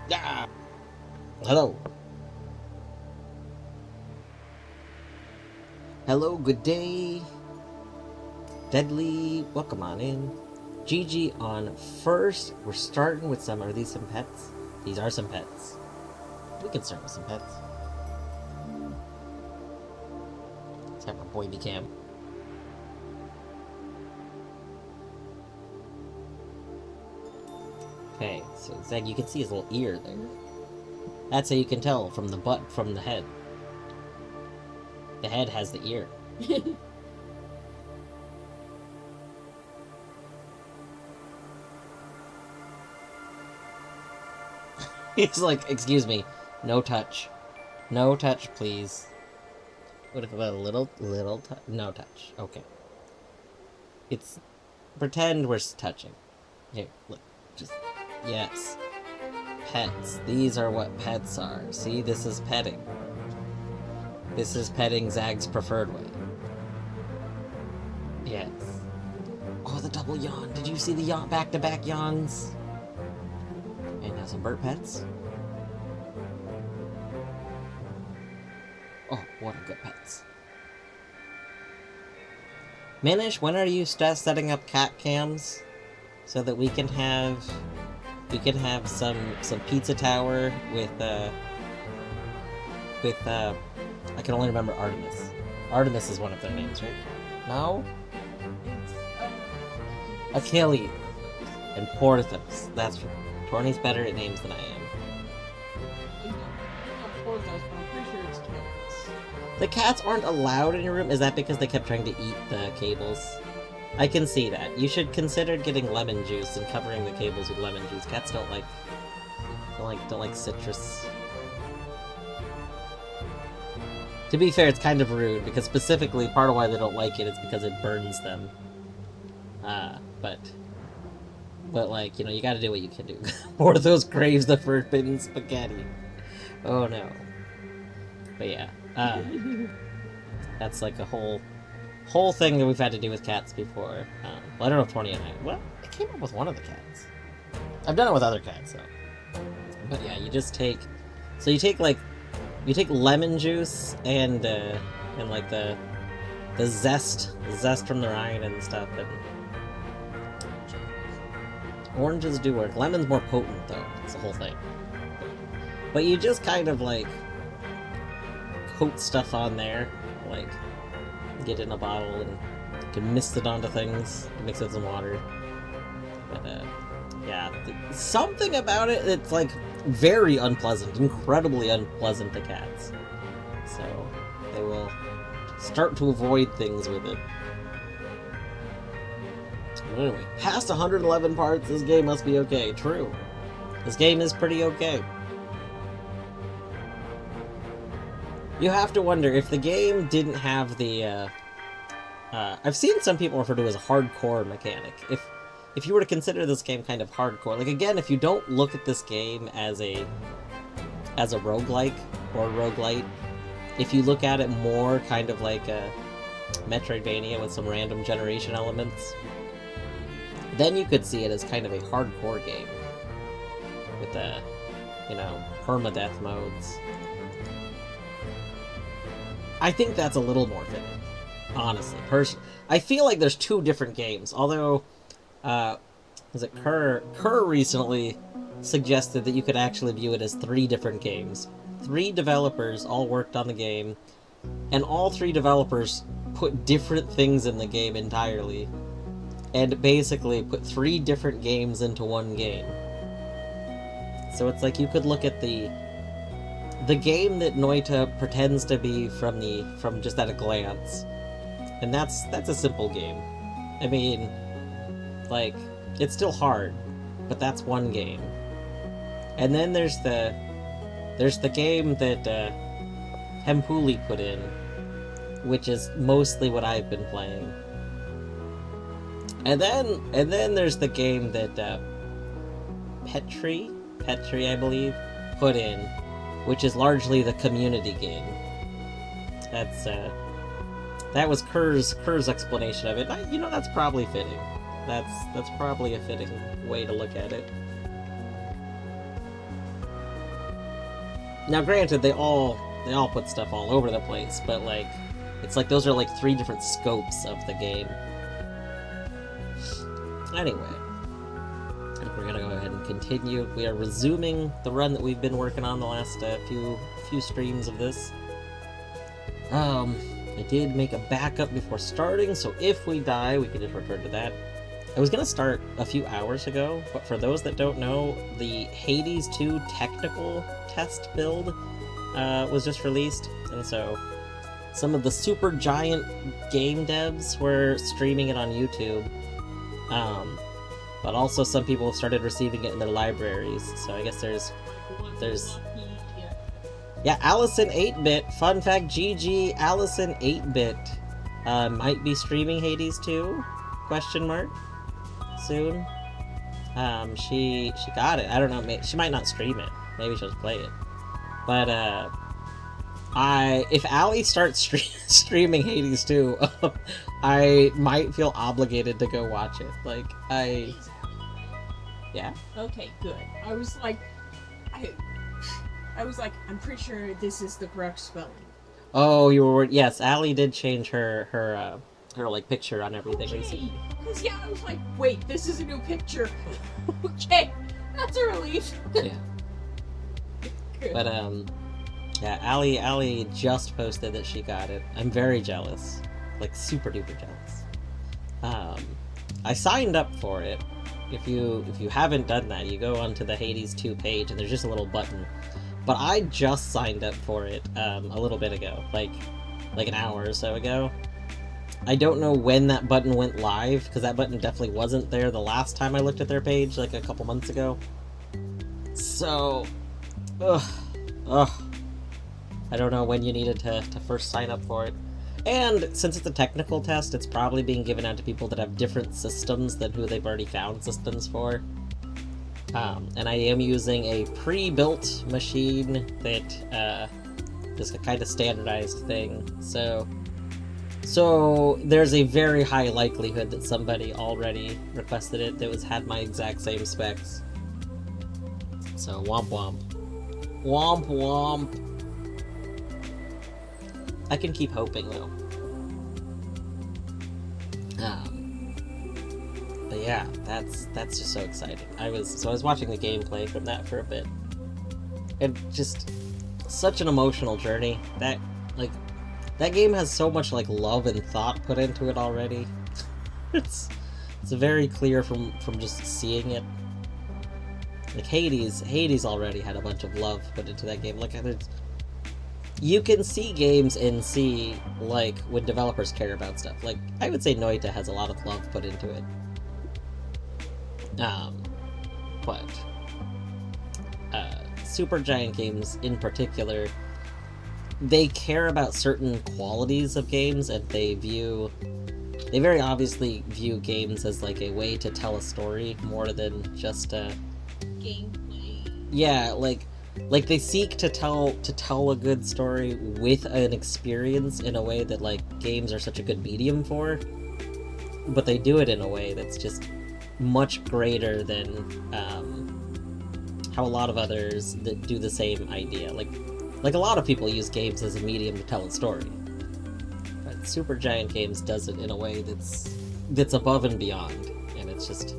Yeah. Hello. Hello, good day. Deadly, welcome on in. GG on first. We're starting with some, are these some pets? These are some pets. We can start with some pets. Let's have our boy cam. Okay, so Zeg, you can see his little ear there. That's how you can tell from the butt from the head. The head has the ear. He's like, excuse me, no touch. No touch, please. What if about a little touch? No touch. Okay. It's... pretend we're touching. Here, look. Just... yes. Pets. These are what pets are. See, this is petting. This is petting Zag's preferred way. Yes. Oh, the double yawn. Did you see the yawn? Back-to-back yawns? And now some bird pets. Oh, what a good pets. Minish, when are you setting up cat cams? So that we can have... some pizza tower with I can only remember Artemis. Artemis is one of their names, right? No? Achilles. And Porthos. That's right. Torny's better at names than I am. Porthos, but I'm pretty sure it's Tails. The cats aren't allowed in your room? Is that because they kept trying to eat the cables? I can see that. You should consider getting lemon juice and covering the cables with lemon juice. Cats don't like citrus. To be fair, it's kind of rude, because specifically part of why they don't like it is because it burns them. But like, you know, you gotta do what you can do. Porthos craves the forbidden spaghetti. Oh no. But yeah, that's like a whole thing that we've had to do with cats before. Well, I don't know if Torny and I... well, I came up with one of the cats. I've done it with other cats, though. But yeah, you just take... so you take, like... you take lemon juice and like the zest from the rind and stuff, and... oranges do work. Lemon's more potent, though. It's the whole thing. But you just kind of, like... coat stuff on there. Like... get it in a bottle and you can mist it onto things, mix it with some water. But yeah, something about it, it's like very unpleasant, incredibly unpleasant to cats. So they will start to avoid things with it. But anyway, past 111 parts, this game must be okay. True. This game is pretty okay. You have to wonder, if the game didn't have the, I've seen some people refer to it as a hardcore mechanic. If you were to consider this game kind of hardcore, like, again, if you don't look at this game as a roguelike or roguelite, if you look at it more kind of like a Metroidvania with some random generation elements, then you could see it as kind of a hardcore game with the, you know, permadeath modes. I think that's a little more fitting, honestly. I feel like there's two different games, although, was it Kerr recently suggested that you could actually view it as 3 different games. 3 developers all worked on the game, and all 3 developers put different things in the game entirely, and basically put 3 different games into one game. So it's like you could look at the game that Noita pretends to be from just at a glance, and that's a simple game. I mean, like, it's still hard, but that's one game. And then there's the game that Hempuli put in, which is mostly what I've been playing. And then there's the game that Petri, I believe, put in, which is largely the community game. That was Kerr's explanation of it. You know, that's probably fitting. That's probably a fitting way to look at it. Now, granted, they all put stuff all over the place, but like, it's like those are like 3 different scopes of the game. Anyway, I think we're gonna go ahead and continue. We are resuming the run that we've been working on the last few streams of this. I did make a backup before starting, so if we die, we can just return to that. I was gonna start a few hours ago, but for those that don't know, the Hades 2 technical test build was just released, and so some of the super giant game devs were streaming it on YouTube, but also some people have started receiving it in their libraries, so I guess there's yeah, Allison 8-bit, fun fact, GG, Allison 8-bit might be streaming Hades 2, question mark, soon. She got it, I don't know, she might not stream it, maybe she'll just play it, but if Allie starts streaming Hades 2, I might feel obligated to go watch it, like, yeah? Okay, good. I was like, I'm pretty sure this is the correct spelling. Oh, you were, yes, Allie did change her like, picture on everything recently. Because, yeah, I was like, wait, this is a new picture. Okay, that's a relief. Yeah. Good. But, yeah, Allie just posted that she got it. I'm very jealous. Like, super duper jealous. I signed up for it. If you haven't done that, you go onto the Hades 2 page and there's just a little button. But I just signed up for it a little bit ago, like an hour or so ago. I don't know when that button went live, because that button definitely wasn't there the last time I looked at their page, like a couple months ago. So, I don't know when you needed to first sign up for it. And since it's a technical test, it's probably being given out to people that have different systems than who they've already found systems for. And I am using a pre-built machine that is a kind of standardized thing. So there's a very high likelihood that somebody already requested it that had my exact same specs. So womp womp. Womp womp. I can keep hoping though. But yeah, that's just so exciting. I was watching the gameplay from that for a bit. And just such an emotional journey. That game has so much like love and thought put into it already. It's very clear from just seeing it. Like Hades already had a bunch of love put into that game. Like you can see games and see like when developers care about stuff. Like I would say Noita has a lot of love put into it. But Supergiant games in particular, they care about certain qualities of games, and they very obviously view games as like a way to tell a story more than just gameplay. Yeah, like they seek to tell a good story with an experience in a way that like games are such a good medium for, but they do it in a way that's just much greater than how a lot of others that do the same idea. Like a lot of people use games as a medium to tell a story, but Supergiant Games does it in a way that's above and beyond, and it's just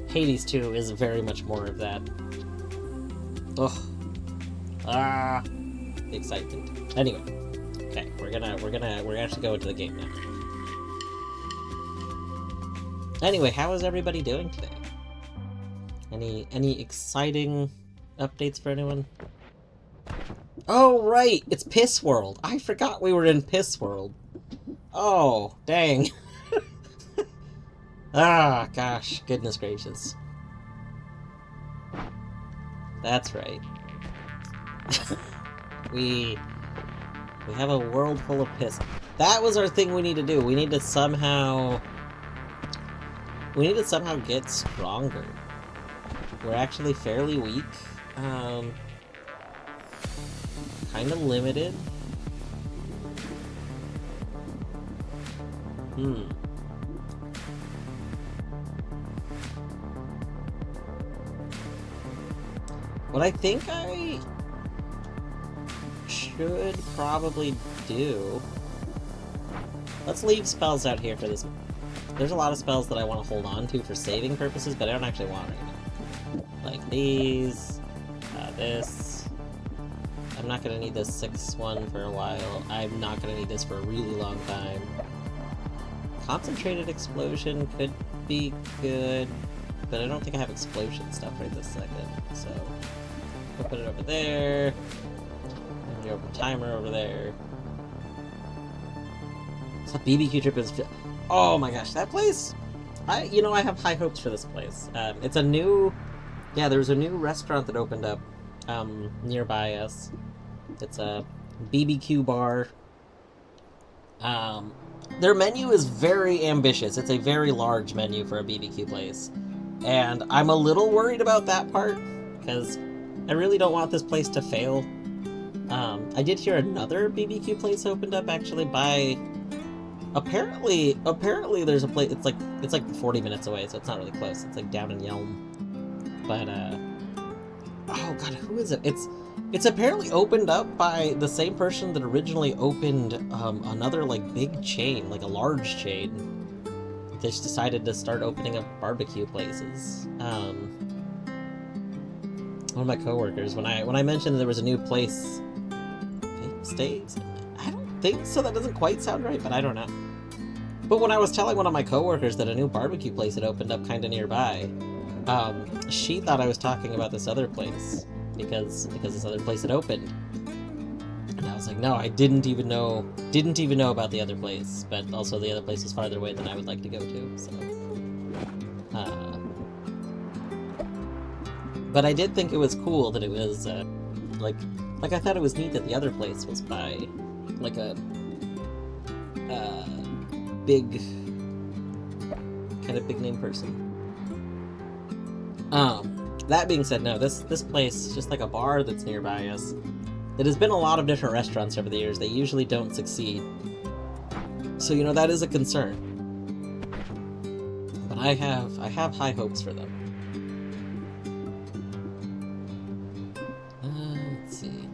Hades 2 is very much more of that. Ugh. The excitement. Anyway, okay, we're actually going to the game now. Anyway, how is everybody doing today? Any exciting updates for anyone? Oh right, it's Piss World. I forgot we were in Piss World. Oh, dang. Ah, gosh, goodness gracious. That's right. we have a world full of piss. That was our thing we need to do. We need to somehow get stronger. We're actually fairly weak. Kind of limited. What I think I should probably do... Let's leave spells out here for this. There's a lot of spells that I want to hold on to for saving purposes, but I don't actually want right now. Like these, this. I'm not going to need this 6th one for a while. I'm not going to need this for a really long time. Concentrated Explosion could be good, but I don't think I have explosion stuff right this second, so we'll put it over there, and the timer over there. So BBQ Trip is... Oh my gosh, that place! I have high hopes for this place. It's a new... Yeah, there's a new restaurant that opened up nearby us. It's a BBQ bar. Their menu is very ambitious. It's a very large menu for a BBQ place. And I'm a little worried about that part, because I really don't want this place to fail. I did hear another BBQ place opened up actually by... Apparently there's a place, it's like 40 minutes away, so it's not really close. It's like down in Yelm. But, oh god, who is it? It's apparently opened up by the same person that originally opened, another, like, big chain, like a large chain. They just decided to start opening up barbecue places. One of my coworkers, when I mentioned that there was a new place... States? I don't think so, that doesn't quite sound right, but I don't know. But when I was telling one of my coworkers that a new barbecue place had opened up kinda nearby, she thought I was talking about this other place, because this other place had opened. And I was like, no, I didn't even know about the other place, but also the other place is farther away than I would like to go to, so... But I did think it was cool that it was, like I thought it was neat that the other place was by, like a, big, kind of big name person. That being said, no, this place is just like a bar that's nearby us. It has been a lot of different restaurants over the years. They usually don't succeed. So, that is a concern. But I have high hopes for them. Let's see.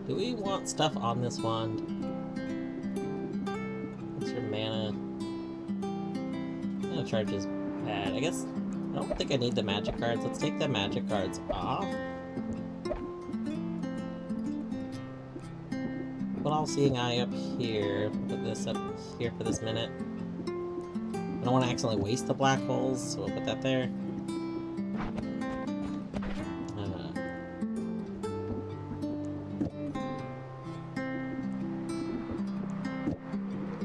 Do we want stuff on this wand? What's your mana? Mana charge is bad. I guess I don't think I need the magic cards. Let's take the magic cards off. Put all seeing eye up here. Put this up here for this minute. I don't want to accidentally waste the black holes, so we'll put that there.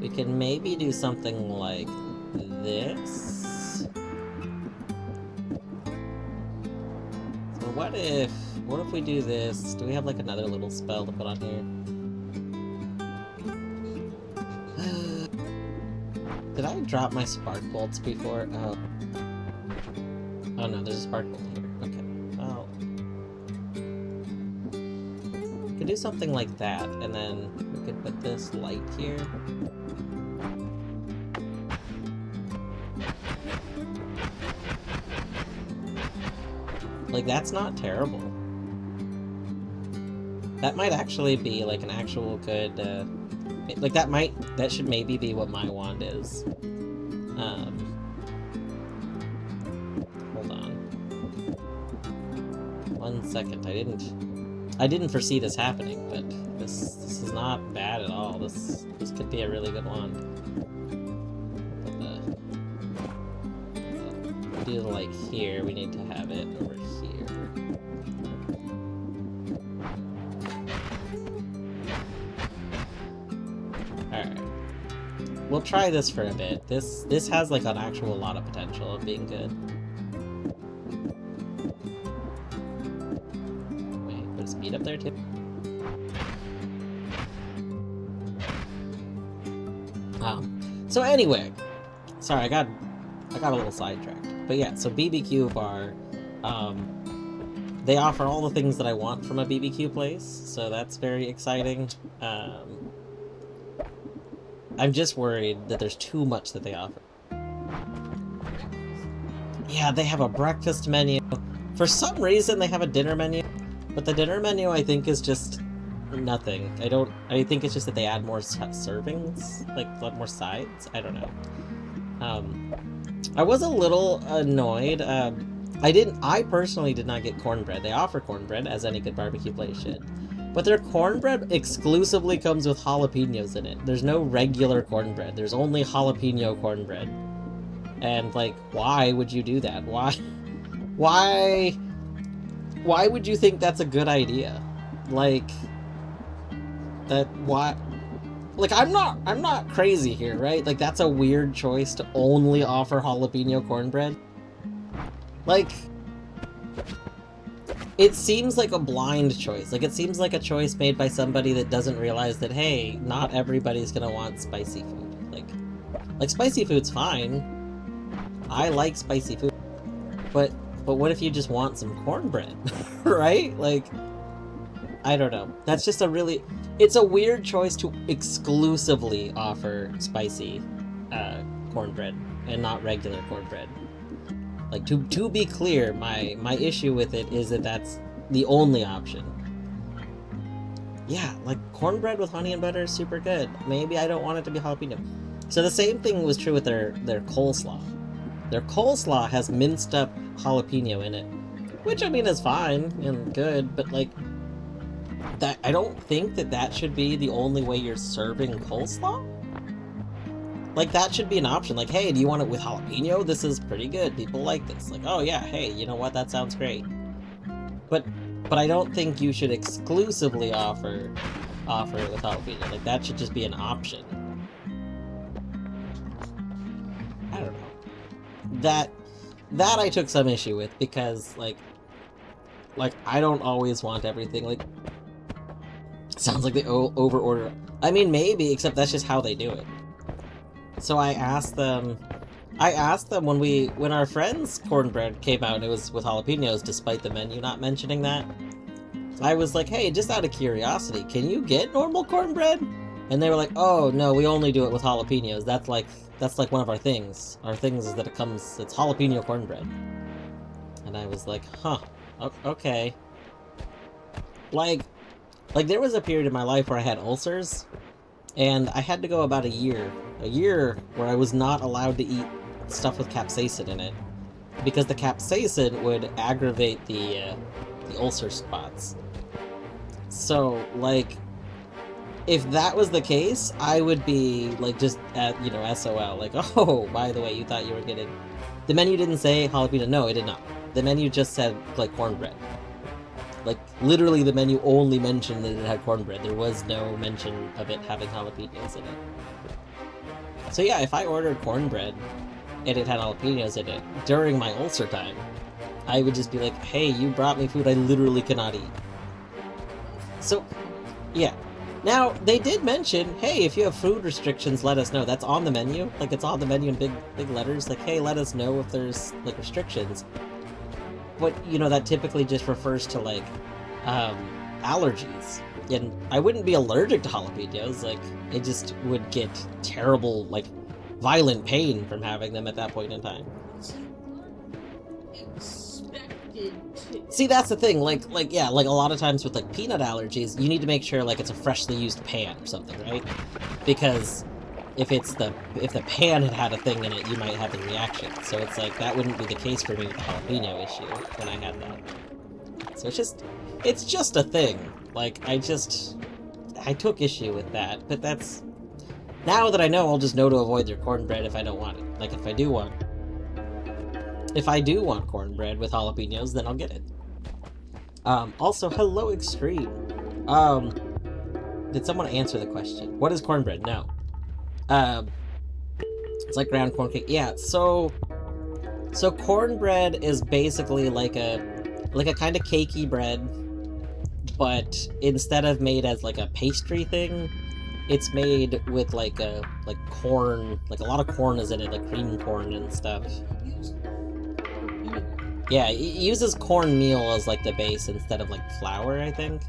We can maybe do something like this. So what if we do this? Do we have like another little spell to put on here? Did I drop my spark bolts before? Oh. Oh no, there's a spark bolt here. Okay. Well. We could do something like that, and then we could put this light here. Like, that's not terrible. That might actually be, like, an actual good, like, that should maybe be what my wand is. Hold on. 1 second, I didn't foresee this happening, but this is not bad at all. This could be a really good wand. Put the light here, we need to have it over here. Alright. We'll try this for a bit. This has like an actual lot of potential of being good. Wait, put a speed up there too. So anyway, sorry, I got a little sidetracked. But yeah, so BBQ bar, they offer all the things that I want from a BBQ place, so that's very exciting. I'm just worried that there's too much that they offer. Yeah, they have a breakfast menu. For some reason, they have a dinner menu, But the dinner menu, I think, is just nothing. I think it's just that they add more servings, like more sides. I don't know. I was a little annoyed. I personally did not get cornbread. They offer cornbread, as any good barbecue place should. But their cornbread exclusively comes with jalapenos in it. There's no regular cornbread. There's only jalapeno cornbread. And, like, why would you do that? Why would you think that's a good idea? Like, like, I'm not crazy here, right? Like, that's a weird choice to only offer jalapeno cornbread. Like, it seems like a blind choice. Like, it seems like a choice made by somebody that doesn't realize that, hey, not everybody's gonna want spicy food. Like spicy food's fine. I like spicy food. But what if you just want some cornbread, right? Like, I don't know. That's just it's a weird choice to exclusively offer spicy cornbread and not regular cornbread. Like, to be clear, my issue with it is that that's the only option. Yeah, like, cornbread with honey and butter is super good. Maybe I don't want it to be jalapeno. So the same thing was true with their coleslaw. Their coleslaw has minced up jalapeno in it, which, I mean, is fine and good, but, like, that I don't think that should be the only way you're serving coleslaw. Like, that should be an option. Like, hey, do you want it with jalapeno? This is pretty good. People like this. Like, oh yeah, hey, you know what? That sounds great. But I don't think you should exclusively offer it with jalapeno. Like, that should just be an option. I don't know. That I took some issue with, because like I don't always want everything. Like, sounds like they over order. I mean, maybe, except that's just how they do it. So I asked them when our friend's cornbread came out and it was with jalapenos, despite the menu not mentioning that. I was like, hey, just out of curiosity, can you get normal cornbread? And they were like, oh no, we only do it with jalapenos. That's like one of our things. Our things is that it's jalapeno cornbread. And I was like, huh, okay. Like there was a period in my life where I had ulcers, and I had to go about a year where I was not allowed to eat stuff with capsaicin in it, because the capsaicin would aggravate the ulcer spots. So, like, if that was the case, I would be, like, just at, SOL, like, oh, by the way, you thought you were getting... The menu didn't say jalapeno. No, it did not. The menu just said, like, cornbread. Like, literally the menu only mentioned that it had cornbread. There was no mention of it having jalapenos in it. So yeah, if I ordered cornbread and it had jalapenos in it during my ulcer time, I would just be like, hey, you brought me food I literally cannot eat. So, yeah. Now, they did mention, hey, if you have food restrictions, let us know. That's on the menu. Like, it's on the menu in big letters. Like, hey, let us know if there's, like, restrictions. But, that typically just refers to, like, allergies. And I wouldn't be allergic to jalapenos. Like, I just would get terrible, like, violent pain from having them at that point in time. See, that's the thing. Like a lot of times with, like, peanut allergies, you need to make sure, like, it's a freshly used pan or something, right? Because if the pan had a thing in it, you might have a reaction. So it's like, that wouldn't be the case for me with the jalapeno issue when I had that. So it's just a thing. Like, I took issue with that, but that's... Now that I know, I'll just know to avoid their cornbread if I don't want it. Like, if I do want cornbread with jalapenos, then I'll get it. Also, hello, Extreme. Did someone answer the question? What is cornbread? No. It's like ground corn cake. Yeah, so cornbread is basically like a kind of cakey bread, but instead of made as like a pastry thing, it's made with like corn, like a lot of corn is in it, like cream corn and stuff. Yeah, it uses cornmeal as like the base instead of like flour, I think.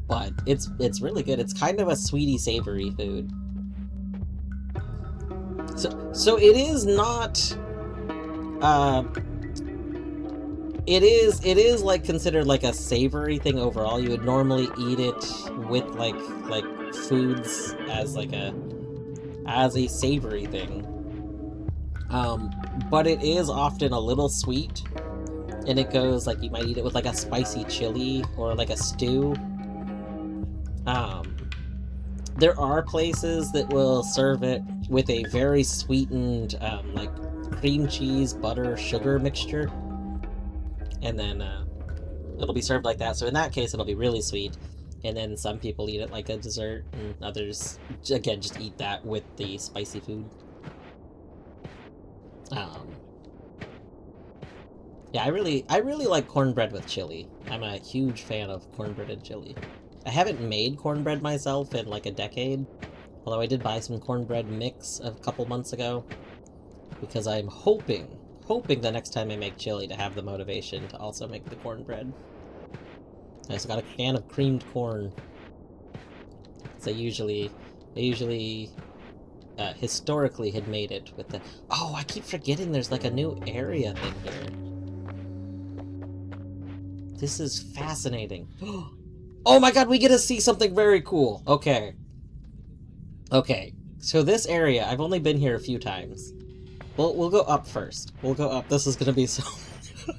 But it's really good. It's kind of a sweety savory food. So it is not It is like considered like a savory thing overall. You would normally eat it with like foods as like as a savory thing. But it is often a little sweet, and it goes like you might eat it with like a spicy chili or like a stew. There are places that will serve it with a very sweetened like cream cheese, butter, sugar mixture, and then it'll be served like that. So in that case, it'll be really sweet. And then some people eat it like a dessert, and others, again, just eat that with the spicy food. Yeah, I really like cornbread with chili. I'm a huge fan of cornbread and chili. I haven't made cornbread myself in like a decade, although I did buy some cornbread mix a couple months ago, because I'm hoping the next time I make chili to have the motivation to also make the cornbread. I also got a can of creamed corn. So I usually historically had made it with the... Oh, I keep forgetting there's like a new area thing here. This is fascinating. Oh my god, we get to see something very cool. Okay. Okay, so this area, I've only been here a few times. We'll go up first. We'll go up. This is gonna be so...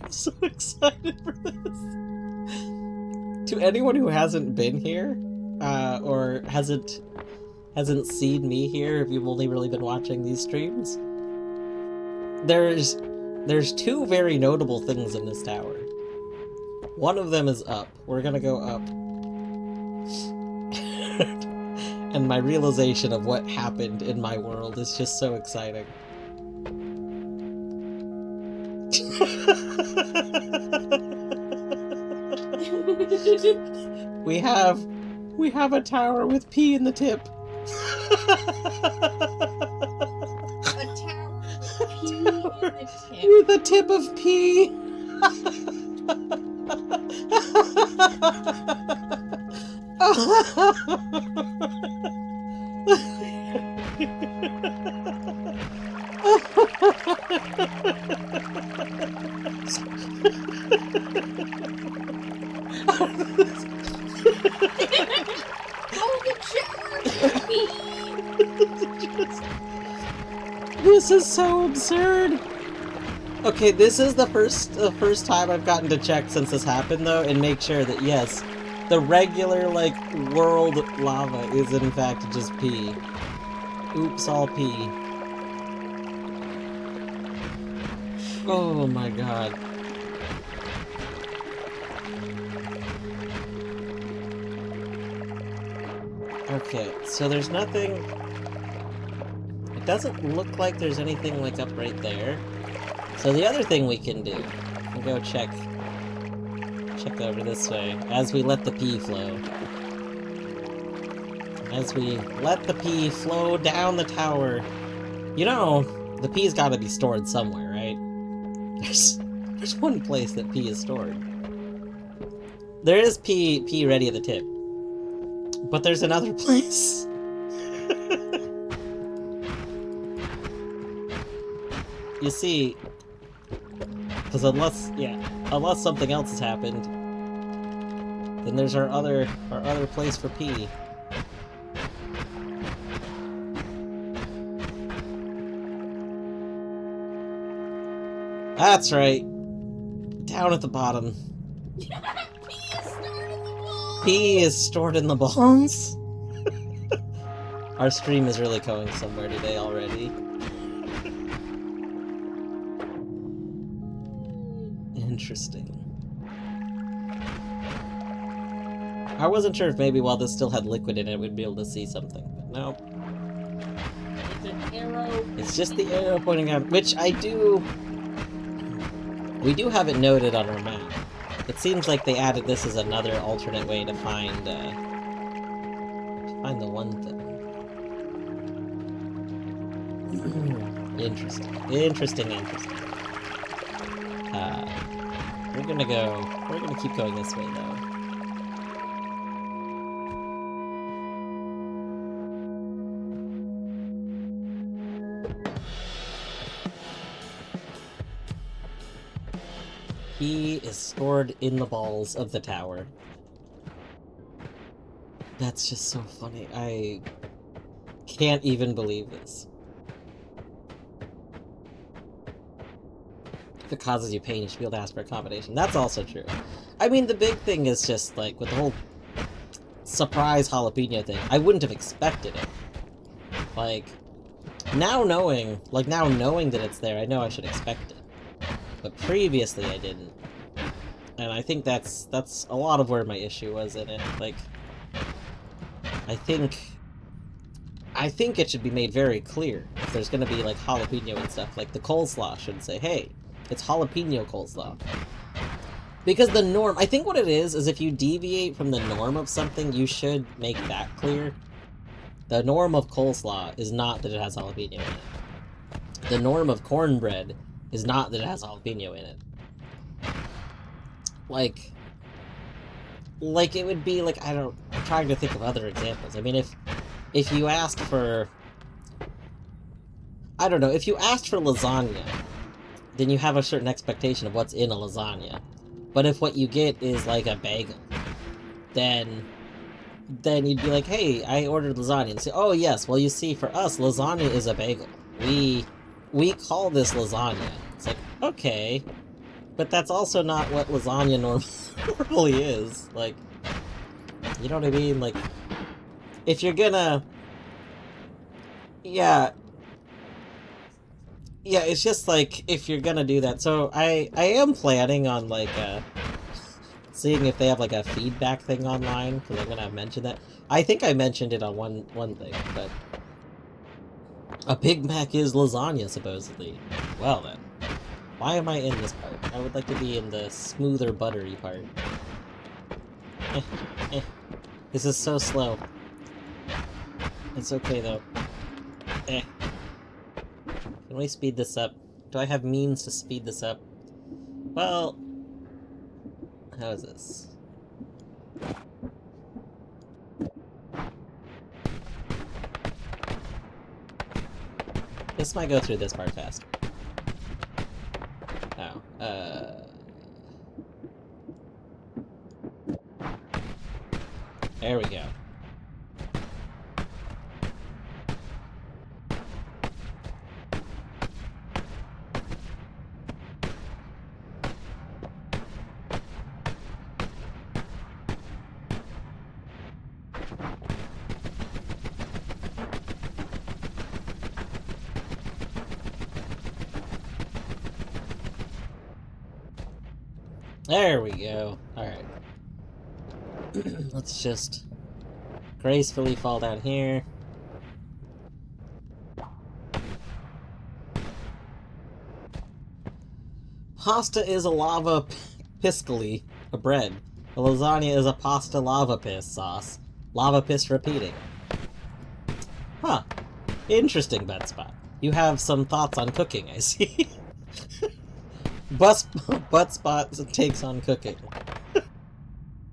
I'm so excited for this. To anyone who hasn't been here, or hasn't seen me here, if you've only really been watching these streams, there's two very notable things in this tower. One of them is up. We're gonna go up. And my realization of what happened in my world is just so exciting. We have a tower with P in the tip. A tower with P in the tip. With a tip of P. Golden shower with P. This is so absurd. Okay, this is the first time I've gotten to check since this happened though, and make sure that yes, the regular like world lava is in fact just P. Oops, all P. Oh my god. Okay, so there's nothing... It doesn't look like there's anything like up right there. So the other thing we can do, we'll go check over this way, as we let the pee flow. As we let the pee flow down the tower. You know, the pee's gotta be stored somewhere, right? There's one place that pee is stored. There is pee ready at the tip. But there's another place. You see, because unless something else has happened, then there's our other place for pee. That's right. Down at the bottom. P is stored in the bones. Our stream is really going somewhere today already. Interesting. I wasn't sure if maybe while this still had liquid in it, we'd be able to see something, but no. It's an arrow. It's just the arrow pointing out, which we do have it noted on our map. It seems like they added this as another alternate way to find the one thing. Interesting. We're gonna keep going this way though. He is stored in the balls of the tower. That's just so funny. I can't even believe this. If it causes you pain, you should be able to ask for accommodation. That's also true. I mean, the big thing is just, like, with the whole surprise jalapeno thing, I wouldn't have expected it. Like, now knowing that it's there, I know I should expect it. But previously I didn't. And I think that's a lot of where my issue was in it. Like, I think it should be made very clear if there's gonna be, like, jalapeno and stuff. Like, the coleslaw should say, hey, it's jalapeno coleslaw. Because the norm, I think what it is if you deviate from the norm of something, you should make that clear. The norm of coleslaw is not that it has jalapeno in it. The norm of cornbread is not that it has jalapeno in it. Like it would be like, I'm trying to think of other examples. I mean, if you asked for, I don't know, if you asked for lasagna, then you have a certain expectation of what's in a lasagna. But if what you get is, like, a bagel, then you'd be like, hey, I ordered lasagna. And say, oh, yes, well, you see, for us, lasagna is a bagel. We call this lasagna. It's like, okay, but that's also not what lasagna normally is. Like, you know what I mean? Like, if you're gonna... Yeah, it's just like, if you're gonna do that. So I am planning on, like, seeing if they have, like, a feedback thing online, because I'm gonna mention that. I think I mentioned it on one thing, but a Big Mac is lasagna, supposedly. Well then, why am I in this part? I would like to be in the smoother, buttery part. This is so slow. It's okay though. Can we speed this up? Do I have means to speed this up? Well, how is this? This might go through this part fast. Oh, there we go. There we go. Alright. Let's just gracefully fall down here. Pasta is a lava piscally, a bread. A lasagna is a pasta lava piss sauce. Lava piss repeating. Huh. Interesting, Buttspot. You have some thoughts on cooking, I see. Buttspot's takes on cooking.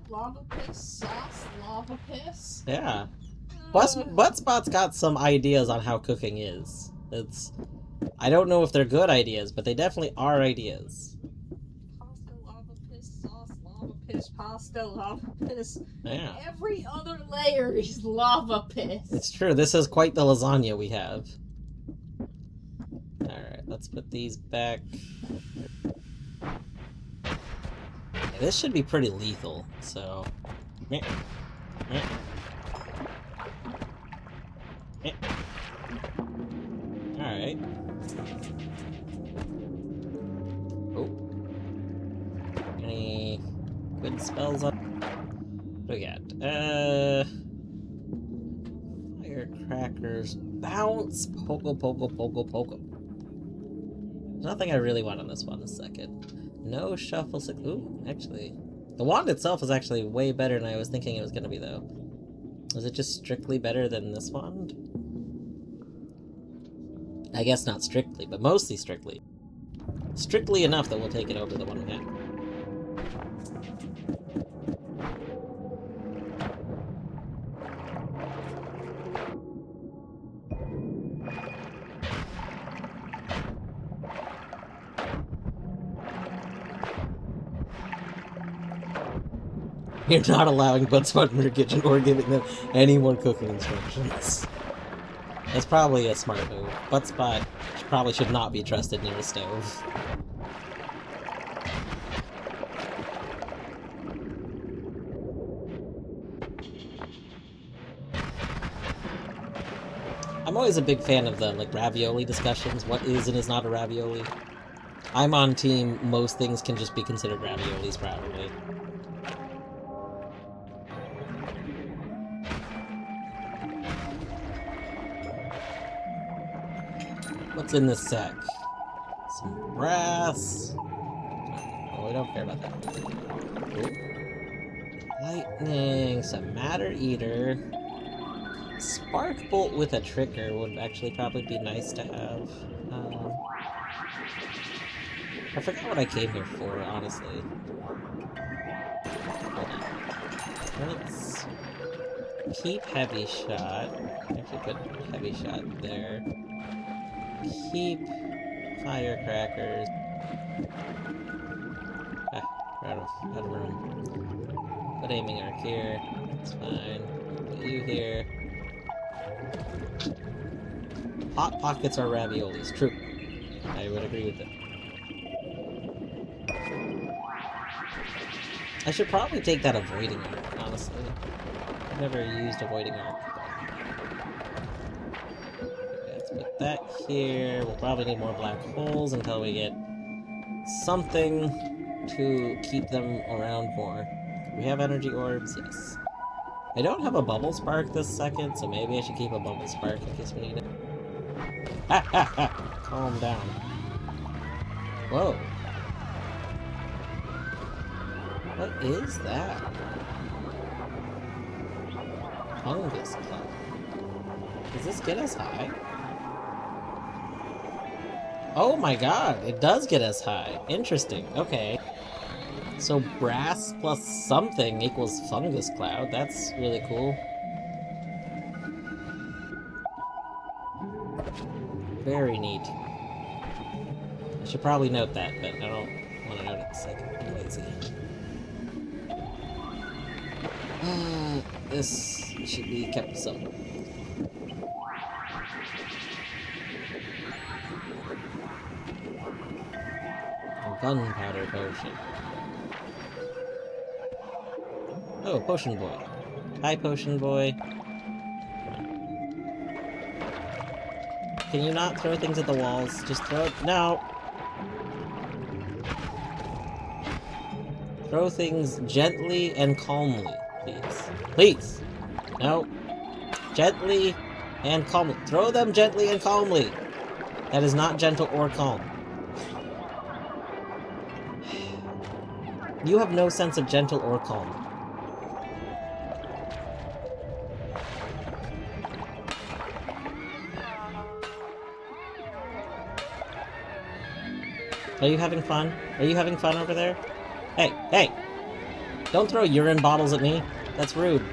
Lava piss sauce? Lava piss? Yeah. Buttspot's got some ideas on how cooking is. I don't know if they're good ideas, but they definitely are ideas. Pasta, lava piss, sauce, lava piss, pasta, lava piss. Yeah. Every other layer is lava piss. It's true, this is quite the lasagna we have. Alright, let's put these back. Yeah, this should be pretty lethal, so... Alright. Oh. Any good spells up? What do we got? Firecrackers. Bounce! Pogo, pogo, pogo, pogo. There's nothing I really want on this one. A second. No shuffle. Ooh, actually. The wand itself is actually way better than I was thinking it was going to be, though. Is it just strictly better than this wand? I guess not strictly, but mostly strictly. Strictly enough that we'll take it over the one we have. You're not allowing Buttspot in your kitchen or giving them any more cooking instructions. That's probably a smart move. Buttspot probably should not be trusted near a stove. I'm always a big fan of the, like, ravioli discussions. What is and is not a ravioli? I'm on team most things can just be considered raviolis, probably. What's in this sack? Some brass. Oh, we don't care about that. Ooh. Lightning, some matter eater. Spark bolt with a trigger would actually probably be nice to have. I forgot what I came here for, honestly. Hold on. Let's keep heavy shot. Actually put heavy shot there. Keep firecrackers. We're out of room. Put aiming arc here. That's fine. Put you here. Hot pockets are raviolis. True. I would agree with it. I should probably take that avoiding arc, honestly. I've never used avoiding arc. Let's put that here. We'll probably need more black holes until we get something to keep them around more. We have energy orbs, yes. I don't have a bubble spark this second, so maybe I should keep a bubble spark in case we need it. Ha ha ha! Calm down. Whoa. What is that? Fungus cloud. Does this get us high? Oh my god, it does get us high. Interesting, okay. So brass plus something equals fungus cloud. That's really cool. Very neat. I should probably note that, but I don't want to note it a second. I'm lazy. This should be kept simple. Gunpowder potion. Oh, potion boy. Hi, potion boy. Can you not throw things at the walls? Just throw it. No! Throw things gently and calmly, please. Please! No. Gently and calmly. Throw them gently and calmly! That is not gentle or calm. You have no sense of gentle or calm. Are you having fun? Are you having fun over there? Hey, hey! Don't throw urine bottles at me. That's rude.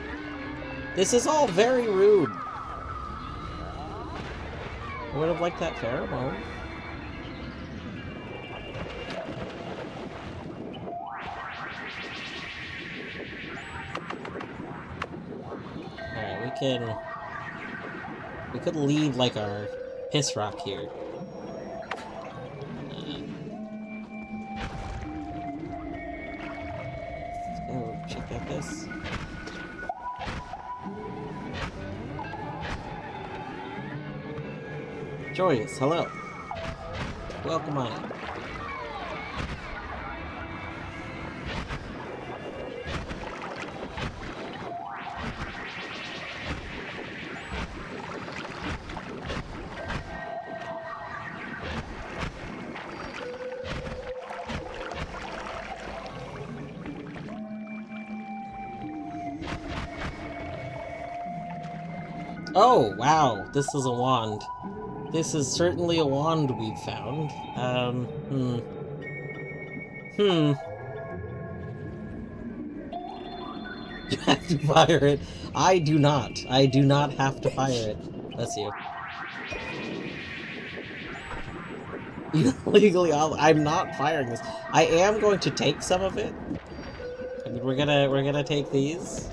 This is all very rude. I would have liked that pheromone. Alright, we could leave, like, our piss rock here. Check out this. Joyous, hello. Welcome on. Oh, wow, this is a wand. This is certainly a wand we've found. You have to fire it. I do not. I do not have to fire it. Bless you. I'm not firing this. I am going to take some of it. mean, we're gonna take these.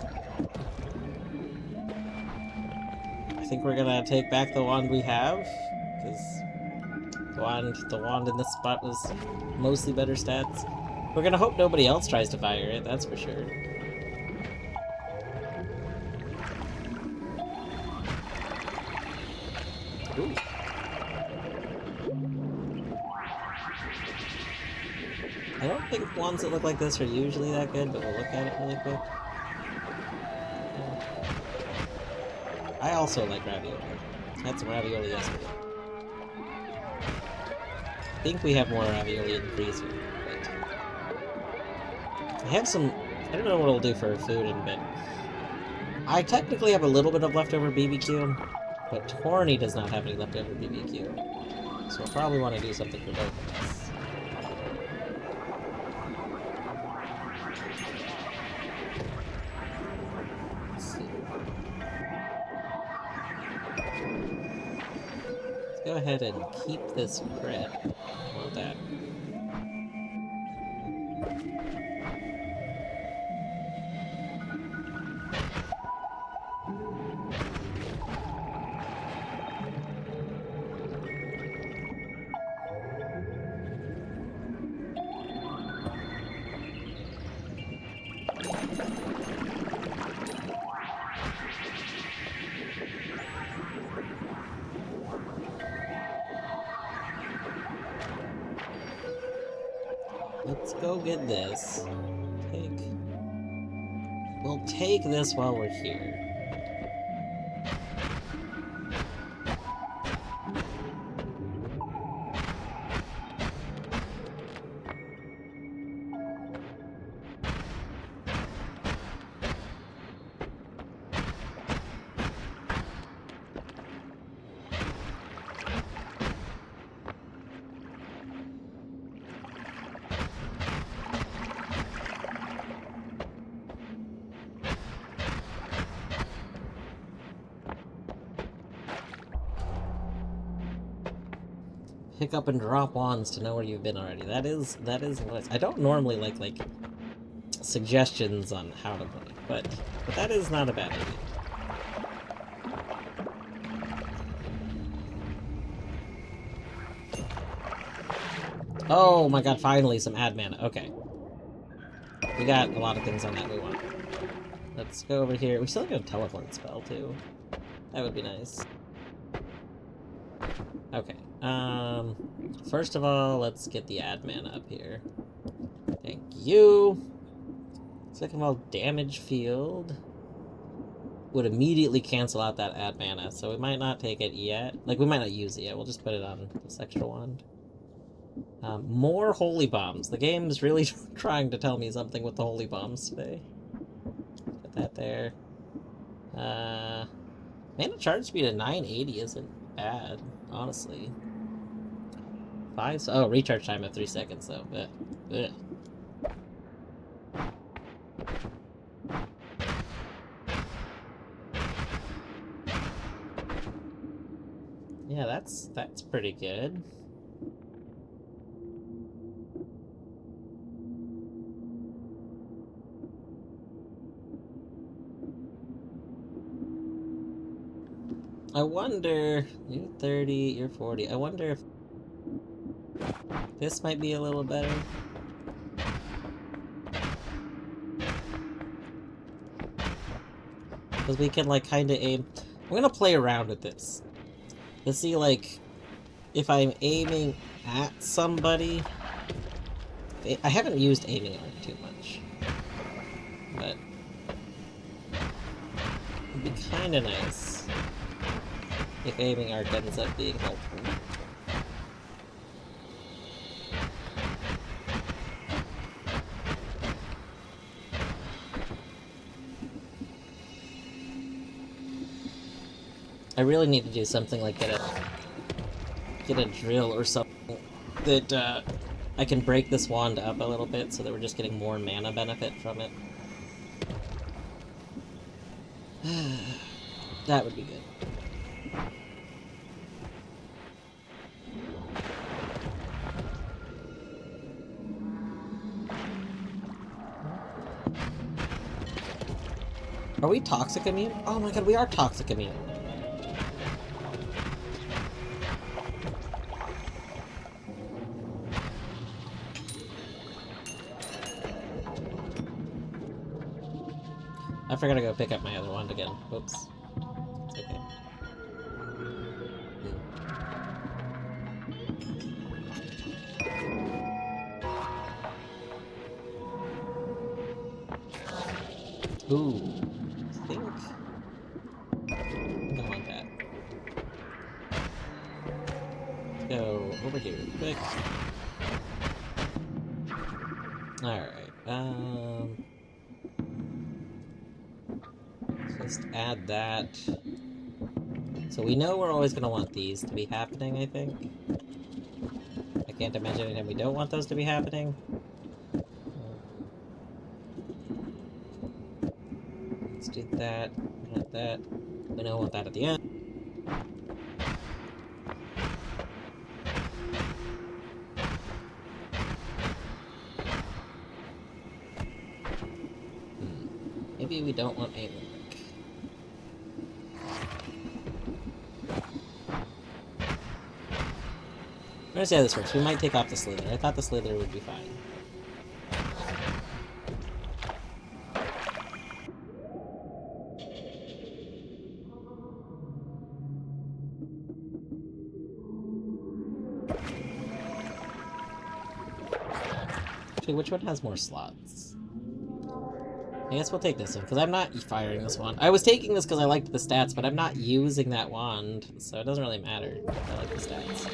I think we're gonna take back the wand we have, because the wand in this spot was mostly better stats. We're gonna hope nobody else tries to fire it, that's for sure. Ooh. I don't think wands that look like this are usually that good, but we'll look at it really quick. I also like ravioli. Had some ravioli yesterday. I think we have more ravioli in the freezer, but I have some. I don't know what I'll do for food in a bit. I technically have a little bit of leftover BBQ, but Torny does not have any leftover BBQ, so I'll probably want to do something for both of us. Let's see. Let's go ahead and keep this cred. I want that. Let's go get this. We'll take this while we're here. Pick up and drop wands to know where you've been already. That is nice. I don't normally like suggestions on how to play, but that is not a bad idea. Oh my god, finally some ad mana. Okay. We got a lot of things on that we want. Let's go over here. We still got a teleport spell too. That would be nice. Okay. First of all, let's get the ad mana up here. Thank you. Second of all, damage field would immediately cancel out that ad mana, so we might not take it yet. Like, we might not use it yet. We'll just put it on this extra wand. More holy bombs. The game's really trying to tell me something with the holy bombs today. Put that there. Mana charge speed at 980 isn't bad, honestly. Oh, recharge time at 3 seconds, though. Ugh. Yeah, that's pretty good. I wonder, you're 30, you're 40. I wonder if this might be a little better. Because we can, like, kind of aim. I'm gonna play around with this to see, like, if I'm aiming at somebody. I haven't used aiming arc too much, but it'd be kind of nice if aiming arc ends up being helpful. I really need to do something like get a drill or something that I can break this wand up a little bit so that we're just getting more mana benefit from it. That would be good. Are we toxic immune? Oh my god, we are toxic immune. I forgot to go pick up my other wand again. Whoops. It's okay. Ooh. I think I want that. Let's go over here real quick. Alright, just add that. So we know we're always gonna want these to be happening, I think. I can't imagine anytime we don't want those to be happening. Let's do that, add that. We don't want that at the end. Maybe we don't want a link. I'm gonna see how this works. We might take off the slither. I thought the slither would be fine. Actually, which one has more slots? I guess we'll take this one, because I'm not firing this wand. I was taking this because I liked the stats, but I'm not using that wand, so it doesn't really matter if I like the stats.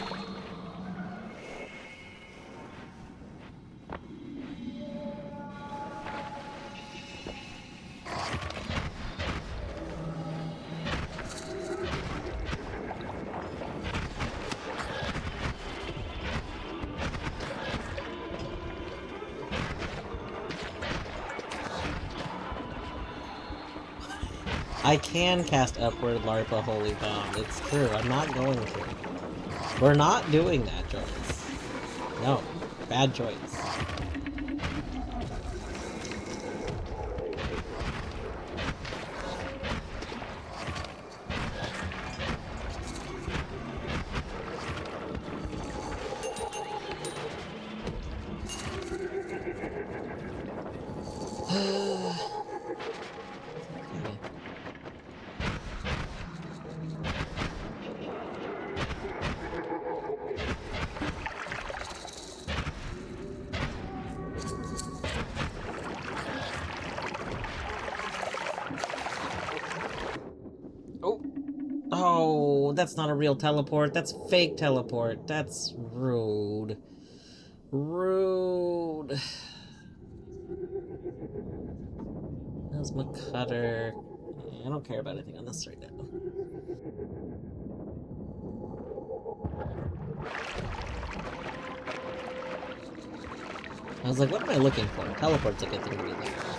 I can cast Upward Larpa Holy Bomb. It's true. I'm not going to. We're not doing that, Joyce. No. Bad choice. Oh, that's not a real teleport. That's fake teleport. That's rude. Rude. That's my cutter. I don't care about anything on this right now. I was like, what am I looking for? Teleport's a good thing to be looking for.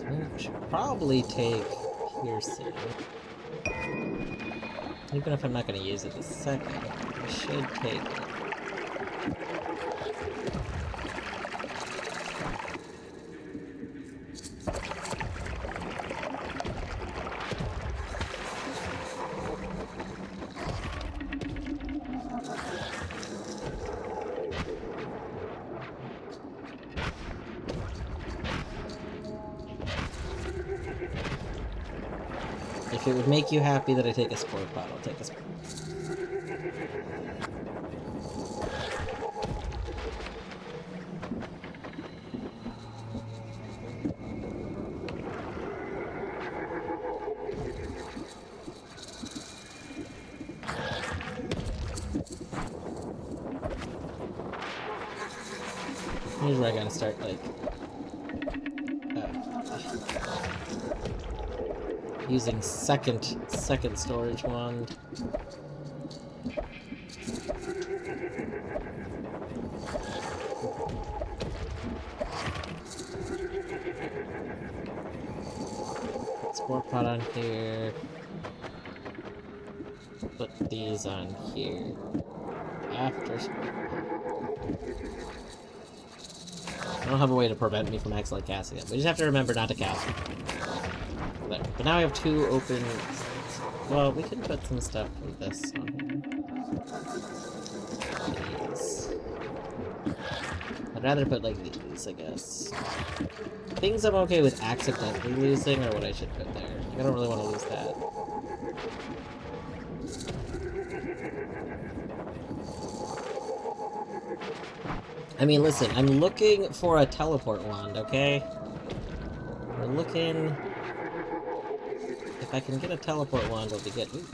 I should probably take piercing. Even if I'm not going to use it this second, I should take it. If it would make you happy that I take a sport pod, I'll take a sport. Here's where I gotta start, like, using second storage wand. Sport pot on here. Put these on here. After sport pot. I don't have a way to prevent me from accidentally casting it. We just have to remember not to cast it. There. But now we have 2 open... Well, we can put some stuff from this on here. These. I'd rather put, like, these, I guess. Things I'm okay with accidentally losing are what I should put there. I don't really want to lose that. I mean, listen, I'm looking for a teleport wand, okay? We're looking... If I can get a teleport wand, it'll be good. Ooh.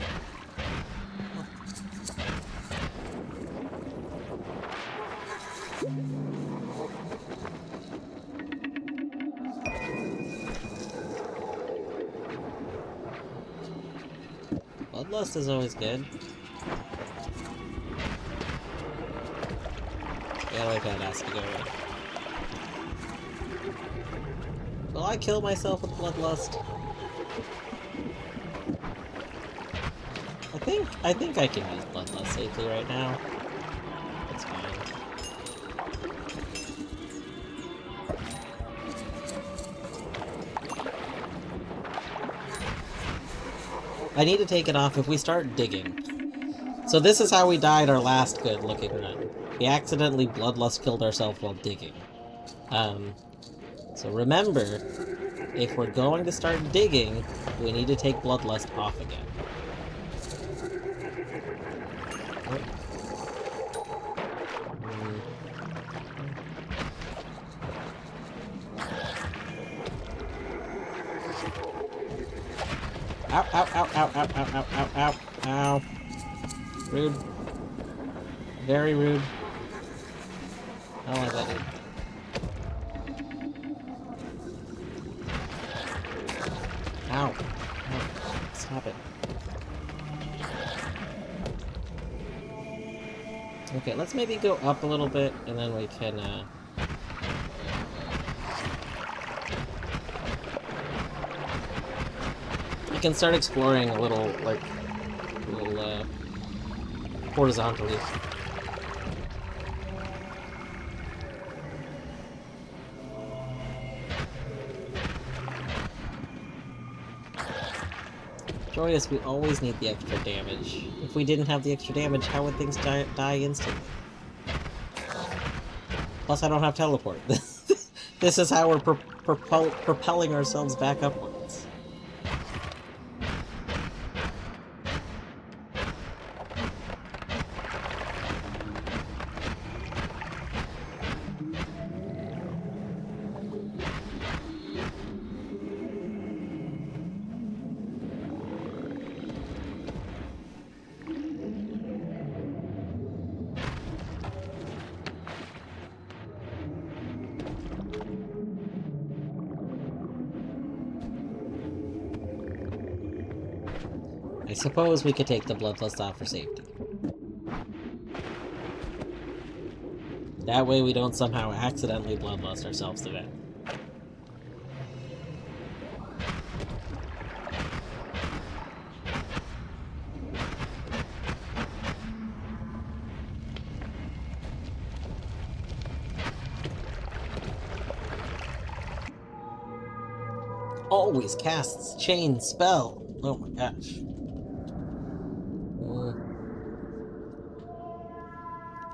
Bloodlust is always good. Yeah, like that has to go away. Will I kill myself with bloodlust? I think I can use bloodlust safely right now. That's fine. I need to take it off if we start digging. So this is how we died our last good-looking run. We accidentally bloodlust killed ourselves while digging. So remember, if we're going to start digging, we need to take bloodlust off again. Ow, ow, ow, ow, ow, ow, ow, ow, ow, ow. Rude. Very rude. I don't like that dude. Ow. Ow. Stop it. Okay, let's maybe go up a little bit, and then we can, we can start exploring a little, like, horizontally. Joyous, we always need the extra damage. If we didn't have the extra damage, how would things die instantly? Plus, I don't have teleport. This is how we're propelling ourselves back upwards. I suppose we could take the bloodlust off for safety. That way we don't somehow accidentally bloodlust ourselves to death. Always casts chain spell. Oh my gosh.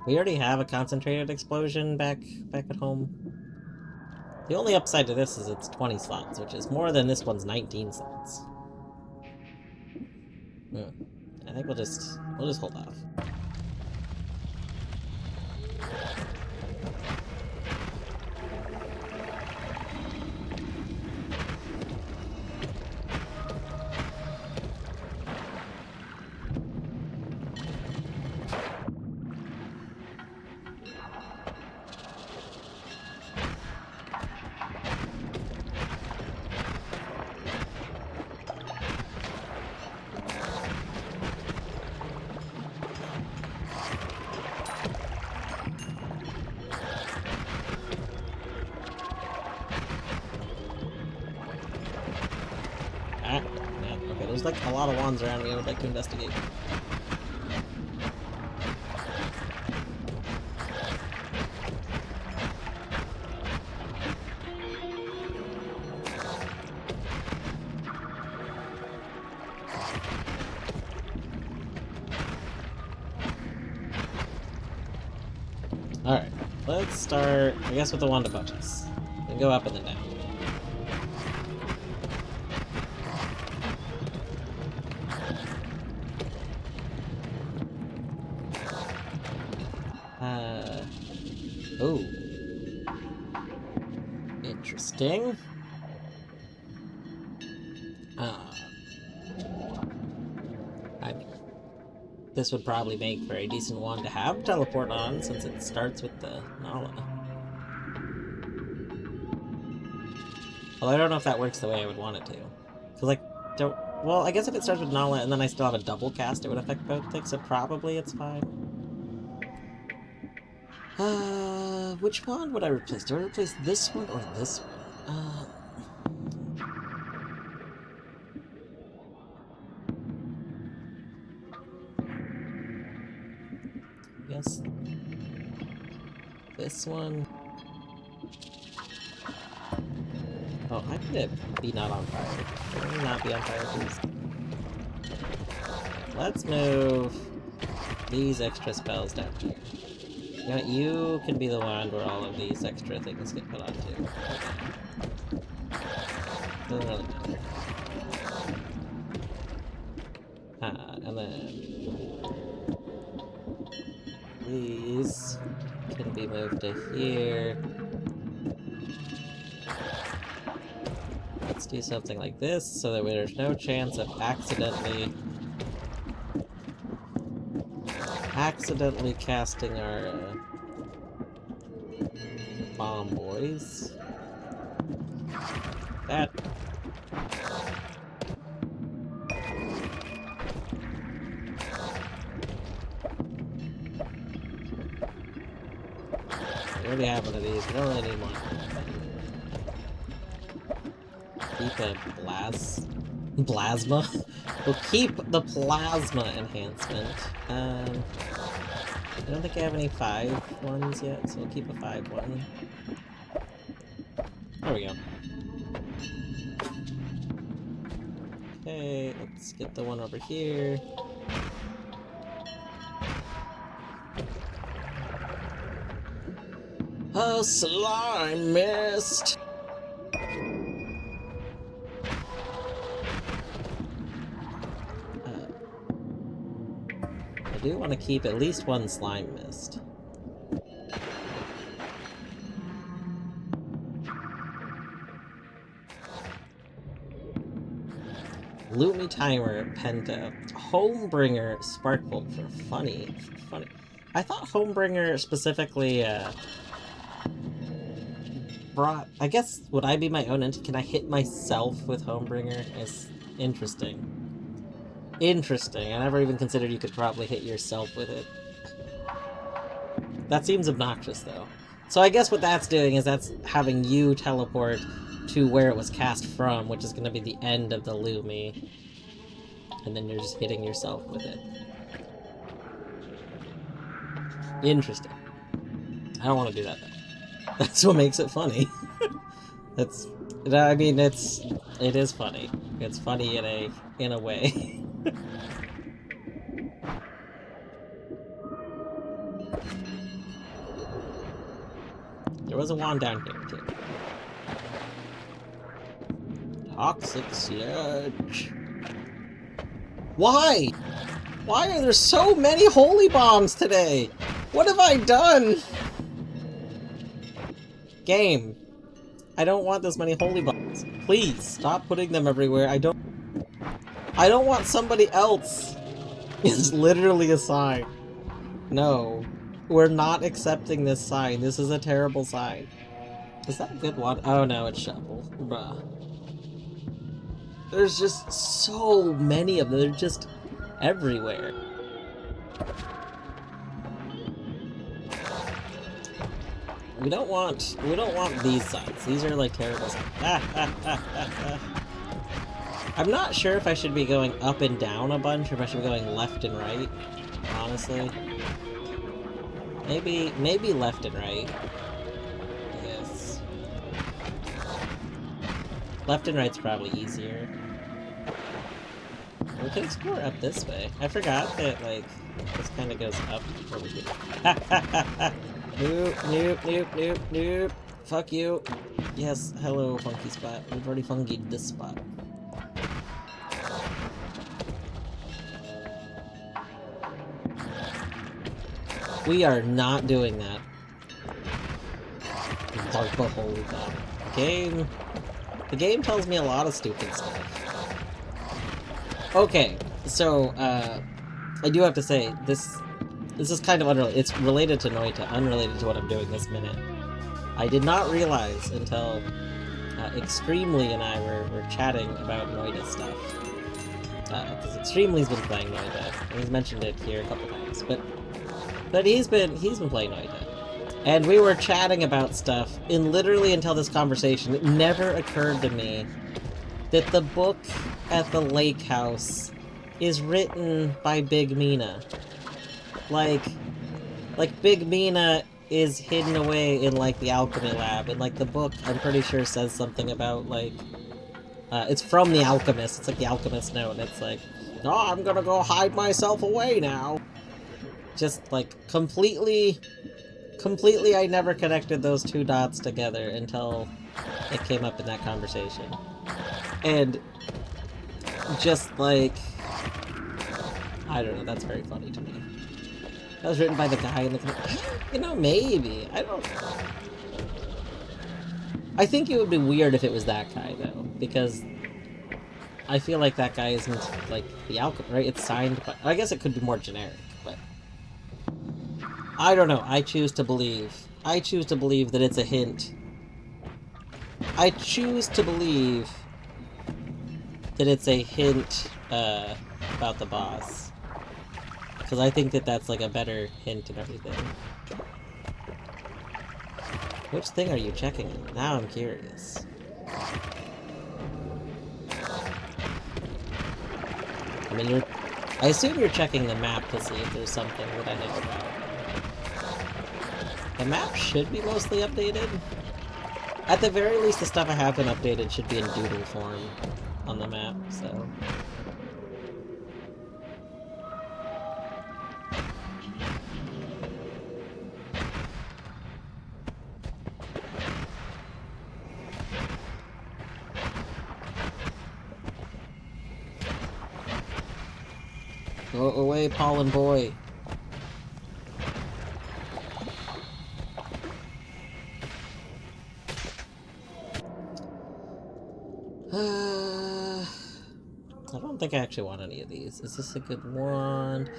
We already have a concentrated explosion back at home. The only upside to this is it's 20 slots, which is more than this one's 19 slots. I think we'll just hold off. Ah, yeah, okay, there's like a lot of wands around me I would like to investigate. Alright, let's start, I guess, with the wand of focus. Then go up and then down. Oh. Interesting. I mean, this would probably make for a decent one to have teleport on, since it starts with the Nala. Although I don't know if that works the way I would want it to. Because, like, well, I guess if it starts with Nala and then I still have a double cast, it would affect both things, so probably it's fine. Which wand would I replace? Do I replace this one or this one? I guess this one. Oh, I need to be not on fire. Can we not be on fire, please? Let's move these extra spells down here. You know what? You can be the wand where all of these extra things get put on too. Doesn't really matter. And then these can be moved to here. Let's do something like this so that there's no chance of accidentally casting our bomb boys. That. We already have one of these. We don't really need one. Keep a plasma. We'll keep the plasma enhancement. I don't think I have any 5 ones yet, so we'll keep a 5 one. There we go. Okay, let's get the one over here. Oh, slime mist! I do want to keep at least one slime mist. Loot Me Timer, Penta, Homebringer, Sparkbolt for funny. I thought Homebringer specifically brought. I guess would I be my own entity? Can I hit myself with Homebringer? It's interesting. Interesting. I never even considered you could probably hit yourself with it. That seems obnoxious, though. So I guess what that's doing is that's having you teleport to where it was cast from, which is going to be the end of the Lumi. And then you're just hitting yourself with it. Interesting. I don't want to do that, though. That's what makes it funny. I mean, it is funny. It's funny in a way. There was a wand down here, too. Toxic Sludge. Why? Why are there so many holy bombs today? What have I done? Game. I don't want this many holy bombs. Please, stop putting them everywhere. I don't want somebody else. It's literally a sign. No. We're not accepting this sign. This is a terrible sign. Is that a good one? Oh no, it's shovel. Bruh. There's just so many of them. They're just everywhere. We don't want these signs. These are like terrible signs. I'm not sure if I should be going up and down a bunch or if I should be going left and right, honestly. Maybe left and right. Yes. Left and right's probably easier. We can explore up this way. I forgot that, like, this kind of goes up before we do. Ha ha ha ha! Nope, nope, nope, nope, nope. Fuck you. Yes, hello, funky spot. We've already fungied this spot. We are not doing that. DARPA holy god. The game tells me a lot of stupid stuff. Okay, so, I do have to say, this is kind of unrelated. It's related to Noita, unrelated to what I'm doing this minute. I did not realize until Extremely and I were chatting about Noita stuff. Because Extremely's been playing Noita, and he's mentioned it here a couple times, but he's been playing Noita. And we were chatting about stuff, and literally until this conversation, it never occurred to me that the book at the lake house is written by Big Mina. Like Big Mina is hidden away in, like, the alchemy lab, and, like, the book, I'm pretty sure, says something about, like, it's from the alchemist, it's like the alchemist note, and it's like, oh, I'm gonna go hide myself away now. Just, like, completely, I never connected those two dots together until it came up in that conversation. And just, like, I don't know, that's very funny to me. That was written by the guy in the... You know, maybe. I don't... I think it would be weird if it was that guy, though, because I feel like that guy isn't, like, the alchemist, right? It's signed by... I guess it could be more generic, but... I don't know. I choose to believe that it's a hint. I choose to believe that it's a hint, about the boss. Because I think that that's, like, a better hint and everything. Which thing are you checking? Now I'm curious. I mean, I assume you're checking the map to see if there's something that I know about. The map should be mostly updated. At the very least, the stuff I have been updated should be in doodle form on the map, so... Go away, pollen boy. I don't think I actually want any of these. Is this a good wand?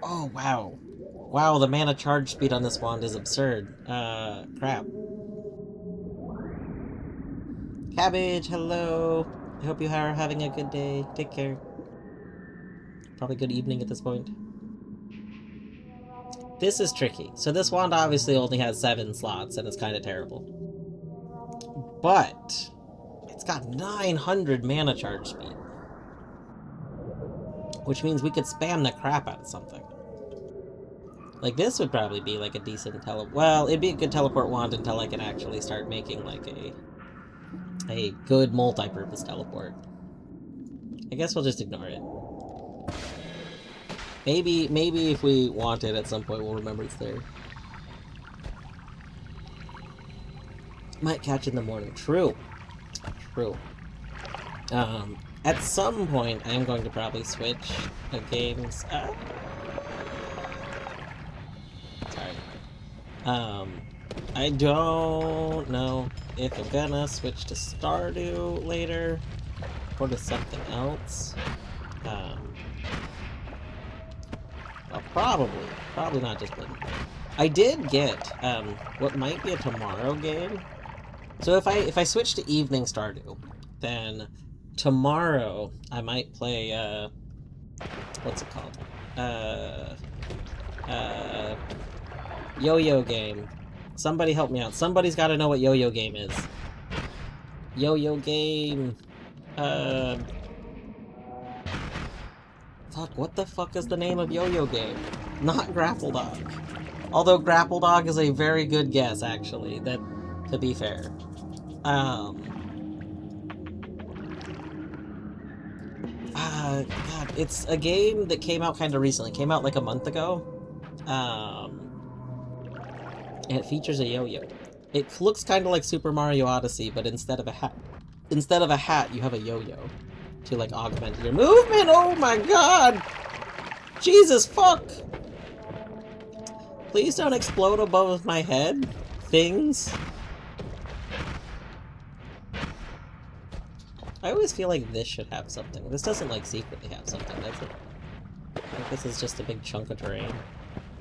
Oh, wow. Wow, the mana charge speed on this wand is absurd. Crap. Cabbage, hello. I hope you are having a good day. Take care. Probably good evening at this point. This is tricky. So this wand obviously only has 7 slots, and it's kind of terrible. But it's got 900 mana charge speed. Which means we could spam the crap out of something. Like, this would probably be, like, a decent well, it'd be a good teleport wand until I can actually start making, like, a good multi-purpose teleport. I guess we'll just ignore it. Maybe if we want it at some point, we'll remember it's there. Might catch in the morning. True. True. At some point, I am going to probably switch games. Sorry. I don't know if I'm gonna switch to Stardew later or to something else. Well, probably not just Blink. I did get what might be a tomorrow game. So if I switch to evening Stardew, then tomorrow I might play what's it called? Yo-yo game. Somebody help me out. Somebody's got to know what yo-yo game is. Yo-yo game. Fuck, what the fuck is the name of yo-yo game? Not Grapple Dog. Although Grapple Dog is a very good guess, actually, that, to be fair. God, it's a game that came out kind of recently. Came out like a month ago. And it features a yo-yo. It looks kind of like Super Mario Odyssey, but instead of a hat, you have a yo-yo to like augment your movement. Oh my god! Jesus fuck! Please don't explode above my head. Things. I always feel like this should have something. This doesn't like secretly have something, does it? I think this is just a big chunk of terrain.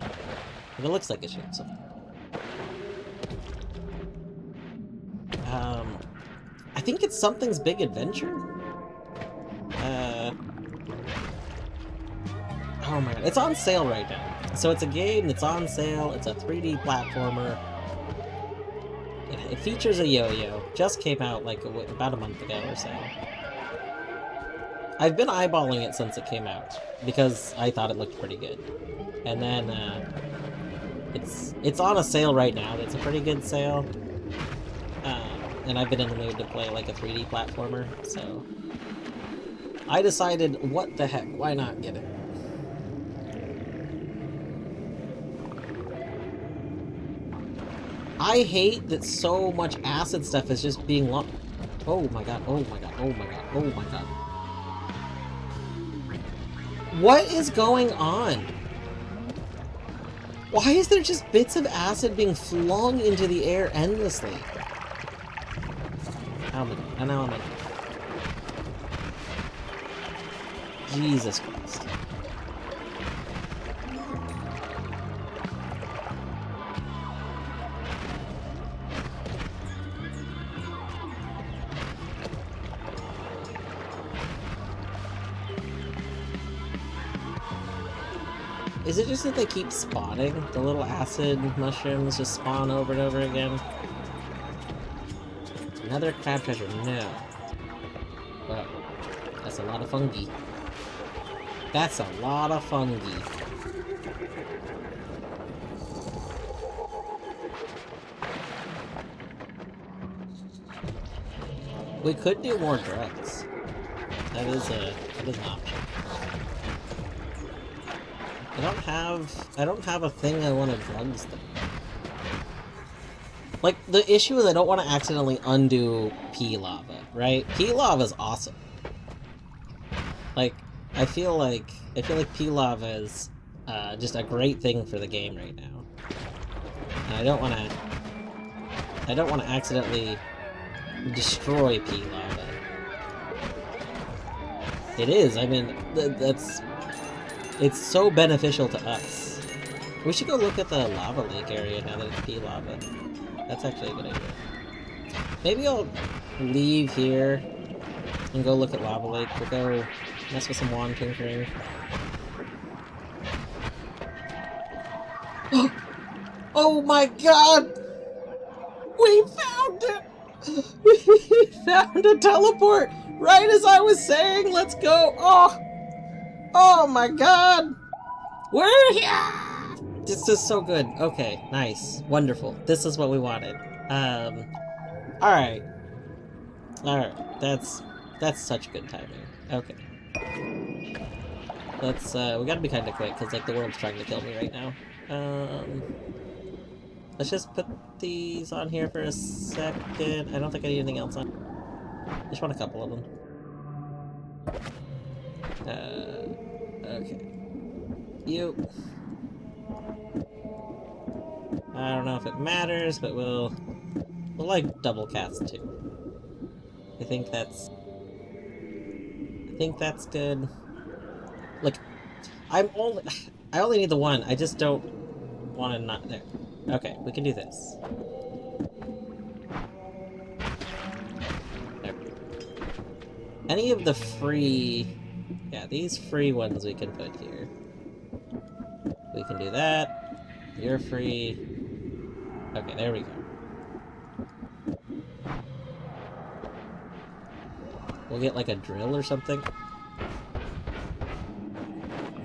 But it looks like it should have something. I think it's Something's Big Adventure? Oh my god, it's on sale right now. So it's a game that's on sale, it's a 3D platformer. It features a yo-yo. Just came out like about a month ago or so. I've been eyeballing it since it came out, because I thought it looked pretty good. And then, it's on a sale right now, it's a pretty good sale. And I've been in the mood to play like a 3D platformer, so I decided, what the heck, why not get it? I hate that so much acid stuff is just being lumped. Oh my god, oh my god, oh my god, oh my god. What is going on? Why is there just bits of acid being flung into the air endlessly? How many? I know how many. Jesus Christ. Is it just that they keep spawning? The little acid mushrooms just spawn over and over again? Another crab treasure, no. Well, that's a lot of fungi. That's a lot of fungi. We could do more drugs. That is an option. I don't have a thing I want to drugs though. Like, the issue is I don't want to accidentally undo P-Lava, right? P-Lava is awesome. Like, I feel like P-Lava is just a great thing for the game right now. And I don't want to accidentally destroy P-Lava. It is, I mean, it's so beneficial to us. We should go look at the lava lake area now that it's P-Lava. That's actually a good idea. Maybe I'll leave here and go look at Lava Lake. We'll go mess with some wand tinkering. Oh my god! We found it! We found a teleport! Right as I was saying, let's go! Oh my god! We're here! This is so good. Okay, nice. Wonderful. This is what we wanted. Alright. Alright. That's such good timing. Okay. Let's, we gotta be kinda quick, because, like, the world's trying to kill me right now. Let's just put these on here for a second. I don't think I need anything else on. I just want a couple of them. Okay. You. I don't know if it matters, but we'll like double cast too. I think that's good. Look, I only need the one. I just don't want to not there. Okay, we can do this. There. Any of the free, yeah, these free ones we can put here. We can do that. You're free. Okay, there we go. We'll get like a drill or something.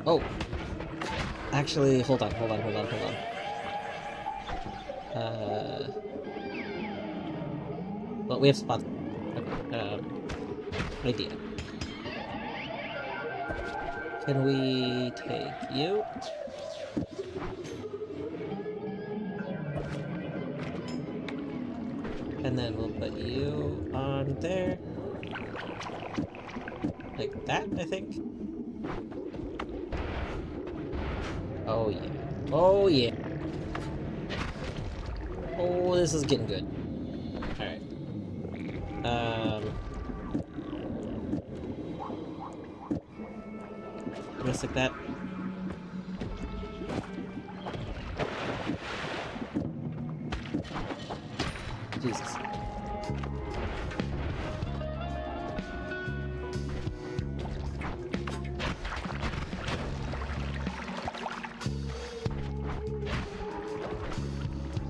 Oh, actually, hold on. Well, we have spots. Okay, idea. Can we take you? And then we'll put you on there. Like that, I think. Oh yeah. Oh yeah. Oh, this is getting good. Alright. Just like that. Jesus.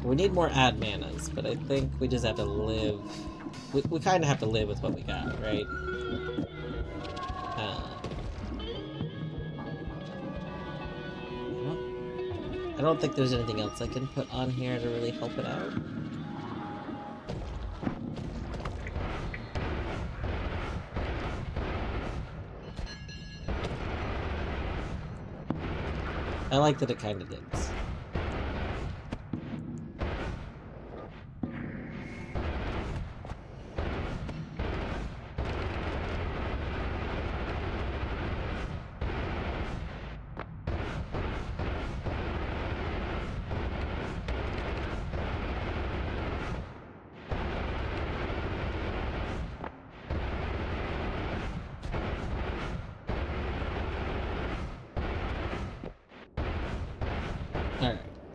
We need more ad manas, but I think we just have to live. We kind of have to live with what we got, right? I don't think there's anything else I can put on here to really help it out. I like that it kind of digs.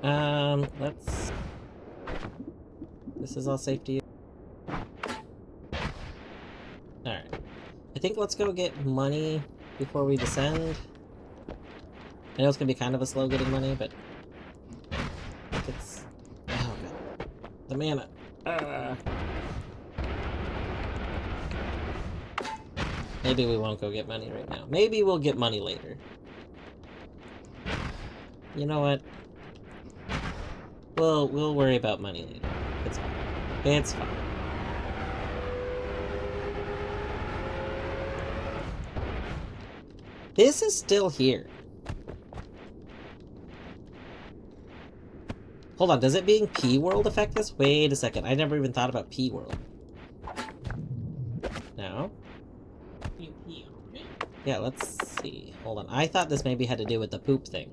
Alright, let's... This is all safe to you. Alright. I think let's go get money before we descend. I know it's gonna be kind of a slow getting money, but... It's... Oh god. The mana. Maybe we won't go get money right now. Maybe we'll get money later. You know what? We'll worry about money later. It's fine. It's fine. This is still here. Hold on, does it being P-World affect this? Wait a second, I never even thought about P-World. No? Yeah, let's see. Hold on, I thought this maybe had to do with the poop thing.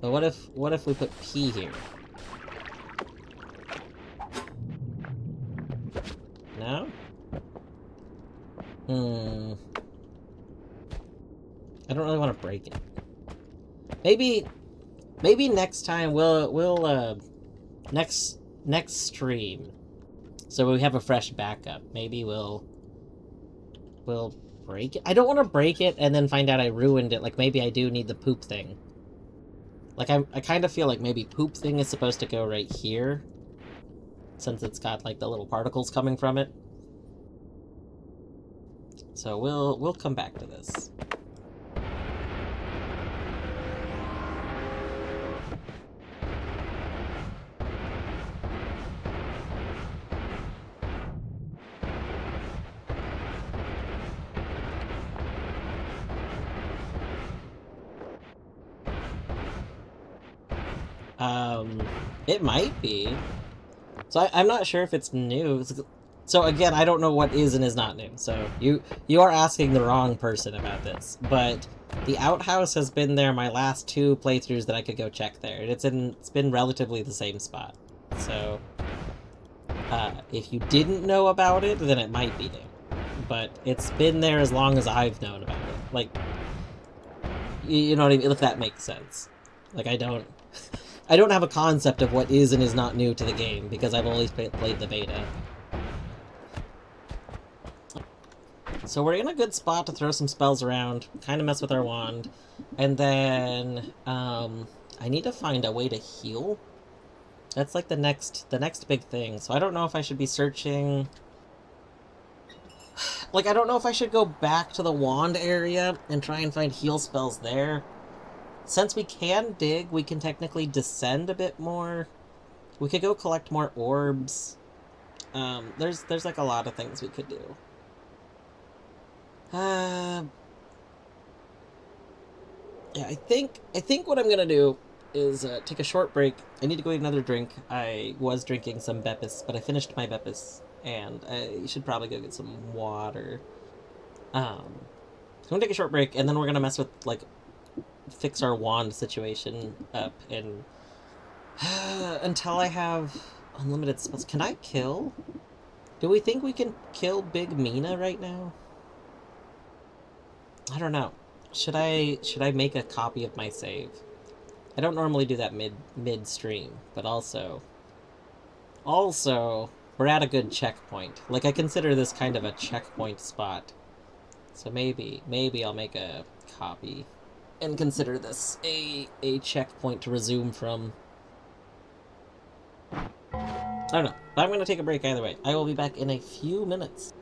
But what if we put P here? No? I don't really want to break it. Maybe next time we'll next stream, so we have a fresh backup. Maybe we'll break it. I don't want to break it and then find out I ruined it. Like maybe I do need the poop thing. Like I kind of feel like maybe poop thing is supposed to go right here, since it's got like the little particles coming from it. So we'll come back to this. It might be. So I'm not sure if it's new. So again, I don't know what is and is not new. So you are asking the wrong person about this. But the outhouse has been there my last 2 playthroughs that I could go check there. It's been relatively the same spot. So if you didn't know about it, then it might be new. But it's been there as long as I've known about it. Like, you know what I mean? If that makes sense. Like, I don't have a concept of what is and is not new to the game because I've always played the beta. So we're in a good spot to throw some spells around, kind of mess with our wand, and then I need to find a way to heal. That's like the next big thing. So I don't know if I should be searching. Like, I don't know if I should go back to the wand area and try and find heal spells there. Since we can dig, we can technically descend a bit more. We could go collect more orbs. There's like a lot of things we could do. Yeah, I think what I'm gonna do is take a short break. I need to go get another drink. I was drinking some Beppis, but I finished my Beppis, and I should probably go get some water. So I'm gonna take a short break, and then we're gonna mess with like fix our wand situation up, and until I have unlimited spells. Can I kill? Do we think we can kill Big Mina right now? I don't know. Should I make a copy of my save? I don't normally do that midstream, but also we're at a good checkpoint. Like, I consider this kind of a checkpoint spot. So maybe I'll make a copy and consider this a checkpoint to resume from. I don't know. But I'm going to take a break either way. I will be back in a few minutes.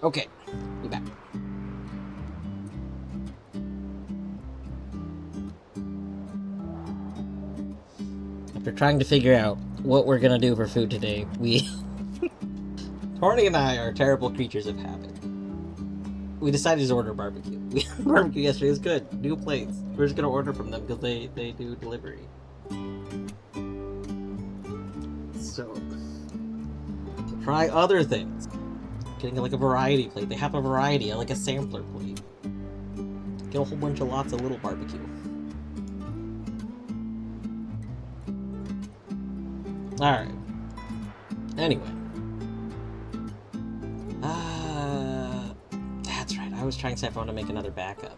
Okay, be back. After trying to figure out what we're gonna do for food today, Torny and I are terrible creatures of habit. We decided to order barbecue. We had barbecue yesterday. It was good. New place. We're just gonna order from them because they do delivery. So, try other things. Getting like a variety plate. They have a variety. I like a sampler plate. Get a whole bunch of lots of little barbecue. Alright. Anyway. That's right. I was trying to say if I want to make another backup.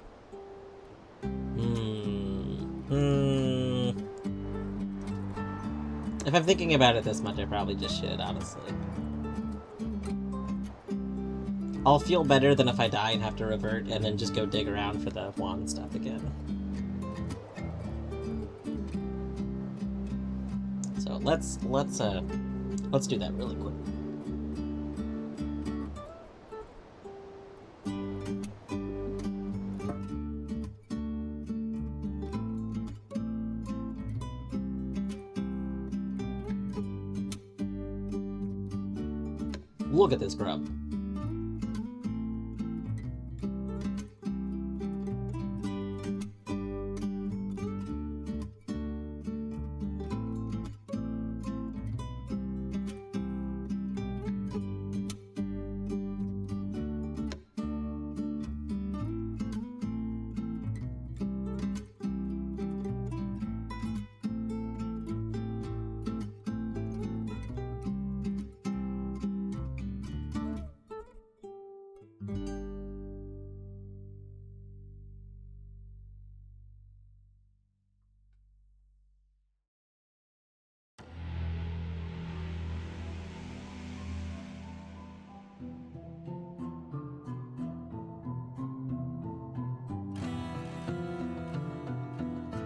If I'm thinking about it this much, I probably just should, honestly. I'll feel better than if I die and have to revert and then just go dig around for the wand stuff again. So let's do that really quick. Look at this grub.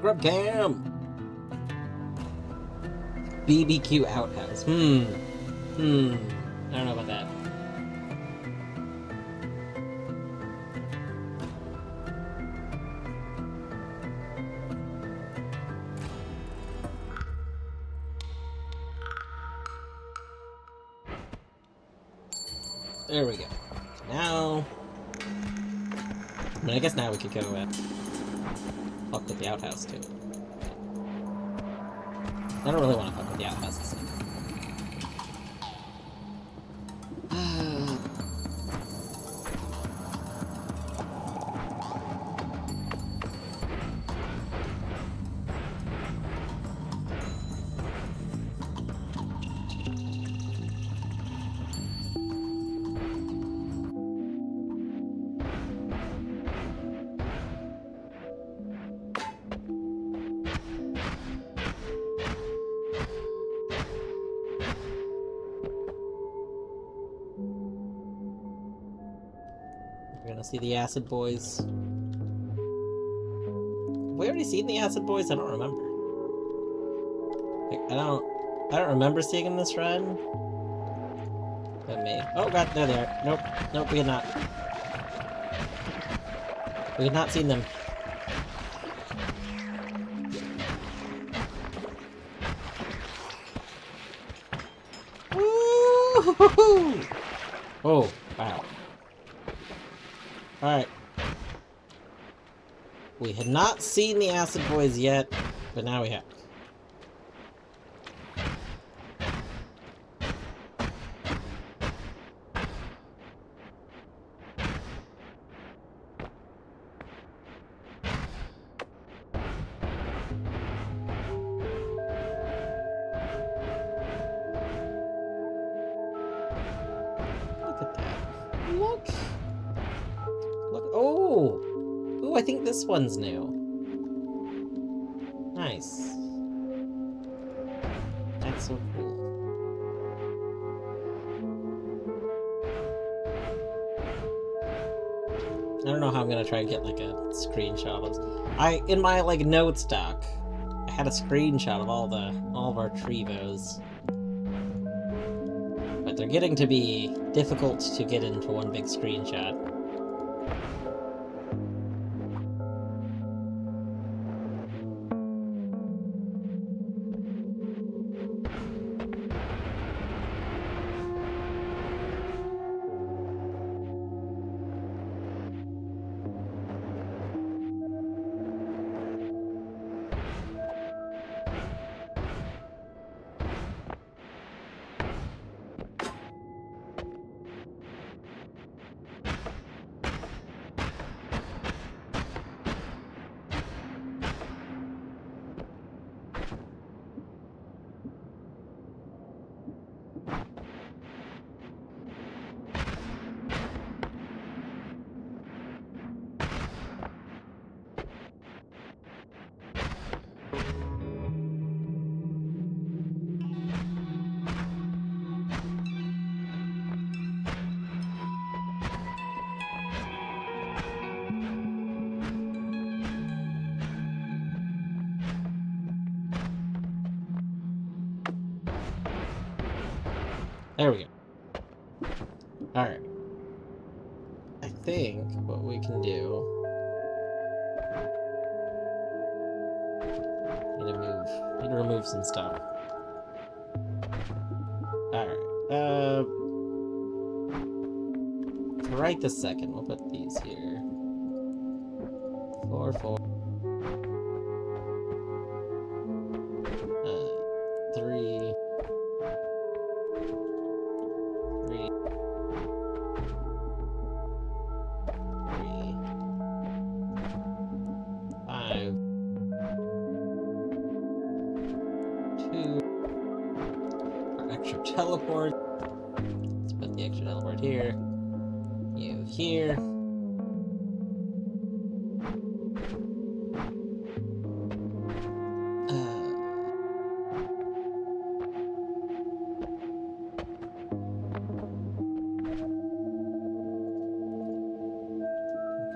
Grub camp! BBQ outhouse. I don't know about that. There we go. Now... I mean, I guess now we could go fuck with the outhouse, too. I don't really want to fuck with the outhouse this time. We're gonna see the Acid Boys. Have we already seen the Acid Boys? I don't remember. Like, I don't remember seeing them this run. But maybe. Oh god, there they are. Nope. Nope, we had not. We had not seen them. Woo-hoo-hoo! Oh, wow. Alright. We had not seen the Acid Boys yet, but now we have. Look at that. Look! Look, oh! Ooh, I think this one's new. Nice. That's so cool. I don't know how I'm gonna try and get like a screenshot of in my like notes doc, I had a screenshot of all of our Trevos. But they're getting to be difficult to get into one big screenshot. There we go. Alright. I think what we can do... Need to remove some stuff. Alright. Right this second, we'll put these here. 4, 4. 3. 3. 3. 5. 2. Our extra teleport. Let's put the extra teleport here. You here.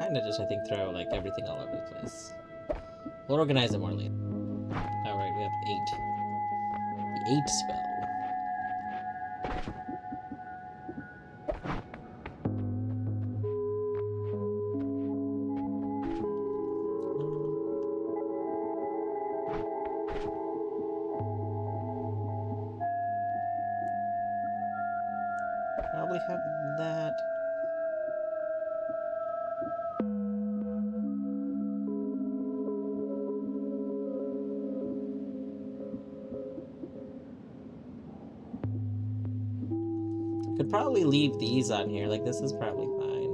Kinda just, I think, throw like everything all over the place. We'll organize it more later. Alright, we have 8. The 8 spell. Probably have that. Could probably leave these on here, like this is probably fine.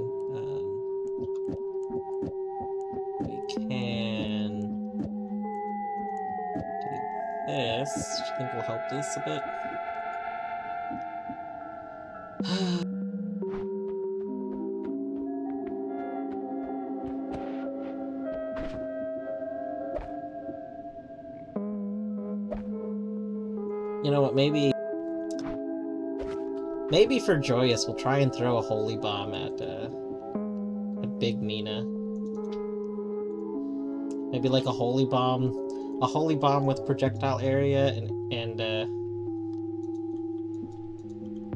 We can do this, which I think will help this a bit. You know what, maybe for Joyous, we'll try and throw a holy bomb at Big Mina. Maybe like a holy bomb with projectile area and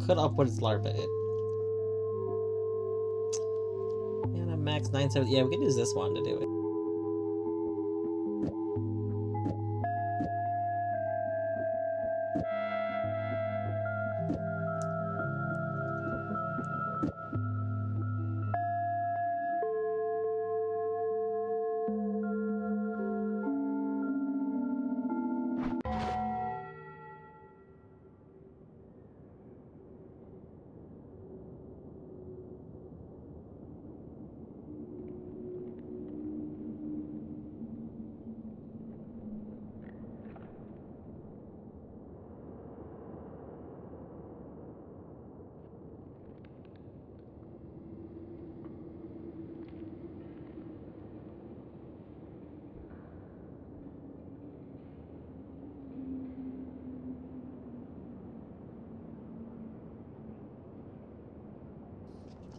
could upwards larva it. And a max 970. Yeah, we can use this one to do it.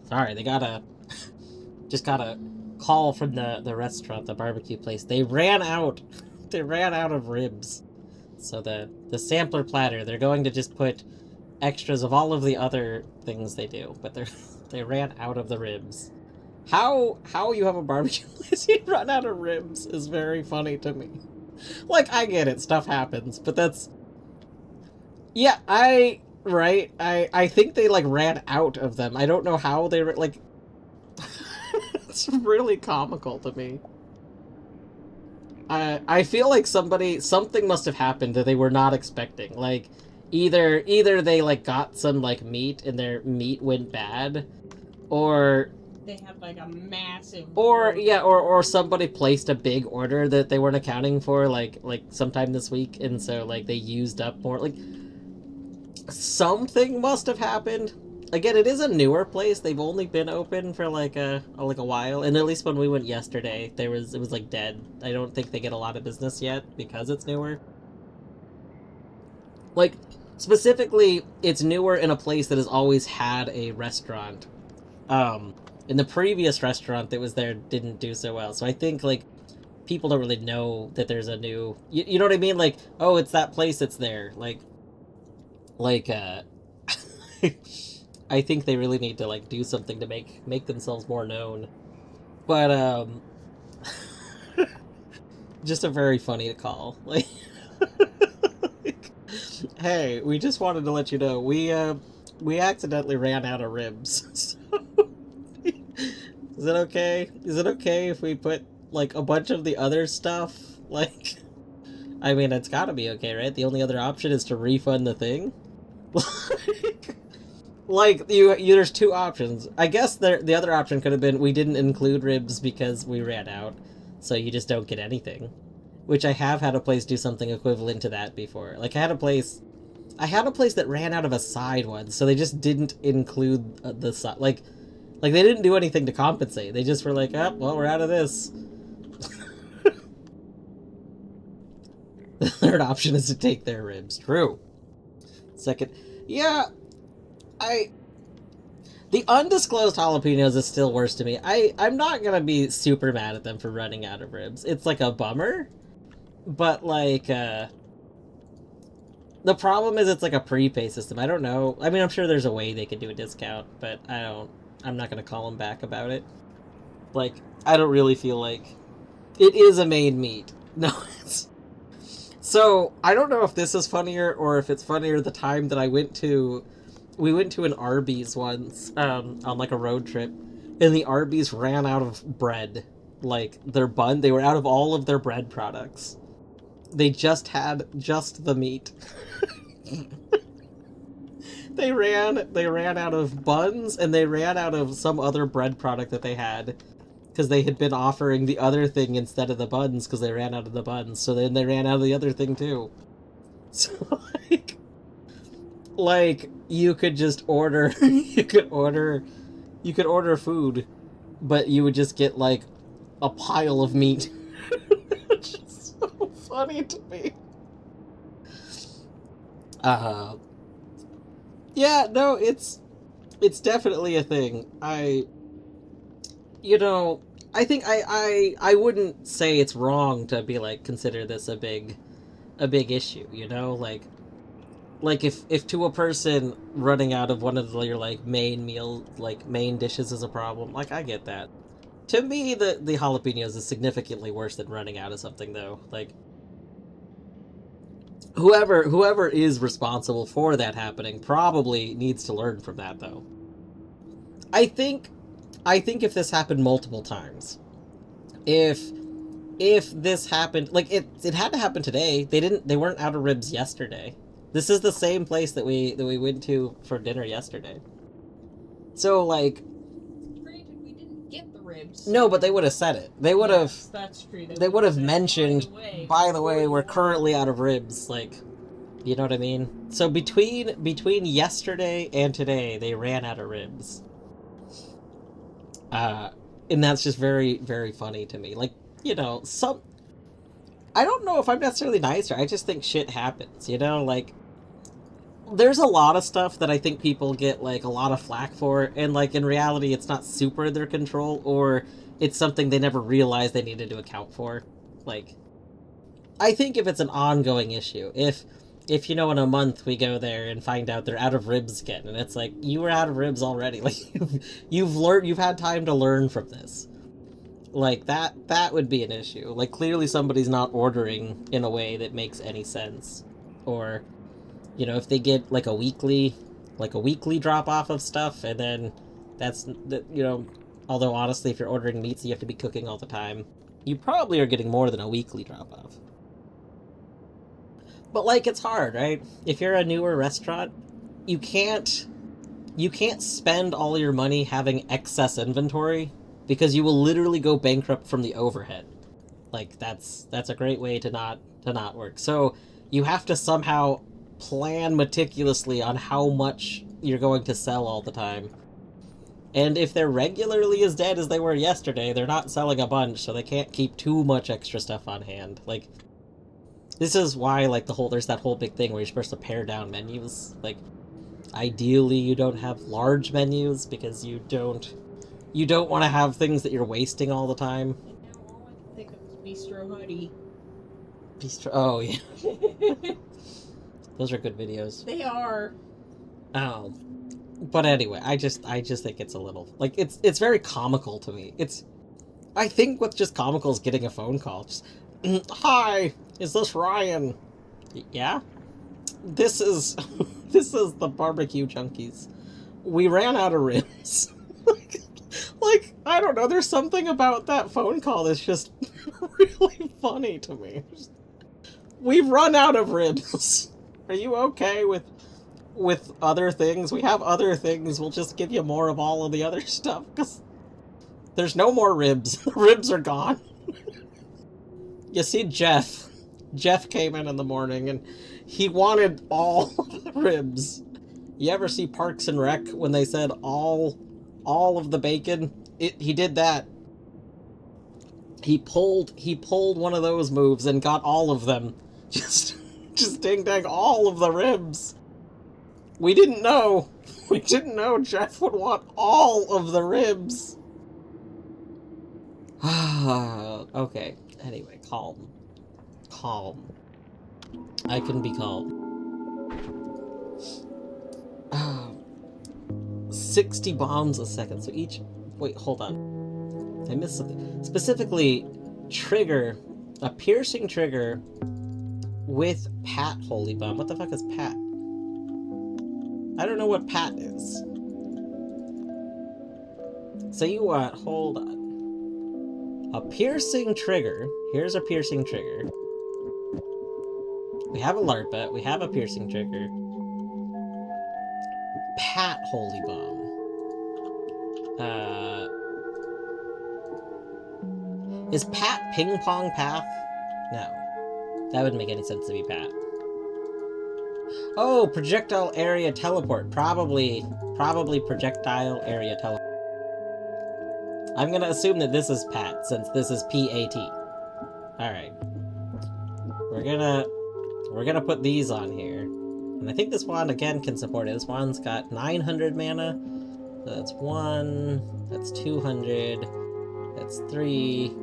Sorry, they just got a call from the restaurant, the barbecue place. They ran out of ribs. So the sampler platter, they're going to just put extras of all of the other things they do, but they ran out of the ribs. How you have a barbecue place you run out of ribs is very funny to me. Like, I get it, stuff happens, but that's... Yeah, I think they, like, ran out of them. I don't know how they, like... It's really comical to me. I feel like something must have happened that they were not expecting. Like, either they, like, got some, like, meat and their meat went bad, or... They had, like, a massive... Or somebody placed a big order that they weren't accounting for, like sometime this week, and so, like, they used up more, like... Something must have happened. Again, it is a newer place. They've only been open for like a while, and at least when we went yesterday, it was like dead. I don't think they get a lot of business yet because it's newer. Like, specifically, it's newer in a place that has always had a restaurant. In the previous restaurant that was there didn't do so well, so I think like people don't really know that there's a new. You know what I mean? Like, oh, it's that place that's there. Like I think they really need to like do something to make themselves more known. But just a very funny call. Like, hey, we just wanted to let you know we accidentally ran out of ribs. Is it okay? Is it okay if we put like a bunch of the other stuff? Like, I mean, it's got to be okay, right? The only other option is to refund the thing. Like there's two options. I guess the other option could have been we didn't include ribs because we ran out, so you just don't get anything. Which I have had a place do something equivalent to that before. Like I had a place that ran out of a side one, so they just didn't include the side. Like they didn't do anything to compensate. They just were like, "Oh, well, we're out of this." The third option is to take their ribs. True. Second, yeah, the undisclosed jalapenos is still worse to me. I'm not gonna be super mad at them for running out of ribs. It's like a bummer, but like the problem is it's like a prepay system. I don't know. I mean, I'm sure there's a way they could do a discount, but I'm not gonna call them back about it. Like, I don't really feel like it is a main meat. No, it's so I don't know if this is funnier or if it's funnier the time that we went to an Arby's once on like a road trip, and the Arby's ran out of bread. Like their bun, they were out of all of their bread products. They just had just the meat. They ran out of buns, and they ran out of some other bread product that they had, because they had been offering the other thing instead of the buns because they ran out of the buns. So then they ran out of the other thing too. So like you could just order you could order food, but you would just get like a pile of meat. It's just so funny to me. Yeah, no, it's definitely a thing. You know, I think I wouldn't say it's wrong to be like consider this a big issue, you know? Like if to a person running out of one of your like main meal, like main dishes is a problem, like I get that. To me, the jalapenos is significantly worse than running out of something though. Like whoever is responsible for that happening probably needs to learn from that though. I think if this happened multiple times, if this happened, like it had to happen today. They weren't out of ribs yesterday. This is the same place that we went to for dinner yesterday. So like, Granted, we didn't get the ribs. no, but they would have said it. They would have. Yes, that's true. They would have said, mentioned. By the way, we're currently out of ribs. Like, you know what I mean? So between yesterday and today, they ran out of ribs. And that's just very, very funny to me. Like, you know, I don't know if I'm necessarily nicer. I just think shit happens, you know? Like, there's a lot of stuff that I think people get, like, a lot of flack for, and, like, in reality, it's not super in their control, or it's something they never realized they needed to account for. Like, I think if it's an ongoing issue, if you know, in a month we go there and find out they're out of ribs again, and it's like, you were out of ribs already. Like, you've had time to learn from this. Like, that would be an issue. Like, clearly somebody's not ordering in a way that makes any sense. Or, you know, if they get, like a weekly drop off of stuff, and then you know, although honestly, if you're ordering meats, you have to be cooking all the time. You probably are getting more than a weekly drop off. But, like, it's hard, right? If you're a newer restaurant, you can't spend all your money having excess inventory, because you will literally go bankrupt from the overhead. Like, that's a great way to not work. So you have to somehow plan meticulously on how much you're going to sell all the time. And if they're regularly as dead as they were yesterday, they're not selling a bunch, so they can't keep too much extra stuff on hand. Like, this is why, like, there's that whole big thing where you're supposed to pare down menus. Like, ideally you don't have large menus, because you don't want to have things that you're wasting all the time. And now all I can think of is Bistro Hoodie. Oh, yeah. Those are good videos. They are. Oh. But anyway, I just think it's a little like it's very comical to me. I think what's just comical is getting a phone call. Just, hi, is this Ryan? Yeah? This is this is the barbecue junkies. We ran out of ribs. like I don't know, there's something about that phone call that's just really funny to me. We've run out of ribs. Are you okay with other things? We have other things. We'll just give you more of all of the other stuff because there's no more ribs. The ribs are gone. You see, Jeff came in the morning and he wanted all the ribs. You ever see Parks and Rec when they said all of the bacon? He did that. He pulled one of those moves and got all of them. Just ding dang all of the ribs. We didn't know. We didn't know Jeff would want all of the ribs. Okay. Anyway, calm. Calm. I can be calm. 60 bombs a second. So each... Wait, hold on. I missed something. Specifically, trigger. A piercing trigger with Pat Holy Bomb. What the fuck is Pat? I don't know what Pat is. So you want... Hold on. A piercing trigger. Here's a piercing trigger. We have a LARPA. We have a piercing trigger. Pat Holy Bomb. Is Pat Ping Pong Path? No. That wouldn't make any sense to be Pat. Oh, projectile area teleport. Probably projectile area teleport. I'm gonna assume that this is Pat, since this is P-A-T. Alright. We're gonna put these on here. And I think this wand, again, can support it. This wand's got 900 mana. So that's 1. That's 200. That's 3.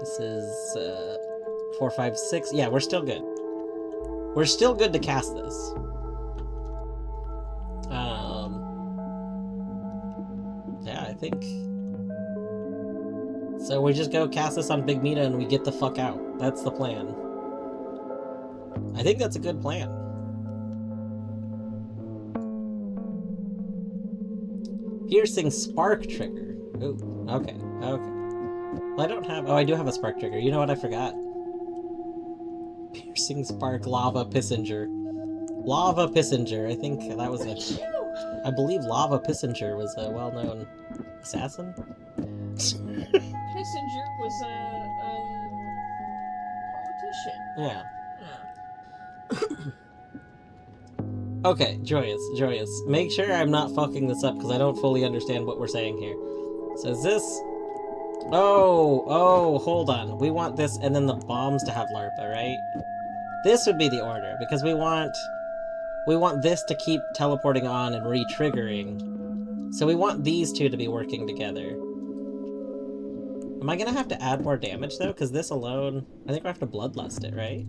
This is 4, 5, 6. Yeah, we're still good. We're still good to cast this. Yeah, I think... So we just go cast this on Big Mita and we get the fuck out. That's the plan. I think that's a good plan. Piercing Spark Trigger. Ooh, okay, okay. Well, I don't have... Oh, I do have a Spark Trigger. You know what I forgot? Piercing Spark Lava Pissinger. Lava Pissinger. I think that was a... I believe Lava Pissinger was a well-known assassin. Kissinger was a politician. Yeah. Okay, Joyous. Make sure I'm not fucking this up, because I don't fully understand what we're saying here. So is this... Oh, hold on. We want this and then the bombs to have LARPA, right? This would be the order, because we want this to keep teleporting on and re-triggering. So we want these two to be working together. Am I gonna have to add more damage, though? Because this alone... I think I have to Bloodlust it, right?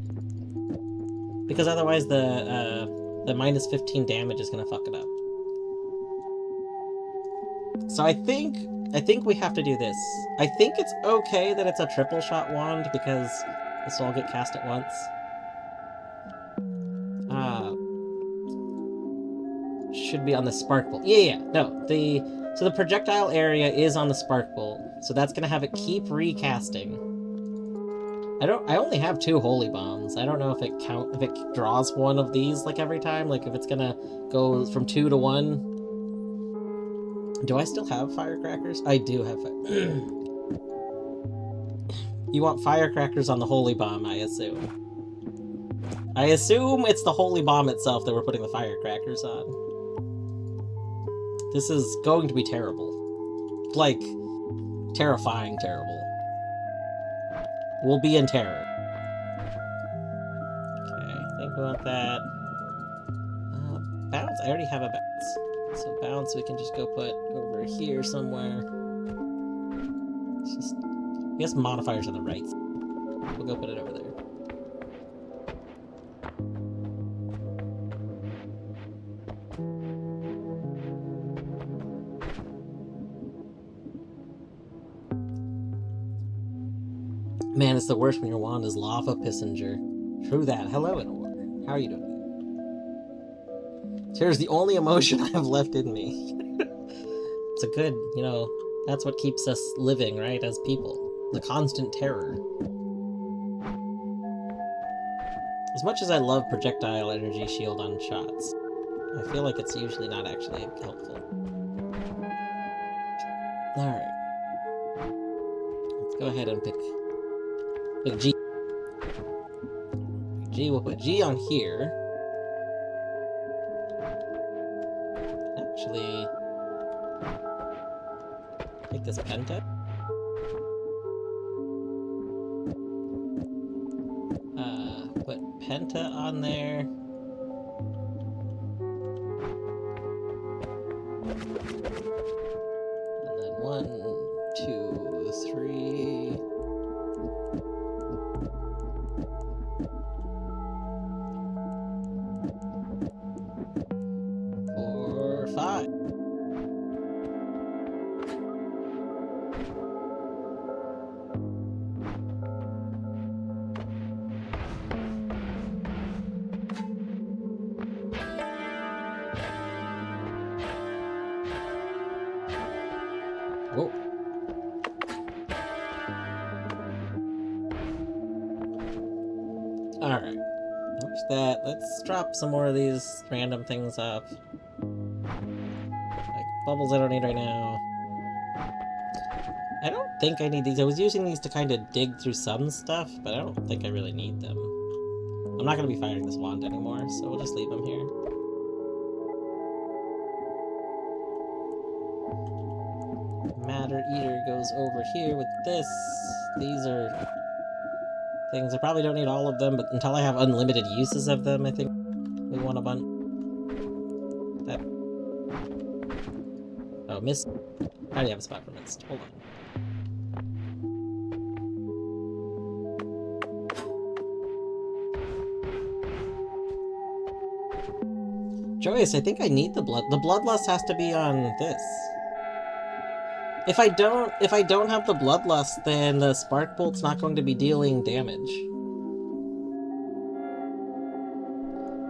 Because otherwise the minus 15 damage is gonna fuck it up. So I think we have to do this. I think it's okay that it's a triple shot wand, because this will all get cast at once. Should be on the Spark Bolt. Yeah, no, so the projectile area is on the Spark Bolt, so that's gonna have it keep recasting. I only have 2 Holy Bombs. I don't know if it draws one of these, like, every time, like, if it's gonna go from 2 to 1. Do I still have firecrackers? I do have You want firecrackers on the Holy Bomb, I assume. I assume it's the Holy Bomb itself that we're putting the firecrackers on. This is going to be terrible. Like, terrifying terrible. We'll be in terror. Okay, I think we want that. Bounce? I already have a bounce. So bounce we can just go put over here somewhere. It's just... I guess modifiers are the right. We'll go put it over there. Man, it's the worst when your wand is lava pissenger. True that. Hello, Inor. How are you doing? Tears the only emotion I have left in me. It's a good, you know, that's what keeps us living, right, as people. The constant terror. As much as I love projectile energy shield on shots, I feel like it's usually not actually helpful. Alright. Let's go ahead and pick G. G, we'll put G on here. Actually, take this Penta. Put Penta on there. And then 1, 2, 3. 4, 5. Whoa. Alright. Watch that. Let's drop some more of these random things off. Like bubbles I don't need right now. I don't think I need these. I was using these to kind of dig through some stuff, but I don't think I really need them. I'm not going to be firing this wand anymore, so we'll just leave them here. Matter Eater goes over here with this. These are things I probably don't need all of them, but until I have unlimited uses of them, I think we want a bunch. That. Oh, Mist. I already have a spot for Mist. Hold on. Joyous, I think I need the blood. The bloodlust has to be on this. If I don't have the bloodlust, then the spark bolt's not going to be dealing damage.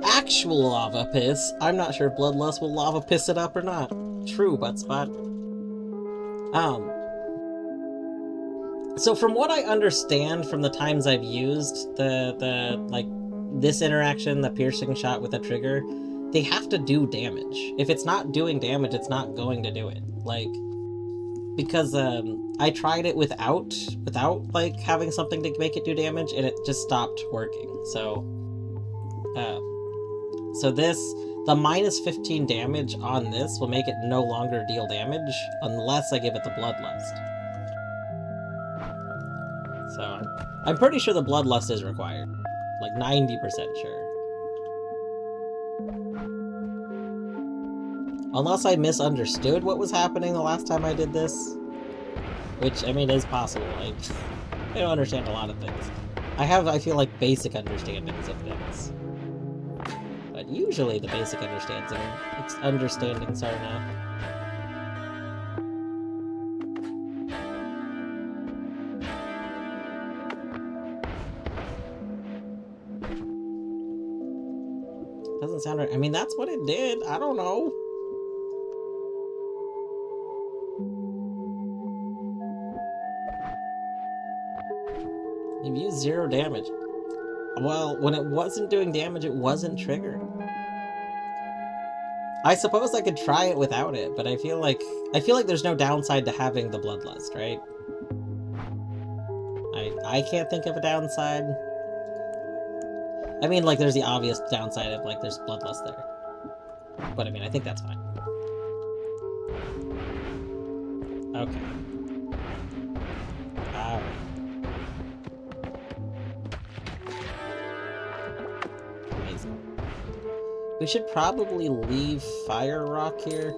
Actual lava piss. I'm not sure if bloodlust will lava piss it up or not. True, Buttspot. So from what I understand from the times I've used the like this interaction, the piercing shot with a trigger, they have to do damage. If it's not doing damage, it's not going to do it. Like, because I tried it without like having something to make it do damage, and it just stopped working. So the minus 15 damage on this will make it no longer deal damage unless I give it the bloodlust. So I'm pretty sure the bloodlust is required, like 90% sure. Unless I misunderstood what was happening the last time I did this. Which, I mean, is possible. Like, I don't understand a lot of things. I feel like, basic understandings of things. But usually the basic understandings are enough. Doesn't sound right. I mean, that's what it did. I don't know. You've used 0 damage. Well, when it wasn't doing damage, it wasn't triggered. I suppose I could try it without it, but I feel like there's no downside to having the bloodlust, right? I can't think of a downside. I mean, like, there's the obvious downside of, like, there's bloodlust there. But, I mean, I think that's fine. Okay. Alright. Amazing. We should probably leave Fire Rock here.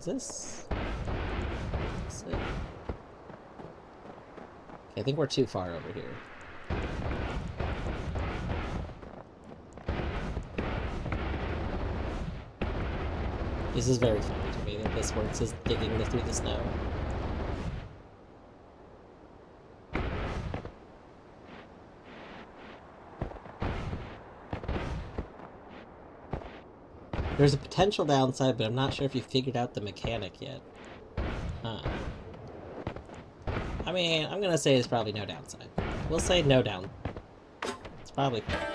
This? Let's see. Okay, I think we're too far over here. This is very funny to me that this works as digging through the snow. There's a potential downside, but I'm not sure if you figured out the mechanic yet. Huh. I mean, I'm gonna say there's probably no downside. We'll say no down. It's probably fair.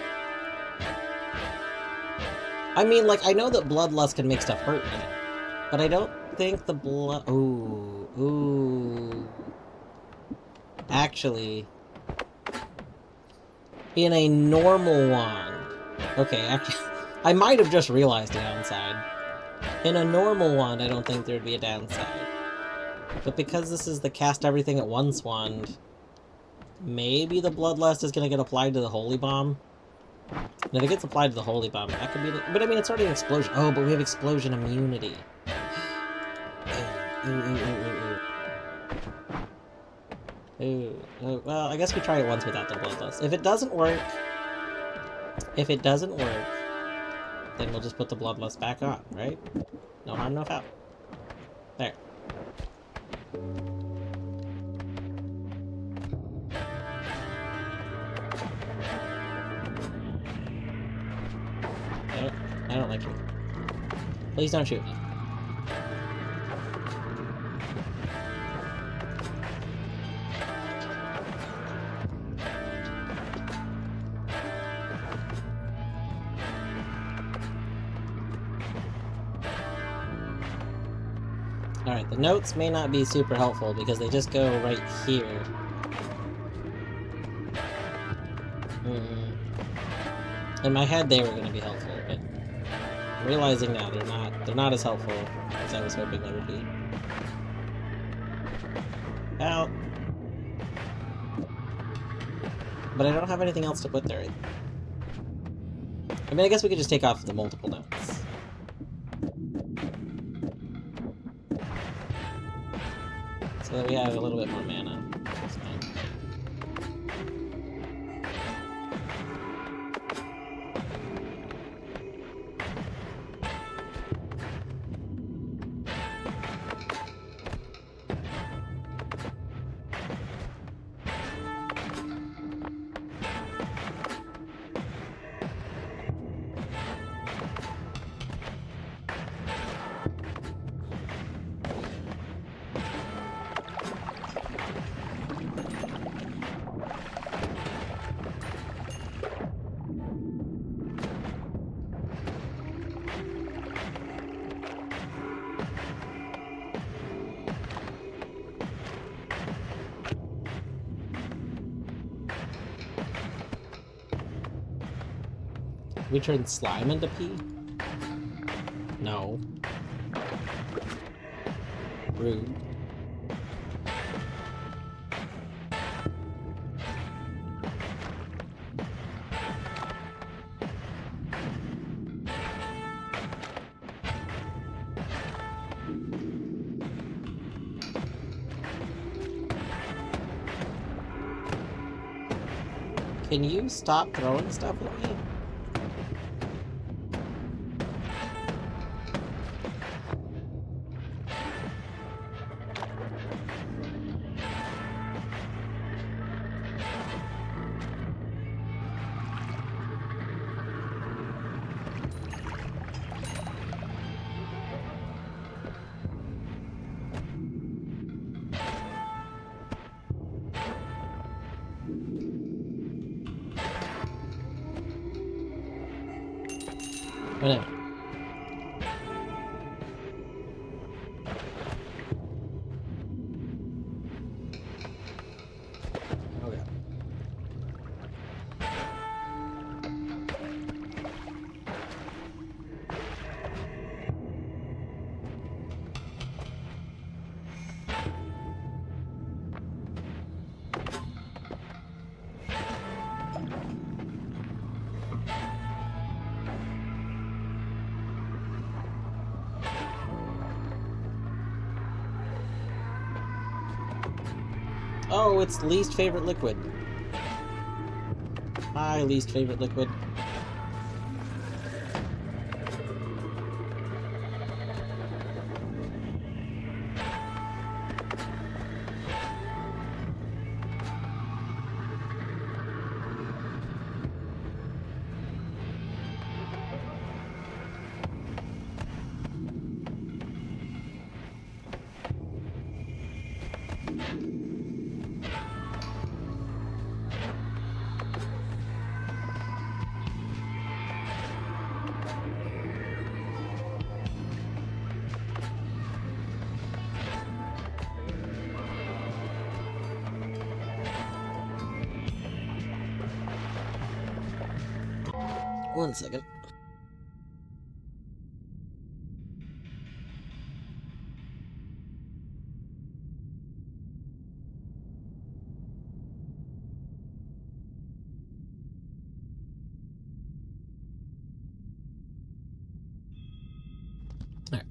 I mean, like, I know that bloodlust can make stuff hurt in it, but I don't think the blood... Ooh. Actually, in a normal one... Okay, actually... I might have just realized a downside. In a normal wand, I don't think there'd be a downside. But because this is the cast everything at once wand, maybe the bloodlust is going to get applied to the holy bomb. And if it gets applied to the holy bomb, that could be... But I mean, it's already an explosion. Oh, but we have explosion immunity. Ooh. Well, I guess we try it once without the bloodlust. If it doesn't work... then we'll just put the bloodlust back on, right? No harm, no foul. There. I don't like you. Please don't shoot me. Alright, the notes may not be super helpful because they just go right here. In my head they were going to be helpful, but I'm realizing now they're not as helpful as I was hoping they would be. Well, but I don't have anything else to put there. I mean, I guess we could just take off the multiple notes. So that we have a little bit more mana. That's fine. We turn slime into pee? No. Rude. Can you stop throwing stuff at me? Whatever. Okay. Oh, it's least favorite liquid. My least favorite liquid. 1 second. Alright.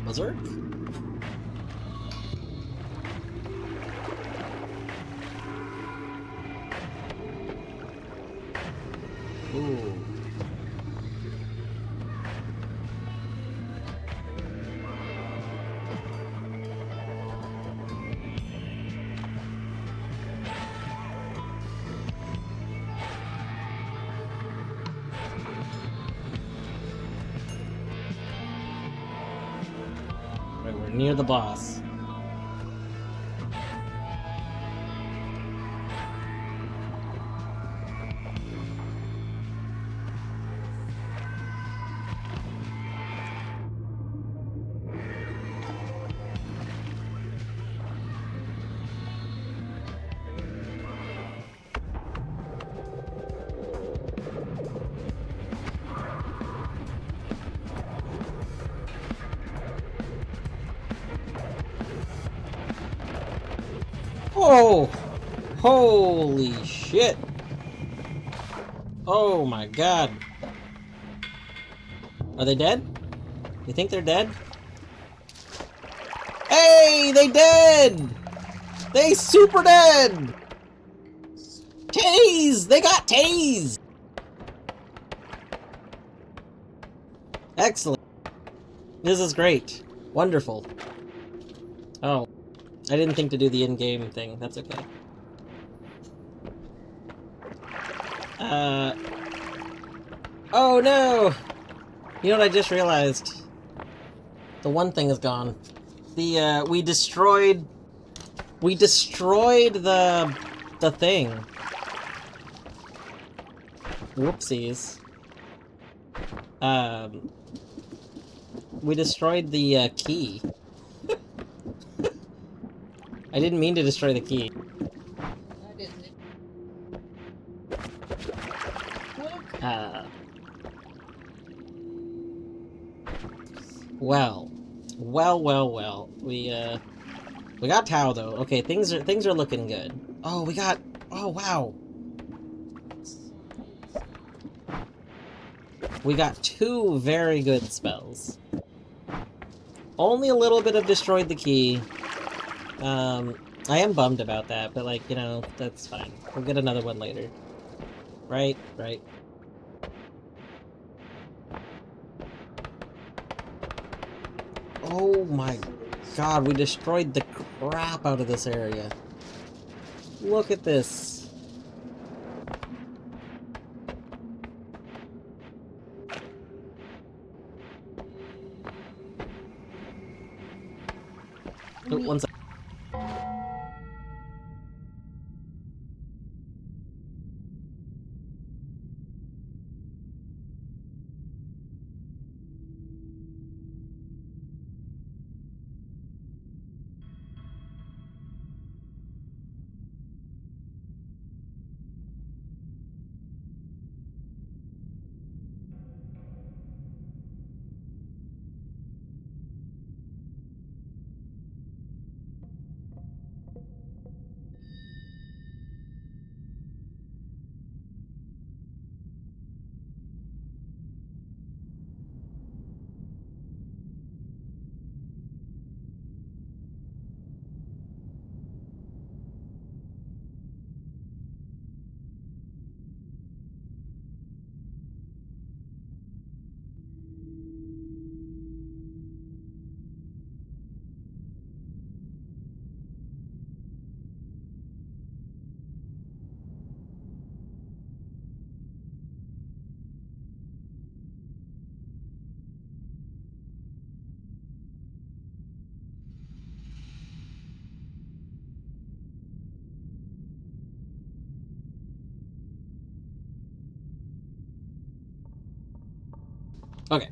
Berserk? Ooh. Right, we're near the boss. Oh! Holy shit! Oh my god. Are they dead? You think they're dead? Hey! They dead! They super dead! Tase! They got tased! Excellent. This is great. Wonderful. Oh. I didn't think to do the in-game thing. That's okay. Oh no! You know what I just realized? The one thing is gone. We destroyed the thing. Whoopsies. We destroyed the, key. I didn't mean to destroy the key. That isn't it. Well. Well. We got Tao, though. Okay, things are looking good. Oh, we got... Oh, wow. We got 2 very good spells. Only a little bit of destroyed the key. I am bummed about that, but, like, you know, that's fine. We'll get another one later. Right. Oh my god, we destroyed the crap out of this area. Look at this. Oh, one sec. Okay.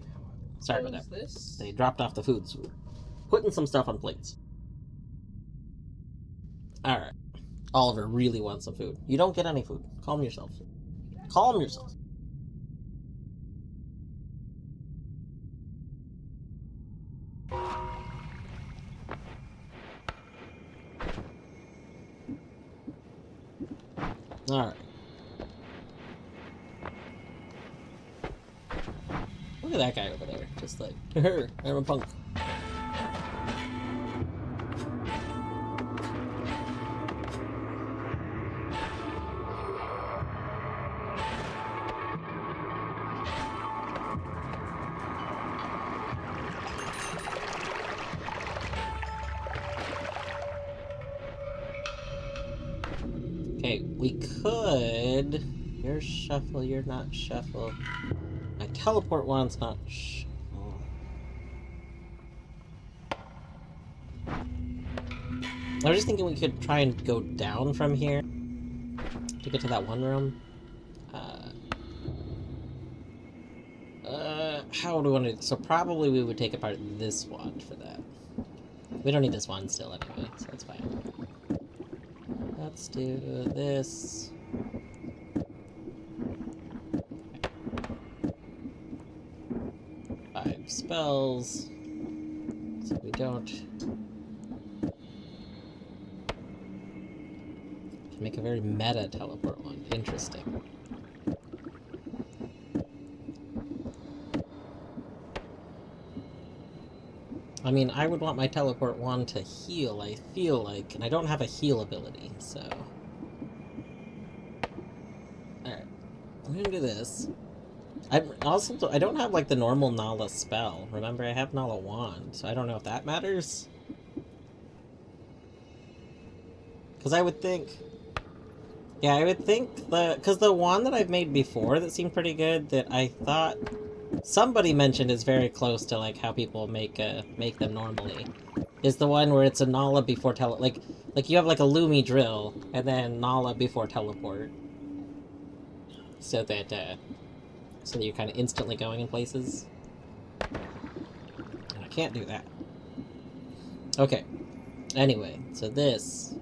Sorry about What that. is this? They dropped off the food, so we're putting some stuff on plates. Alright. Oliver really wants some food. You don't get any food. Calm yourself. Calm yourself. Alright. Look at that guy over there. Just like, I'm a punk. Okay, we could... You're shuffle, you're not shuffle. My teleport one's not shuffle. I was just thinking we could try and go down from here to get to that one room. How do we want to... So probably we would take apart this one for that. We don't need this one still anyway, so that's fine. Let's do this. 5 spells. So we don't... Make a very meta teleport one. Interesting. I mean, I would want my teleport one to heal, I feel like, and I don't have a heal ability, so... Alright. I'm gonna do this. I don't have, like, the normal Nala spell. Remember, I have Nala wand, so I don't know if that matters. Because I would think... Yeah, I would think because the wand that I've made before that seemed pretty good, that I thought somebody mentioned is very close to like how people make them normally, is the one where it's a Nala before like you have like a Lumi drill and then Nala before teleport, so that you're kind of instantly going in places. And I can't do that. Okay. Anyway, so this.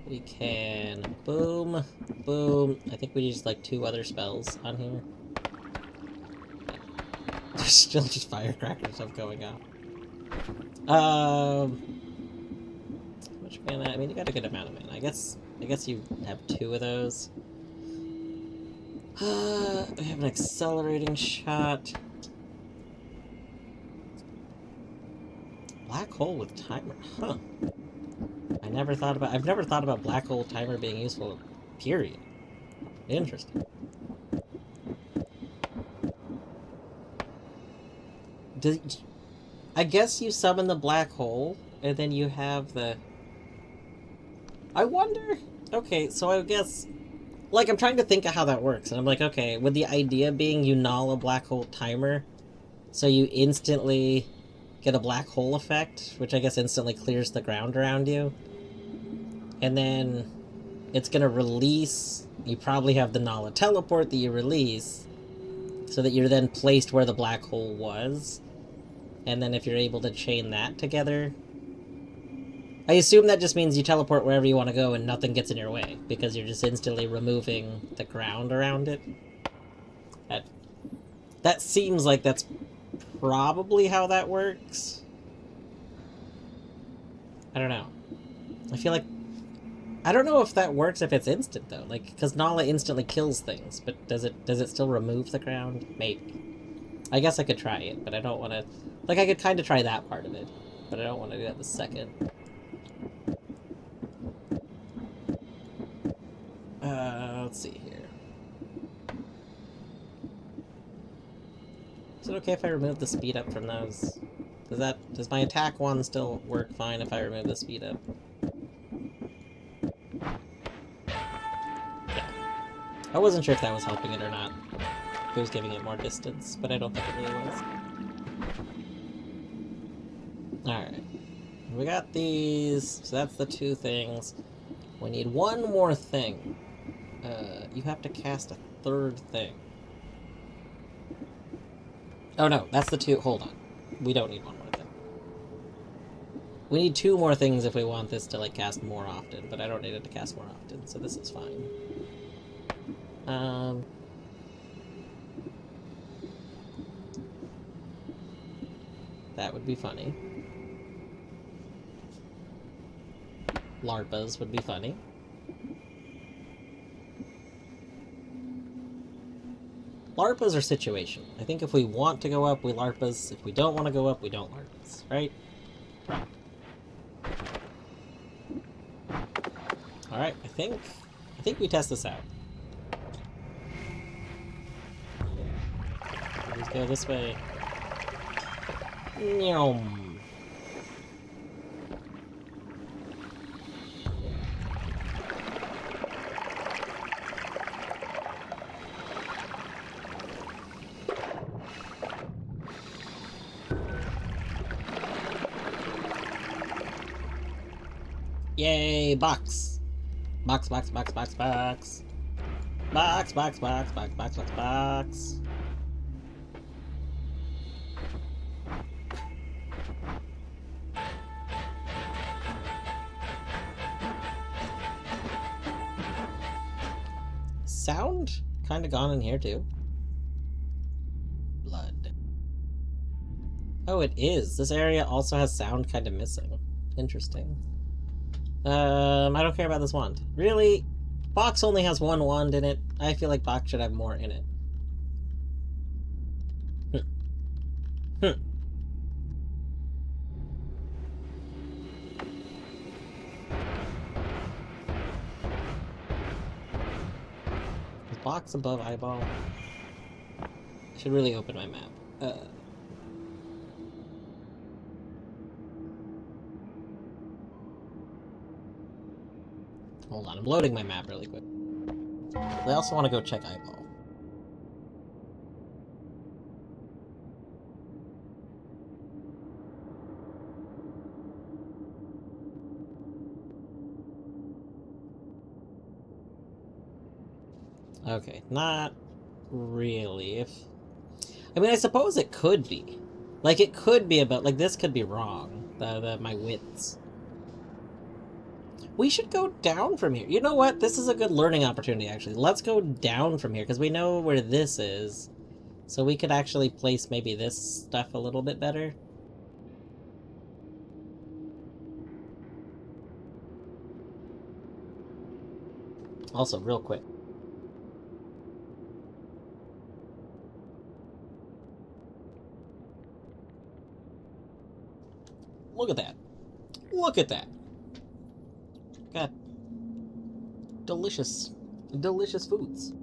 We can boom, boom. I think we need just like 2 other spells on here. There's still just firecracker stuff going on. How much mana? I mean, you got a good amount of mana. I guess you have 2 of those. We have an accelerating shot. Black hole with timer, huh? I've never thought about black hole timer being useful, period. Interesting. I guess you summon the black hole, and then you have the... I wonder... Okay, so I guess... Like, I'm trying to think of how that works, and I'm like, okay, with the idea being you null a black hole timer, so you instantly get a black hole effect, which I guess instantly clears the ground around you. And then it's gonna release... You probably have the Nala teleport that you release, so that you're then placed where the black hole was. And then if you're able to chain that together... I assume that just means you teleport wherever you want to go and nothing gets in your way, because you're just instantly removing the ground around it. That seems like that's probably how that works. I don't know. I feel like... I don't know if that works if it's instant, though. Like, because Nala instantly kills things, but does it still remove the ground? Maybe. I guess I could try it, but I don't want to... Like, I could kind of try that part of it, but I don't want to do that the second. Let's see here. Is it okay if I remove the speed up from those? Does my attack one still work fine if I remove the speed up? Yeah. I wasn't sure if that was helping it or not. If it was giving it more distance, but I don't think it really was. Alright. We got these, so that's the 2 things. We need 1 more thing. You have to cast a 3rd thing. Oh no, that's the two. Hold on. We don't need one more thing. We need two more things if we want this to, like, cast more often, but I don't need it to cast more often, so this is fine. That would be funny. LARPas would be funny. LARPas are situational. I think if we want to go up, we LARPas. If we don't want to go up, we don't LARPas, right? Alright, I think we test this out. Let's go this way. Nyom. Yay, box! Box, box, box, box, box. Box, box, box, box, box, box, box. Sound kind of gone in here too. Blood. Oh, it is. This area also has sound kind of missing. Interesting. I don't care about this wand. Really? Box only has one wand in it. I feel like Box should have more in it. Is Box above Eyeball? I should really open my map. Hold on, I'm loading my map really quick. I also want to go check Eyeball. Okay, not really. I mean, I suppose it could be. Like, it could be about... Like, this could be wrong. My widths. We should go down from here. You know what? This is a good learning opportunity, actually. Let's go down from here, because we know where this is. So we could actually place maybe this stuff a little bit better. Also, real quick. Look at that. Look at that. Got delicious, delicious foods.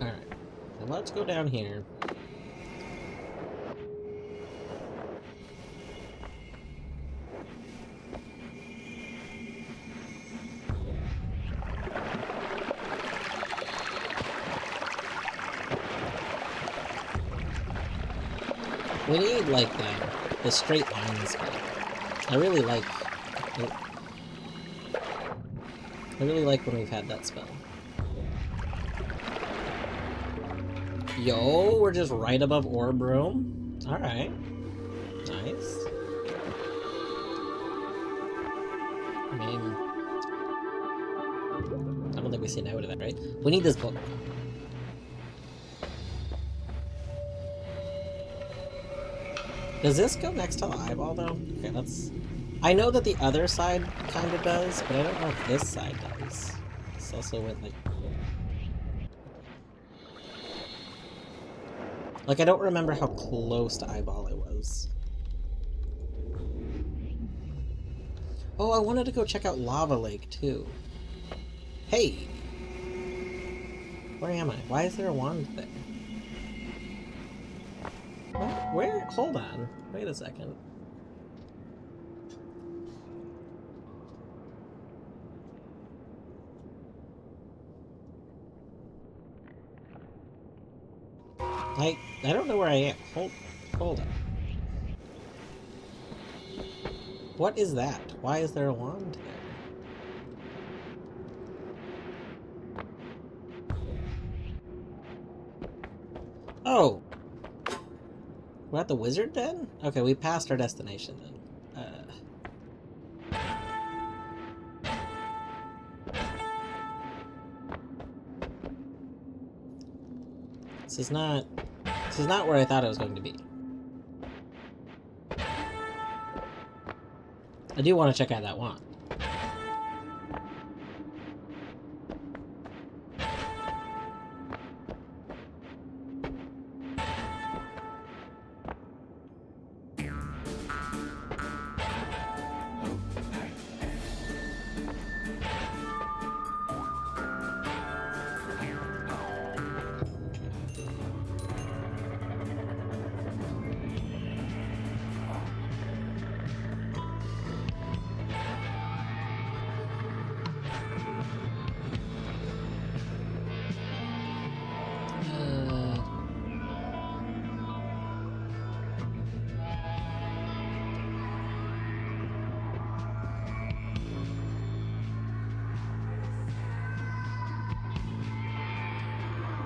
Alright, now let's go down here. We need, like, the straight line spell. I really like when we've had that spell. Yo, we're just right above Orb Room. Alright. Nice. I mean... I don't think we say no to that, right? We need this book. Does this go next to the eyeball, though? Okay, let's... I know that the other side kind of does, but I don't know if this side does. This also went, like... Like, I don't remember how close to eyeball it was. Oh, I wanted to go check out Lava Lake, too. Hey! Where am I? Why is there a wand there? What? Where? Hold on. Wait a second. I don't know where I am. Hold on. What is that? Why is there a wand there? Oh! We're at the wizard then? Okay, we passed our destination then. This is not where I thought it was going to be. I do want to check out that wand.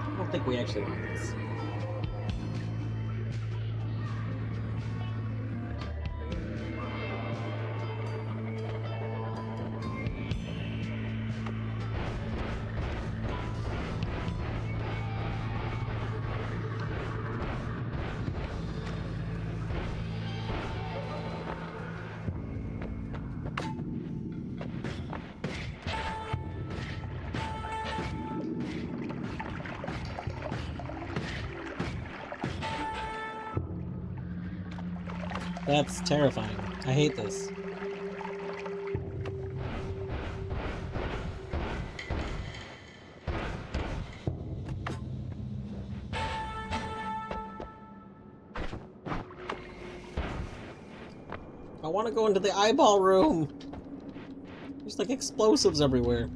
I don't think we actually want this. That's terrifying. I hate this. I want to go into the eyeball room. There's like explosives everywhere.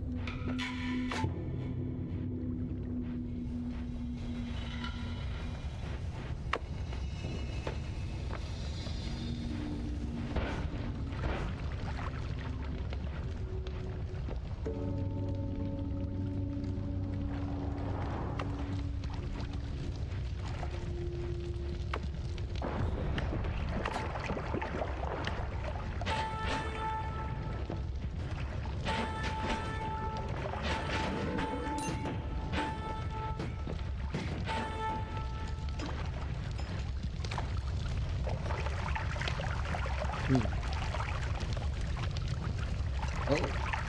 Oh.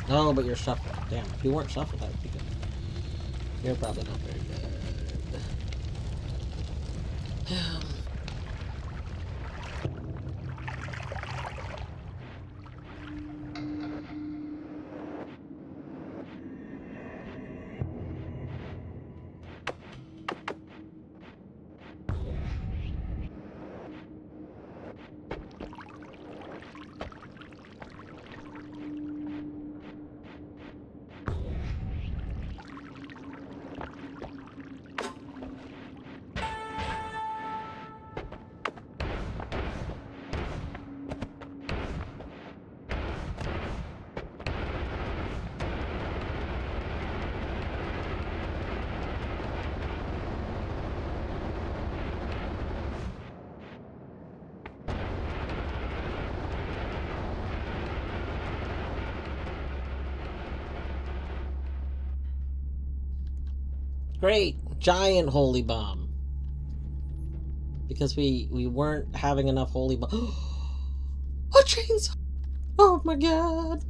No, but you're shuffled. Damn, if you weren't shuffled, that would be good. You're probably not very good. Great! Giant holy bomb. Because we weren't having enough holy bomb. A chainsaw! Oh my god!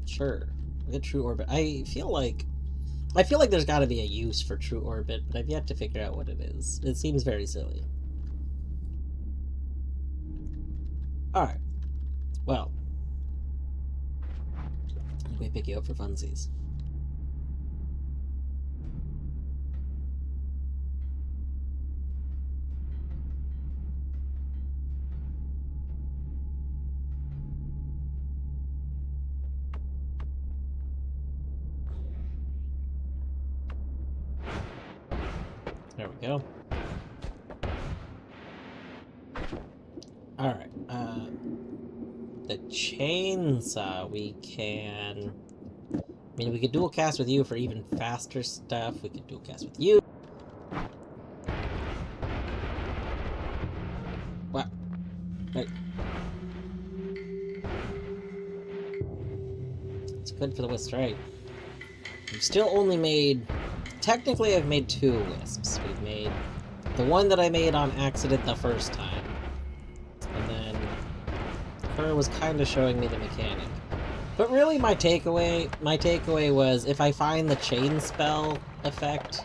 Sure. The true orbit. I feel like there's gotta be a use for true orbit, but I've yet to figure out what it is. It seems very silly. Alright. Well. We pick you up for funsies. There we we go. Alright, the chainsaw we can... I mean, we could dual cast with you for even faster stuff. We could dual cast with you. What? Right. It's good for the wisp, right? We've still only made... Technically, I've made 2 wisps. We've made the one that I made on accident the first time. And then Kerr was kind of showing me the mechanic. But really, my takeaway was if I find the chain spell effect.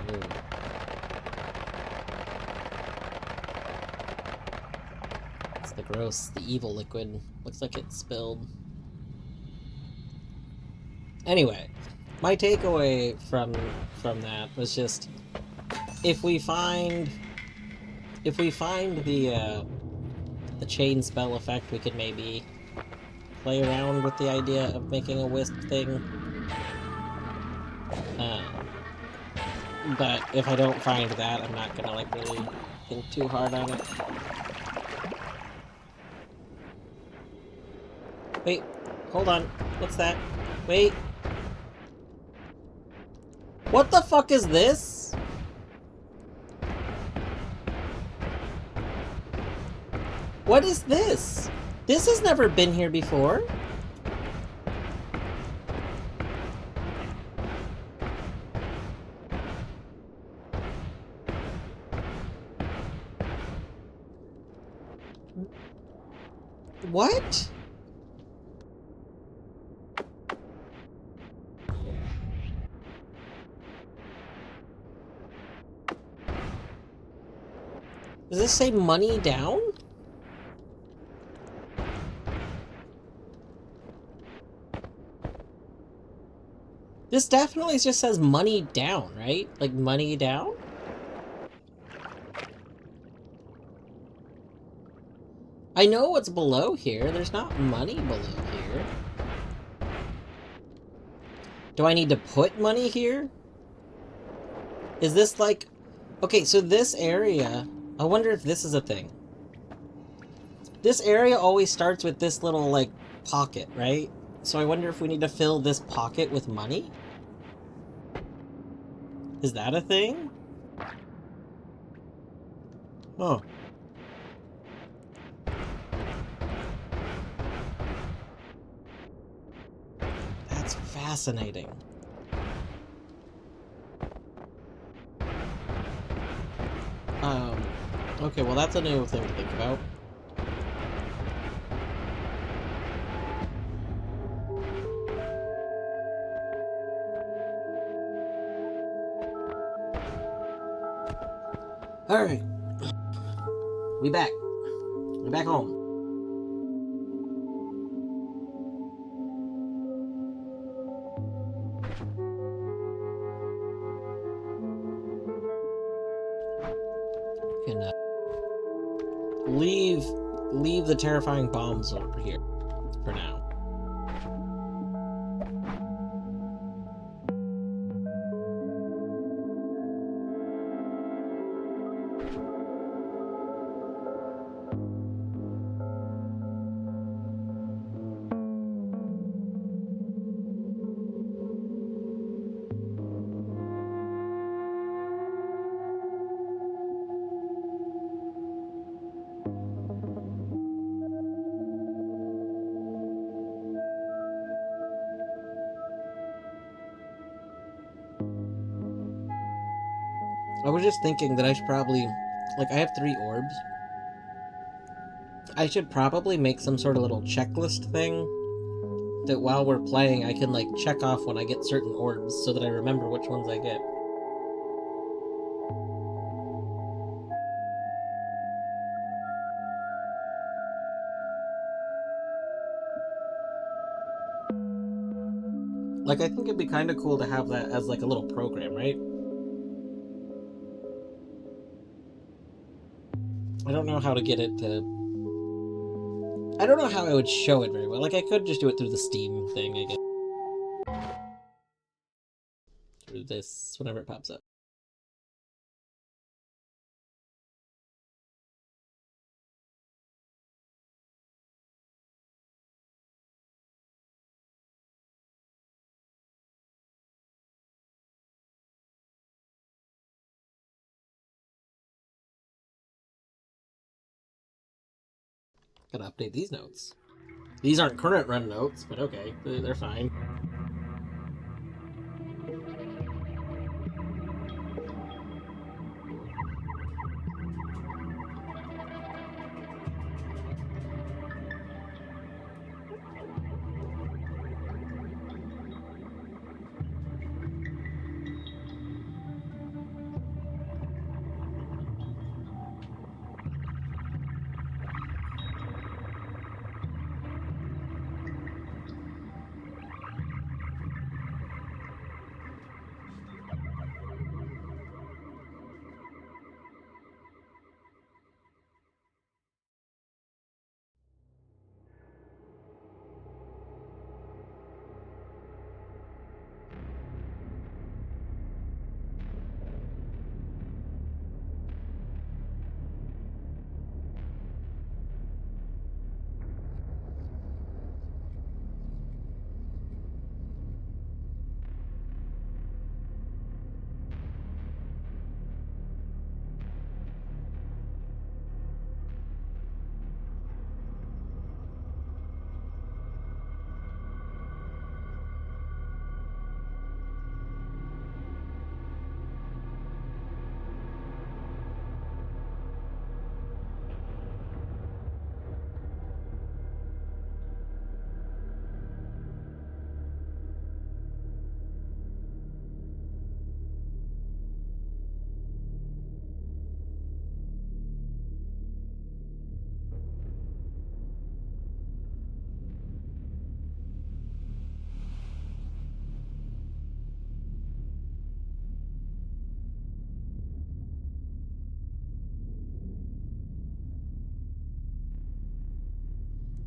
Ooh. It's the gross, the evil liquid. Looks like it spilled. Anyway, my takeaway from that was just if we find the chain spell effect, we could maybe play around with the idea of making a wisp thing. But if I don't find that, I'm not gonna like really think too hard on it. Wait, hold on. What's that? Wait. What the fuck is this? What is this? This has never been here before. What? Does this say money down? This definitely just says money down, right? Like money down? I know what's below here. There's not money below here. Do I need to put money here? Is this like... Okay, so this area... I wonder if this is a thing. This area always starts with this little, like, pocket, right? So I wonder if we need to fill this pocket with money? Is that a thing? Oh. That's fascinating. Okay, well that's a new thing to think about. Alright. We back. We back home. Can leave the terrifying bombs over here for now. I was just thinking that I should probably... Like, I have 3 orbs. I should probably make some sort of little checklist thing that while we're playing, I can, like, check off when I get certain orbs so that I remember which ones I get. Like, I think it'd be kind of cool to have that as, like, a little program, right? I don't know how to get it to... I don't know how I would show it very well. Like, I could just do it through the Steam thing, I guess. Through this, whenever it pops up. Gotta update these notes. These aren't current run notes, but okay, they're fine.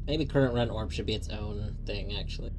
Maybe current run orb should be its own thing, actually.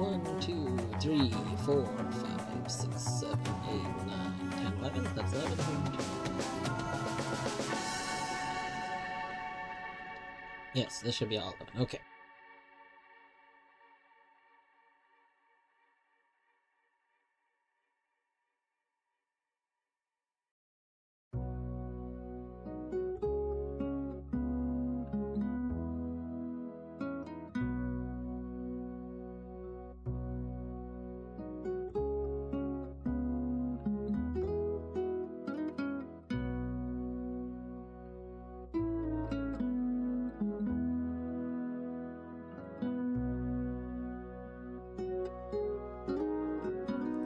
1, 2, 3, 4, 5, 6, 7, 8, 9, 10, 11. That's 11 of them. Yes, this should be all of them. Okay.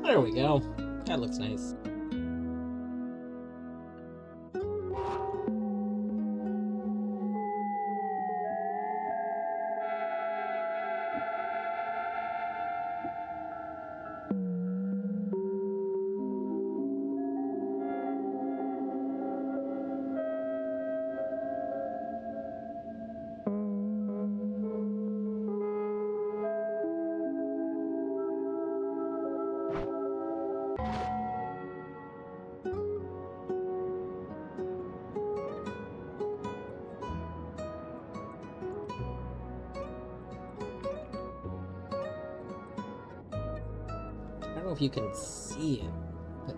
There we go. That looks nice. I don't know if you can see it, but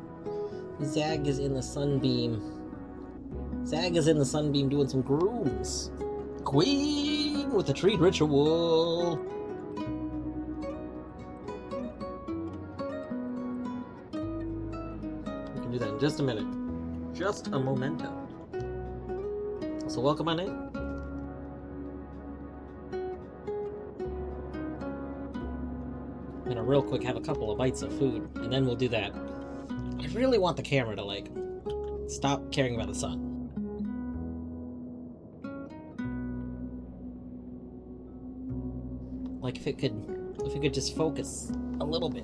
Zag is in the sunbeam. Zag is in the sunbeam doing some grooms. Queen with the treat ritual. We can do that in just a minute. Just a momento. So welcome on in. I'm gonna real quick have a couple of bites of food, and then we'll do that. I really want the camera to, like, stop caring about the sun. Like, if it could just focus a little bit.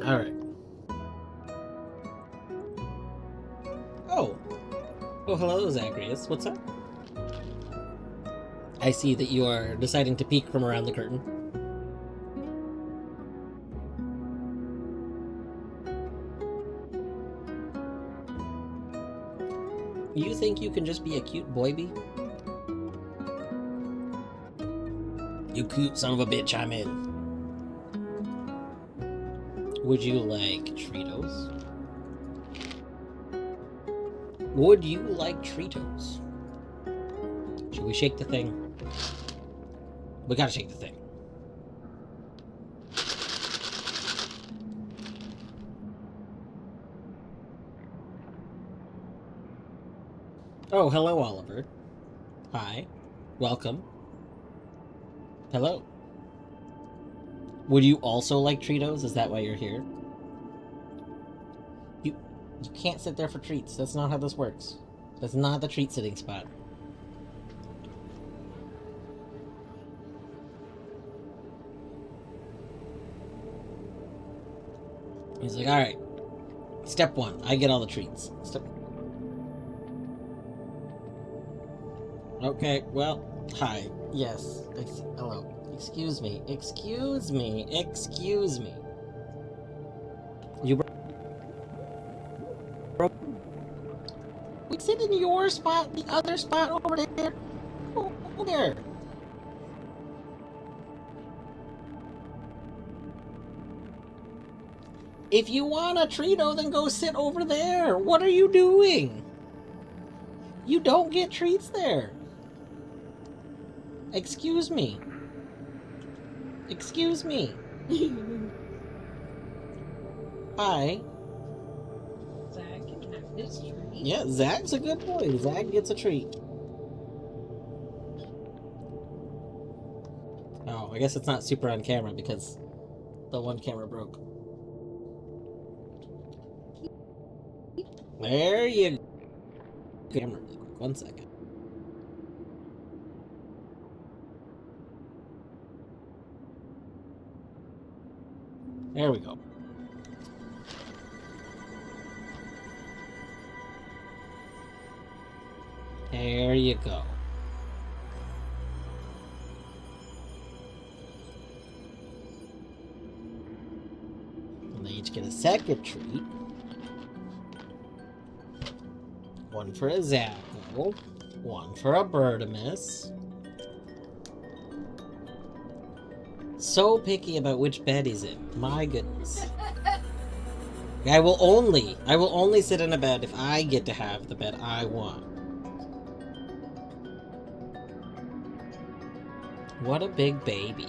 Alright. Oh! Oh, hello, Zagreus. What's up? I see that you are deciding to peek from around the curtain. You think you can just be a cute boy bee? You cute son of a bitch, I'm in. Would you like Treatos? Would you like Treatos? Should we shake the thing? We gotta shake the thing. Oh, hello, Oliver. Hi. Welcome. Hello. Would you also like Treatos? Is that why you're here? You can't sit there for treats. That's not how this works. That's not the treat sitting spot. He's like, alright. Step one, I get all the treats. Okay, well, hi. Yes. Hello. Excuse me. Excuse me. Excuse me. You broke. We sit in your spot, the other spot over there. Over there. If you want a Trito, then go sit over there. What are you doing? You don't get treats there. Excuse me. Excuse me. Hi. Zach can have his treat. Yeah, Zach's a good boy. Zach gets a treat. Oh, I guess it's not super on camera because the one camera broke. There you go. Camera really quick. 1 second. There we go. There you go. And they each get a second treat. One for a Zappo. One for a Bertimus. So picky about which bed he's in. My goodness. I will only sit in a bed if I get to have the bed I want. What a big baby.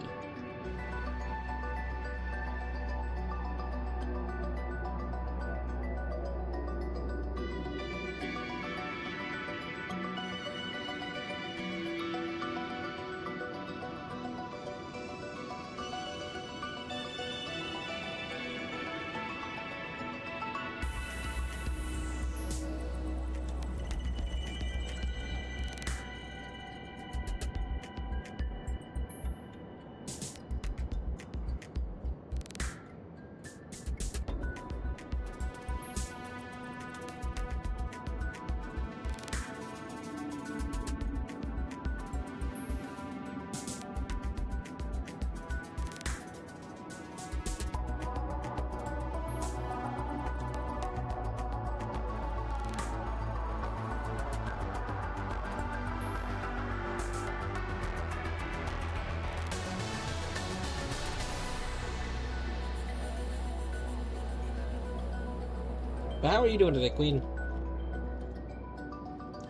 But how are you doing today, Queen?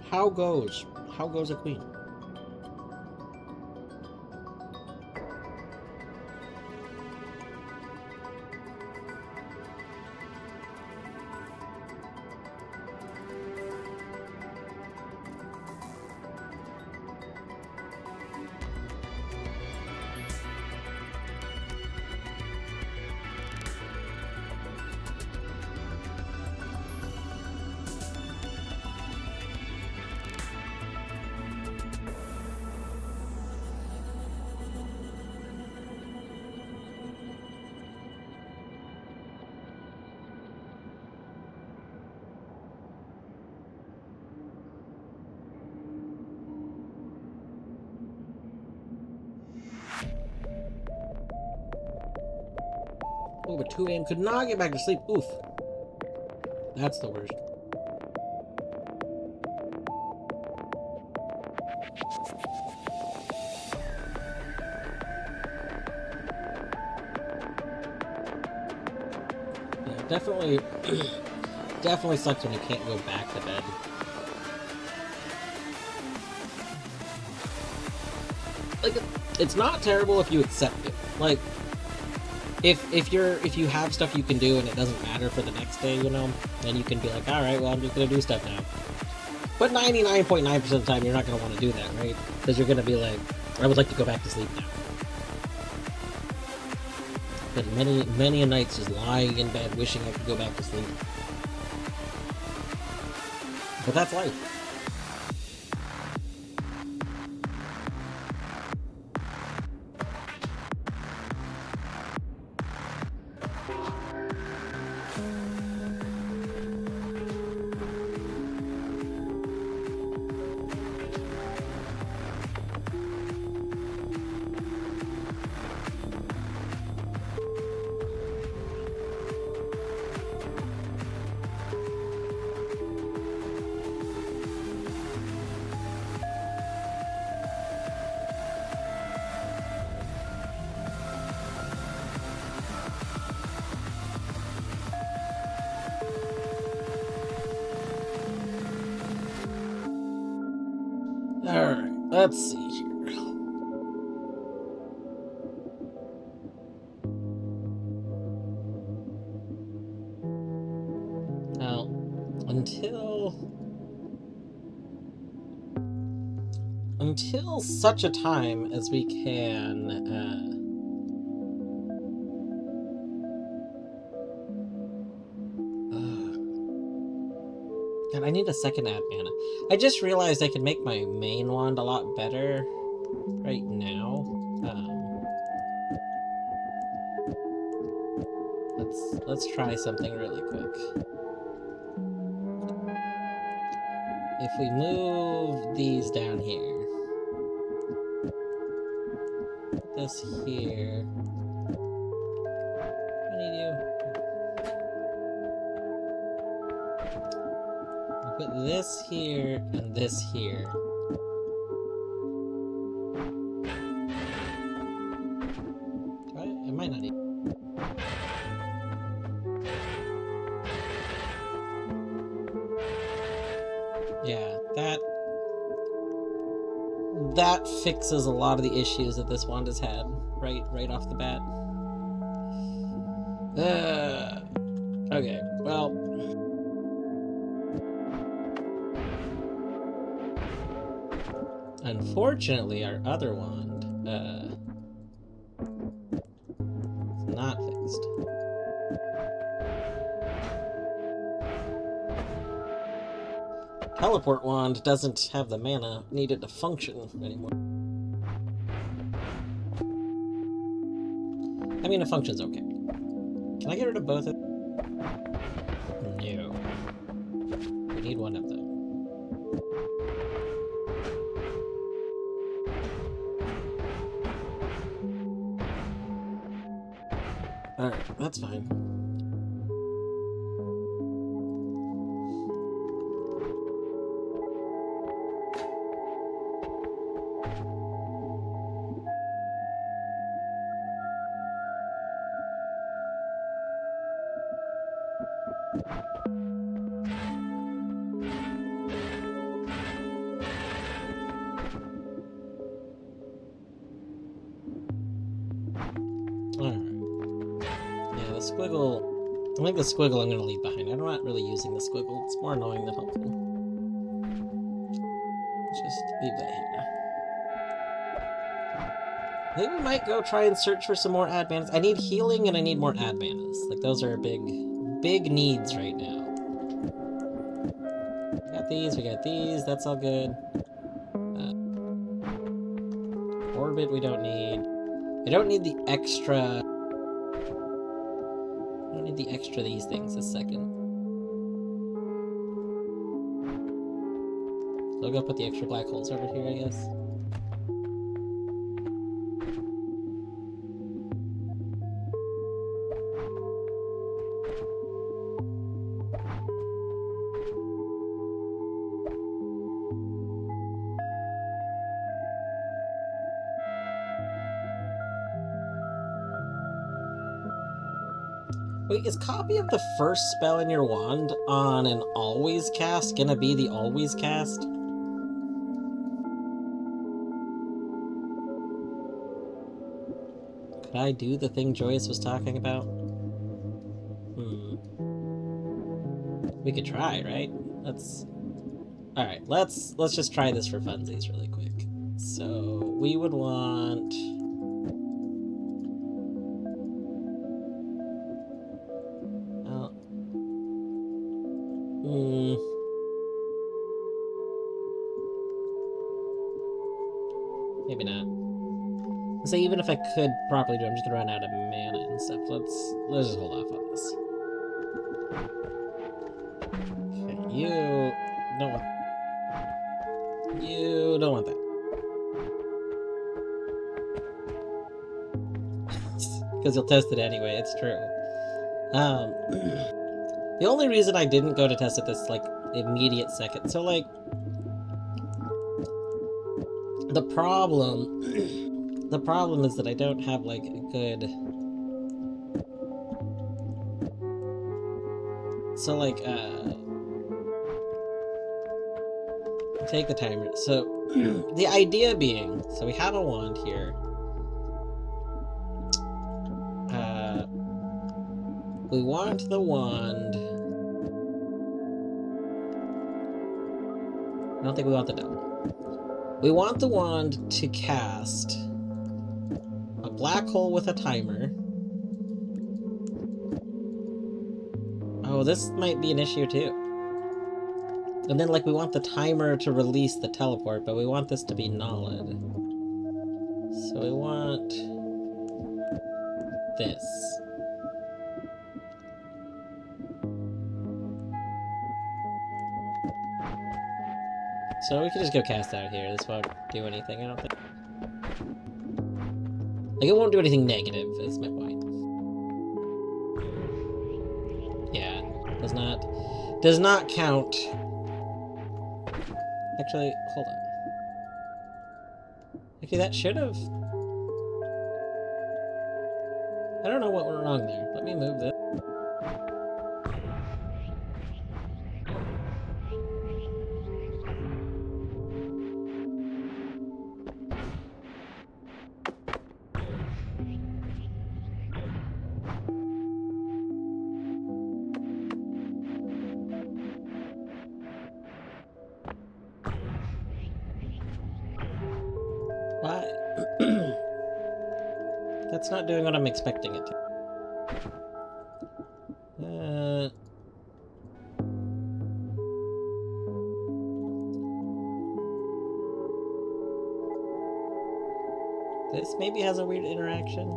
How goes? How goes a queen? Oh, but 2 a.m. could not get back to sleep. Oof. That's the worst. Yeah, definitely, definitely sucks when you can't go back to bed. Like, it's not terrible if you accept it. Like, if you have stuff you can do and it doesn't matter for the next day, you know, then you can be like, all right, well, I'm just gonna do stuff now. But 99.9% of the time, you're not gonna want to do that, right? Because you're gonna be like, I would like to go back to sleep now. But many a nights just lying in bed wishing I could go back to sleep. But that's life. Let's see here. Now, until such a time as we can, God, I need a second ad mana. I just realized I could make my main wand a lot better right now. Let's try something really quick. If we move these down here, put this here. I need you. I'll put this here and this here. I might not need. Yeah, that fixes a lot of the issues that this wand has had right off the bat. Okay, well, unfortunately, our other wand is not fixed. Teleport wand doesn't have the mana needed to function anymore. I mean, it functions okay. Can I get rid of both of them? No. We need one of them. Alright, that's fine. Squiggle. I think the squiggle I'm going to leave behind. I'm not really using the squiggle. It's more annoying than helpful. Just leave that here. I think we might go try and search for some more ad manas. I need healing and I need more ad manas. Like, those are big needs right now. We got these. That's all good. Orbit we don't need. I don't need the extra... these things a second. So I'll go put the extra black holes over here, I guess. Wait, is copy of the first spell in your wand on an always cast gonna be the always cast? Could I do the thing Joyous was talking about? We could try, right? Alright, let's just try this for funsies really quick. So we would want... Maybe not. So even if I could properly do it, I'm just gonna run out of mana and stuff. Let's just hold off on this. Okay, you don't want that. Because you'll test it anyway, it's true. The only reason I didn't go to test it this, like, immediate second, so, like, the problem is that I don't have, like, a good... So, like, take the timer. So, the idea being, so we have a wand here. We want the wand. I don't think we want the dome. We want the wand to cast a black hole with a timer. Oh, this might be an issue too. And then, like, we want the timer to release the teleport, but we want this to be nulled. So we want this. So we can just go cast out here. This won't do anything, I don't think. Like, it won't do anything negative, is my point. Yeah, does not count. Actually, hold on. Actually, that should have... I don't know what went wrong there. Let me move this. Why? That's not doing what I'm expecting it to. This maybe has a weird interaction.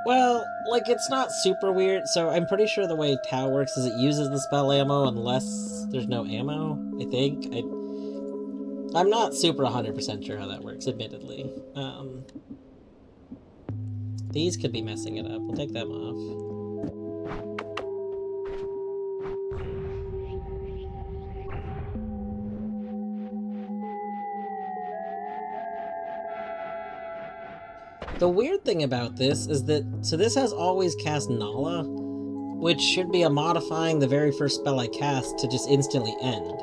Well, like, it's not super weird, so I'm pretty sure the way Tau works is it uses the spell ammo unless there's no ammo, I think. I'm not super 100% sure how that works, admittedly. These could be messing it up. We'll take them off. The weird thing about this is that, so this has always cast Nala, which should be a modifying the very first spell I cast to just instantly end.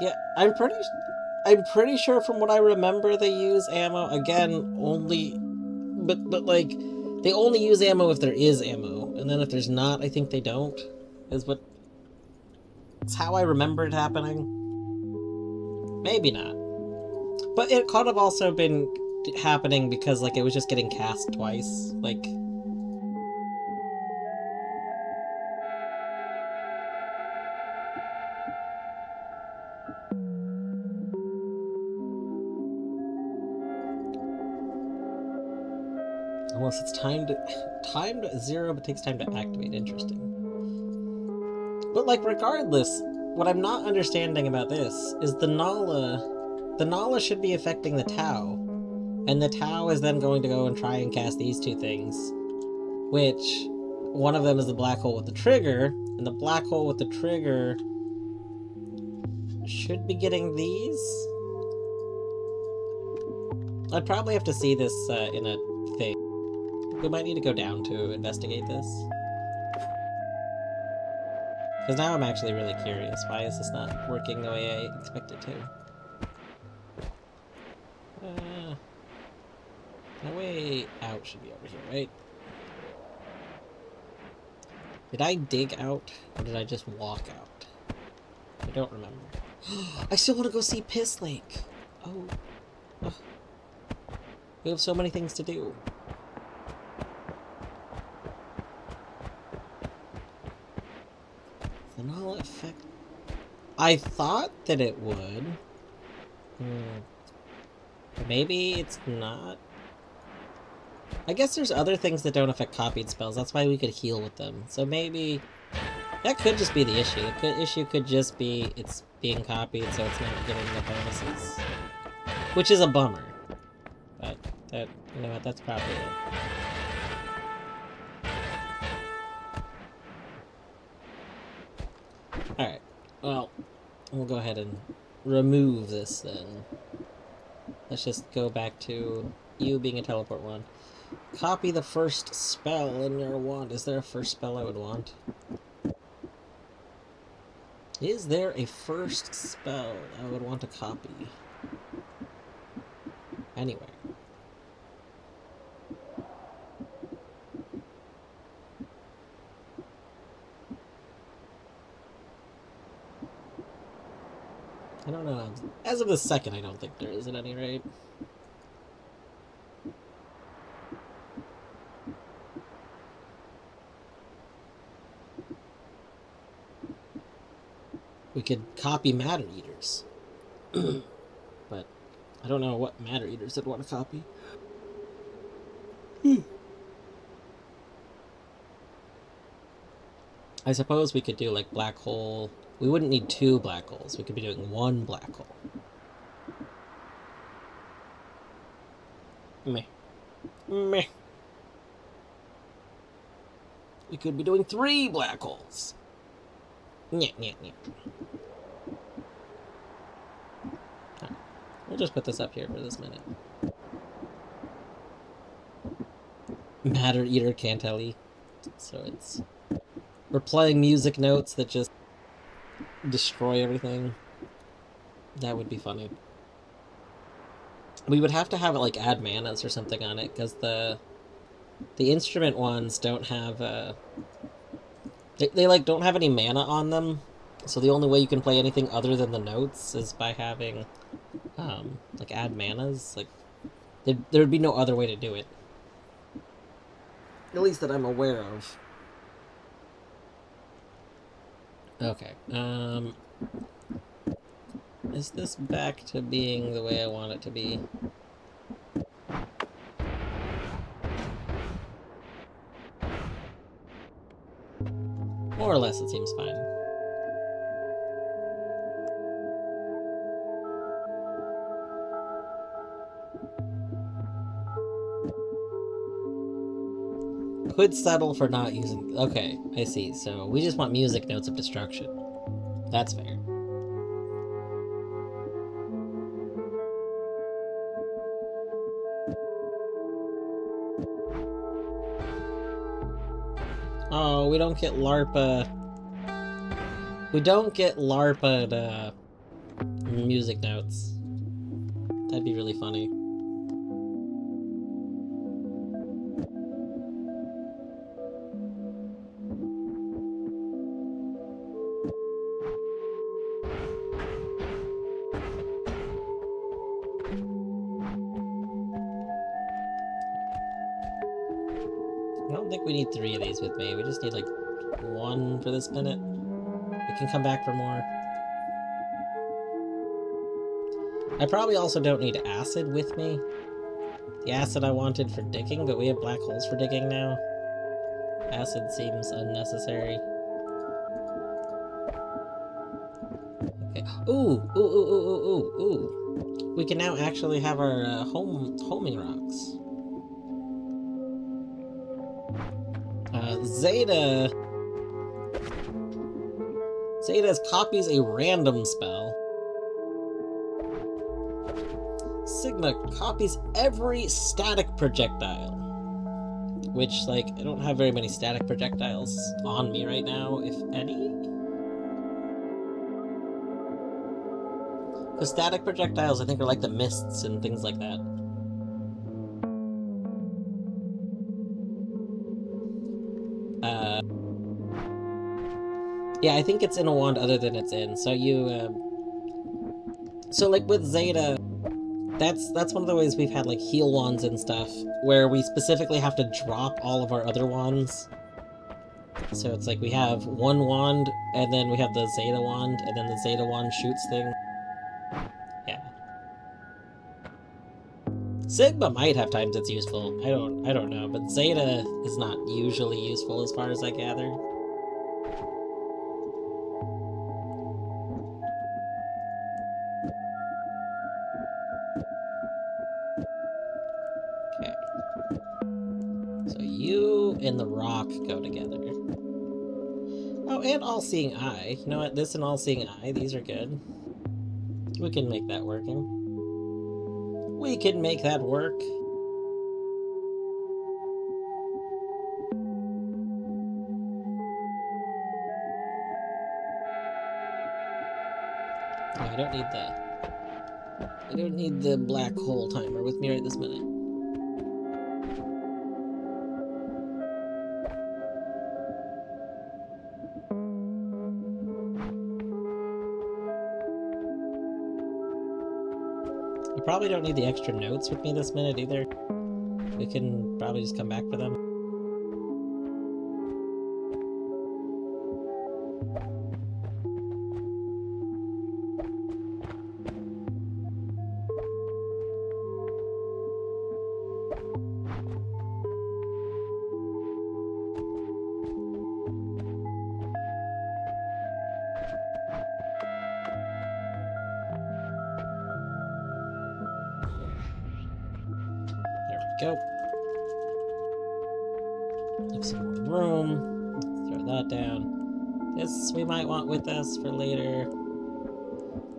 Yeah, I'm pretty sure from what I remember they use ammo, again, only, but like, they only use ammo if there is ammo, and then if there's not, I think they don't, it's how I remember it happening. Maybe not. But it could have also been happening because, like, it was just getting cast twice, like... Unless it's timed 0, but takes time to activate. Interesting. But, like, regardless, what I'm not understanding about this is the Nala should be affecting the Tau, and the Tau is then going to go and try and cast these two things, which one of them is the black hole with the trigger, and the black hole with the trigger should be getting these. I'd probably have to see this in a thing. We might need to go down to investigate this. Because now I'm actually really curious. Why is this not working the way I expect it to? My way out should be over here, right? Did I dig out, or did I just walk out? I don't remember. I still want to go see Piss Lake! Oh. We have so many things to do. The null effect... I thought that it would. Maybe it's not. I guess there's other things that don't affect copied spells. That's why we could heal with them. So maybe... that could just be the issue. The issue could just be it's being copied, so it's not getting the bonuses. Which is a bummer. But, that, you know what, that's probably it. Alright, well, we'll go ahead and remove this then. Let's just go back to you being a teleport one. Copy the first spell in your wand. Is there a first spell I would want? Is there a first spell I would want to copy? Anywhere. I don't know. As of the second, I don't think there is at any rate. We could copy matter eaters. But I don't know what matter eaters I'd want to copy. I suppose we could do like black hole. We wouldn't need 2 black holes. We could be doing 1 black hole. Meh. Meh. We could be doing 3 black holes. Nyeh, nyeh, nyeh. Right. We'll just put this up here for this minute. Matter Eater Cantelli. So it's... We're playing music notes that just destroy everything. That would be funny. We would have to have it like add manas or something on it, because the instrument ones don't have they like don't have any mana on them, so the only way you can play anything other than the notes is by having like add manas. Like there would be no other way to do it, at least that I'm aware of. Okay, is this back to being the way I want it to be? More or less, it seems fine. Could settle for not using... Okay, I see. So we just want music notes of destruction. That's fair. Oh, we don't get LARPA. We don't get LARPA music notes. That'd be really funny. I don't think we need 3 of these with me. We just need like 1 for this minute. We can come back for more. I probably also don't need acid with me. The acid I wanted for digging, but we have black holes for digging now. Acid seems unnecessary. Okay. Ooh! Ooh, ooh, ooh, ooh, ooh, ooh. We can now actually have our homing rocks. Zeta copies a random spell. Sigma copies every static projectile. Which, like, I don't have very many static projectiles on me right now, if any. Because static projectiles, I think, are like the mists and things like that. Yeah, I think it's in a wand other than it's in. So so like with Zeta, that's one of the ways we've had like heal wands and stuff, where we specifically have to drop all of our other wands. So it's like we have 1 wand, and then we have the Zeta wand, and then the Zeta wand shoots things. Yeah. Sigma might have times it's useful. I don't know, but Zeta is not usually useful as far as I gather. Okay. So you and the rock go together. Oh, and All-Seeing Eye. You know what? This and All-Seeing Eye, these are good. We can make that working. We can make that work. I don't need the... I don't need the black hole timer with me right this minute. I probably don't need the extra notes with me this minute either. We can probably just come back for them. Go. Have some more room. Throw that down. This we might want with us for later.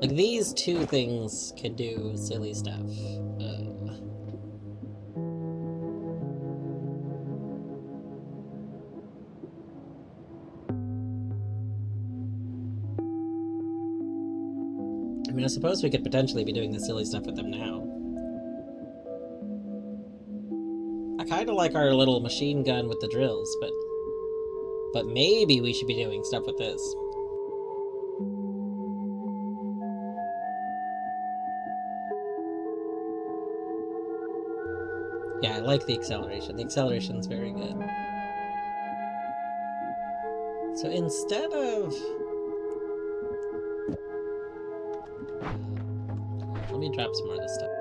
Like, these two things can do silly stuff. I mean, I suppose we could potentially be doing the silly stuff with them now. I kind of like our little machine gun with the drills, but maybe we should be doing stuff with this. Yeah, I like the acceleration. The acceleration's very good. So instead of... let me drop some more of this stuff.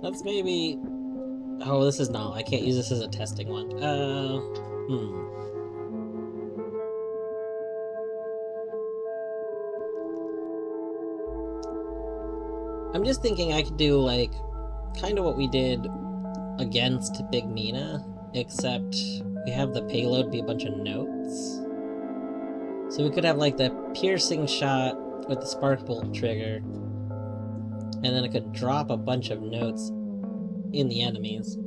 Let's maybe... oh, this is not... I can't use this as a testing one. I'm just thinking I could do, like, kind of what we did against Big Mina, except we have the payload be a bunch of notes. So we could have, like, the piercing shot with the spark bolt trigger, and then it could drop a bunch of notes in the enemies.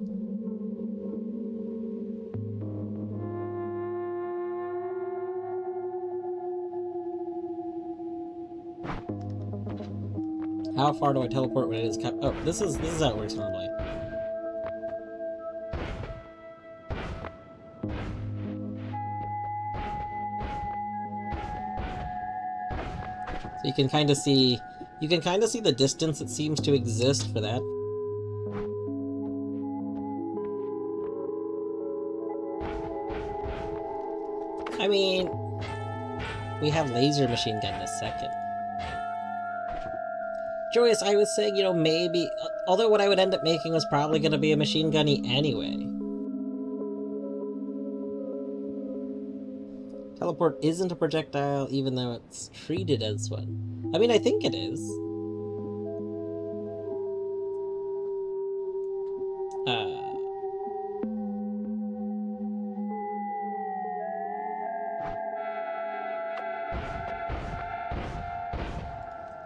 How far do I teleport when it is cut? Oh, this is how it works normally. So you can kind of see the distance that seems to exist for that. I mean, we have laser machine gun this second. Joyous, I was saying, you know, maybe... although what I would end up making was probably going to be a machine gunny anyway. Teleport isn't a projectile, even though it's treated as one. I mean, I think it is.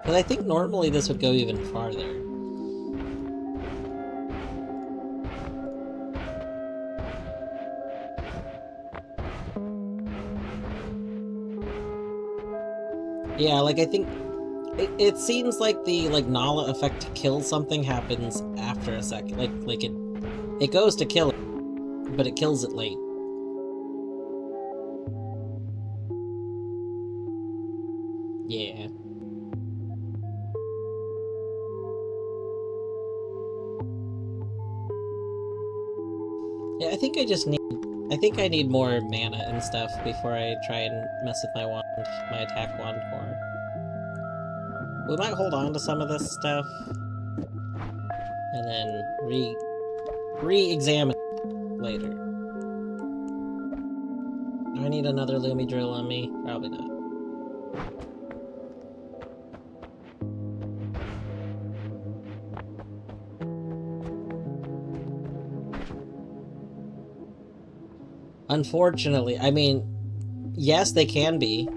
But I think normally this would go even farther. Yeah, like, I think... it seems like the, like, Nala effect to kill something happens after a second. Like it goes to kill it, but it kills it late. Yeah. Yeah, I think I need more mana and stuff before I try and mess with my wand, my attack wand more. We might hold on to some of this stuff, and then re-examine later. Do I need another Lumi drill on me? Probably not. Unfortunately, I mean, yes, they can be,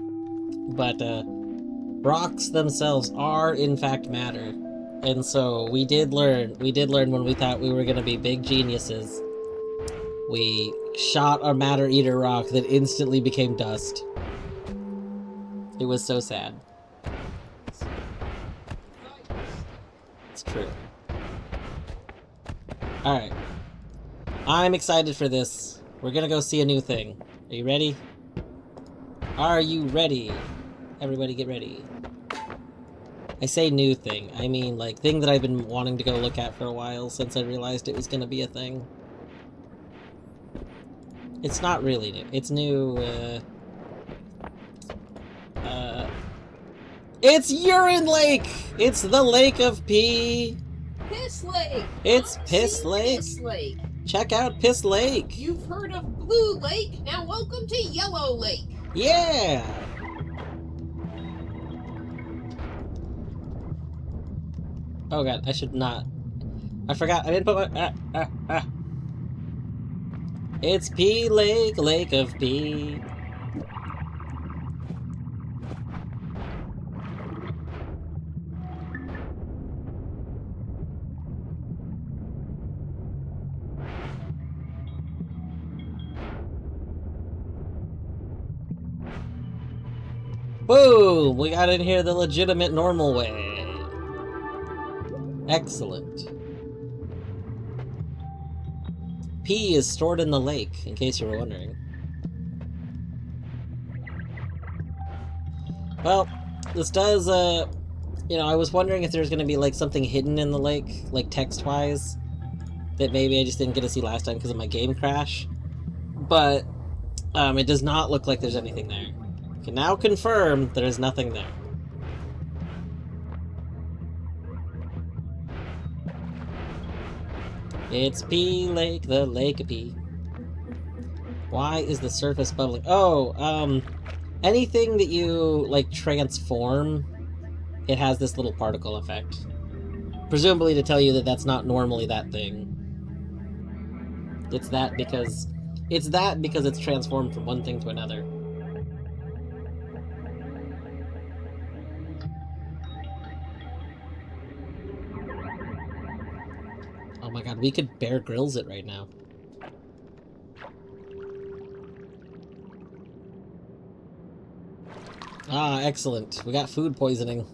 but rocks themselves are in fact matter, And so we did learn when we thought we were gonna be big geniuses. We shot a matter eater rock that instantly became dust. It was so sad. It's true. Alright. I'm excited for this. We're gonna go see a new thing. Are you ready? Are you ready? Everybody get ready. I say new thing. I mean, like, thing that I've been wanting to go look at for a while since I realized it was gonna be a thing. It's not really new. It's new, It's Urine Lake! It's the Lake of Pee! Piss Lake! It's Come Piss see Lake! Piss Lake! Check out Piss Lake! You've heard of Blue Lake, now welcome to Yellow Lake! Yeah! Oh god, I should not. I forgot, I didn't put my... It's Pea Lake, Lake of Pea. Boom! We got in here the legitimate normal way. Excellent. Pee is stored in the lake, in case you were wondering. Well, this does, you know, I was wondering if there's gonna be, like, something hidden in the lake, like, text-wise, that maybe I just didn't get to see last time because of my game crash. But, it does not look like there's anything there. I can now confirm there is nothing there. It's Pea Lake, the Lake of Pea. Why is the surface bubbling? Oh, anything that you, like, transform, it has this little particle effect. Presumably to tell you that that's not normally that thing. It's that because it's transformed from one thing to another. Oh my god, we could Bear Grylls it right now. Ah, excellent. We got food poisoning.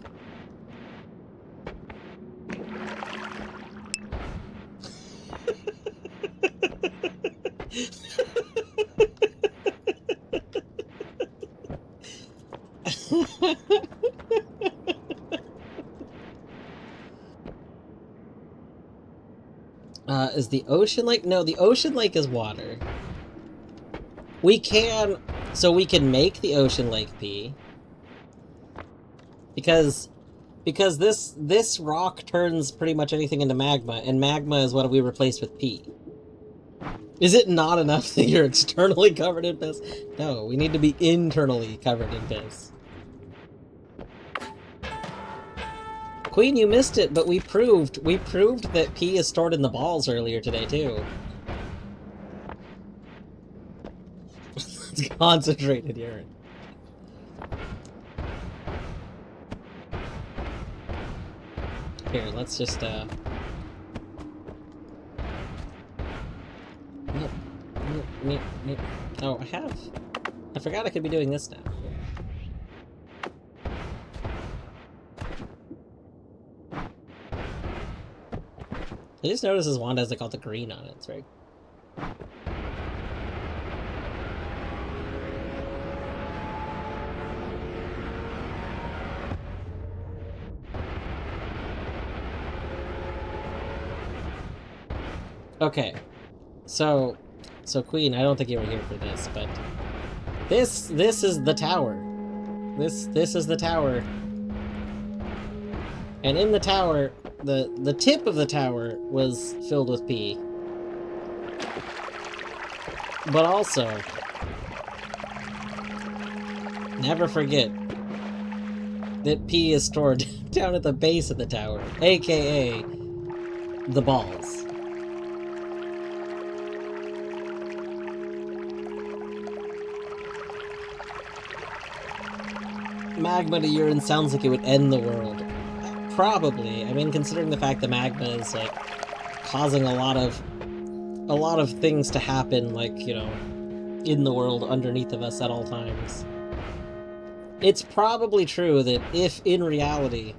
Is the ocean lake? No, the ocean lake is water. We can make the ocean lake pee. Because this rock turns pretty much anything into magma, and magma is what we replaced with pee. Is it not enough that you're externally covered in piss? No, we need to be internally covered in piss. Queen, you missed it, but we proved that pee is stored in the balls earlier today, too. It's concentrated urine. Here, let's just, Oh, I forgot I could be doing this now. I just noticed this wand has, like, all the green on it. It's very... Okay. So Queen, I don't think you were here for this, but... This is the tower. This is the tower. And in the tower... The tip of the tower was filled with pee. But also, never forget that pee is stored down at the base of the tower, aka the balls. Magma to urine sounds like it would end the world. probably. I mean, considering the fact the magma is, like, causing a lot of things to happen, like, you know, in the world underneath of us at all times. It's probably true that if, in reality,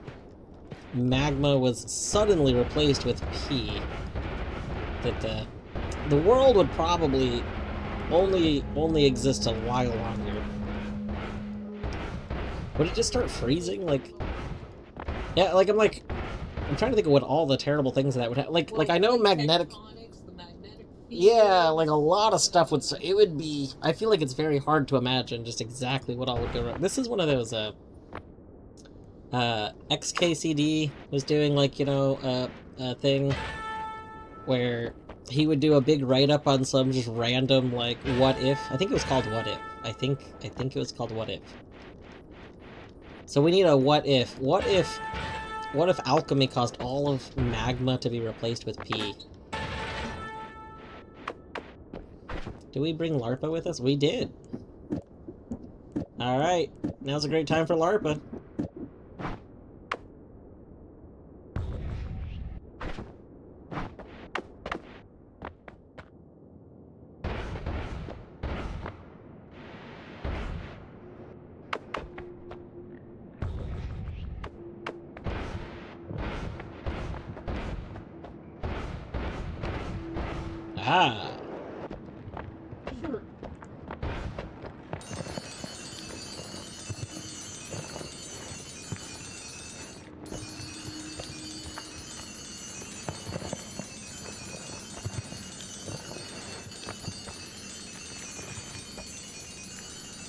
magma was suddenly replaced with P, that the world would probably only exist a while longer. Would it just start freezing? Like, yeah, like I'm trying to think of what all the terrible things that would have. Like I know magnetic. Tectonics, the magnetic Yeah, field. like a lot of stuff would. It would be. I feel like it's very hard to imagine just exactly what all would go wrong. This is one of those. XKCD was doing, like, you know, a thing where he would do a big write-up on some just random, like, what if. I think it was called What If. I think it was called What If. So we need a what if. What if alchemy caused all of magma to be replaced with P? Did we bring LARPA with us? We did. Alright, now's a great time for LARPA. Ah. Sure.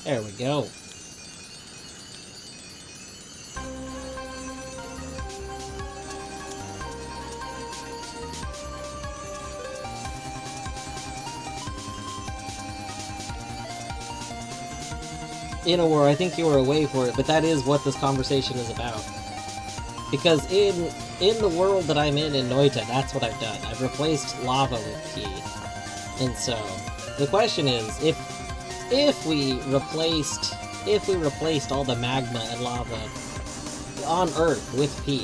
There we go. In a war, I think you were away for it, but that is what this conversation is about. Because in the world that I'm in Noita, that's what I've done. I've replaced lava with P. And so, the question is, if we replaced all the magma and lava on Earth with P,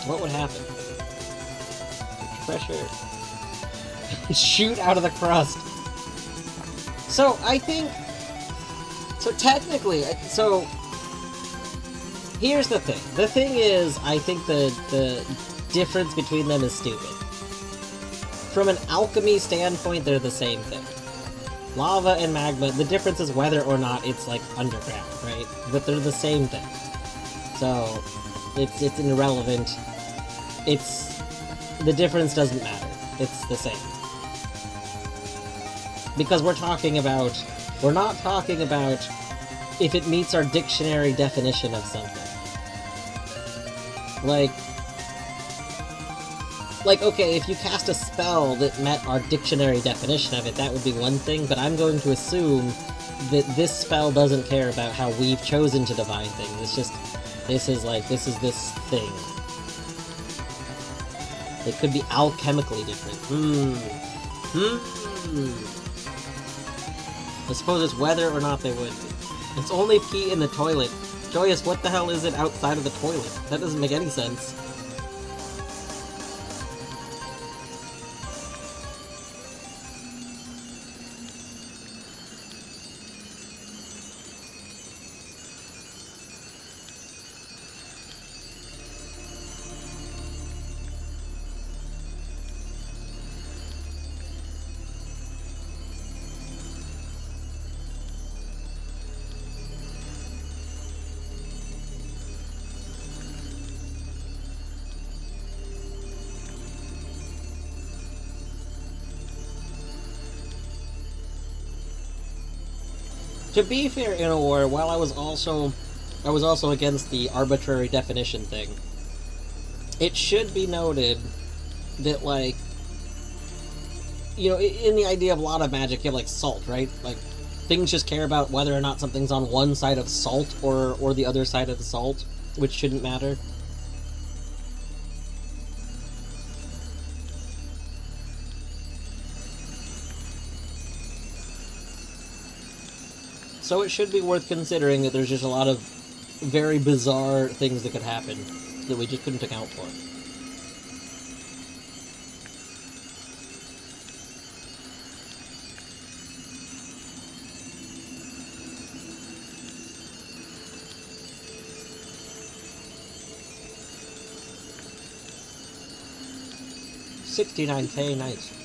what would happen? Pressure. Shoot out of the crust. So, I think... So, technically... So, here's the thing. The thing is, I think the difference between them is stupid. From an alchemy standpoint, they're the same thing. Lava and magma, the difference is whether or not it's, like, underground, right? But they're the same thing. So, it's irrelevant. The difference doesn't matter. It's the same. Because we're not talking about if it meets our dictionary definition of something. Like, okay, if you cast a spell that met our dictionary definition of it, that would be one thing, but I'm going to assume that this spell doesn't care about how we've chosen to define things. It's just, this is this thing. It could be alchemically different. I suppose it's whether or not they would be. It's only pee in the toilet. Joyous, what the hell is it outside of the toilet? That doesn't make any sense. To be fair, in a war, while I was also against the arbitrary definition thing, it should be noted that, like, you know, in the idea of a lot of magic, you have, like, salt, right? Like, things just care about whether or not something's on one side of salt or the other side of the salt, which shouldn't matter. So it should be worth considering that there's just a lot of very bizarre things that could happen that we just couldn't account for. $69K, nice.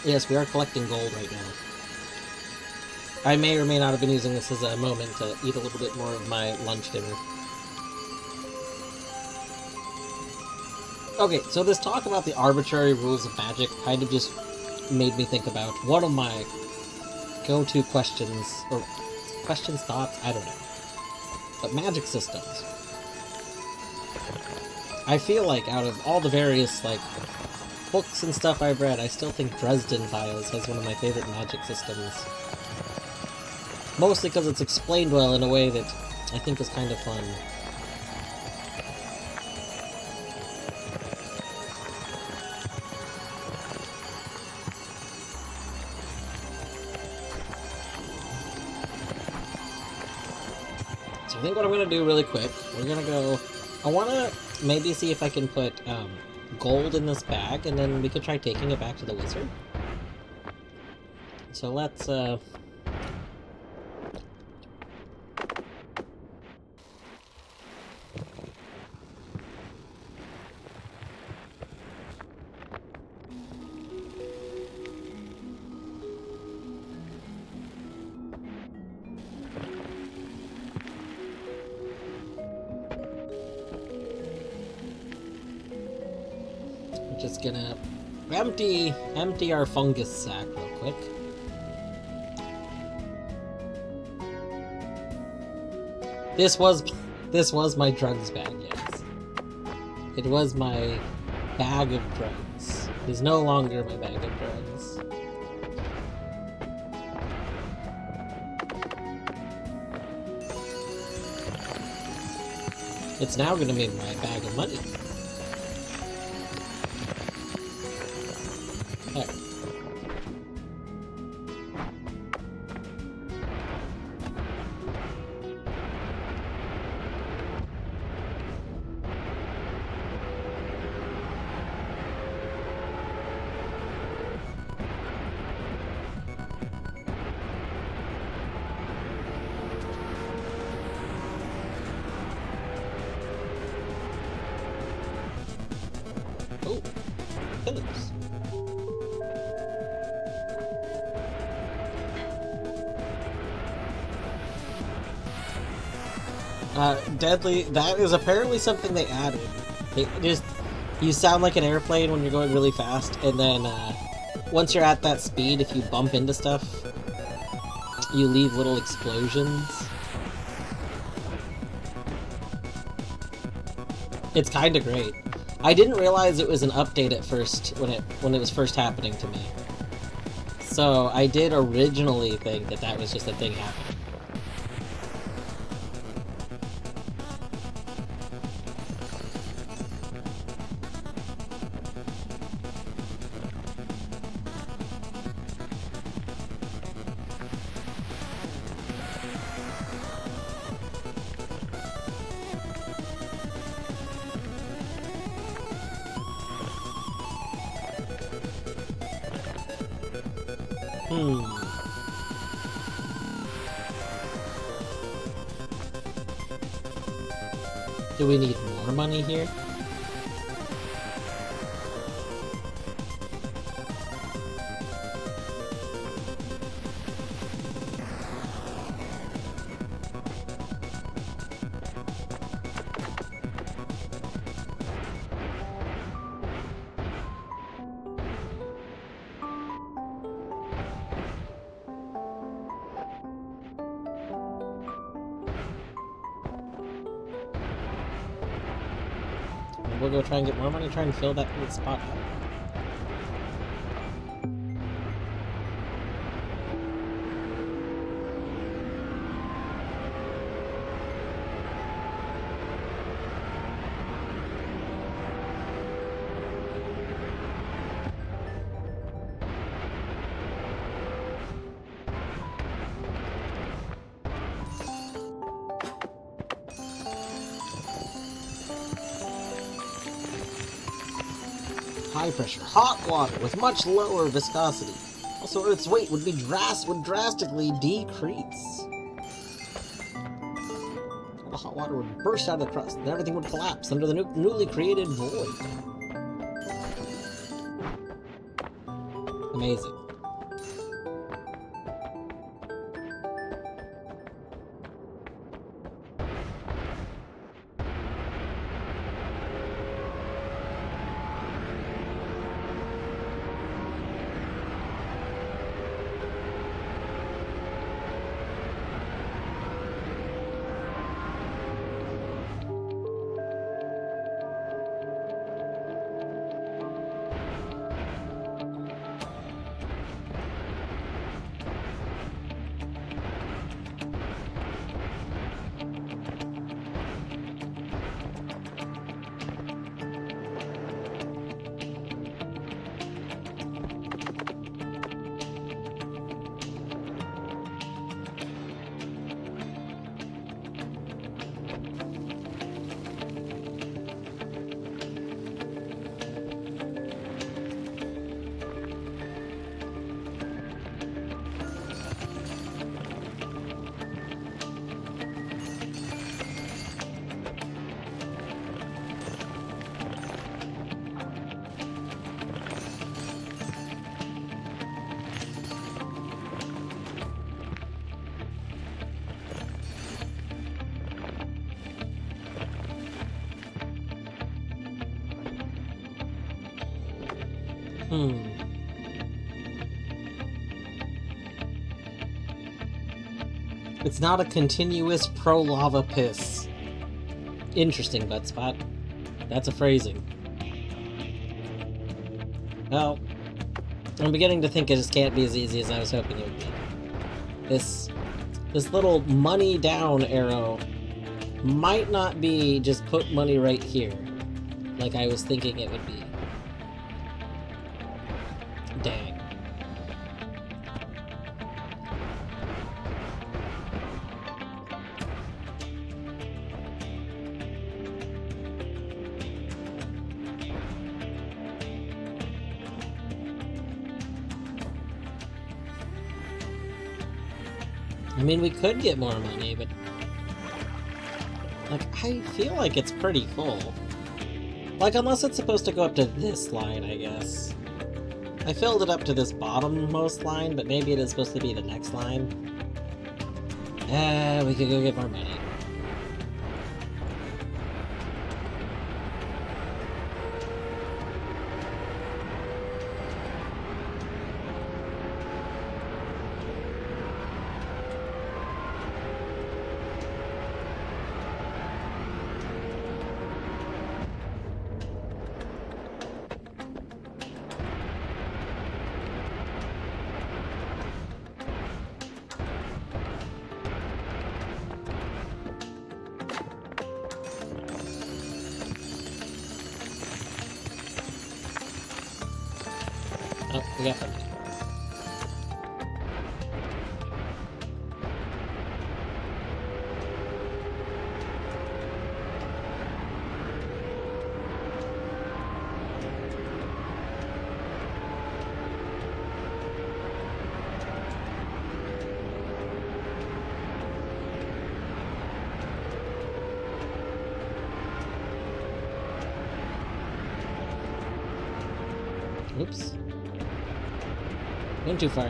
Yes, we are collecting gold right now. I may or may not have been using this as a moment to eat a little bit more of my lunch dinner. Okay, so this talk about the arbitrary rules of magic kind of just made me think about one of my go-to questions, or questions, thoughts, I don't know. But magic systems. I feel like out of all the various, like, books and stuff I've read, I still think Dresden Files has one of my favorite magic systems. Mostly because it's explained well in a way that I think is kind of fun. So I think what I'm going to do really quick, we're going to go... I want to maybe see if I can put gold in this bag, and then we could try taking it back to the wizard. So let's... just gonna empty our fungus sack real quick. This was my drugs bag, yes. It was my bag of drugs. It is no longer my bag of drugs. It's now gonna be my bag of money. There. Oh, pillars. Deadly, that is apparently something they added. It just, you sound like an airplane when you're going really fast, and then, once you're at that speed, if you bump into stuff, you leave little explosions. It's kinda great. I didn't realize it was an update at first, when it was first happening to me. So, I did originally think that that was just a thing happening. Do we need more money here? we'll go try and get more money, try and fill that spot up. High pressure, hot water with much lower viscosity. Also, Earth's weight would drastically decrease. All the hot water would burst out of the crust, and everything would collapse under the newly created void. Amazing. It's not a continuous pro-lava piss. Interesting, Buttspot. That's a phrasing. Well, I'm beginning to think it just can't be as easy as I was hoping it would be. This little money down arrow might not be just put money right here, like I was thinking it would be. Dang. I mean, we could get more money, but... like, I feel like it's pretty full. Like, unless it's supposed to go up to this line, I guess. I filled it up to this bottommost line, but maybe it is supposed to be the next line. We could go get more money. Oh, we got money. Oops. Went too far.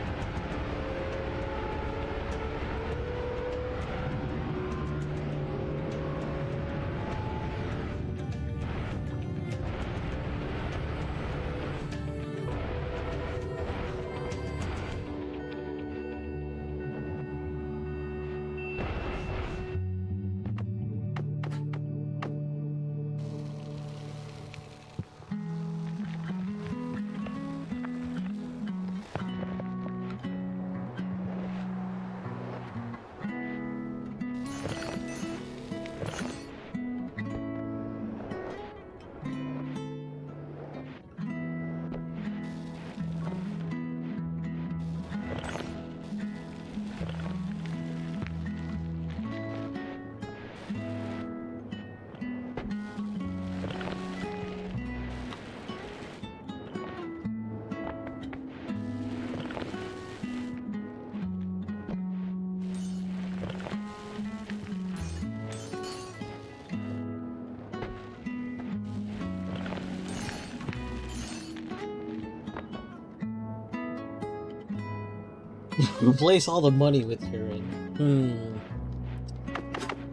Replace all the money with urine.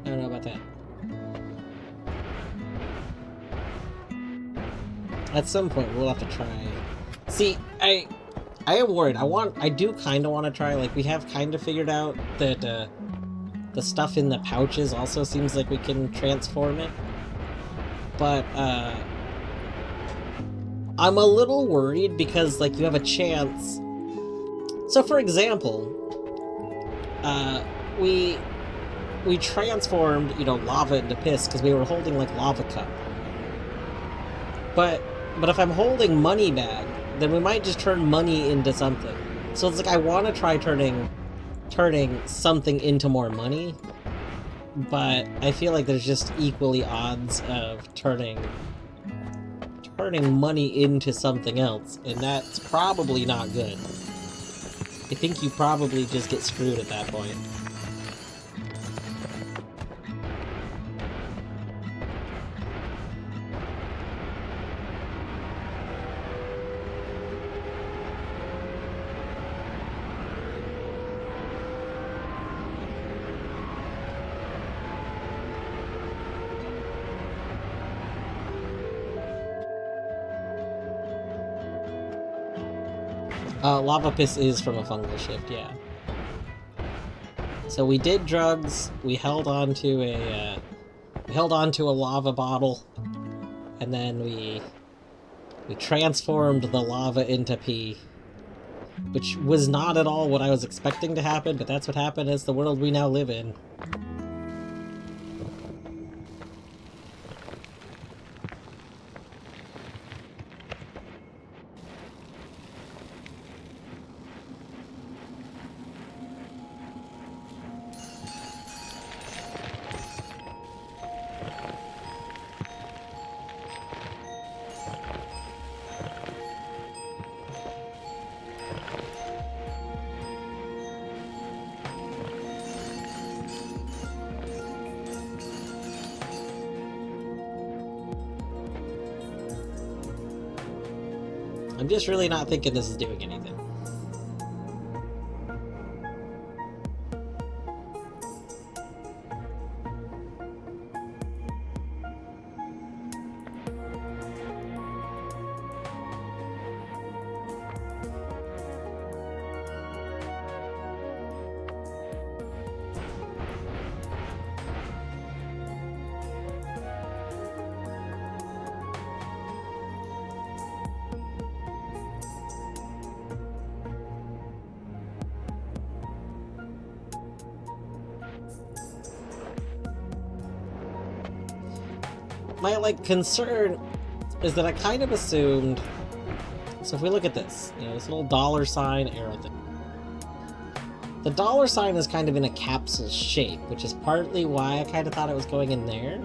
I don't know about that. At some point, we'll have to try. See, I am worried. I do kind of want to try. Like, we have kind of figured out that the stuff in the pouches also seems like we can transform it. But I'm a little worried because, like, you have a chance. So, for example, we transformed, you know, lava into piss because we were holding, like, lava cup. But if I'm holding money bag, then we might just turn money into something. So it's like I want to try turning something into more money, but I feel like there's just equally odds of turning money into something else, and that's probably not good. I think you probably just get screwed at that point. Lava piss is from a fungal shift, yeah. So we did drugs, we held on to a lava bottle, and then we transformed the lava into pee. Which was not at all what I was expecting to happen, but that's what happened as the world we now live in. I'm just really not thinking this is doing anything. My, like, concern is that I kind of assumed... So if we look at this, you know, this little dollar sign arrow thing. The dollar sign is kind of in a capsule shape, which is partly why I kind of thought it was going in there.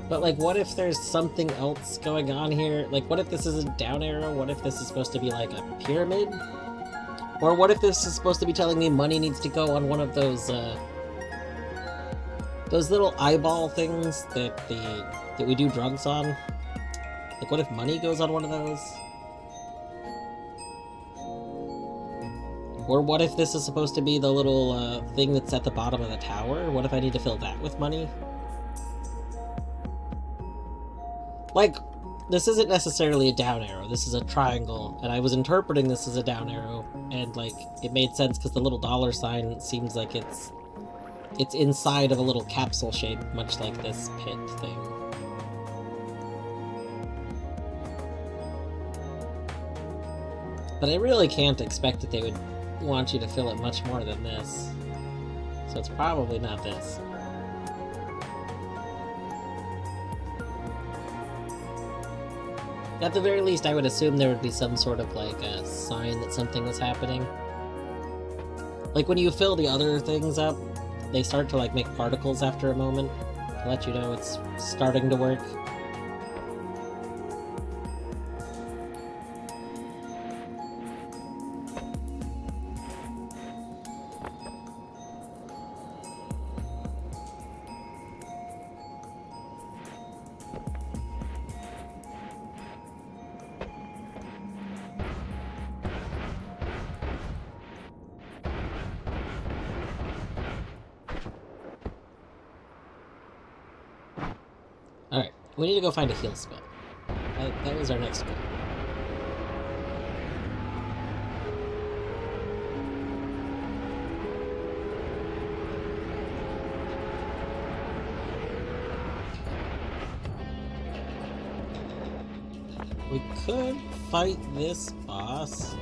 But, like, what if there's something else going on here? Like, what if this is a down arrow? What if this is supposed to be, like, a pyramid? Or what if this is supposed to be telling me money needs to go on one of those little eyeball things that we do drugs on? Like, what if money goes on one of those? Or what if this is supposed to be the little thing that's at the bottom of the tower? What if I need to fill that with money? Like, this isn't necessarily a down arrow, this is a triangle, and I was interpreting this as a down arrow, and, like, it made sense because the little dollar sign seems like it's inside of a little capsule shape, much like this pit thing. But I really can't expect that they would want you to fill it much more than this. So it's probably not this. At the very least, I would assume there would be some sort of, like, a sign that something was happening. Like, when you fill the other things up, they start to, like, make particles after a moment to let you know it's starting to work. We need to go find a heal spell. That was our next goal. We could fight this boss.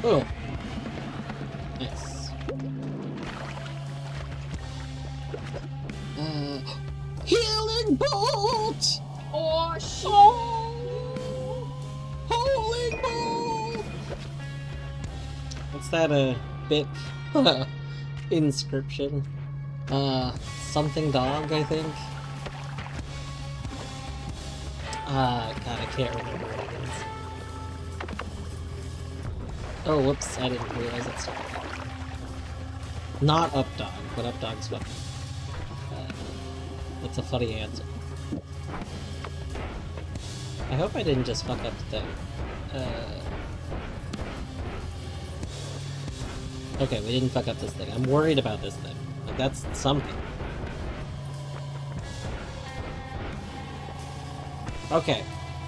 Oh. Nice. Healing bolt! Oh, shit! Oh! Holy bolt! What's that, bit? Inscription? Something dog, I think? God, I can't remember what it is. Oh, whoops, I didn't realize it's not up dog, but up dog's what? That's a funny answer. I hope I didn't just fuck up the thing. Okay, we didn't fuck up this thing. I'm worried about this thing. Like, that's something. Okay.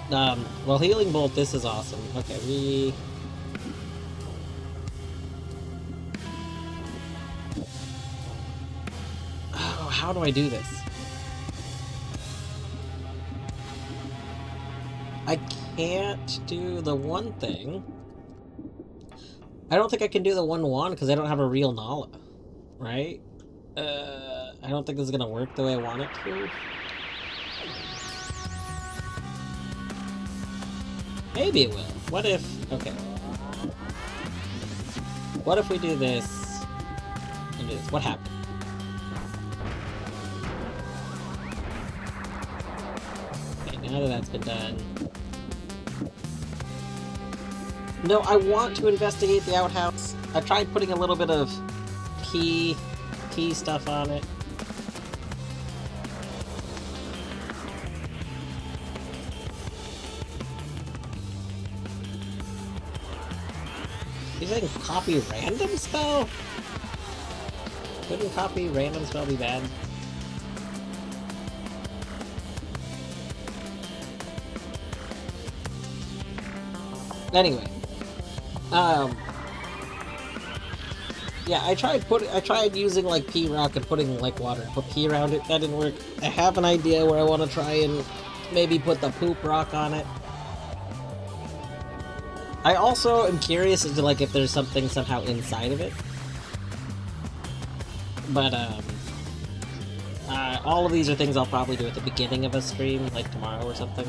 Well, Healing Bolt, this is awesome. Okay, we... Oh, how do I do this? I can't do the one thing. I don't think I can do the one wand because I don't have a real Nala, right? I don't think this is gonna work the way I want it to. Maybe it will. What if... Okay. What if we do this and do this? What happened? Okay, now that that's been done... No, I want to investigate the outhouse. I tried putting a little bit of key stuff on it. You're saying copy random spell? Couldn't copy random spell be bad? Anyway, yeah, I tried using like pea rock and putting like water and put pea around it. That didn't work. I have an idea where I want to try and maybe put the poop rock on it. I also am curious as to like if there's something somehow inside of it. But all of these are things I'll probably do at the beginning of a stream, like tomorrow or something.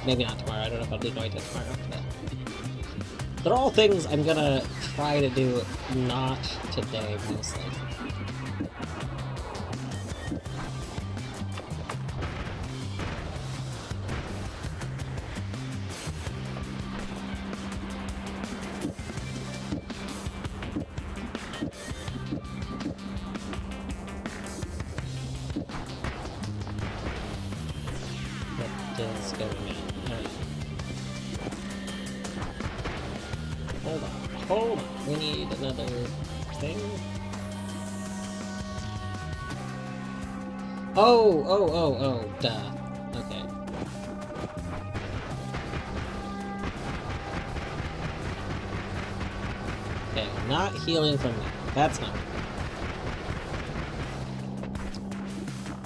Maybe not tomorrow. I don't know if I'll do Noita tomorrow. But they're all things I'm gonna try to do, not today, mostly. What is going on? Hold on. We need another thing. Oh, duh. Okay. Okay, not healing from that. That's not.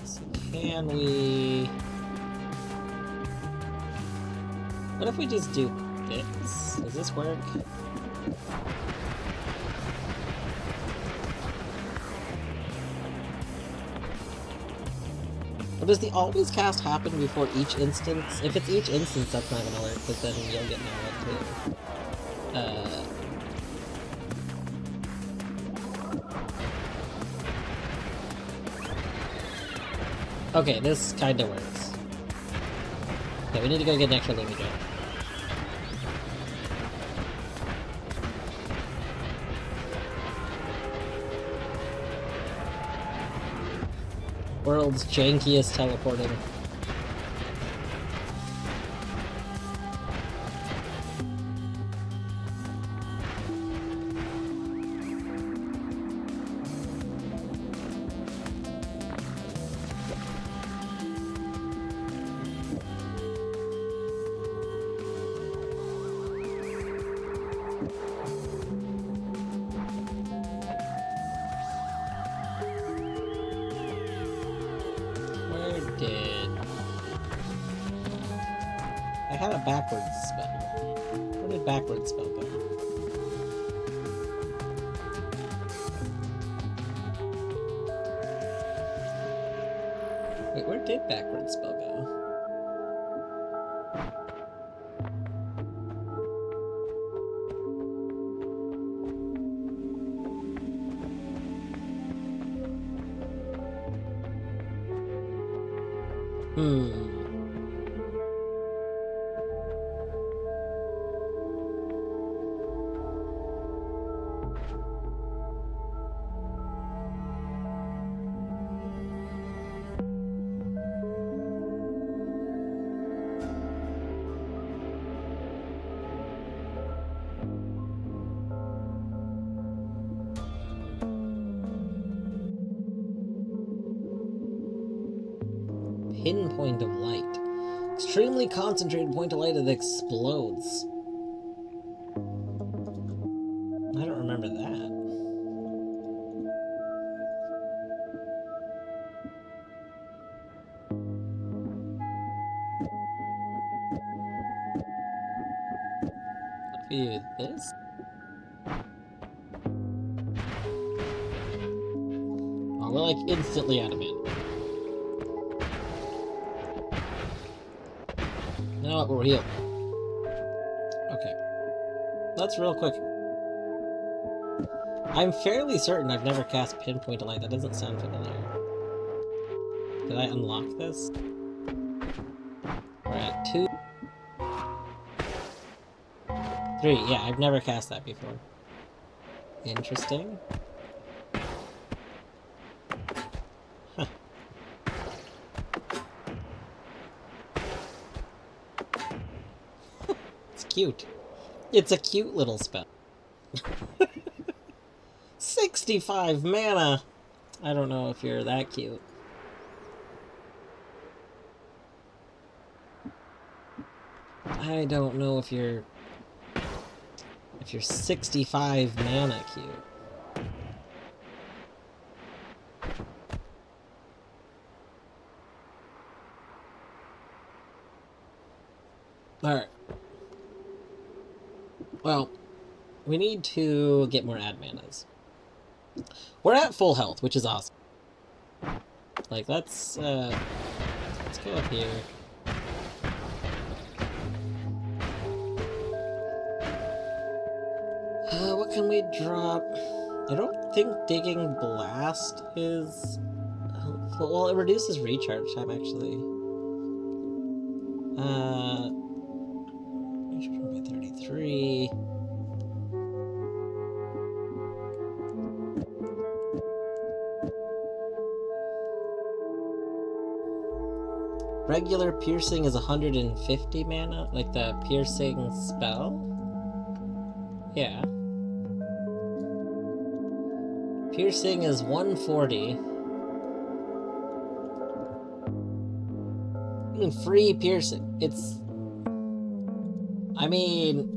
So can we... What if we just do this? Does this work? Or does the always cast happen before each instance? If it's each instance, that's not gonna work, because then you'll get no too. Okay, this kinda works. Okay, we need to go get an extra Lumi Jet. World's jankiest teleporting. I had a backwards spell. Where did backwards spell go? Wait, where did backwards spell go? Pinpoint of light. Extremely concentrated point of light that explodes. I don't remember that. What if we do this? Oh, we're like instantly out of mana. You know what, we're healed. Okay. That's real quick. I'm fairly certain I've never cast Pinpoint of Light. That doesn't sound familiar. Did I unlock this? We're at 2. 3, yeah, I've never cast that before. Interesting. Huh. It's cute. It's a cute little spell. 65 mana! I don't know if you're that cute. I don't know if you're 65 mana cute. Alright. Well, we need to get more ad manas. We're at full health, which is awesome. Like, let's go up here. What can we drop? I don't think Digging Blast is helpful. Well, it reduces recharge time, actually. Recharge by 33. Regular piercing is 150 mana, like the piercing spell? Yeah. Piercing is 140. Free piercing. It's... I mean...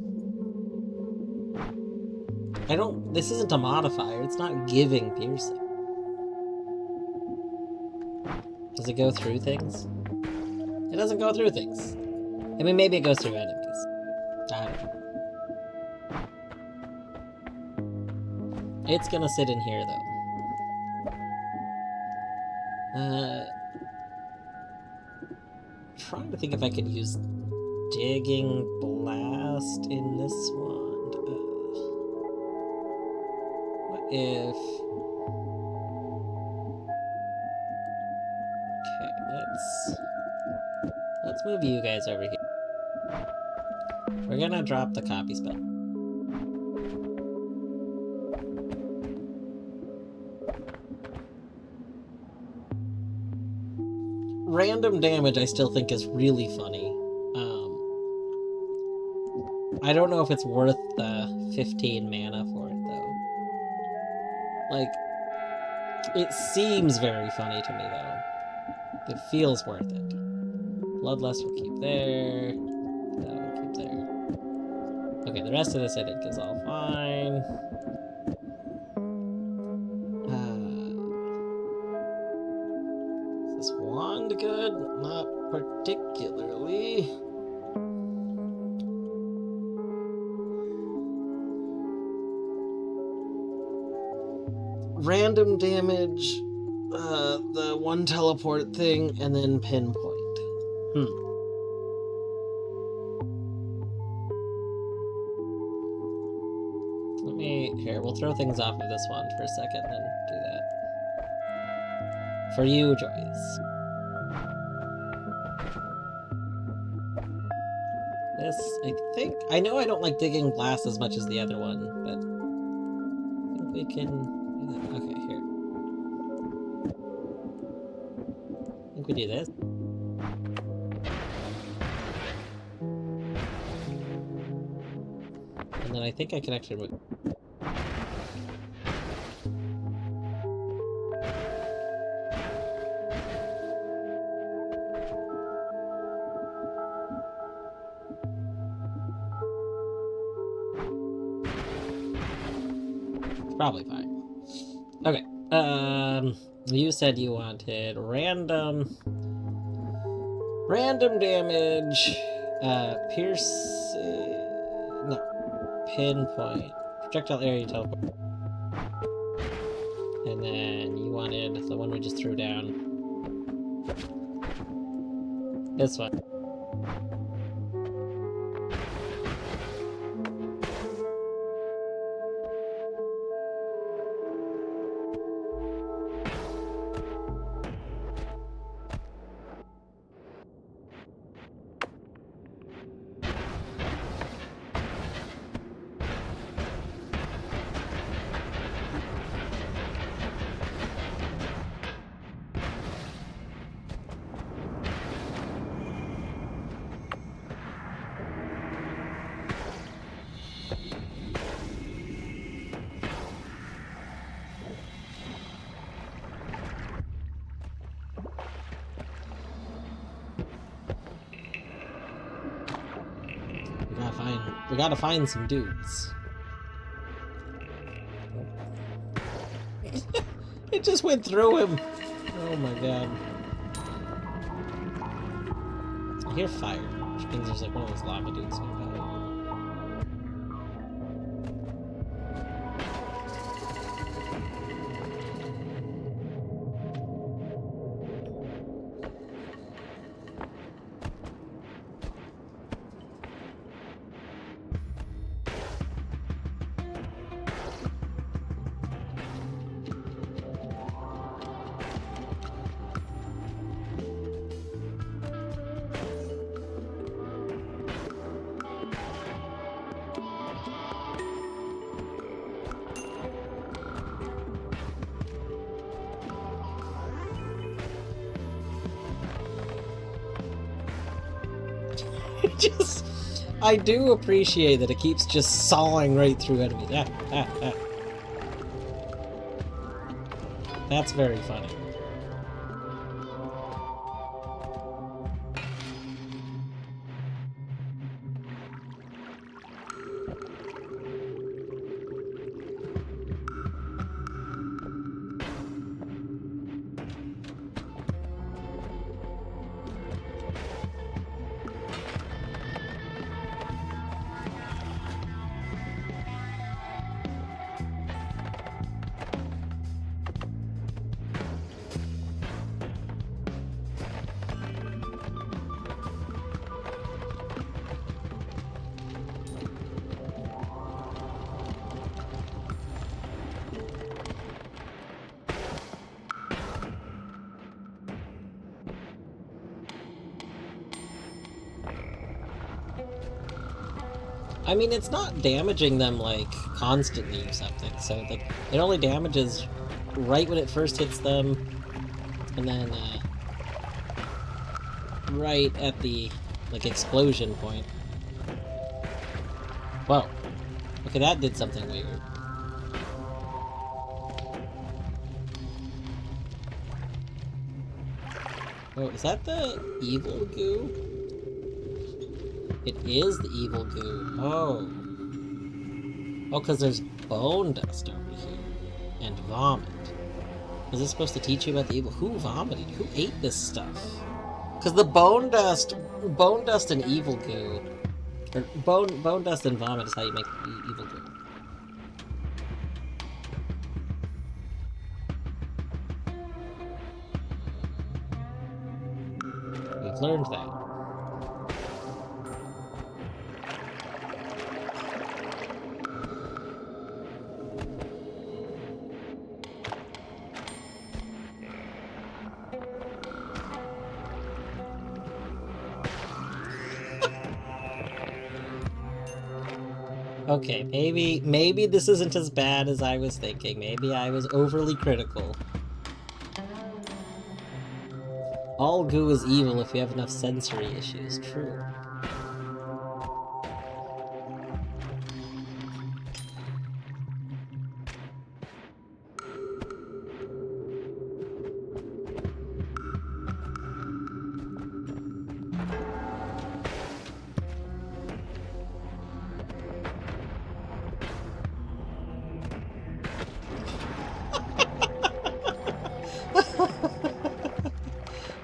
I don't... This isn't a modifier. It's not giving piercing. Does it go through things? It doesn't go through things. I mean, maybe it goes through enemies. I don't know. It's gonna sit in here, though. Trying to think if I could use Digging Blast in this one. What if... Okay, let's move you guys over here. We're gonna drop the copy spell. Random damage I still think is really funny. I don't know if it's worth the 15 mana for it, though. Like, it seems very funny to me, though. It feels worth it. Bloodlust will keep there. That will keep there. Okay, the rest of this I think is all fine. Is this wand good? Not particularly. Random damage, the one teleport thing, and then pinpoint. Here, we'll throw things off of this wand for a second, then do that. For you, Joyce. This, I think... I know I don't like Digging Blast as much as the other one, but... I think we can... Okay, here. I think we do this. And then I think I can actually move... Probably fine. Okay. You said you wanted random damage, piercing, no, pinpoint, projectile area teleport, and then you wanted the one we just threw down. This one. We gotta find some dudes. It just went through him. Oh my god. I hear fire, which means there's like one of those lava dudes nearby. I do appreciate that it keeps just sawing right through enemies. That's very funny. I mean, it's not damaging them, like, constantly or something, so, like, it only damages right when it first hits them, and then, right at the, like, explosion point. Whoa. Okay, that did something weird. Oh, is that the evil goo? It is the evil goo. Oh. Oh, because there's bone dust over here. And vomit. Is this supposed to teach you about the evil? Who vomited? Who ate this stuff? Because the bone dust and evil goo, or bone dust and vomit is how you make evil goo. We've learned that. Okay, maybe this isn't as bad as I was thinking. Maybe I was overly critical. All goo is evil if you have enough sensory issues. True.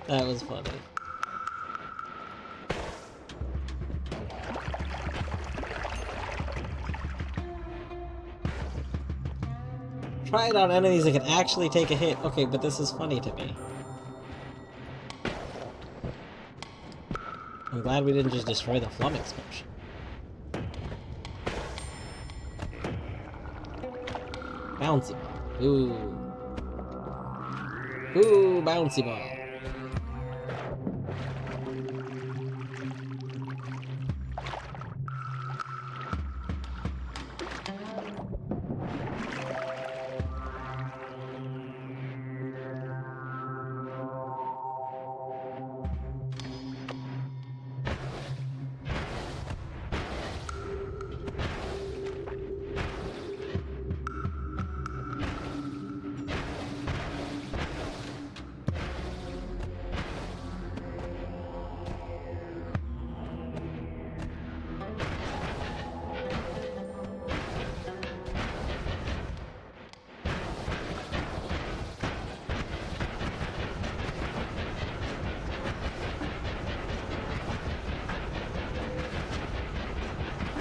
That was funny. Try it on enemies that can actually take a hit. Okay, but this is funny to me. I'm glad we didn't just destroy the flummox potion. Bouncy ball. Ooh. Ooh, bouncy ball.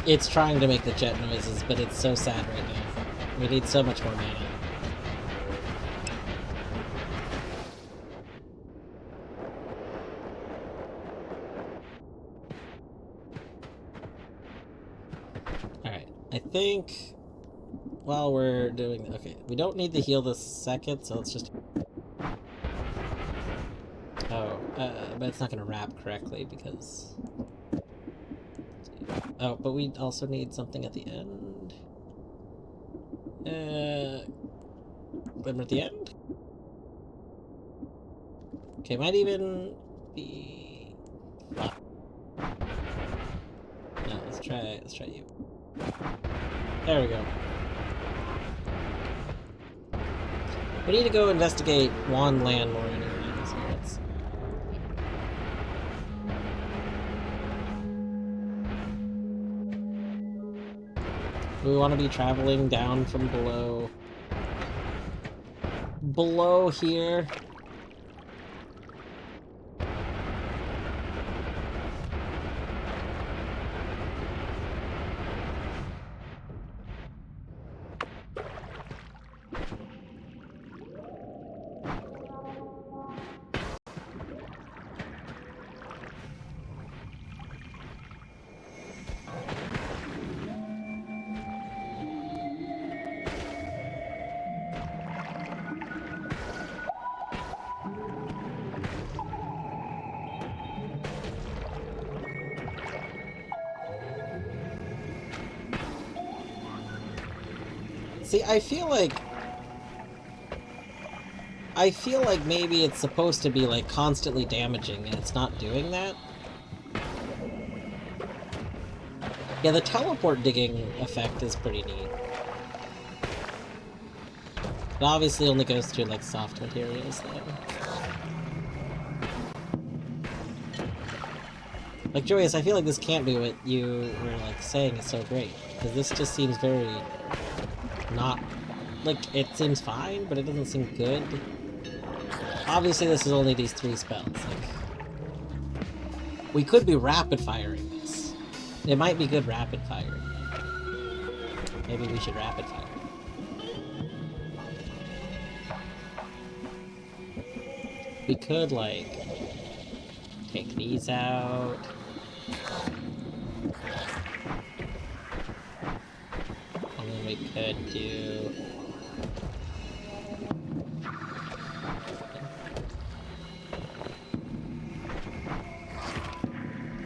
It's trying to make the jet noises, but it's so sad right now. We need so much more mana. Alright, I think while we're doing... Okay, we don't need to heal this second, so let's just... Oh, but it's not going to wrap correctly because... Oh, but we also need something at the end. Glimmer at the end? Okay, might even be... Oh. No, let's try you. There we go. We need to go investigate Wand Land more anyway, so let's... Do we want to be traveling down from below? Below here? See, I feel like maybe it's supposed to be like constantly damaging and it's not doing that. Yeah, the teleport digging effect is pretty neat. It obviously only goes through like soft materials though. Like, Joyous, I feel like this can't be what you were like saying is so great. Because this just seems very not... Like, it seems fine, but it doesn't seem good. Obviously, this is only these 3 spells. Like, we could be rapid firing this. It might be good rapid firing. Maybe we should rapid fire. We could, like, take these out. And then we could do...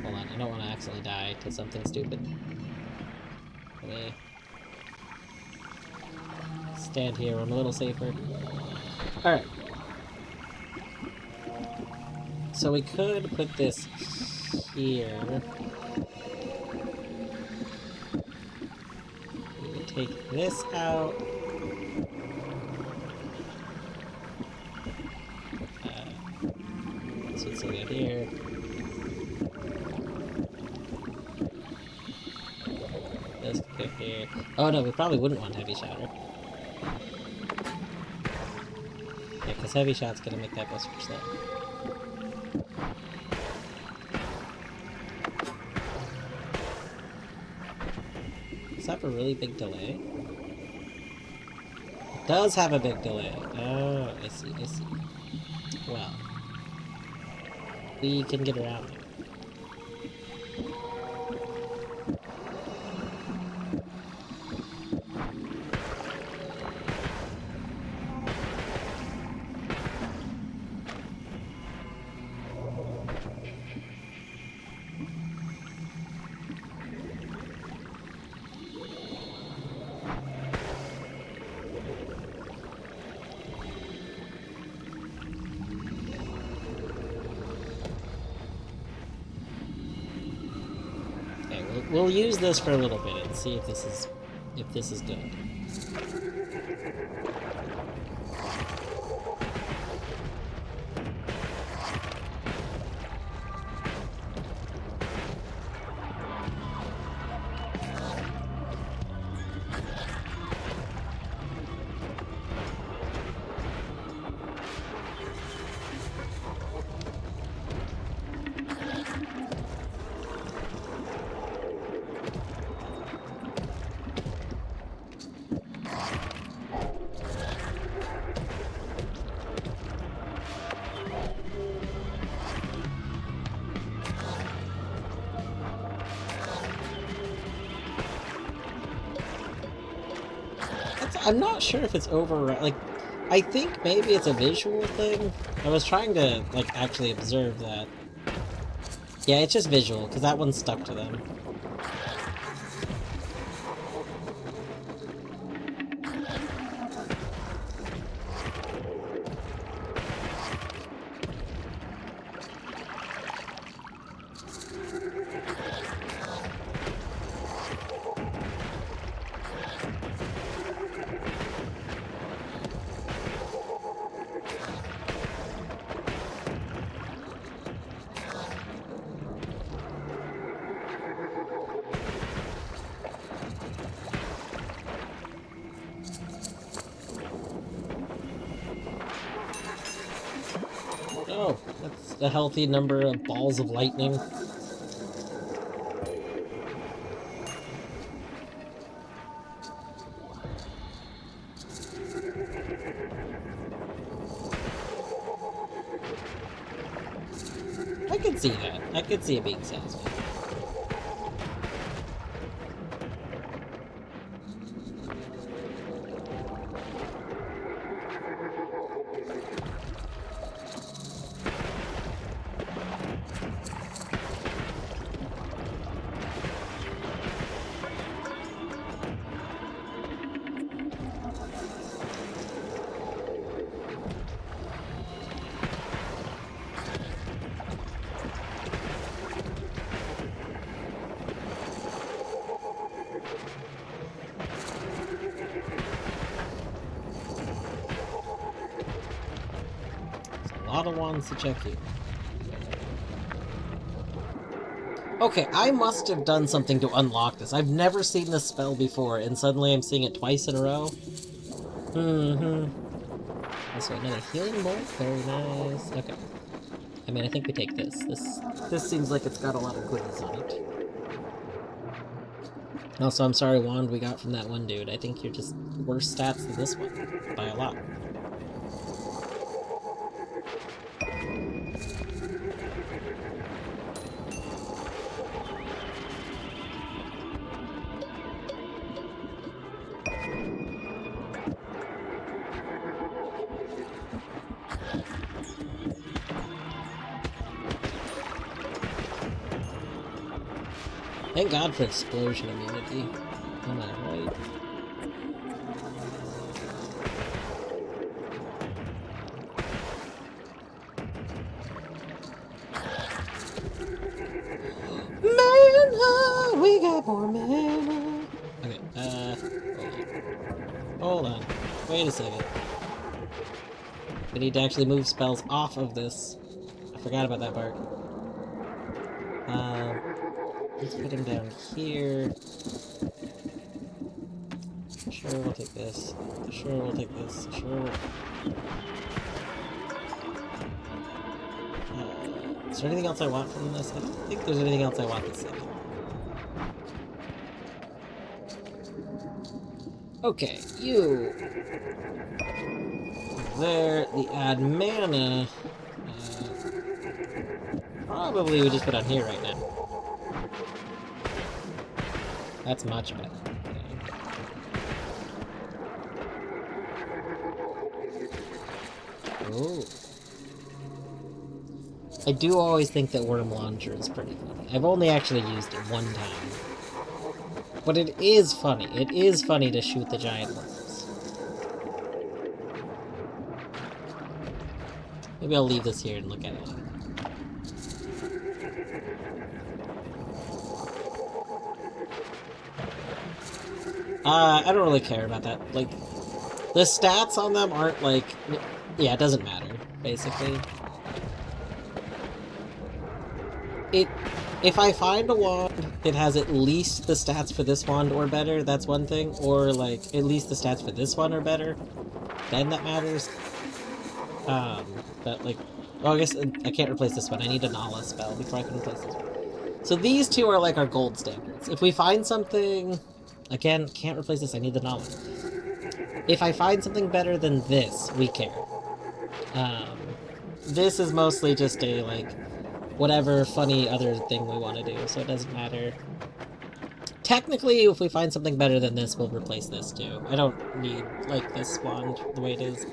Hold on, I don't want to accidentally die to something stupid. Let me stand here, I'm a little safer. Alright. So we could put this here. We could take this out. This would still go here. This could go here. Oh no, we probably wouldn't want Heavy Shatter. Yeah, because Heavy Shot's gonna make that go super slow. Does that have a really big delay? It does have a big delay. Oh, I see, I see. Well, we can get around it. We'll use this for a little bit and see if this is good. I'm not sure if it's over... Like, I think maybe it's a visual thing. I was trying to, like, actually observe that. Yeah, it's just visual, because that one's stuck to them. Oh, that's a healthy number of balls of lightning. I could see that. I could see it being satisfying. A lot of wands to check here. Okay, I must have done something to unlock this. I've never seen this spell before, and suddenly I'm seeing it twice in a row. Also, another healing bolt. Very nice. Okay. I mean, I think we take this. This seems like it's got a lot of goodies on it. Also, I'm sorry, wand we got from that one dude. I think you're just worse stats than this one. By a lot. Thank God for explosion immunity. Am I right? Mana! We got more mana! Okay, hold on. Wait a second. We need to actually move spells off of this. I forgot about that part. Let's put him down here. Sure, we'll take this. Sure, we'll take this. Sure. Is there anything else I want from this? I don't think there's anything else I want this second. Okay, you. There, the add mana. Probably we just put on here right now. That's much better. Okay. Ooh. I do always think that Worm Launcher is pretty funny. I've only actually used it one time. But it is funny. It is funny to shoot the giant worms. Maybe I'll leave this here and look at it. I don't really care about that. Like, the stats on them aren't like... Yeah, it doesn't matter, basically. If I find a wand that has at least the stats for this wand or better, that's one thing. Or, like, at least the stats for this one or better, then that matters. But, like... Oh, I guess I can't replace this one. I need a Nala spell before I can replace this one. So these two are, like, our gold standards. If we find something... Again, can't replace this, I need the knowledge. If I find something better than this, we care. This is mostly just a, like, whatever funny other thing we want to do, so it doesn't matter. Technically, if we find something better than this, we'll replace this too. I don't need, like, this wand the way it is.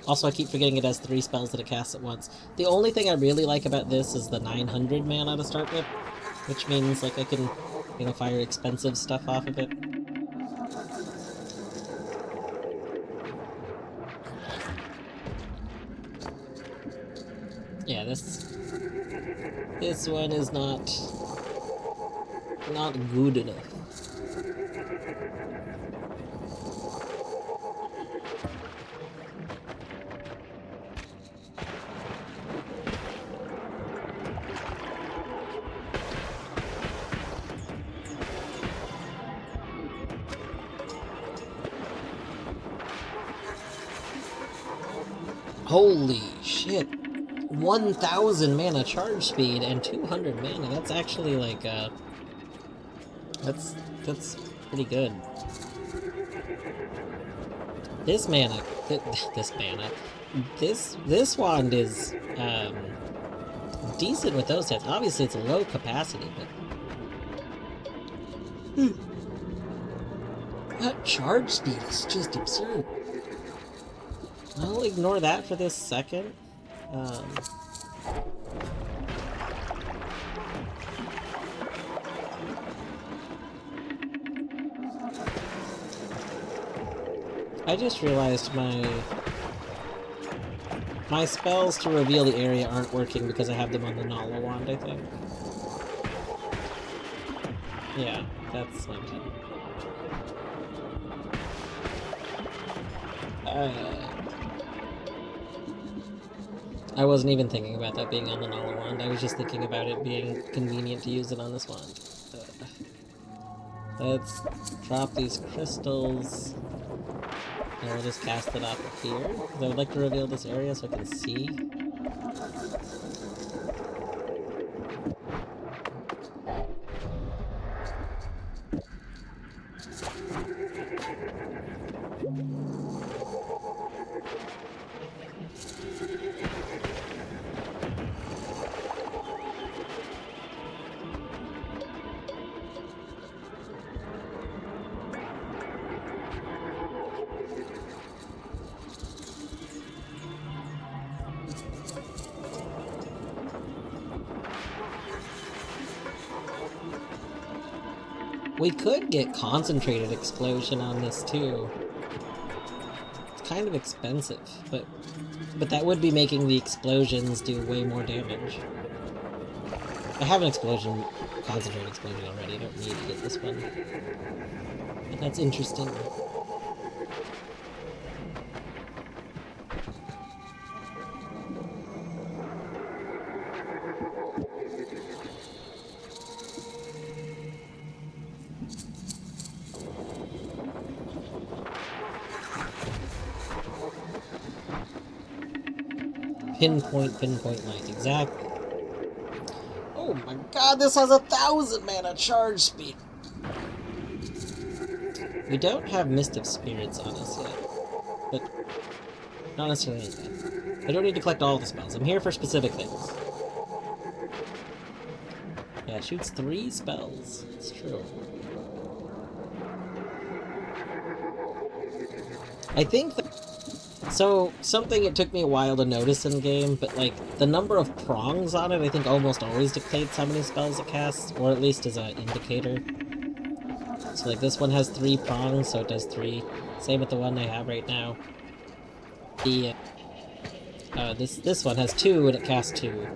Also, I keep forgetting it has 3 spells that it casts at once. The only thing I really like about this is the 900 mana to start with, which means, like, I can, you know, fire expensive stuff off of it. Yeah, this one is not good enough. Holy shit. 1000 mana charge speed and 200 mana. That's actually like that's pretty good. This mana this wand is decent with those hits. Obviously it's a low capacity, but that charge speed is just absurd. I'll ignore that for this second. I just realized my spells to reveal the area aren't working because I have them on the Nala wand, I think. Yeah, that's my bad. I wasn't even thinking about that being on the Nala wand. I was just thinking about it being convenient to use it on this wand. Let's drop these crystals. And we'll just cast it off of here. Because I would like to reveal this area so I can see. We could get concentrated explosion on this too. It's kind of expensive, but that would be making the explosions do way more damage. I have an concentrated explosion already. I don't need to get this one. But that's interesting. Pinpoint light, exactly. Oh my god, this has 1000 mana charge speed! We don't have Mist of Spirits on us yet, but not necessarily anything. I don't need to collect all the spells. I'm here for specific things. Yeah, it shoots 3 spells. It's true. I think that... So, something it took me a while to notice in game, but like, the number of prongs on it I think almost always dictates how many spells it casts, or at least as an indicator. So like, this one has 3 prongs, so it does 3. Same with the one I have right now. The, this one has 2, and it casts 2.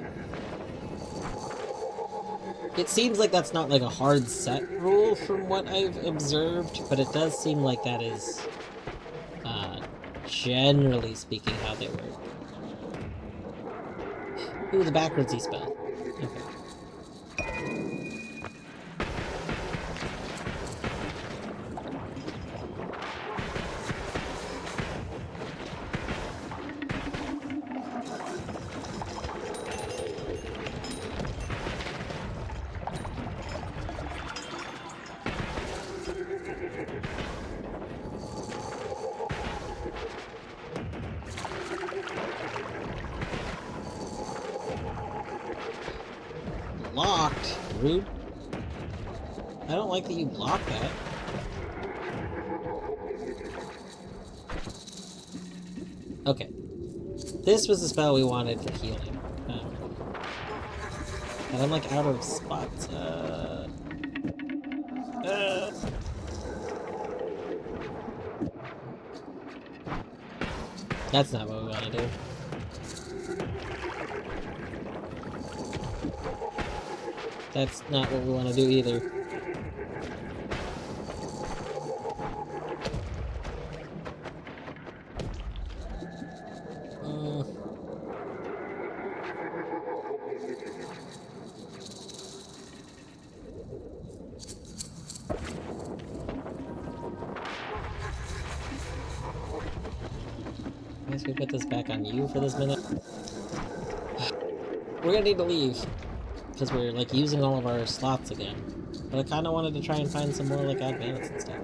It seems like that's not like a hard set rule from what I've observed, but it does seem like that is... generally speaking, how they work. Ooh, the backwardsy spell. Okay. Locked. Rude. I don't like that you block that. Okay. This was the spell we wanted for healing. And I'm like out of spots. That's not what we want to do. That's not what we want to do either. I guess we put this back on you for this minute. We're gonna need to leave. Because we're, like, using all of our slots again. But I kind of wanted to try and find some more, like, advanced and stuff.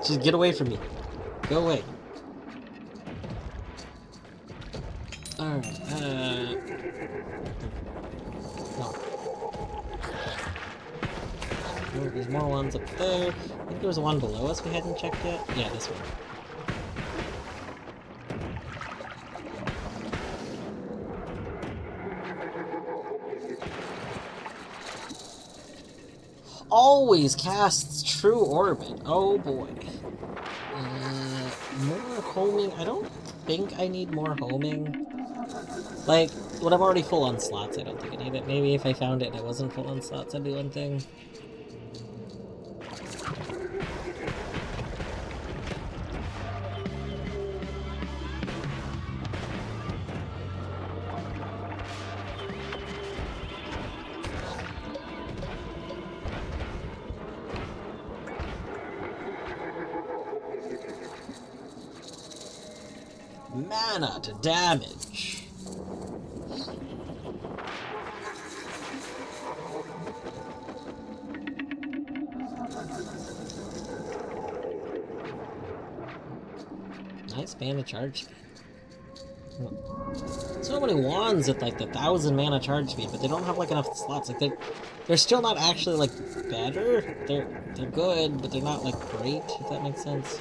Just get away from me. Go away. Alright, no. Oh, there's more ones up there. I think there was one below us we hadn't checked yet. Yeah, this one. Always casts True Orbit. Oh boy. More homing. I don't think I need more homing. Like, when I'm already full on slots, I don't think I need it. Maybe if I found it and I wasn't full on slots, I'd do one thing. Mana to damage. Nice mana charge speed. So many wands at like the 1,000 mana charge speed, but they don't have like enough slots. Like they're still not actually like better. They're good, but they're not like great, if that makes sense.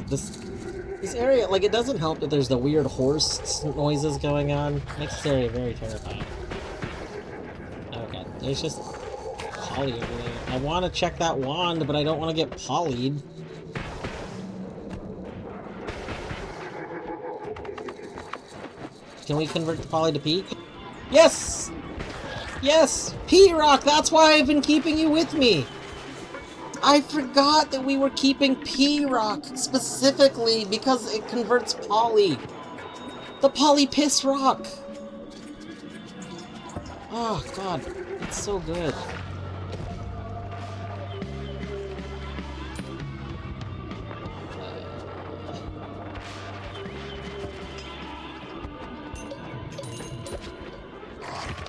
This area, like, it doesn't help that there's the weird horse noises going on. It makes this area very terrifying. Oh god, there's just Polly over there. I want to check that wand, but I don't want to get polyed. Can we convert Polly to P? Yes! Yes! P-Rock! That's why I've been keeping you with me! I forgot that we were keeping P-Rock specifically because it converts Polly. The Polly Piss Rock! Oh, God. It's so good.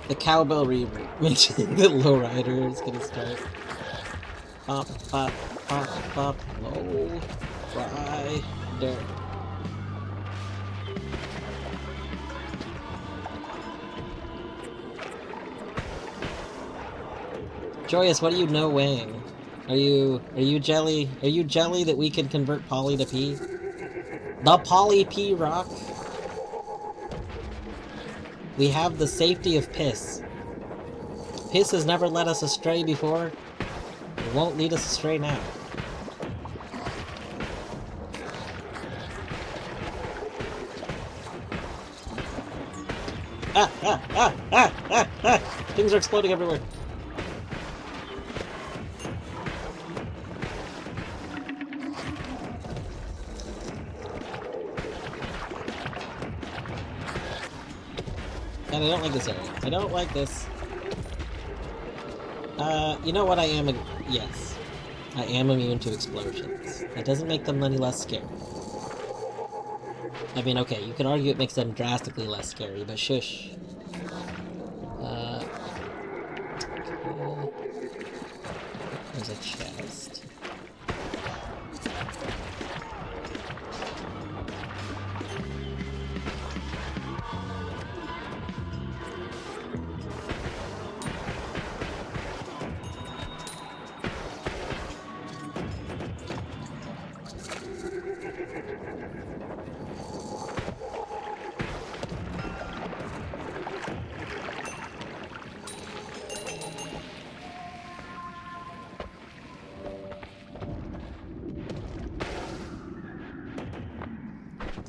The cowbell mentioning the lowrider is gonna start. Pop, pop, pop, pop, low rider. Joyous, what are you no-weighing? Are you jelly? Are you jelly that we can convert Polly to P? The Polly P Rock? We have the safety of Piss. Piss has never led us astray before. It won't lead us astray now. Ah! Things are exploding everywhere. And I don't like this area. I don't like this. You know what? Yes. I am immune to explosions. That doesn't make them any less scary. I mean, okay, you can argue it makes them drastically less scary, but shush. Okay. There's a chest.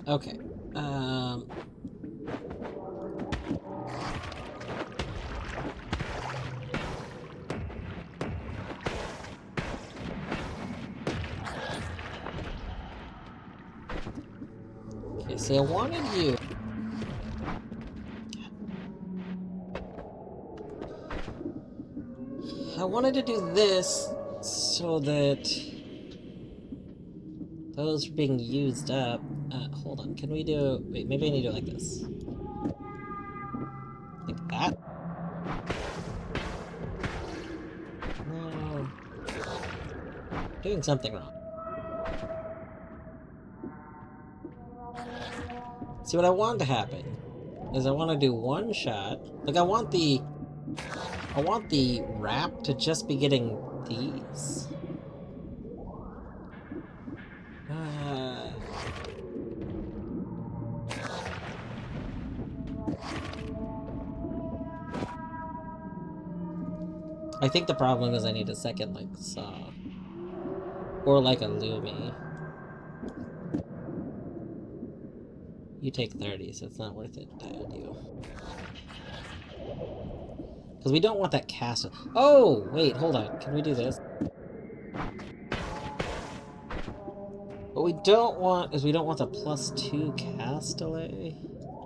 Okay. Okay, so I wanted you... I wanted to do this so that those are being used up. Hold on, can we do... Wait, maybe I need to do it like this. Like that? No. Doing something wrong. See, what I want to happen is I want to do one shot. Like, I want the wrap to just be getting these. I think the problem is I need a second, like, saw. Or, like, a Lumi. You take 30, so it's not worth it to add you. Because we don't want that cast... Oh! Wait, hold on. Can we do this? What we don't want is we don't want the +2 cast delay.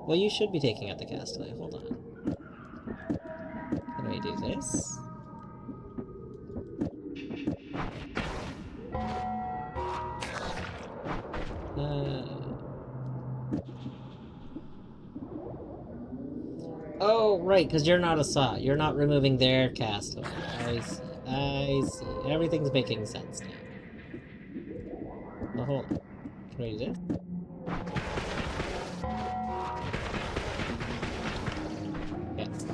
Well, you should be taking out the cast delay. Hold on. Can we do this? Oh, right, because you're not a saw. You're not removing their cast delay. I see. I see. Everything's making sense now. Well, hold on. Can we do this? Yes.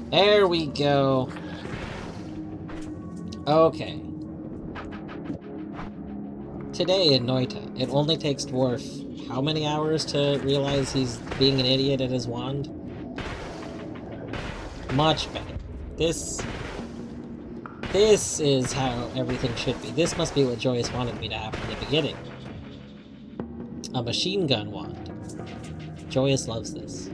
There we go. Okay. Today in Noita, it only takes Dwarf how many hours to realize he's being an idiot at his wand? Much better. This This is how everything should be. This must be what Joyous wanted me to have from the beginning. A machine gun wand. Joyous loves this.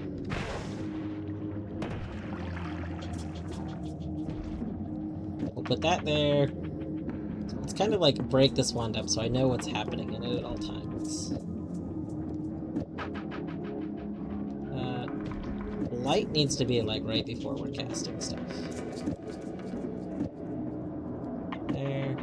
We'll put that there. It's kind of like break this wand up so I know what's happening in it at all times. Light needs to be like right before we're casting stuff. There.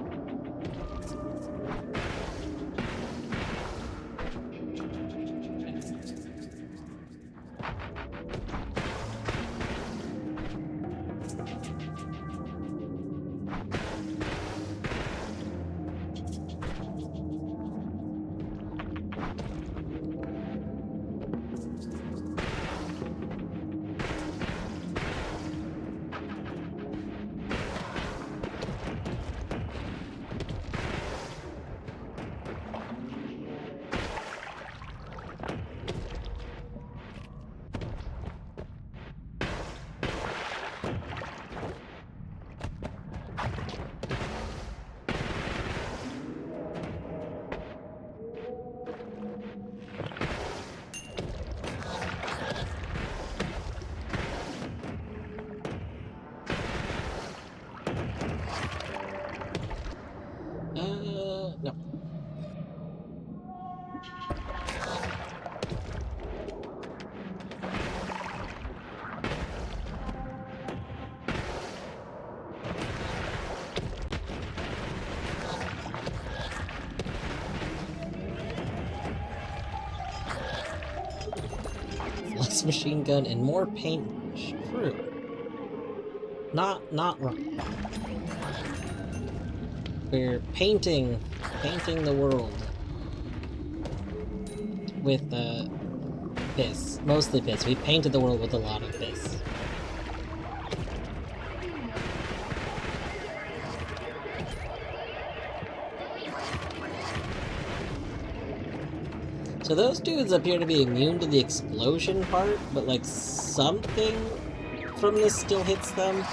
No. Less machine gun and more paintbrush. True. Not wrong. We're painting the world with this. Mostly this. We painted the world with a lot of this. So those dudes appear to be immune to the explosion part, but like something from this still hits them.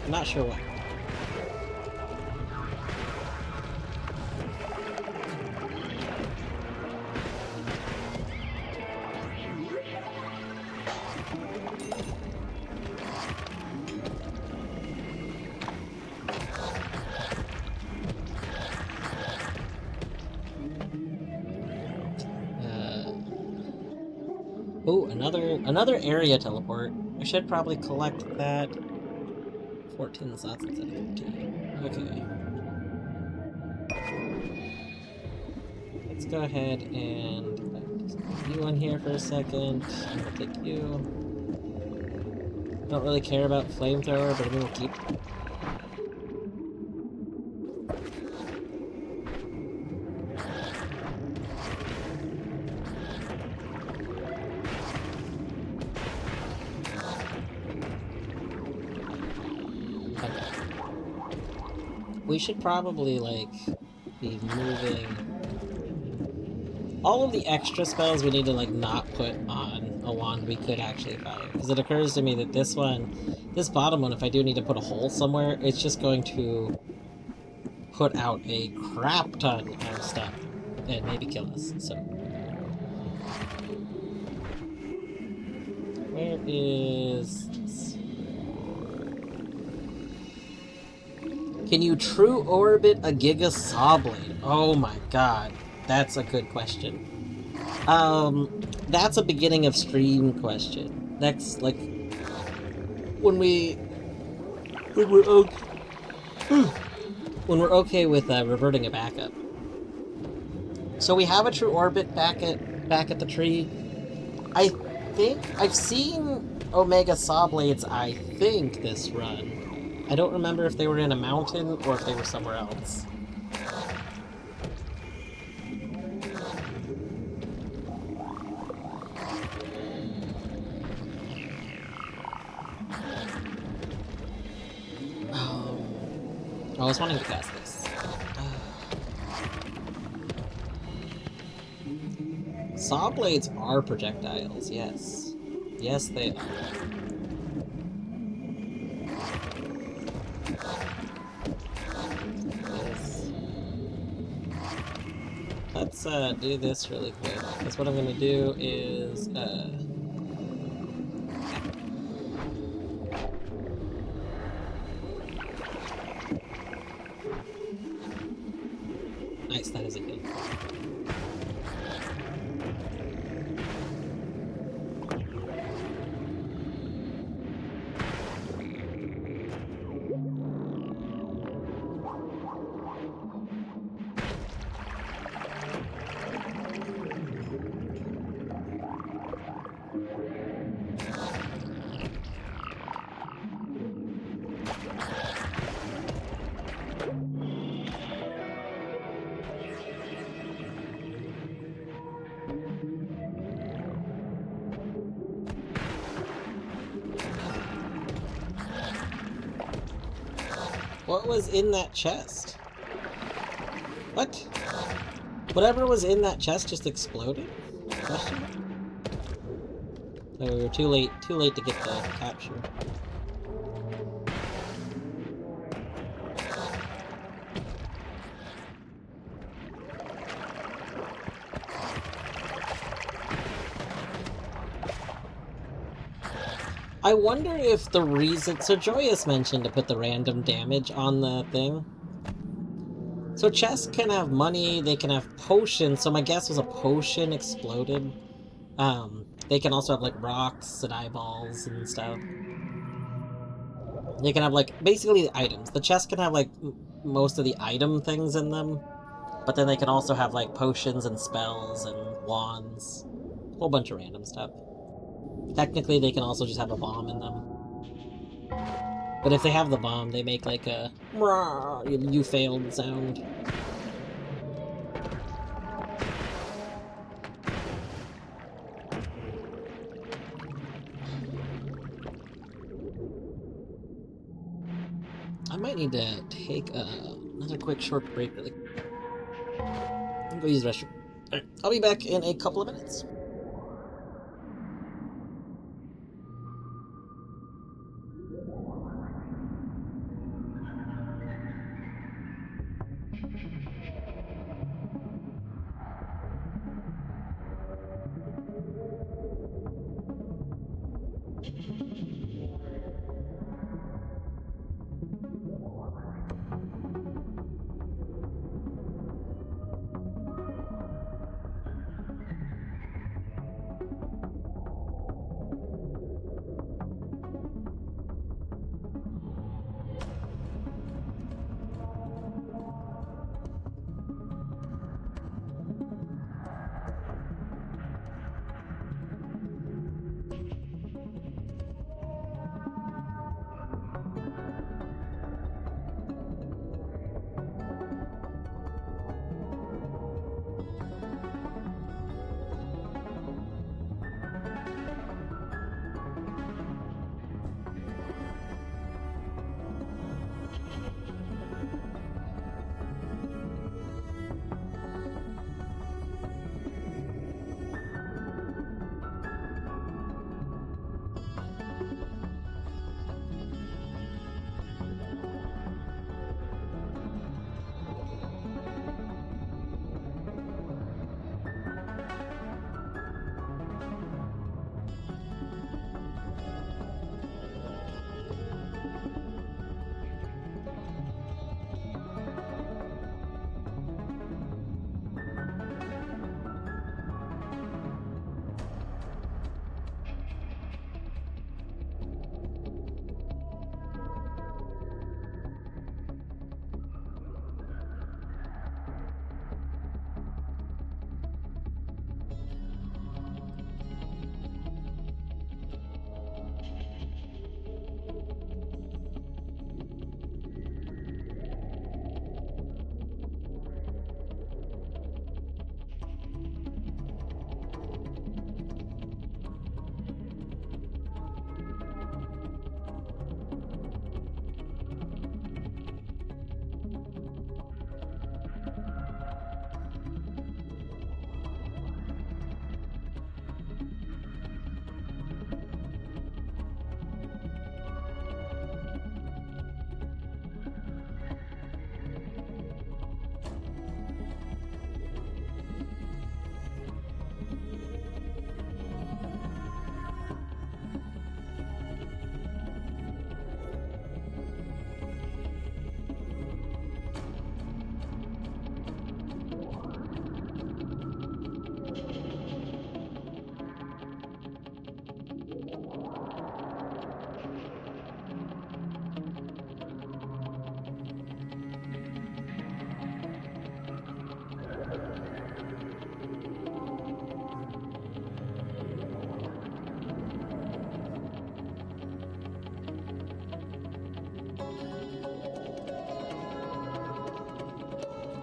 I'm not sure what. Oh, another area teleport. I should probably collect that. 14 slots instead of 15. Okay. Let's go ahead and just put you on here for a second. I'm gonna take you. Don't really care about flamethrower, but I'm gonna keep. We should probably, like, be moving... All of the extra spells we need to, like, not put on a wand we could actually fire. Because it occurs to me that this bottom one, if I do need to put a hole somewhere, it's just going to put out a crap ton of stuff and maybe kill us, so... Where is... Can you true orbit a Giga Saw Blade? Oh my god, that's a good question. That's a beginning of stream question. Next, like, when we're okay with reverting it back up. So we have a true orbit back at the tree. I think I've seen Omega Saw Blades. I think this run. I don't remember if they were in a mountain or if they were somewhere else. I was wanting to cast this. Saw blades are projectiles, yes. Yes, they are. Let's do this really quick. Because what I'm gonna do is nice, that is a good. What was in that chest? What? Whatever was in that chest just exploded? Question mark? No, we were too late to get the capture. I wonder if the reason... So Joyous mentioned to put the random damage on the thing. So chests can have money, they can have potions, so my guess was a potion exploded. They can also have, like, rocks and eyeballs and stuff. They can have, like, basically items. The chest can have, like, most of the item things in them. But then they can also have, like, potions and spells and wands. A whole bunch of random stuff. Technically, they can also just have a bomb in them. But if they have the bomb, they make, like, a you failed sound. I might need to take another quick short break really quick. I'm go use the restroom. Alright, I'll be back in a couple of minutes.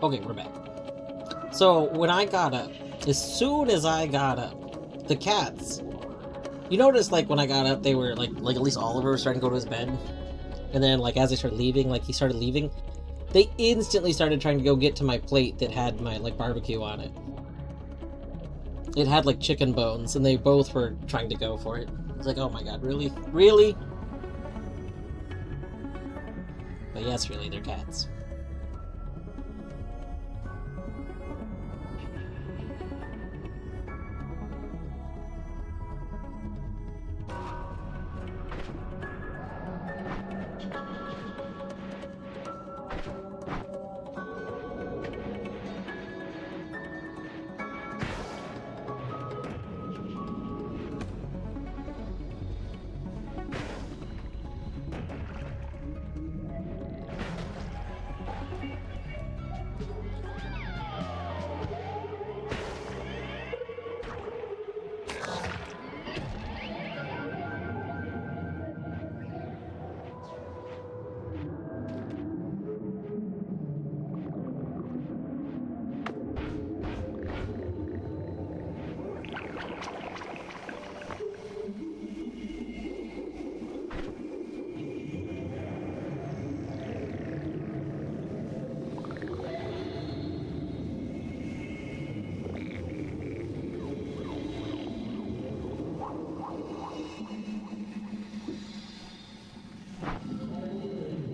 Okay, we're back. So, when I got up, as soon as I got up, the cats... You notice, like, when I got up, they were, like at least Oliver was starting to go to his bed. And then, like, as they started leaving, like, he started leaving, they instantly started trying to go get to my plate that had my, like, barbecue on it. It had, like, chicken bones, and they both were trying to go for it. I was like, oh my god, really? Really? But yes, really, they're cats.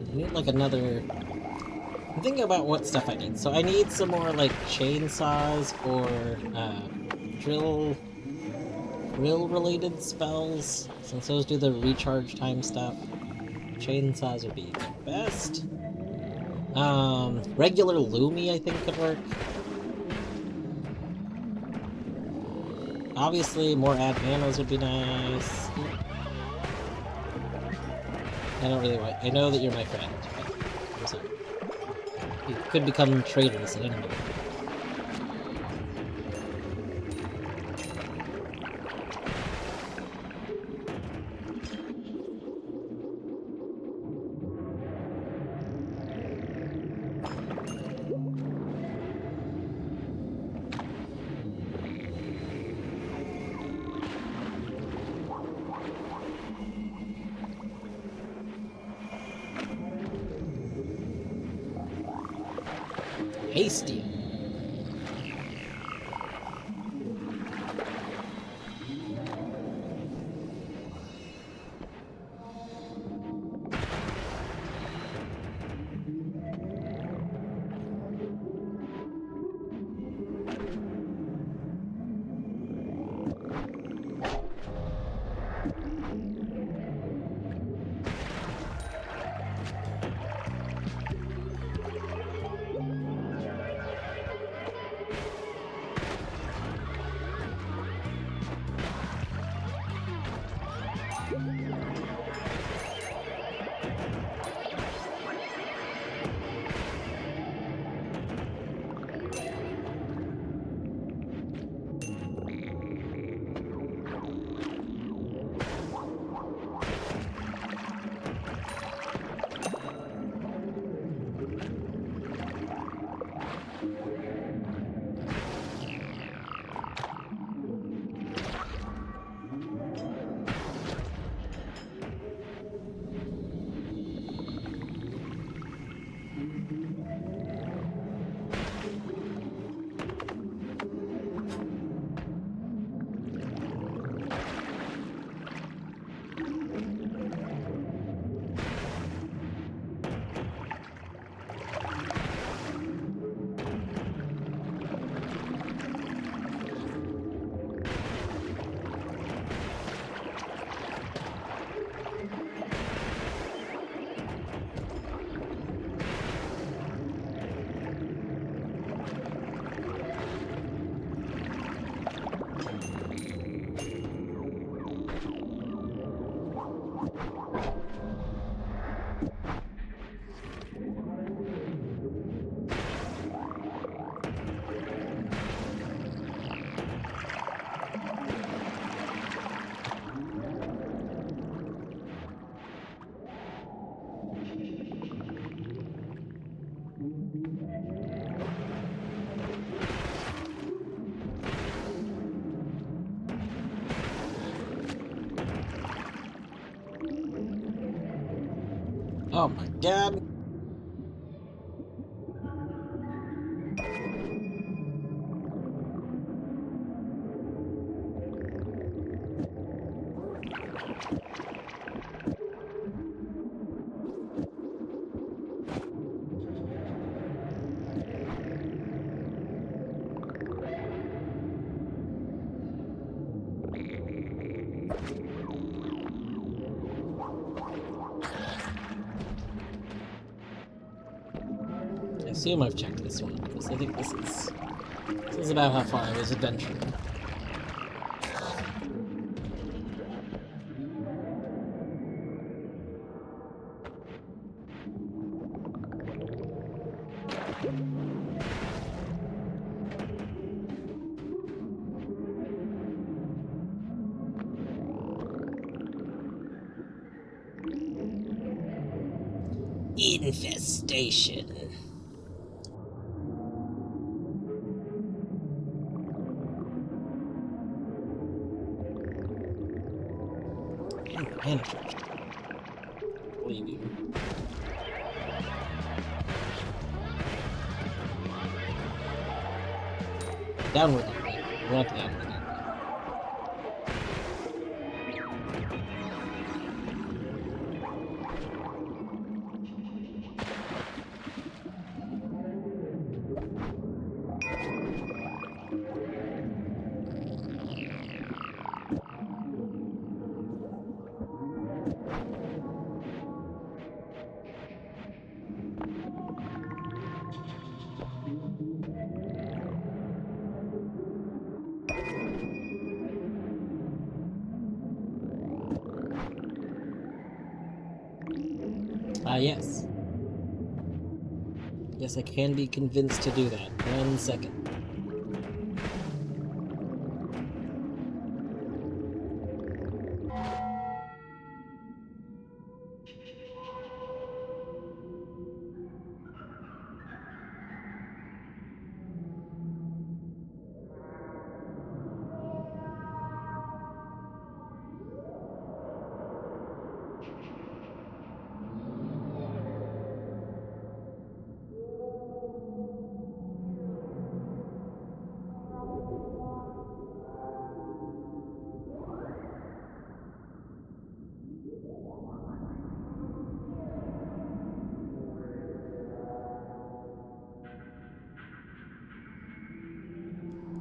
I need, like, another... I'm thinking about what stuff I need. So I need some more, like, chainsaws or, drill-related spells, since those do the recharge time stuff. Chainsaws would be the best. Regular Loomy, I think, could work. Obviously, more ad manos would be nice. I don't really want... I know that you're my friend, but I'm sorry. You could become traitors at any moment. Hasty. Oh my god. I assume I've checked this one, because I think this is about how far I was adventuring. Infestation. Mana charge. Believe you. Downward. We're up downward. Yes. Yes, I can be convinced to do that. 1 second.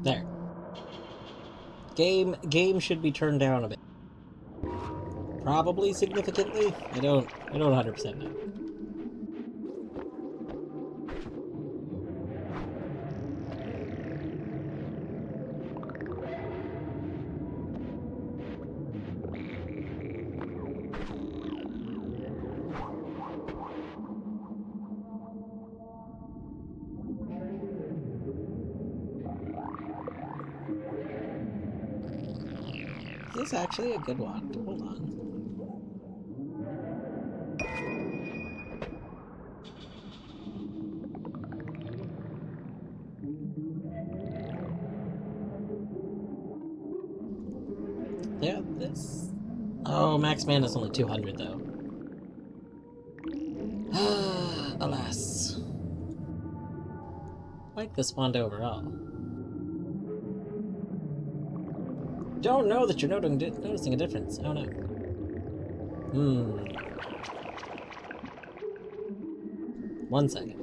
There. Game should be turned down a bit. Probably significantly. I don't 100% know. Is this actually a good one? Hold on. Yeah, this... Oh, max mana is only 200, though. Alas. Like this font overall. Don't know that you're noticing a difference. Oh no. 1 second.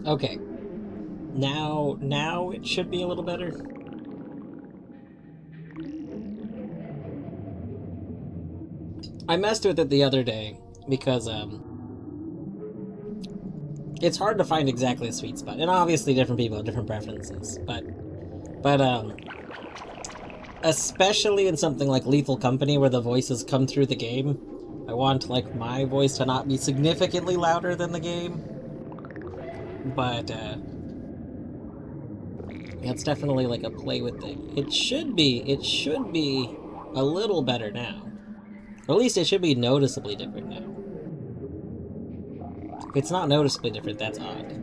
Okay. Now it should be a little better. I messed with it the other day because it's hard to find exactly a sweet spot, and obviously different people have different preferences. But especially in something like Lethal Company where the voices come through the game, I want, like, my voice to not be significantly louder than the game. But, it's definitely, like, a play with thing. It should be a little better now. Or at least it should be noticeably different now. If it's not noticeably different, that's odd.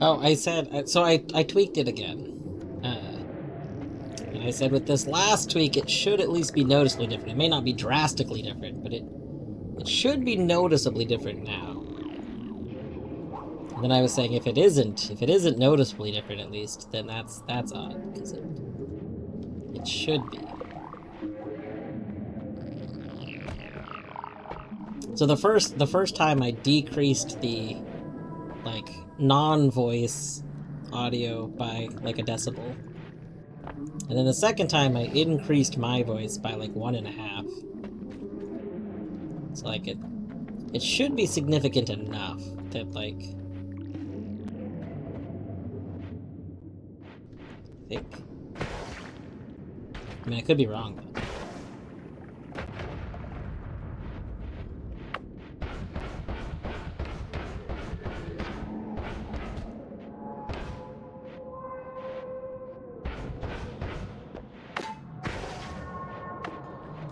Oh, I said, so I tweaked it again. And I said with this last tweak, it should at least be noticeably different. It may not be drastically different, but it should be noticeably different now. And then I was saying if it isn't noticeably different at least, then that's odd, because it should be. So the first time I decreased the, like, non-voice audio by like a decibel. And then the second time I increased my voice by like 1.5. So like it should be significant enough that, like, I think. I mean, I could be wrong though.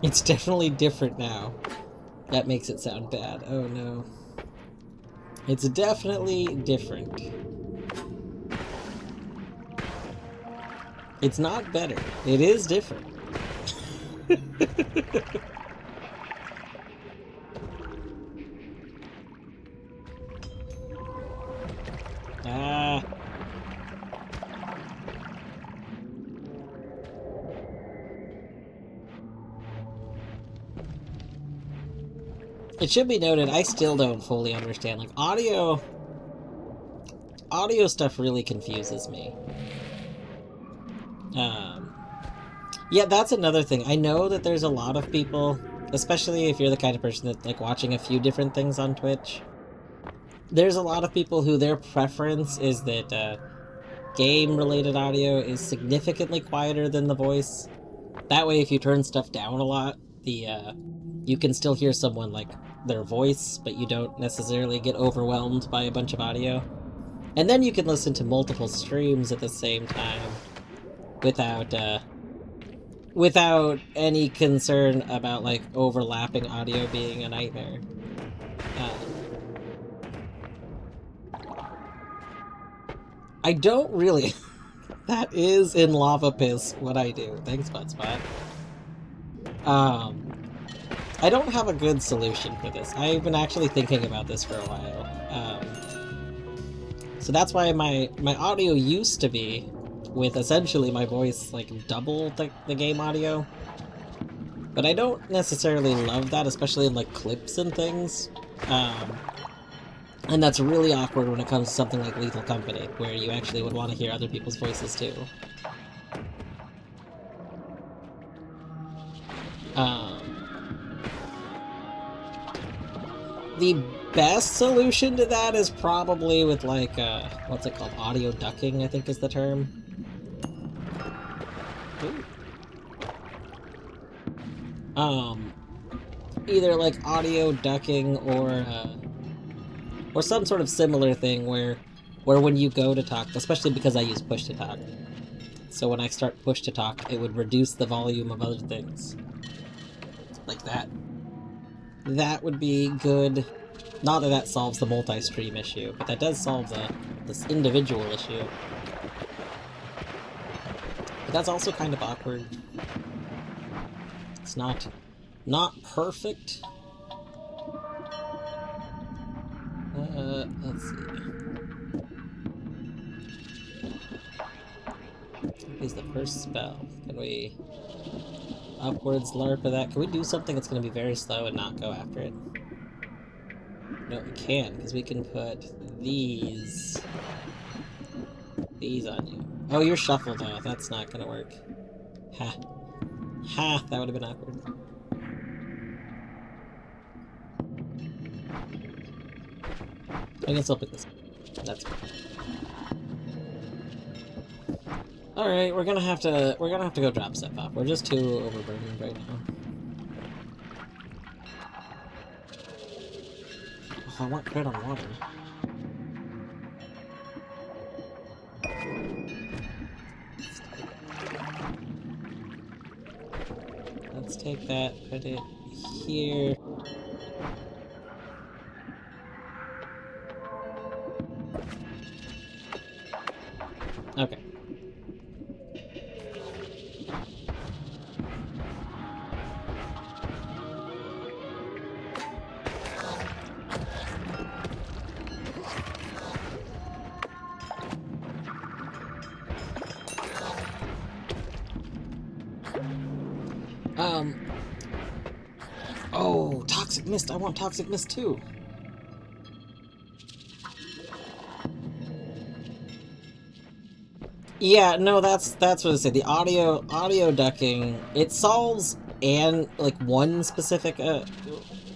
It's definitely different now. That makes it sound bad. Oh no. It's definitely different. It's not better. It is different. Ah. It should be noted, I still don't fully understand. Like, audio stuff really confuses me. Yeah, that's another thing. I know that there's a lot of people, especially if you're the kind of person that's, like, watching a few different things on Twitch. There's a lot of people who their preference is that game-related audio is significantly quieter than the voice. That way, if you turn stuff down a lot, you can still hear someone, like, their voice, but you don't necessarily get overwhelmed by a bunch of audio. And then you can listen to multiple streams at the same time without any concern about, like, overlapping audio being a nightmare. I don't really... That is in Lava Piss what I do. Thanks, Budspot. I don't have a good solution for this. I've been actually thinking about this for a while. So that's why my audio used to be with essentially my voice, like, double the game audio. But I don't necessarily love that, especially in, like, clips and things. And that's really awkward when it comes to something like Lethal Company, where you actually would want to hear other people's voices too. The best solution to that is probably with, like, what's it called? Audio ducking, I think is the term. Ooh. Either, like, audio ducking or some sort of similar thing where when you go to talk, especially because I use push to talk, so when I start push to talk, it would reduce the volume of other things. Like that. That would be good. Not that that solves the multi-stream issue, but that does solve this individual issue. But that's also kind of awkward. It's not perfect. Let's see. Use the first spell. Can we upwards LARP of that? Can we do something that's going to be very slow and not go after it? No, we can, because we can put these on you. Oh, you're shuffled though. That's not going to work. Ha. Ha, that would have been awkward. I can still pick this. That's fine. Alright, we're gonna have to go drop stuff off. We're just too overburdened right now. Oh, I want crit on water. Let's take that, put it here. Okay. Oh, Toxic Mist. I want Toxic Mist too. Yeah, no, that's what I said. The audio ducking, it solves like one specific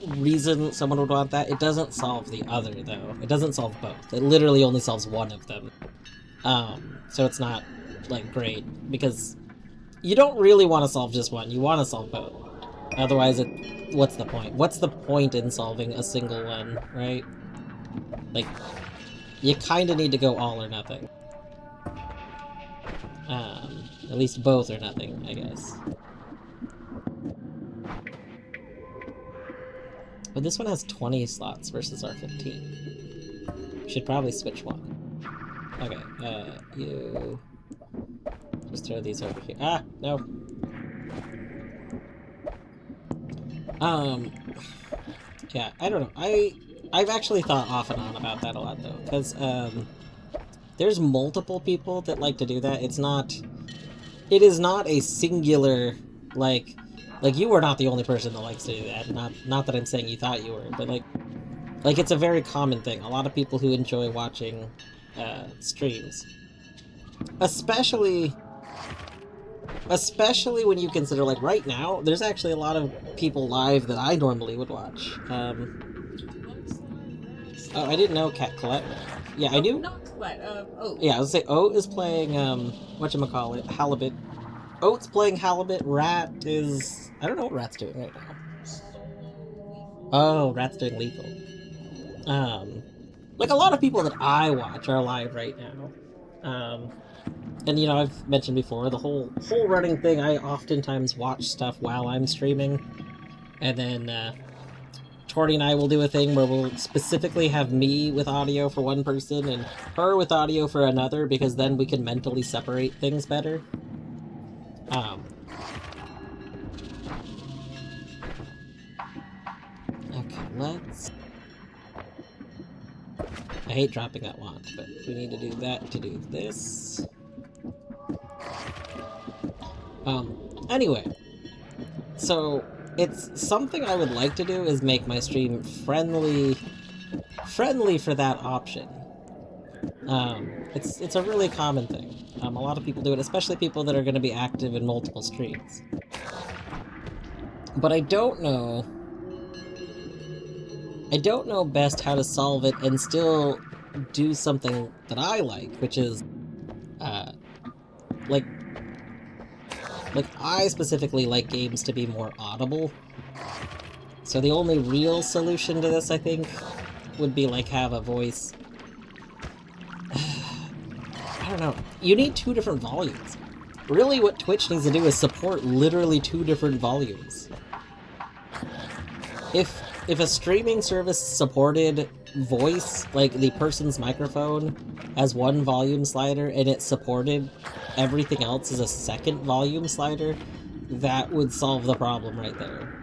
reason someone would want that. It doesn't solve the other though. It doesn't solve both. It literally only solves one of them. So it's not like great because you don't really want to solve just one. You want to solve both. Otherwise, what's the point? What's the point in solving a single one, right? Like, you kind of need to go all or nothing. At least both or nothing, I guess. But this one has 20 slots versus our 15. Should probably switch one. Okay, you... just throw these over here. Ah, no. Yeah, I don't know. I've actually thought off and on about that a lot, though, because, there's multiple people that like to do that. It is not a singular, like you are not the only person that likes to do that. Not that I'm saying you thought you were, but like it's a very common thing. A lot of people who enjoy watching, streams. Especially when you consider, like, right now, there's actually a lot of people live that I normally would watch. Oh, I didn't know Colette. Yeah, I knew. Not Colette, Oat. Yeah, I was gonna say, Oat is playing, whatchamacallit, Halibut. Oat's playing Halibut, Rat is... I don't know what Rat's doing right now. Oh, Rat's doing Lethal. Like, a lot of people that I watch are live right now. And, you know, I've mentioned before, the whole running thing, I oftentimes watch stuff while I'm streaming. And then, Torty and I will do a thing where we'll specifically have me with audio for one person and her with audio for another, because then we can mentally separate things better. Okay, let's... I hate dropping that wand, but we need to do that to do this. Anyway. So... it's something I would like to do is make my stream friendly for that option. It's a really common thing. A lot of people do it, especially people that are going to be active in multiple streams. But I don't know best how to solve it and still do something that I like, which is, like, I specifically like games to be more audible. So the only real solution to this, I think, would be, like, have a voice... I don't know. You need 2 different volumes. Really, what Twitch needs to do is support literally 2 different volumes. If a streaming service supported voice, like the person's microphone, as one volume slider, and it supported everything else as a second volume slider, that would solve the problem right there.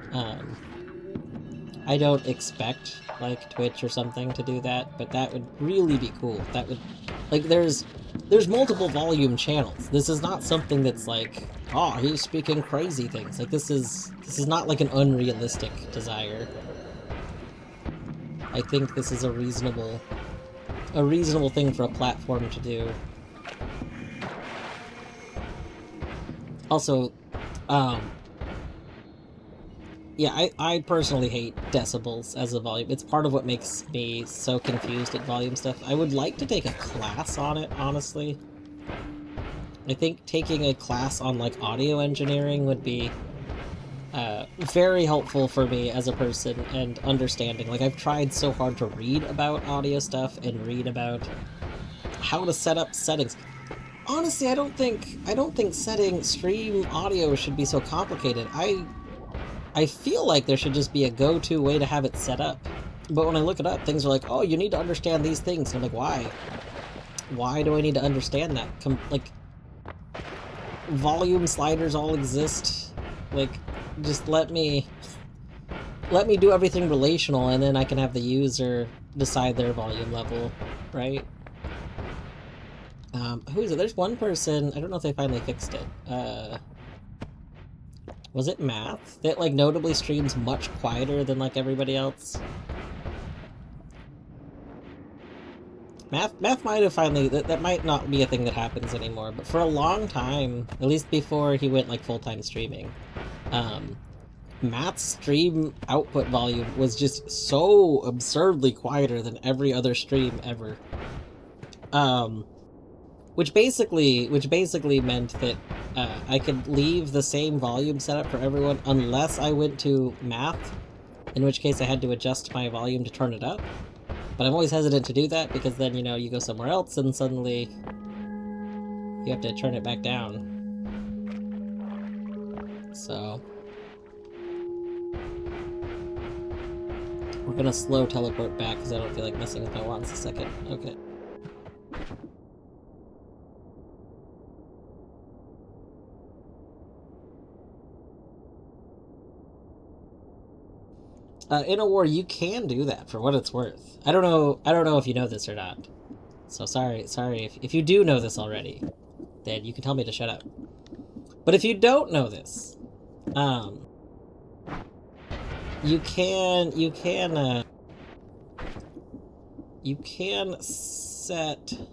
I don't expect like Twitch or something to do that, but that would really be cool. That would, like, there's multiple volume channels. This is not something that's like, oh, he's speaking crazy things. Like, this is not like an unrealistic desire. I think this is a reasonable thing for a platform to do. Also, yeah, I personally hate decibels as a volume. It's part of what makes me so confused at volume stuff. I would like to take a class on it, honestly. I think taking a class on, like, audio engineering would be very helpful for me as a person and understanding. Like, I've tried so hard to read about audio stuff and read about how to set up settings. Honestly, I don't think setting stream audio should be so complicated. I feel like there should just be a go-to way to have it set up. But when I look it up, things are like, oh, you need to understand these things. And I'm like, why? Why do I need to understand that? Like, volume sliders all exist. Like, just let me do everything relational, and then I can have the user decide their volume level, right? Who is it? There's one person, I don't know if they finally fixed it. Was it Math? That, like, notably streams much quieter than, like, everybody else. Math might have finally... That might not be a thing that happens anymore, but for a long time, at least before he went, like, full-time streaming, Matt's stream output volume was just so absurdly quieter than every other stream ever. Which basically meant that I could leave the same volume setup for everyone unless I went to Math, in which case I had to adjust my volume to turn it up. But I'm always hesitant to do that because then, you know, you go somewhere else and suddenly you have to turn it back down. So we're gonna slow teleport back because I don't feel like messing with my wands a second. Okay. In a war, you can do that for what it's worth. I don't know if you know this or not. So sorry if you do know this already, then you can tell me to shut up. But if you don't know this, you can set. You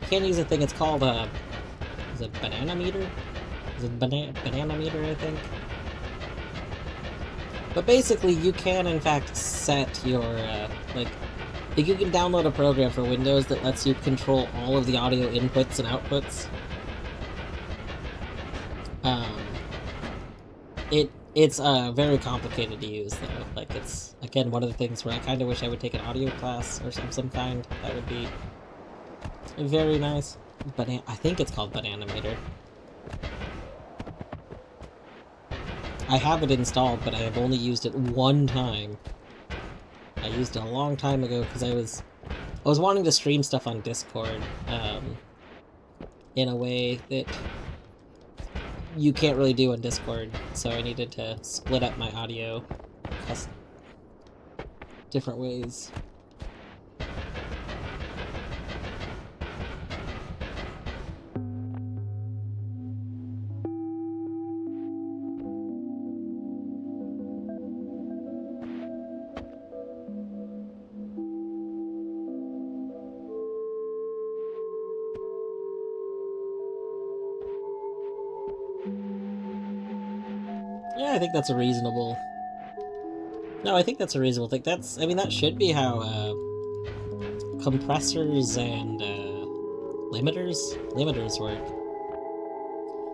can use a thing. It's called is it banana meter? Is it banana meter? I think. But basically, you can, in fact, set your, like, you can download a program for Windows that lets you control all of the audio inputs and outputs. It's very complicated to use, though. Like, it's, again, one of the things where I kind of wish I would take an audio class or some kind. That would be very nice. I think it's called Banana Meter. I have it installed, but I have only used it one time. I used it a long time ago because I was wanting to stream stuff on Discord, in a way that you can't really do on Discord, so I needed to split up my audio different ways. Yeah, I think that's a reasonable... No, I think that's a reasonable thing. I mean, that should be how, compressors and, limiters work.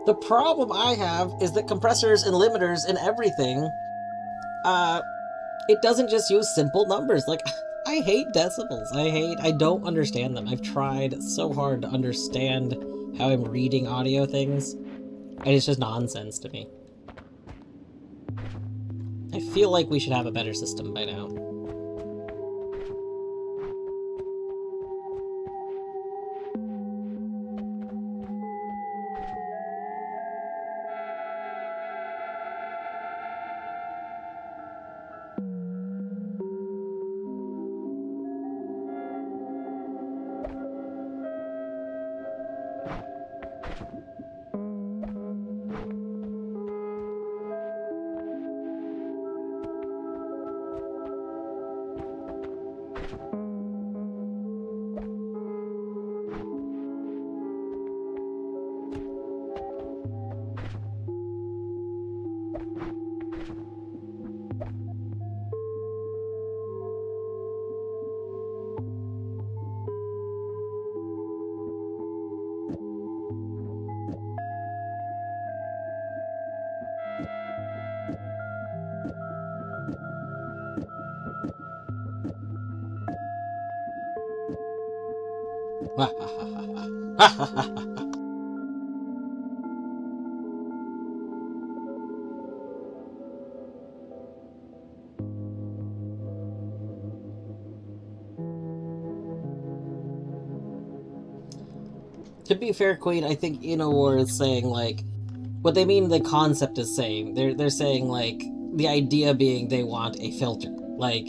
The problem I have is that compressors and limiters and everything, it doesn't just use simple numbers. Like, I hate decibels. I don't understand them. I've tried so hard to understand how I'm reading audio things, and it's just nonsense to me. I feel like we should have a better system by now. To be fair, Queen, I think Inowar is saying, like, what they mean the concept is saying. They're saying, like, the idea being they want a filter. Like,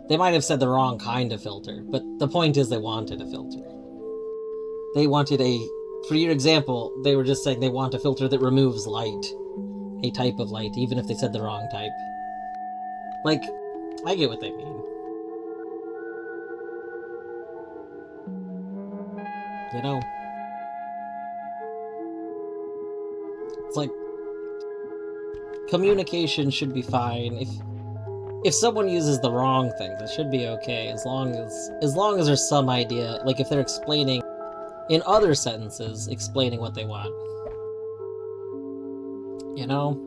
they might have said the wrong kind of filter, but the point is they wanted a filter. They wanted a... For your example, they were just saying they want a filter that removes light. A type of light, even if they said the wrong type. Like, I get what they mean. You know? It's like... Communication should be fine. If someone uses the wrong thing, that should be okay, as long as there's some idea, like if they're explaining in other sentences, explaining what they want. You know?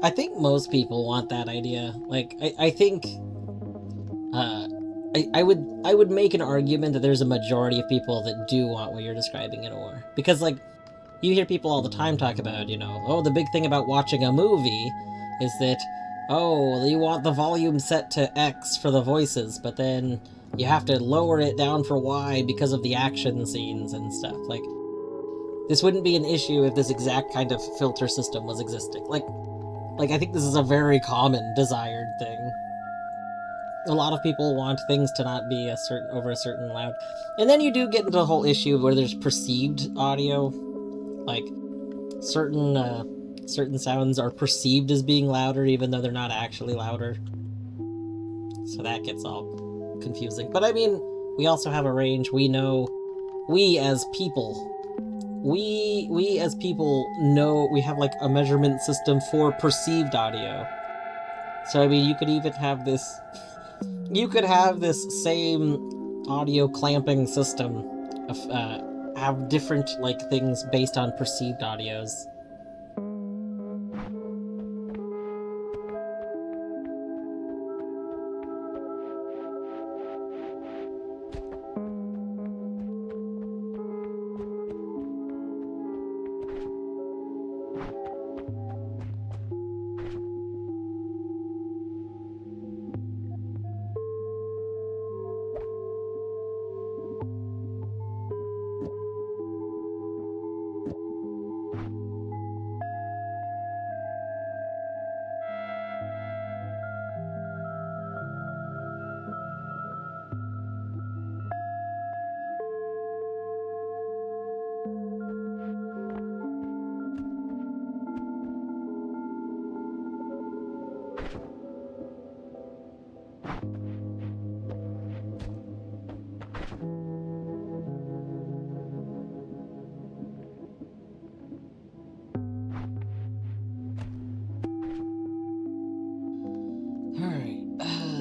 I think most people want that idea. Like, I think, I would make an argument that there's a majority of people that do want what you're describing in Or. Because, like, you hear people all the time talk about, you know, oh, the big thing about watching a movie is that, oh, you want the volume set to X for the voices, but then you have to lower it down for Y because of the action scenes and stuff. Like, this wouldn't be an issue if this exact kind of filter system was existing. Like, I think this is a very common desired thing. A lot of people want things to not be over a certain loud. And then you do get into the whole issue where there's perceived audio. Like, certain sounds are perceived as being louder even though they're not actually louder. So that gets all confusing. But I mean, we also have a range. We know, we as people know we have like a measurement system for perceived audio. So I mean, you could even have this same audio clamping system of have different like things based on perceived audios.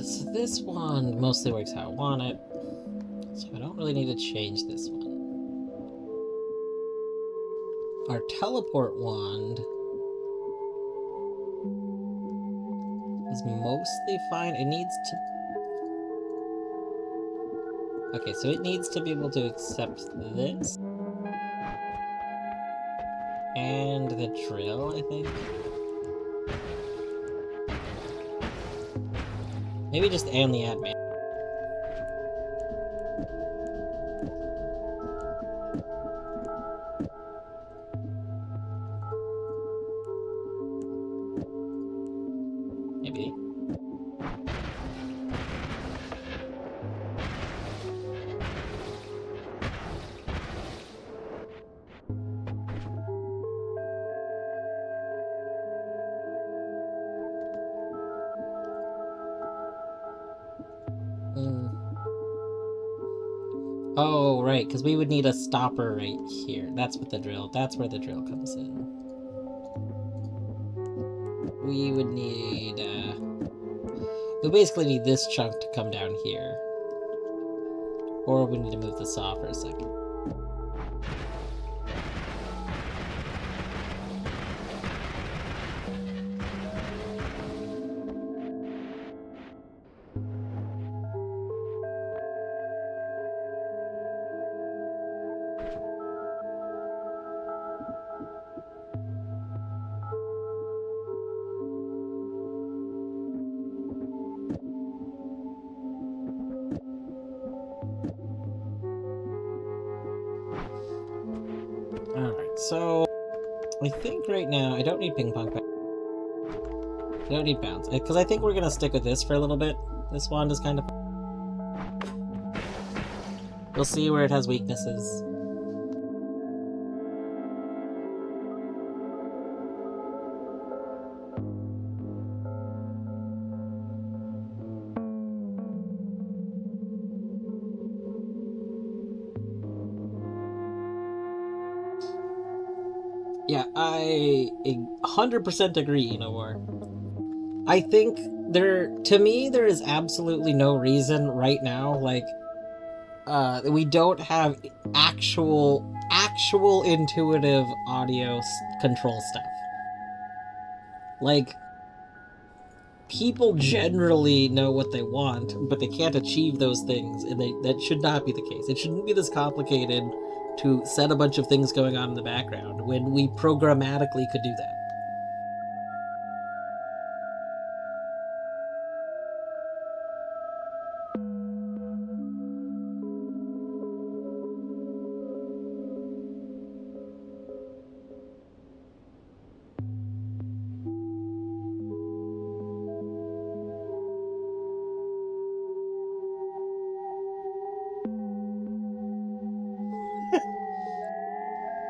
So this one mostly works how I want it, so I don't really need to change this one. Our teleport wand is mostly fine. It needs to... Okay, so it needs to be able to accept this. And the drill, I think. Maybe just and the admin. Maybe. Oh, right, because we would need a stopper right here. That's what the drill. That's where the drill comes in. We would need. We basically need this chunk to come down here, or we need to move the saw for a second. Alright, so I think right now I don't need ping pong. I don't need bounce, because I think we're gonna stick with this for a little bit. This wand is kind of. We'll see where it has weaknesses. Yeah, I 100% agree, more. I think to me, there is absolutely no reason right now, we don't have actual intuitive audio control stuff. Like, people generally know what they want, but they can't achieve those things, and that should not be the case. It shouldn't be this complicated to set a bunch of things going on in the background when we programmatically could do that.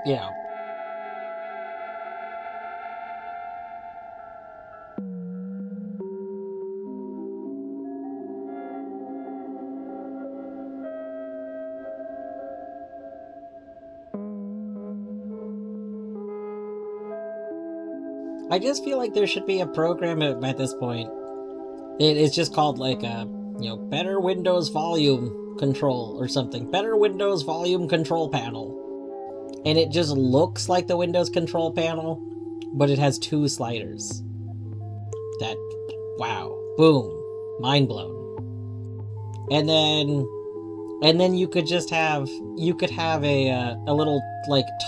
Yeah. I just feel like there should be a program at this point. It's just called better Windows volume control or something. Better Windows volume control panel. And it just looks like the Windows control panel, but it has two sliders. Wow. Boom. Mind blown. And then you could have a little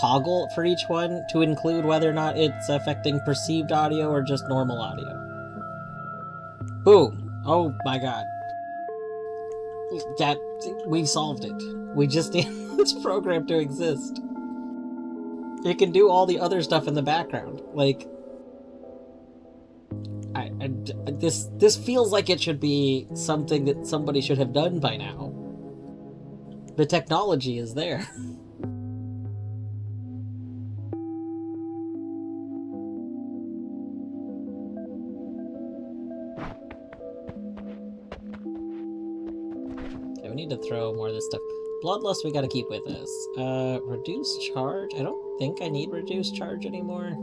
toggle for each one to include whether or not it's affecting perceived audio or just normal audio. Boom. Oh my god. We've solved it. We just need this program to exist. It can do all the other stuff in the background. This feels like it should be something that somebody should have done by now. The technology is there. Okay, we need to throw more of this stuff. Bloodlust we gotta keep with us. Reduce charge? I don't think I need reduce charge anymore.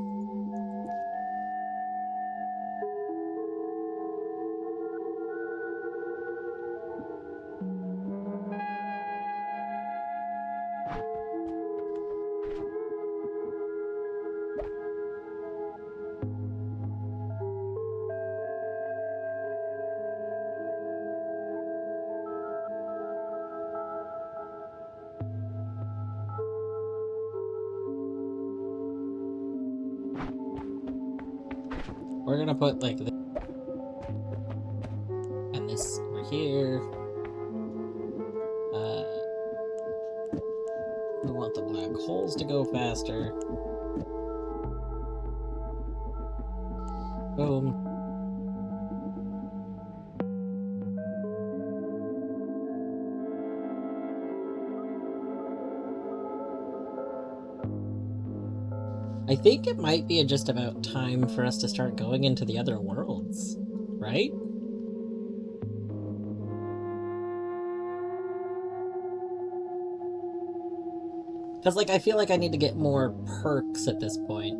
We're gonna put this and this over here. We want the black holes to go faster. Boom. I think it might be just about time for us to start going into the other worlds, right? Because, like, I feel like I need to get more perks at this point.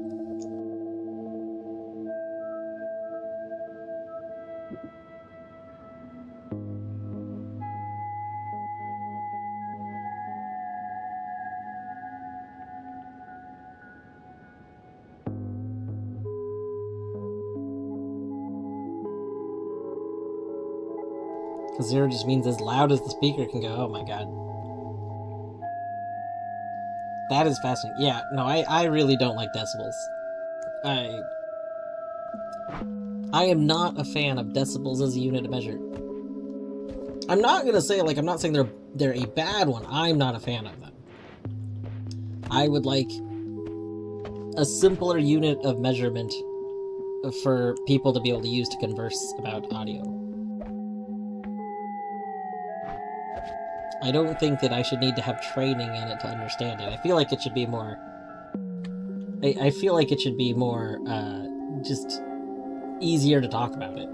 Because 0 just means as loud as the speaker can go. Oh my god. That is fascinating. Yeah, no, I really don't like decibels. I am not a fan of decibels as a unit of measure. I'm not gonna say, like, I'm not saying they're a bad one. I'm not a fan of them. I would like a simpler unit of measurement for people to be able to use to converse about audio. I don't think that I should need to have training in it to understand it. I feel like it should be more... I feel like it should be more, just easier to talk about it.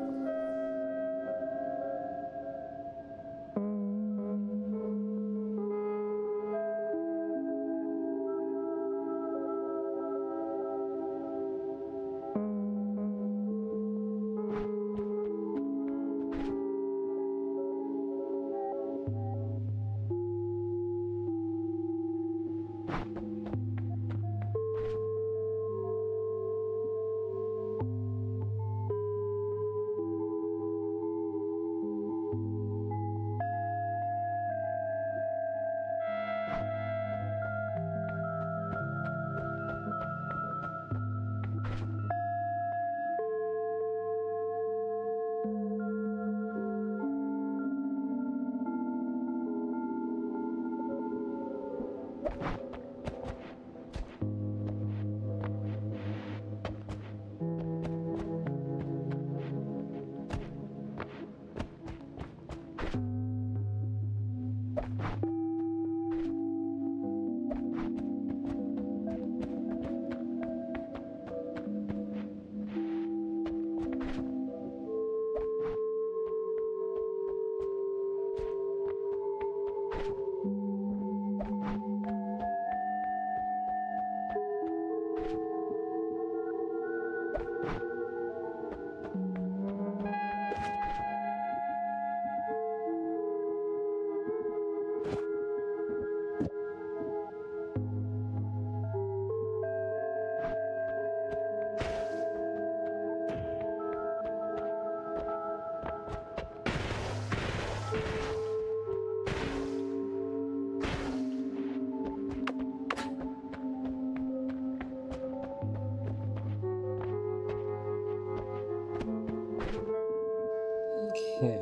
Okay,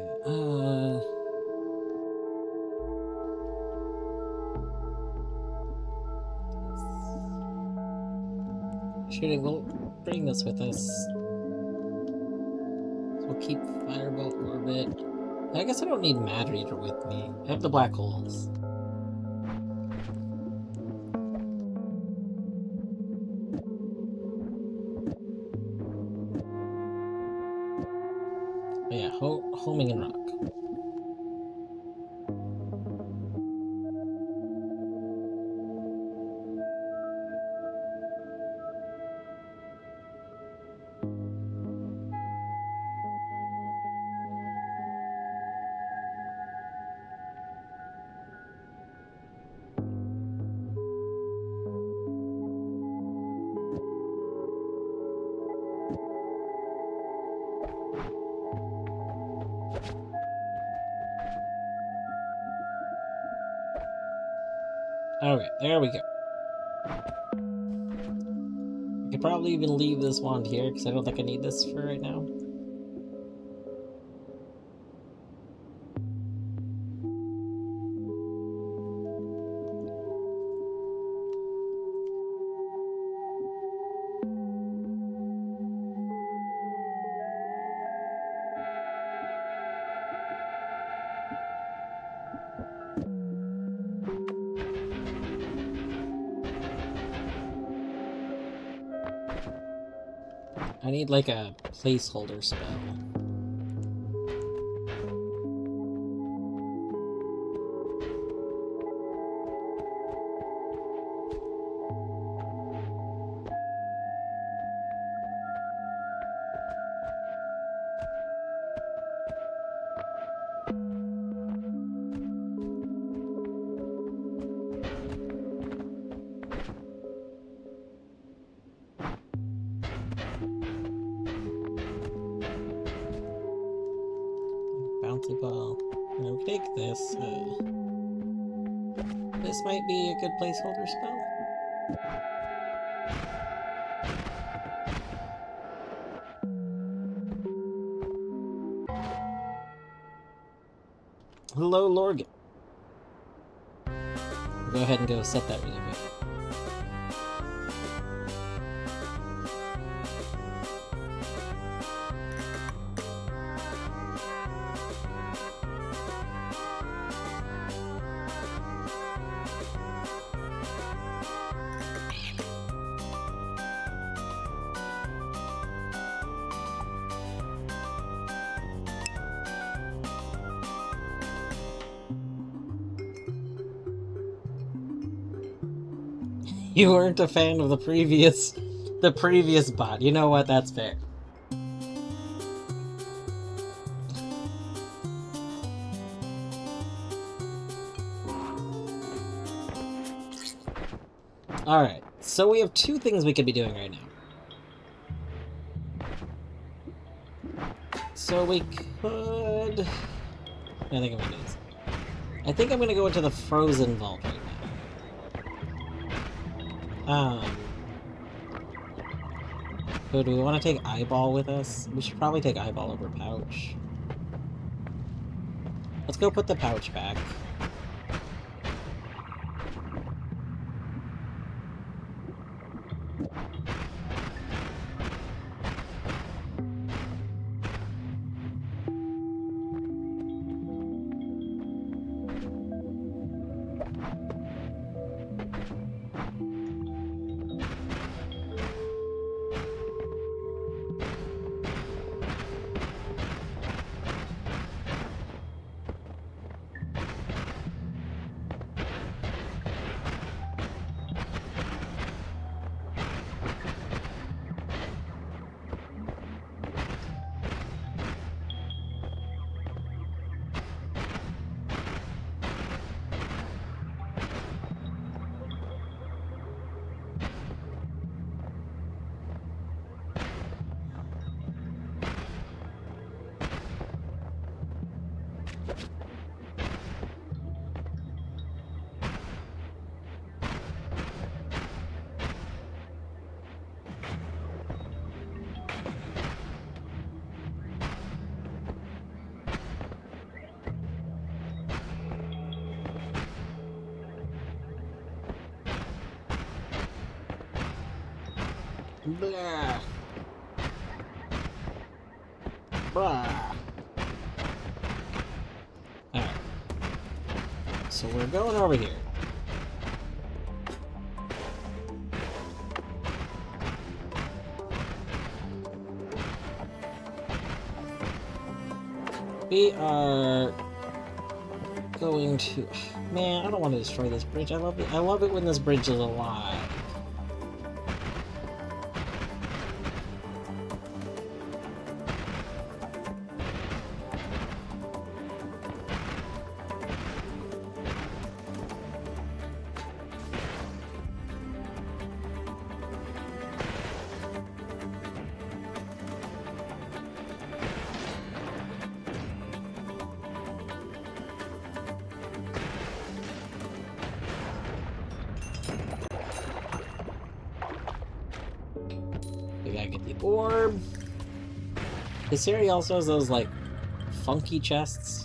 shooting, we'll bring this with us. So we'll keep Firebolt Orbit. I guess I don't need Mad Reader with me. I have the black holes. Oh yeah, Homing and Rock. Okay, there we go. I could probably even leave this wand here, because I don't think I need this for right now. I need, like, a placeholder spell. like this. This might be a good placeholder spell. Hello, Lorgan. Go ahead and go set that really quick. You weren't a fan of the previous bot. You know what? That's fair. Alright, so we have two things we could be doing right now. So we could... I think I'm gonna do this. I think I'm gonna go into the frozen vault right now. So do we want to take Eyeball with us? We should probably take Eyeball over Pouch. Let's go put the Pouch back. Blah. Blah. Alright. So we're going over here. We are going to... Man, I don't want to destroy this bridge. I love it. I love it when this bridge is alive. We gotta get the orb. This area also has those, like, funky chests.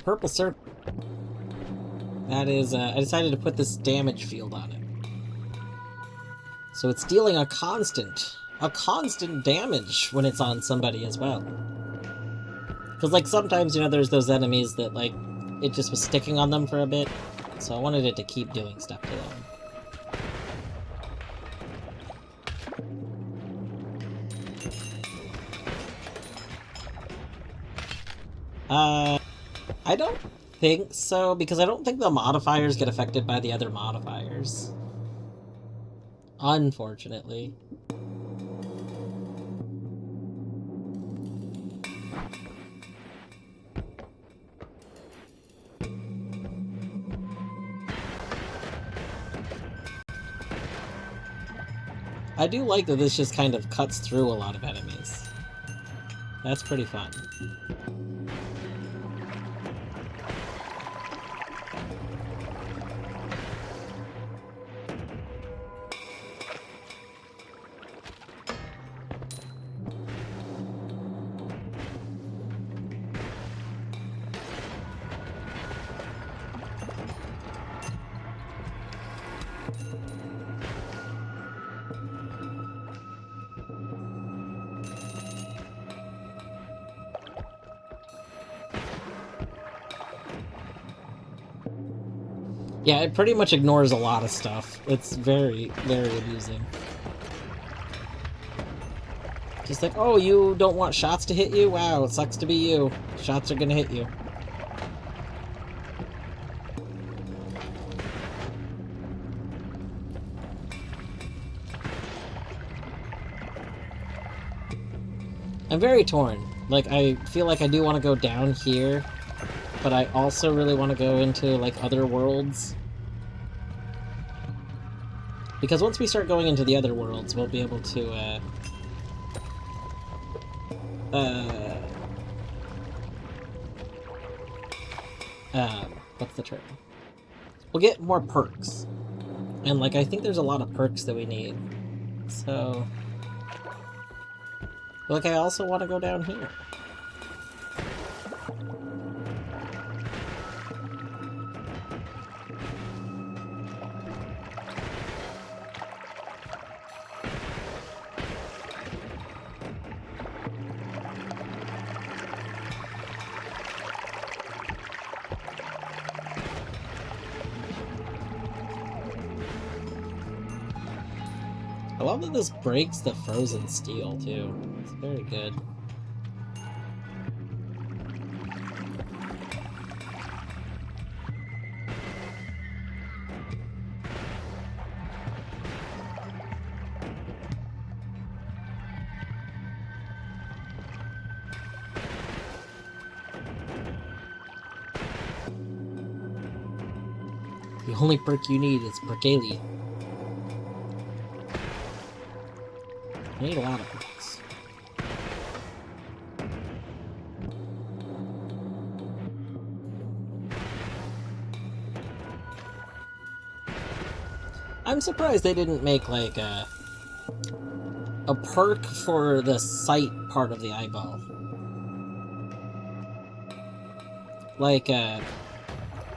purple circle. That is, I decided to put this damage field on it. So it's dealing a constant damage when it's on somebody as well. Because, like, sometimes, you know, there's those enemies that, like, it just was sticking on them for a bit. So I wanted it to keep doing stuff to them. I don't think so, because I don't think the modifiers get affected by the other modifiers. Unfortunately. I do like that this just kind of cuts through a lot of enemies. That's pretty fun. Yeah, it pretty much ignores a lot of stuff. It's very, very amusing. Just like, oh, you don't want shots to hit you? Wow, it sucks to be you. Shots are gonna hit you. I'm very torn. Like, I feel like I do want to go down here, but I also really want to go into, like, other worlds. Because once we start going into the other worlds, we'll be able to, what's the term? We'll get more perks. And, like, I think there's a lot of perks that we need. So... like, I also want to go down here. I love that this breaks the frozen steel, too. It's very good. The only perk you need is Perkele. I need a lot of perks. I'm surprised they didn't make, like, a perk for the sight part of the eyeball. Like, you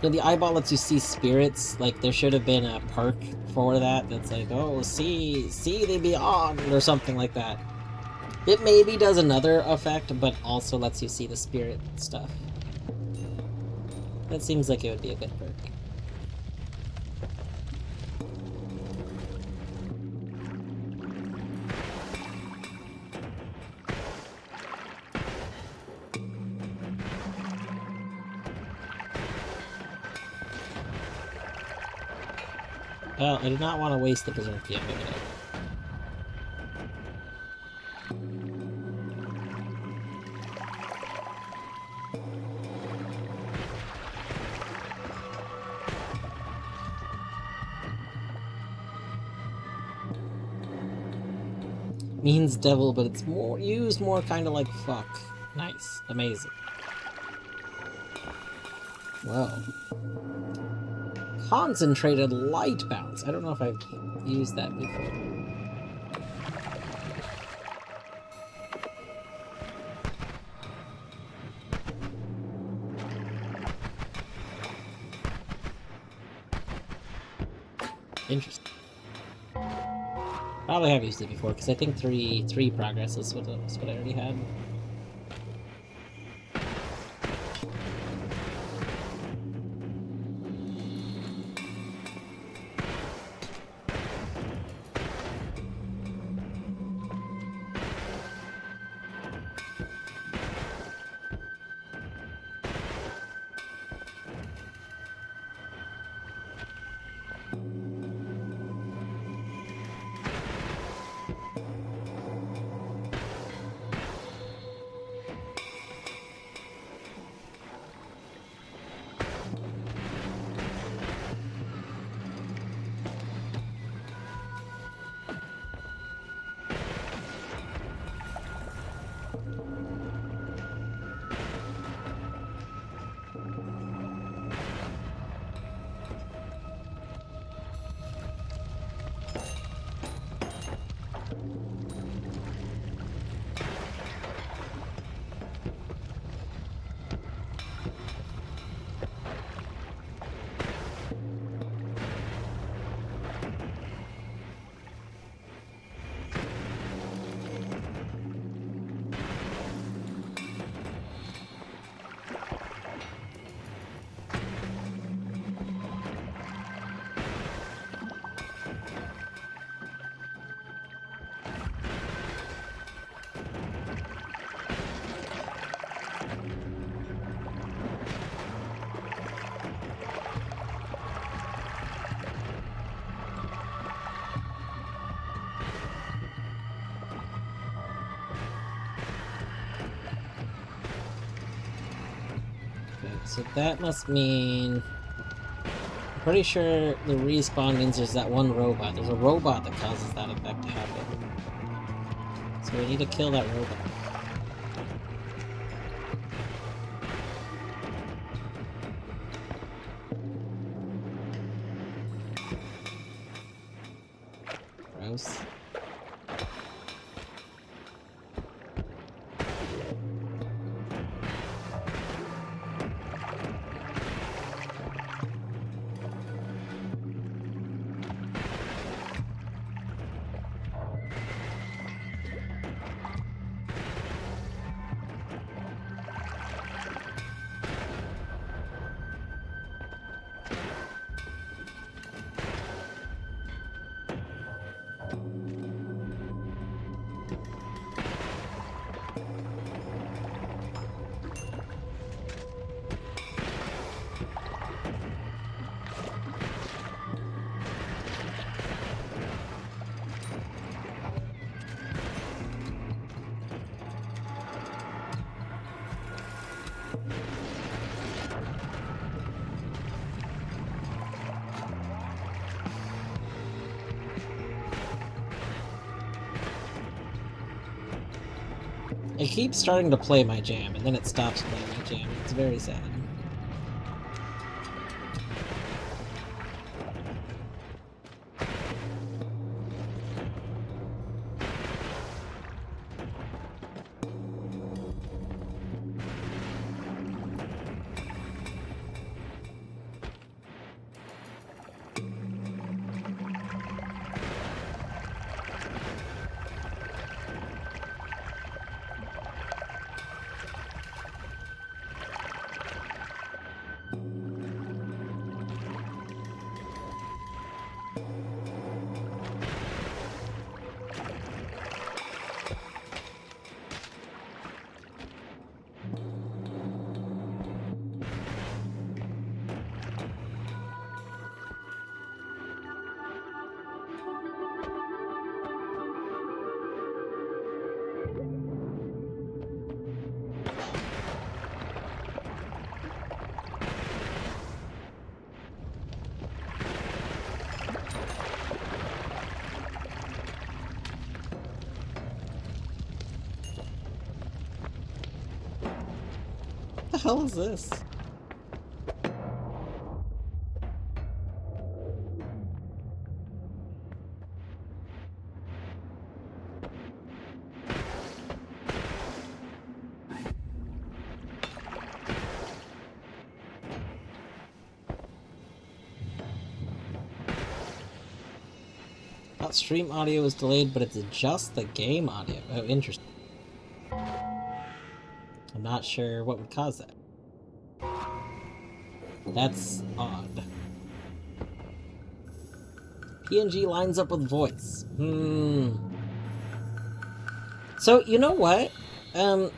know, the eyeball lets you see spirits. Like, there should have been a perk for that that's like, oh, see the beyond, or something like that. It maybe does another effect, but also lets you see the spirit stuff. That seems like it would be a good perk. Well, I did not want to waste the Berserk yet. Means devil, but it's more used more kind of like fuck. Nice. Amazing. Whoa. Concentrated light bounce. I don't know if I've used that before. Interesting. Probably have used it before, because I think three progress is what I already had. So that must mean... I'm pretty sure the respawn means there's that one robot. There's a robot that causes that effect to happen. So we need to kill that robot. Gross. It keeps starting to play my jam, and then it stops playing my jam. It's very sad. What the hell is this? Thought stream audio was delayed, but it's just the game audio. Oh, interesting. I'm not sure what would cause that. That's odd. PNG lines up with voice. So, you know what? That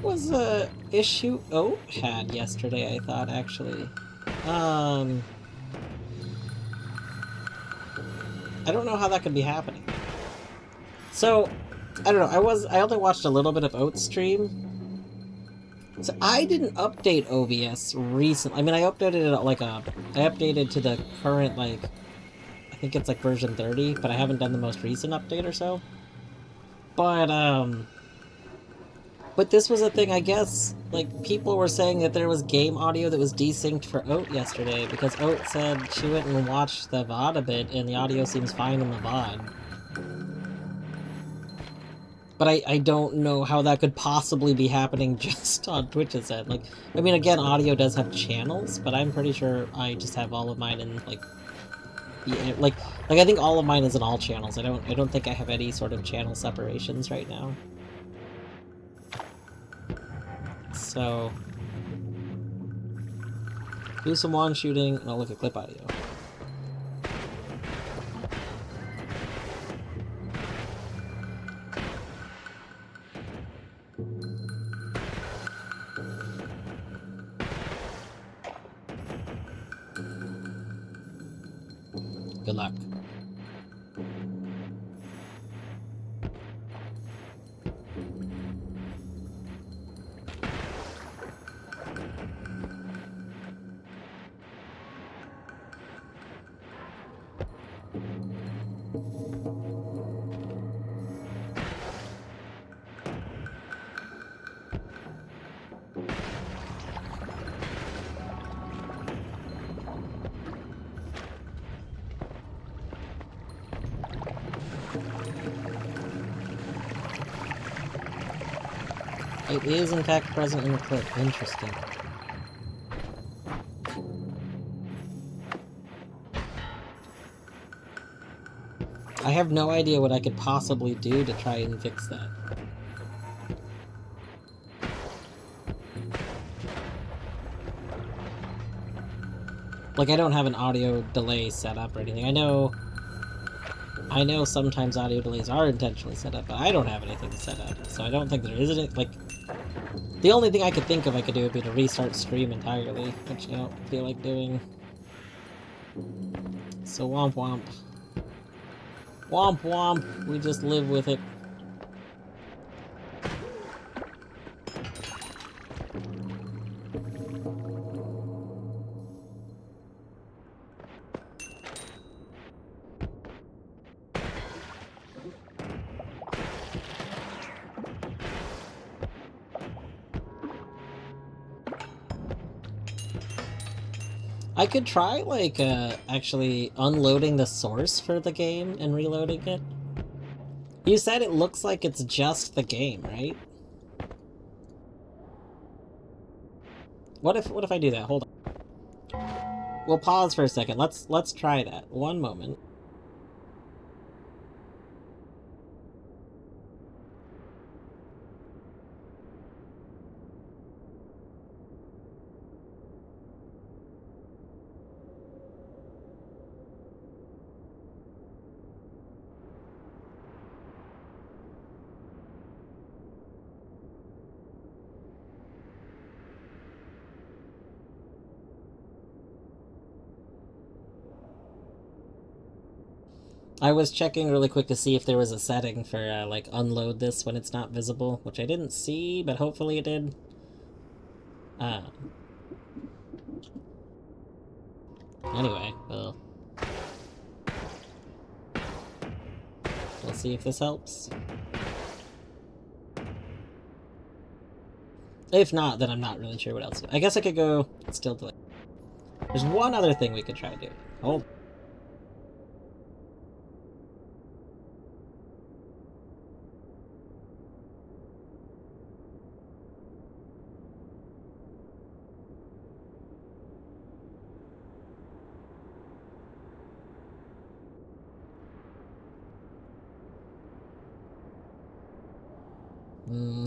was a issue Oat had yesterday, I thought, actually. I don't know how that could be happening. So, I don't know, I only watched a little bit of Oat's stream. So I didn't update OBS recently. I mean, I updated it I updated to the current, like, I think it's like version 30, but I haven't done the most recent update or so. But this was a thing, I guess, like, people were saying that there was game audio that was desynced for Oat yesterday, because Oat said she went and watched the VOD a bit, and the audio seems fine in the VOD. But I don't know how that could possibly be happening just on Twitch's end. Like, I mean, again, audio does have channels, but I'm pretty sure I just have all of mine in, like, I think all of mine is in all channels. I don't think I have any sort of channel separations right now. So, do some wand shooting, and I'll look at clip audio. Good luck. It is, in fact, present in the clip. Interesting. I have no idea what I could possibly do to try and fix that. Like, I don't have an audio delay set up or anything. I know sometimes audio delays are intentionally set up, but I don't have anything set up, so I don't think there is any, like... The only thing I could think of I could do would be to restart stream entirely, which I don't feel like doing. So womp womp. Womp womp, we just live with it. I could try, like, actually unloading the source for the game and reloading it. You said it looks like it's just the game, right? What if I do that? Hold on. We'll pause for a second. Let's try that. One moment. I was checking really quick to see if there was a setting for, like, unload this when it's not visible, which I didn't see, but hopefully it did. Anyway, we'll see if this helps. If not, then I'm not really sure what else to do. I guess I could go... It's still delayed. There's one other thing we could try to do. Hold.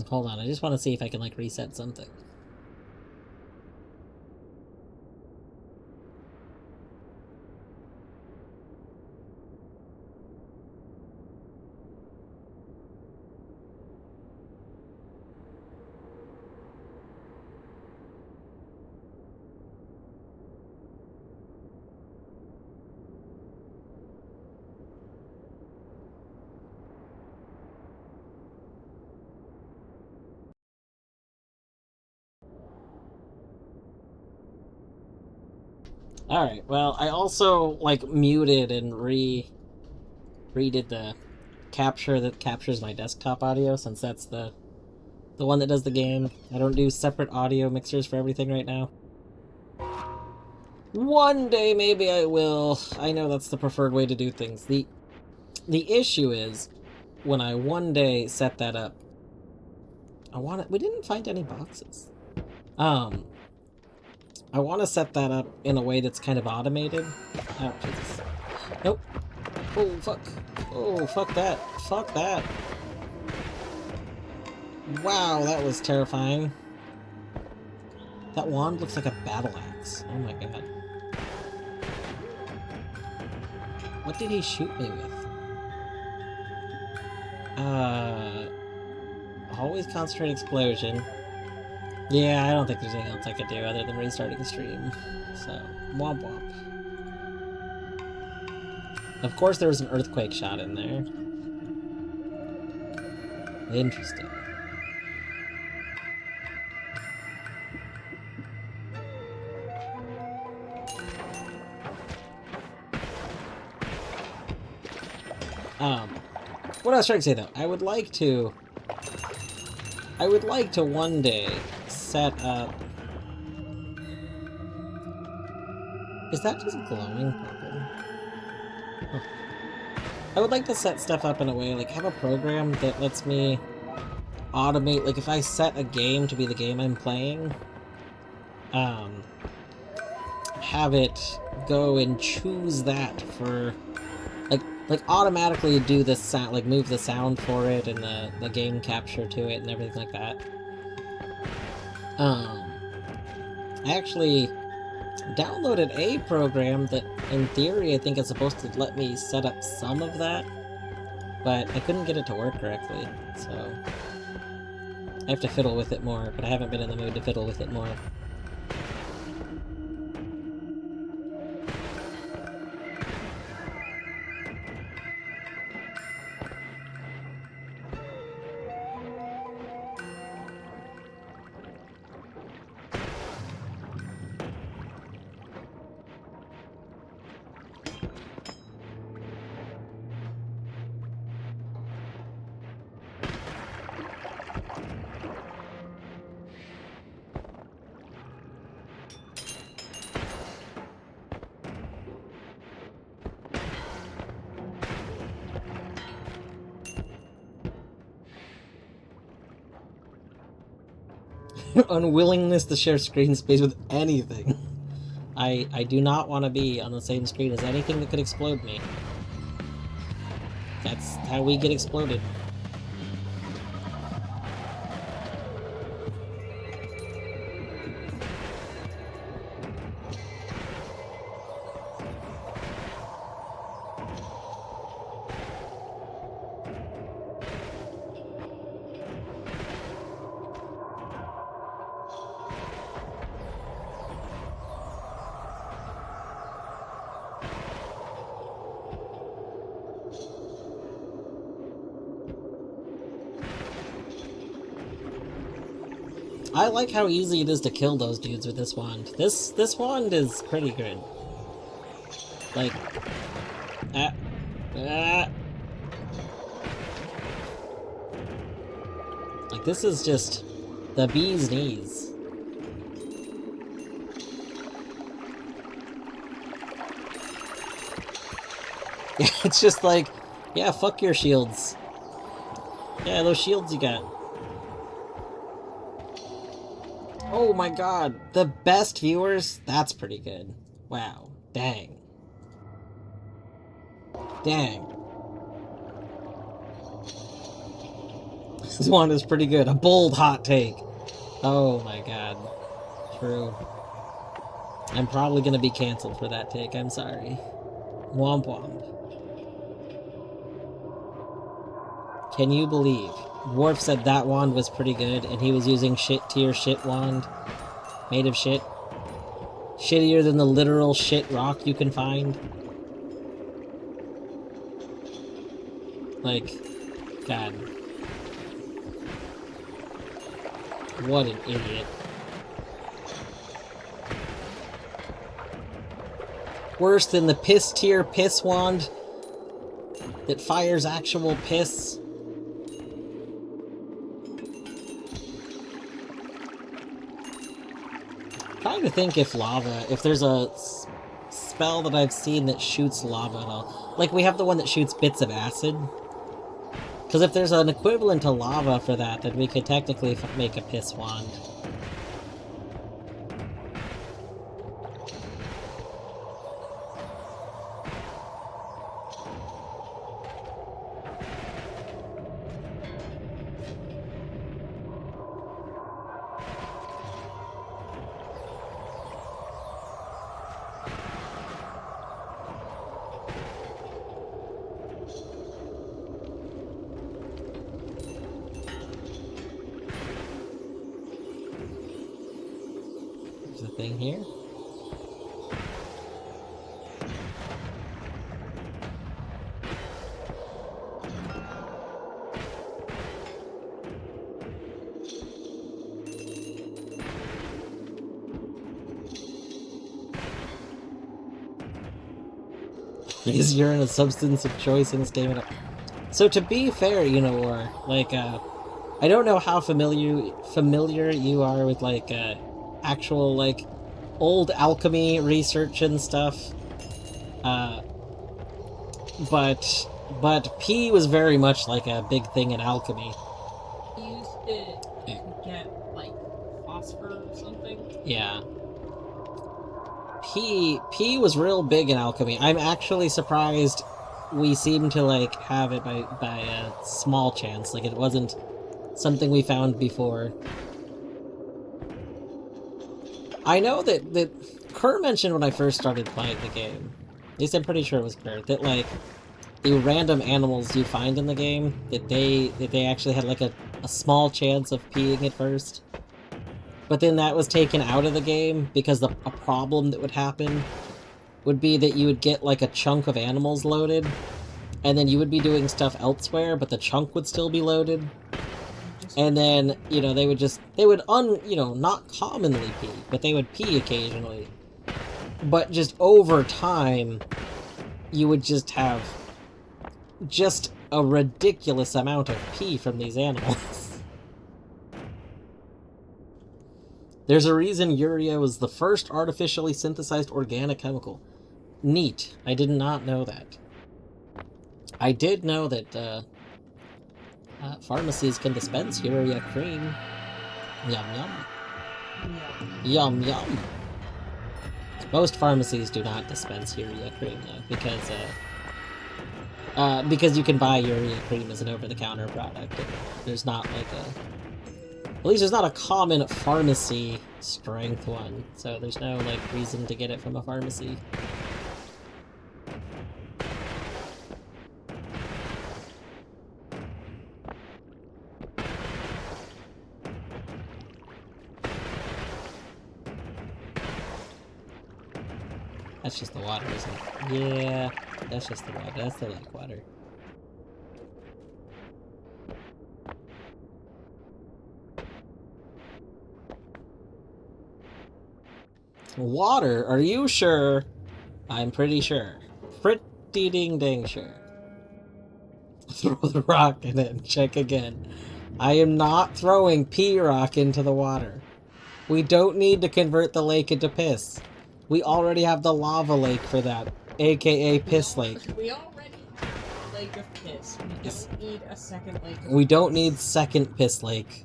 Hold on, I just want to see if I can, like, reset something. Alright, well, I also, like, muted and redid the capture that captures my desktop audio, since that's the one that does the game. I don't do separate audio mixers for everything right now. One day, maybe I will. I know that's the preferred way to do things. The issue is, when I one day set that up, we didn't find any boxes. I want to set that up in a way that's kind of automated. Oh, Jesus. Nope. Oh, fuck. Oh, fuck that. Fuck that. Wow, that was terrifying. That wand looks like a battle axe. Oh my god. What did he shoot me with? Always concentrate explosion. Yeah, I don't think there's anything else I could do other than restarting the stream. So, womp womp. Of course there was an earthquake shot in there. Interesting. What I was trying to say though, I would like to one day set up... Is that just glowing purple? Huh. I would like to set stuff up in a way, like have a program that lets me automate, like if I set a game to be the game I'm playing, have it go and choose that for, like automatically do the sound, like move the sound for it and the game capture to it and everything like that. I actually downloaded a program that, in theory, I think is supposed to let me set up some of that, but I couldn't get it to work correctly, so I have to fiddle with it more, but I haven't been in the mood to fiddle with it more. Unwillingness to share screen space with anything. I do not want to be on the same screen as anything that could explode me. That's how we get exploded. I like how easy it is to kill those dudes with this wand. This wand is pretty good. Like, like this is just the bee's knees. Yeah, it's just like, yeah, fuck your shields. Yeah, those shields you got. Oh my god, the best viewers? That's pretty good. Wow. Dang. Dang. This one is pretty good. A bold hot take. Oh my god. True. I'm probably gonna be canceled for that take. I'm sorry. Womp womp. Can you believe? Worf said that wand was pretty good, and he was using shit tier shit wand. Made of shit. Shittier than the literal shit rock you can find. Like, God. What an idiot. Worse than the piss tier piss wand that fires actual piss. Trying to think if there's a spell that I've seen that shoots lava at all. Like, we have the one that shoots bits of acid. Because if there's an equivalent to lava for that, then we could technically make a piss wand. There's a thing here. Is urine a substance of choice in stamina? So to be fair, you know, or like, I don't know how familiar you are with like actual like old alchemy research and stuff, but pee was very much like a big thing in alchemy. You used it to get, like, phosphor or something? Yeah. Pee was real big in alchemy. I'm actually surprised we seem to like have it by a small chance. Like, it wasn't something we found before. I know that Kerr mentioned when I first started playing the game, at least I'm pretty sure it was Kerr, that like the random animals you find in the game, that they actually had like a small chance of peeing at first. But then that was taken out of the game because a problem that would happen would be that you would get like a chunk of animals loaded, and then you would be doing stuff elsewhere, but the chunk would still be loaded. And then, you know, they would not commonly pee, but they would pee occasionally. But just over time, you would just have just a ridiculous amount of pee from these animals. There's a reason urea was the first artificially synthesized organic chemical. Neat. I did not know that. I did know that, pharmacies can dispense urea cream. Yum yum. Yum yum. Most pharmacies do not dispense urea cream though, because you can buy urea cream as an over-the-counter product. There's not like at least there's not a common pharmacy strength one, so there's no like reason to get it from a pharmacy. That's just the water, isn't it? Yeah, that's just the water. That's the lake water. Water? Are you sure? I'm pretty sure. Pretty ding dang sure. Throw the rock in it and check again. I am not throwing pee rock into the water. We don't need to convert the lake into piss. We already have the lava lake for that, aka piss lake. We already have a lake of piss. We don't need a second lake of We don't piss. need second piss lake.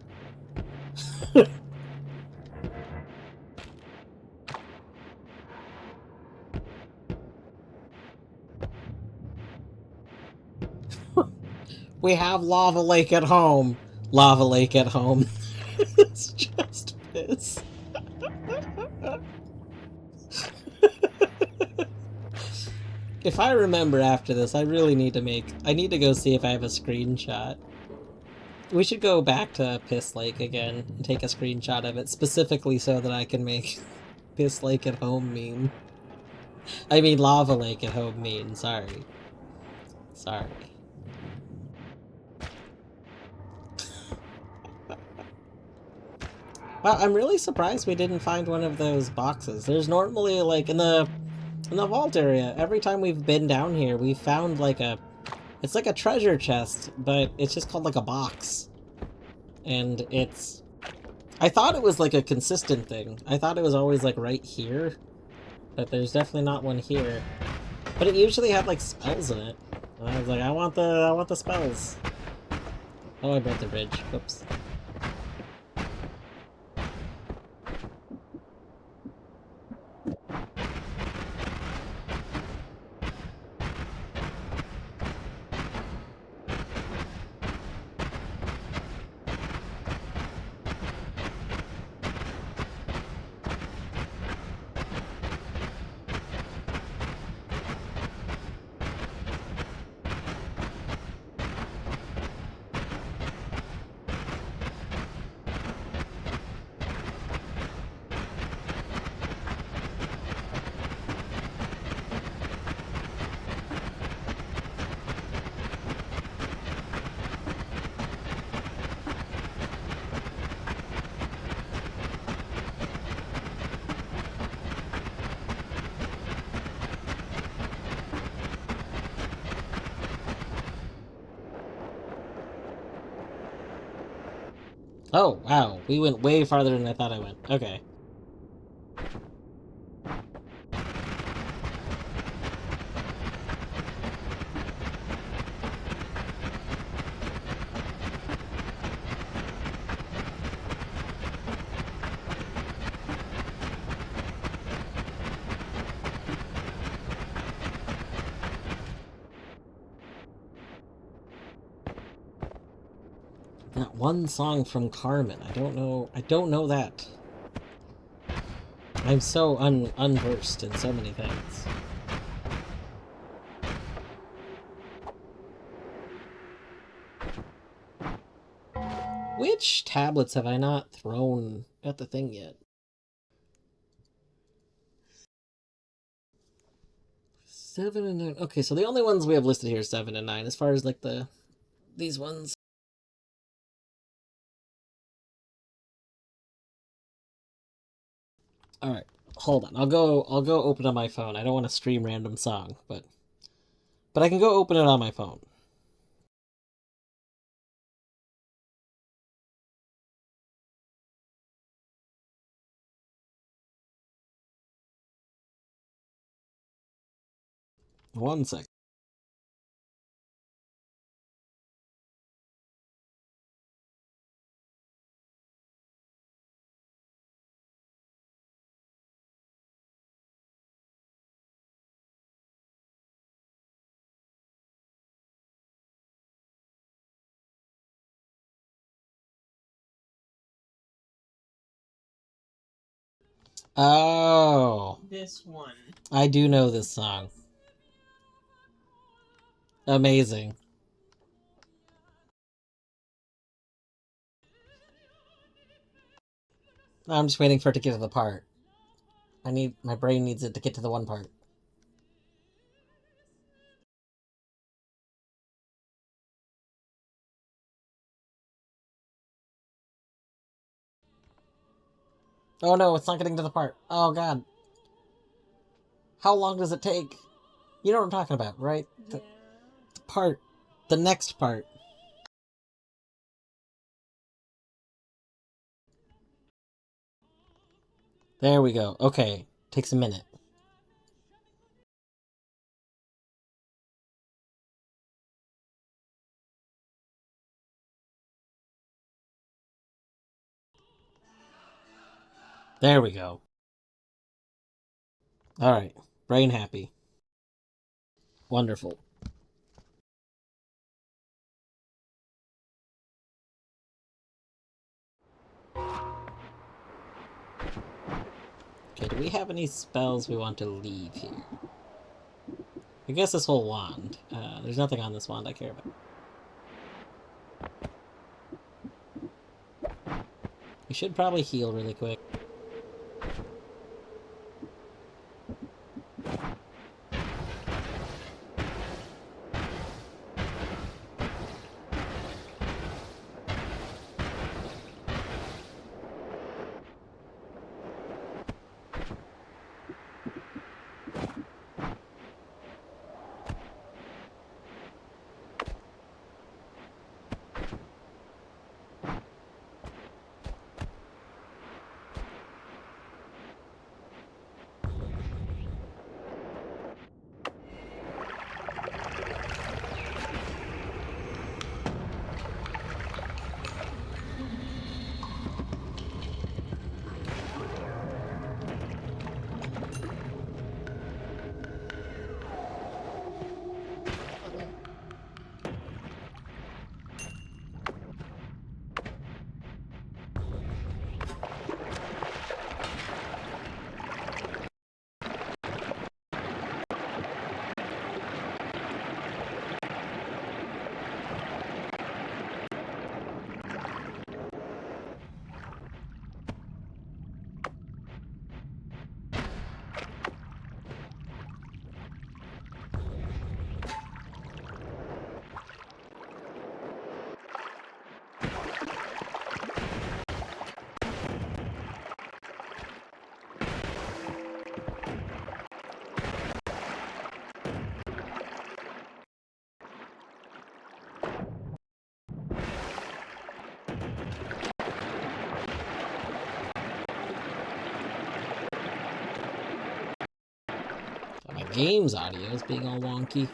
We have lava lake at home. Lava lake at home. It's just piss. If I remember after this, I really need to make... I need to go see if I have a screenshot. We should go back to Piss Lake again and take a screenshot of it, specifically so that I can make Piss Lake at home meme. I mean Lava Lake at home meme, sorry. Sorry. Wow, I'm really surprised we didn't find one of those boxes. There's normally, like, in the vault area, every time we've been down here, we've found, like, a... It's like a treasure chest, but it's just called, like, a box. And it's... I thought it was, like, a consistent thing. I thought it was always, like, right here. But there's definitely not one here. But it usually had, like, spells in it. And I was like, I want the spells. Oh, I broke the bridge. Whoops. Oh, wow. We went way farther than I thought I went. Okay. That one song from Carmen. I don't know that. I'm so unversed in so many things. Which tablets have I not thrown at the thing yet? 7 and 9. Okay, so the only ones we have listed here are 7 and 9, as far as, like, these ones. Alright, hold on. I'll go open on my phone. I don't want to stream random song, but I can go open it on my phone. One sec. Oh, This one. I do know this song. Amazing. I'm just waiting for it to get to the part. My brain needs it to get to the one part. Oh no, it's not getting to the part. Oh god. How long does it take? You know what I'm talking about, right? Yeah. The part. The next part. There we go. Okay. Takes a minute. There we go. Alright. Brain happy. Wonderful. do we have any spells we want to leave here? I guess this whole wand. There's nothing on this wand I care about. We should probably heal really quick. My game's audio is being all wonky.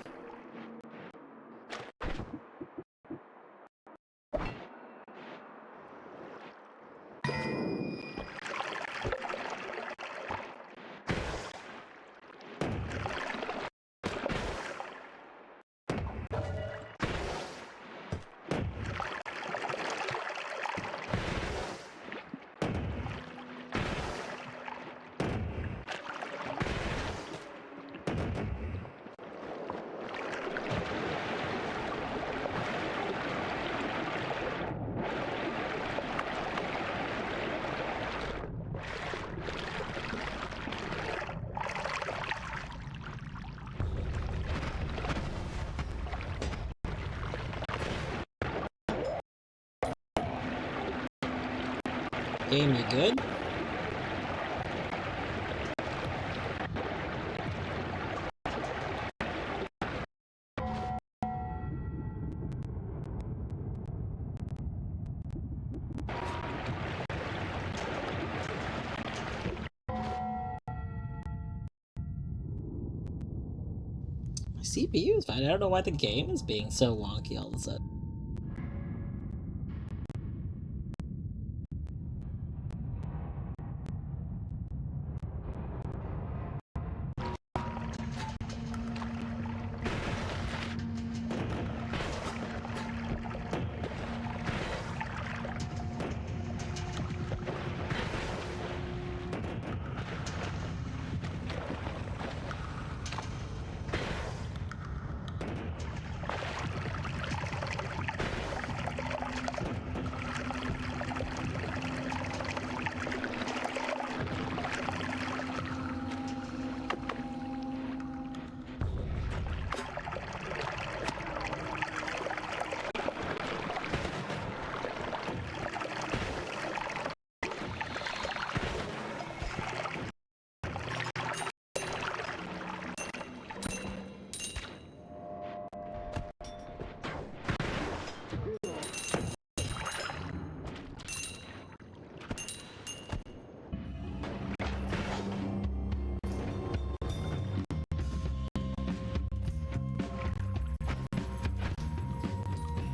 Game, you good? My CPU is fine. I don't know why the game is being so wonky all of a sudden.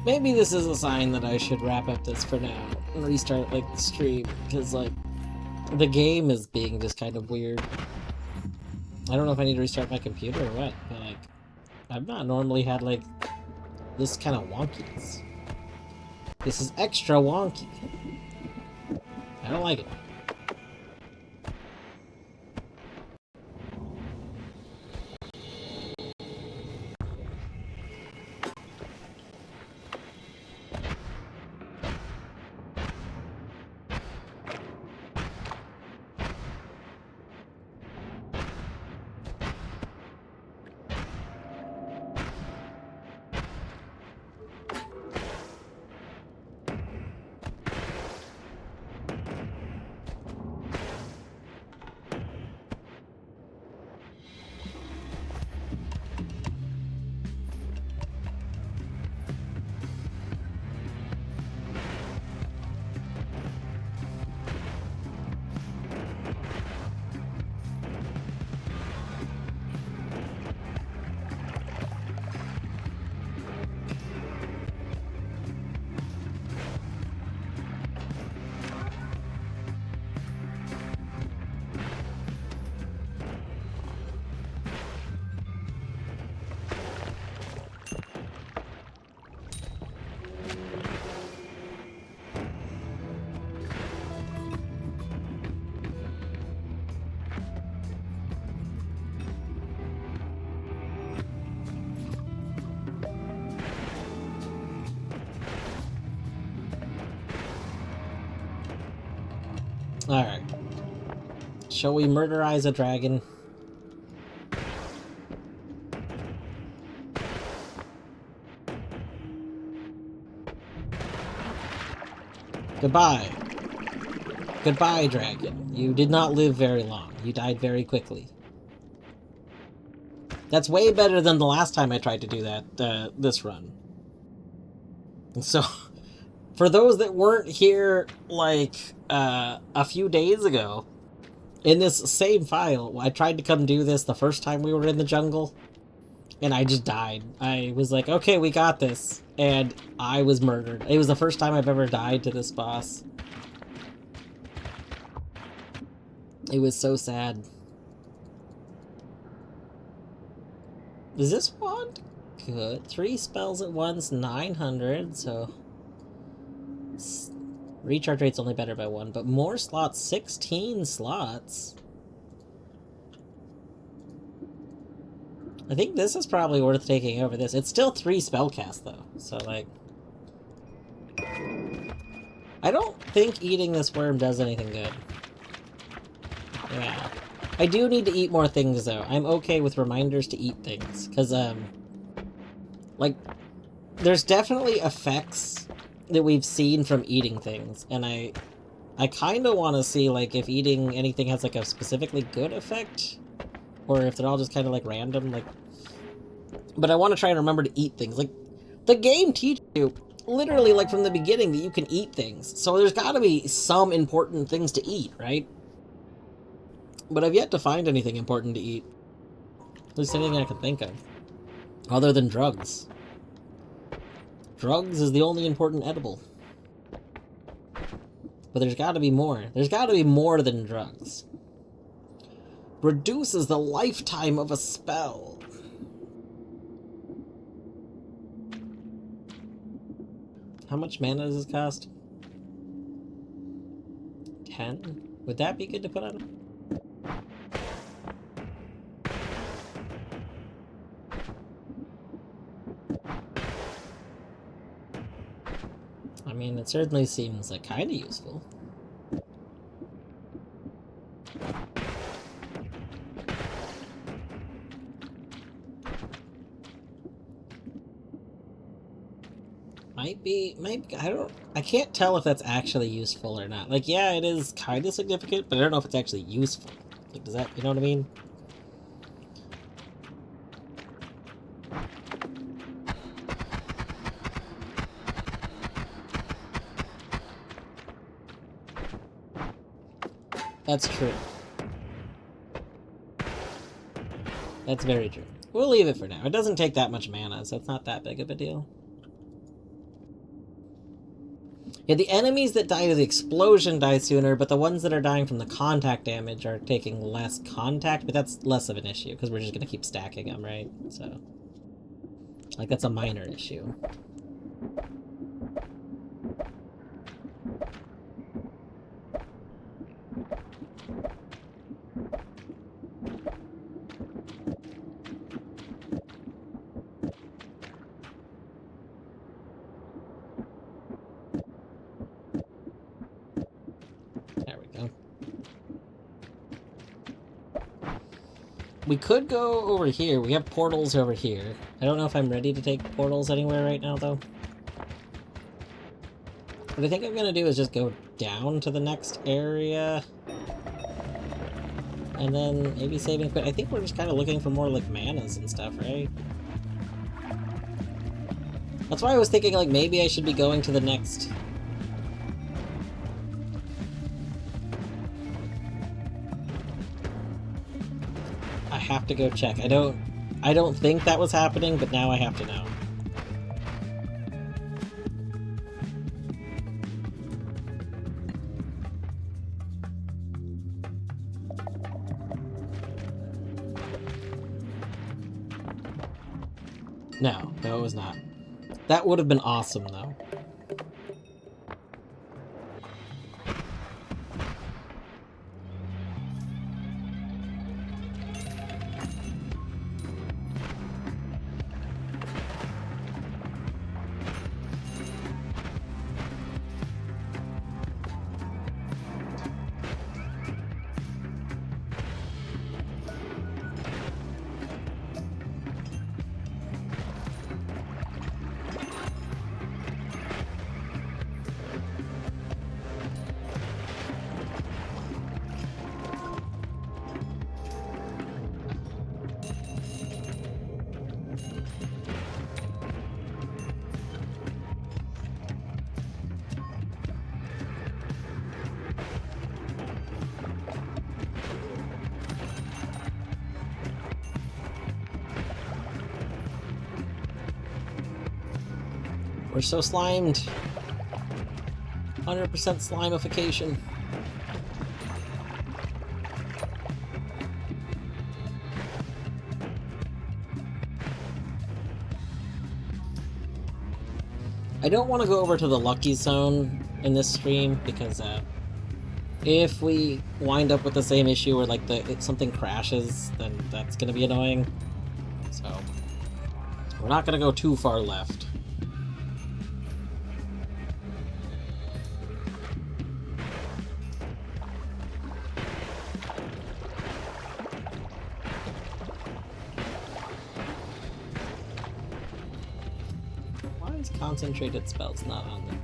Maybe this is a sign that I should wrap up this for now and restart, like, the stream, because, like, the game is being just kind of weird. I don't know if I need to restart my computer or what, but, like, I've not normally had, like, this kind of wonkiness. This is extra wonky. I don't like it. Alright. Shall we murderize a dragon? Goodbye. Goodbye, dragon. You did not live very long. You died very quickly. That's way better than the last time I tried to do that, this run. And so, for those that weren't here, like, a few days ago, in this same file, I tried to come do this the first time we were in the jungle, and I just died. I was like, okay, we got this, and I was murdered. It was the first time I've ever died to this boss. It was so sad. Is this wand good? 3 spells at once, 900, so... Recharge rate's only better by 1, but more slots, 16 slots. I think this is probably worth taking over this. It's still 3 spellcast though, so like... I don't think eating this worm does anything good. Yeah. I do need to eat more things, though. I'm okay with reminders to eat things. Because, like, there's definitely effects that we've seen from eating things. And I kind of want to see, like, if eating anything has, like, a specifically good effect. Or if they're all just kind of, like, random, like... But I want to try and remember to eat things. Like, the game teaches you, literally, like, from the beginning, that you can eat things. So there's got to be some important things to eat, right? But I've yet to find anything important to eat. At least anything I can think of. Other than drugs. Drugs is the only important edible. But there's gotta be more. There's gotta be more than drugs. Reduces the lifetime of a spell. How much mana does this cost? 10? Would that be good to put on? I mean, it certainly seems like kind of useful. I can't tell if that's actually useful or not. Like, yeah, it is kind of significant, but I don't know if it's actually useful. Like, does that, you know what I mean? That's true. That's very true. We'll leave it for now. It doesn't take that much mana, so it's not that big of a deal. Yeah, the enemies that die to the explosion die sooner, but the ones that are dying from the contact damage are taking less contact, but that's less of an issue, because we're just going to keep stacking them, right? So, like, that's a minor issue. We could go over here. We have portals over here. I don't know if I'm ready to take portals anywhere right now, though. What I think I'm gonna do is just go down to the next area. And then maybe save and quit. I think we're just kind of looking for more, like, manas and stuff, right? That's why I was thinking, like, maybe I should be going to the next... I have to go check. I don't think that was happening, but now I have to know. No, it was not. That would have been awesome, though. We're so slimed. 100% slimification. I don't want to go over to the lucky zone in this stream because if we wind up with the same issue where like something crashes, then that's gonna be annoying. So we're not gonna go too far left. Why is concentrated spells not on there?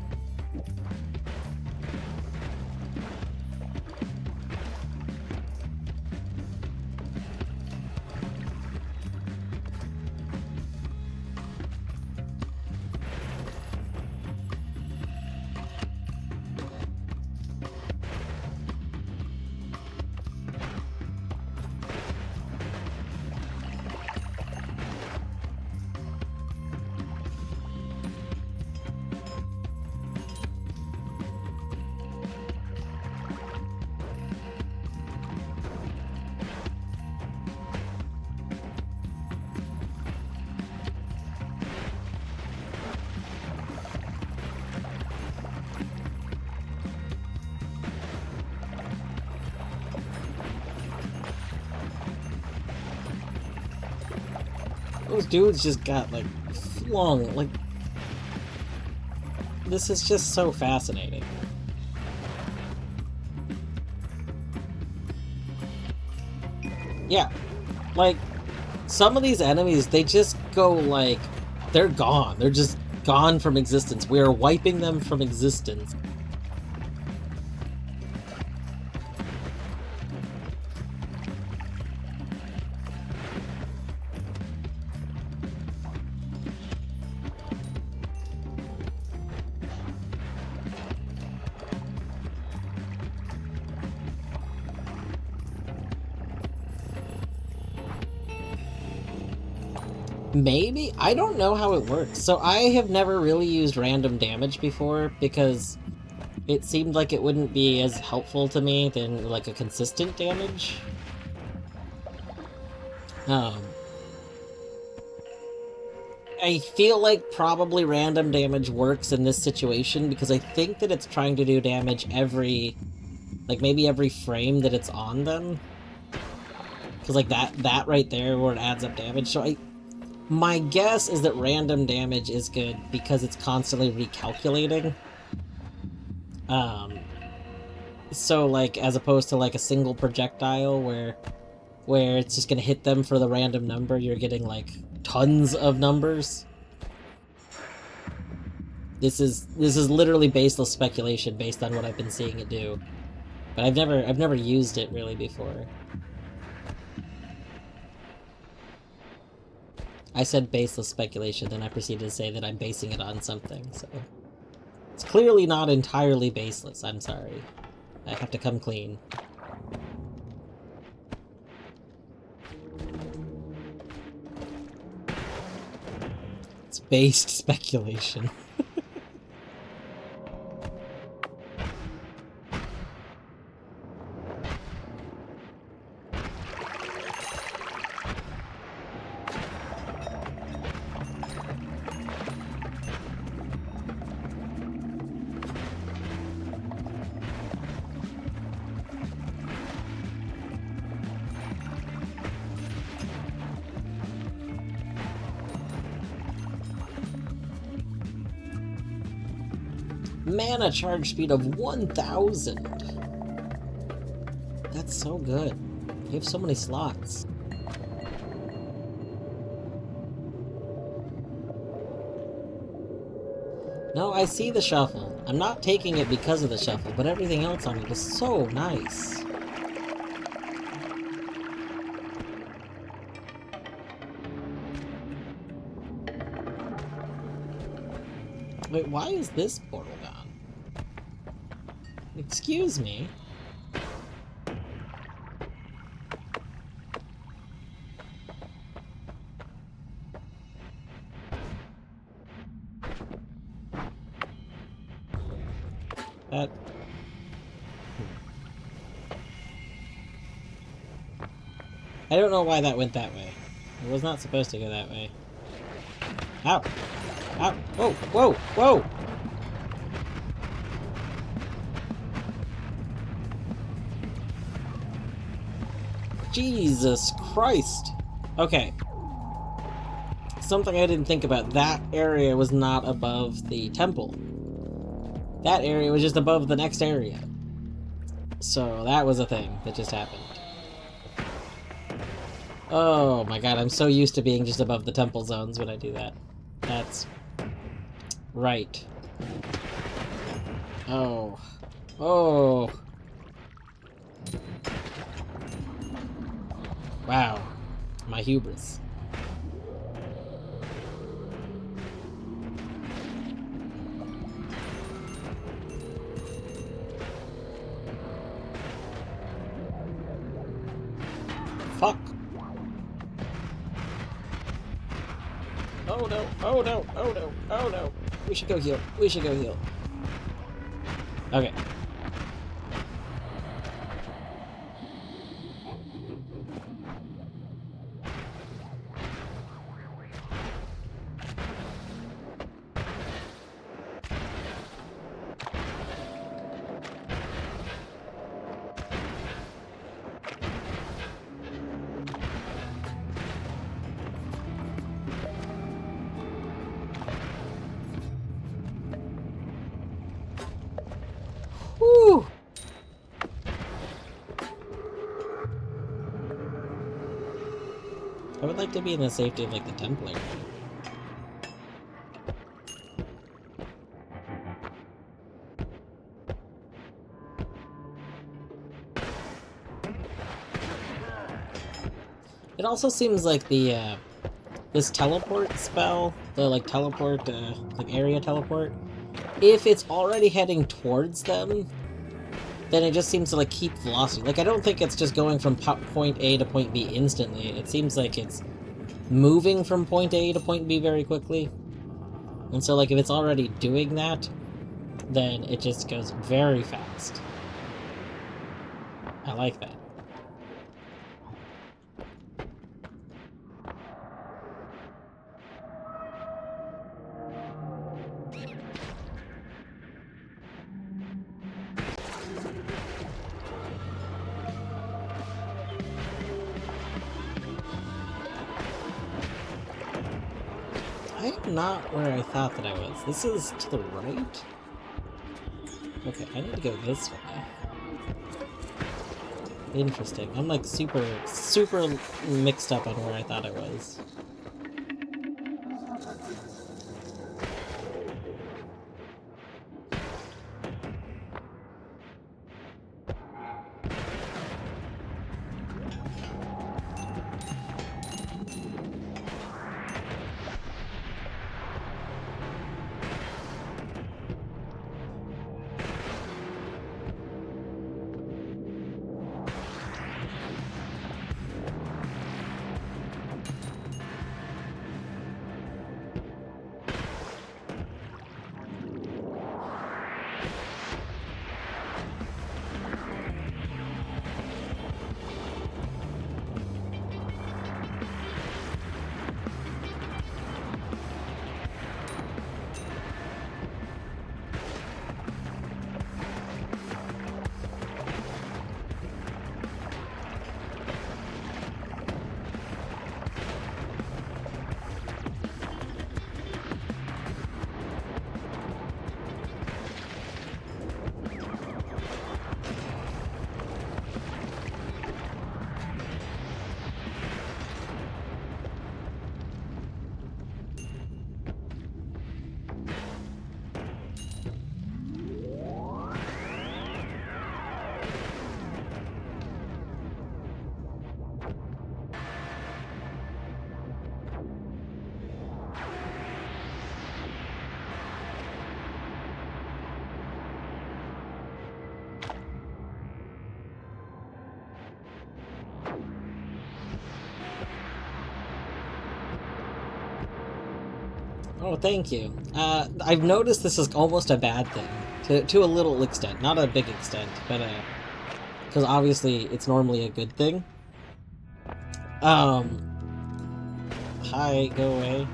Those dudes just got, like, flung, like... This is just so fascinating. Yeah, like, some of these enemies, they just go, like, they're gone. They're just gone from existence. We are wiping them from existence. Maybe? I don't know how it works. So I have never really used random damage before because it seemed like it wouldn't be as helpful to me than like a consistent damage. I feel like probably random damage works in this situation because I think that it's trying to do damage every, like maybe every frame that it's on them. Because like that right there where it adds up damage. So my guess is that random damage is good because it's constantly recalculating. So like as opposed to like a single projectile where it's just gonna hit them for the random number, you're getting like tons of numbers. This is literally baseless speculation based on what I've been seeing it do. But I've never used it really before. I said baseless speculation, then I proceeded to say that I'm basing it on something, so... It's clearly not entirely baseless, I'm sorry. I have to come clean. It's based speculation. Mana charge speed of 1,000! That's so good. You have so many slots. No, I see the shuffle. I'm not taking it because of the shuffle, but everything else on it is so nice. Wait, why is this portal gone? Excuse me? That... I don't know why that went that way. It was not supposed to go that way. Ow! Ow! Whoa! Whoa! Whoa! Jesus Christ! Okay. Something I didn't think about. That area was not above the temple. That area was just above the next area. So that was a thing that just happened. Oh my god, I'm so used to being just above the temple zones when I do that. That's... right. Oh. Oh. Wow. My hubris. Fuck. Oh no, oh no, oh no, oh no. We should go heal. We should go heal. Okay. Whew. I would like to be in the safety of, like, the temple area. It also seems like the, this teleport spell, the, like, teleport, like, area teleport, if it's already heading towards them, then it just seems to, like, keep velocity. Like, I don't think it's just going from point A to point B instantly. It seems like it's moving from point A to point B very quickly. And so, like, if it's already doing that, then it just goes very fast. I like that. I'm not where I thought that I was. This is to the right? Okay, I need to go this way. Interesting. I'm like super mixed up on where I thought I was. Oh, thank you. I've noticed this is almost a bad thing, to a little extent. Not a big extent, but, because obviously it's normally a good thing. Hi, go away.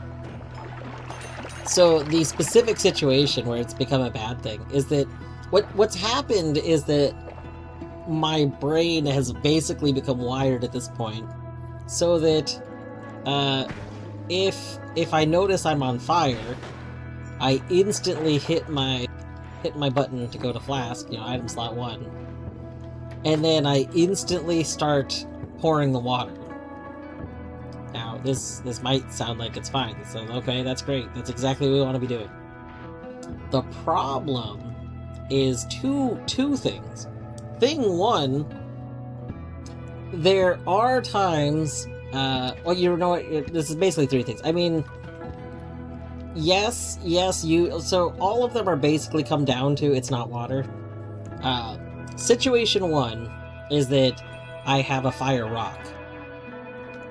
So, the specific situation where it's become a bad thing is that what's happened is that my brain has basically become wired at this point, so that, if I notice I'm on fire, I instantly hit my button to go to flask, item slot 1, and then I instantly start pouring the water. Now, this might sound like it's fine. So, okay, that's great. That's exactly what we want to be doing. The problem is two things. Thing one, there are times, well, you know what, this is basically 3 things. I mean, yes, so all of them are basically come down to it's not water. Situation 1 is that I have a fire rock.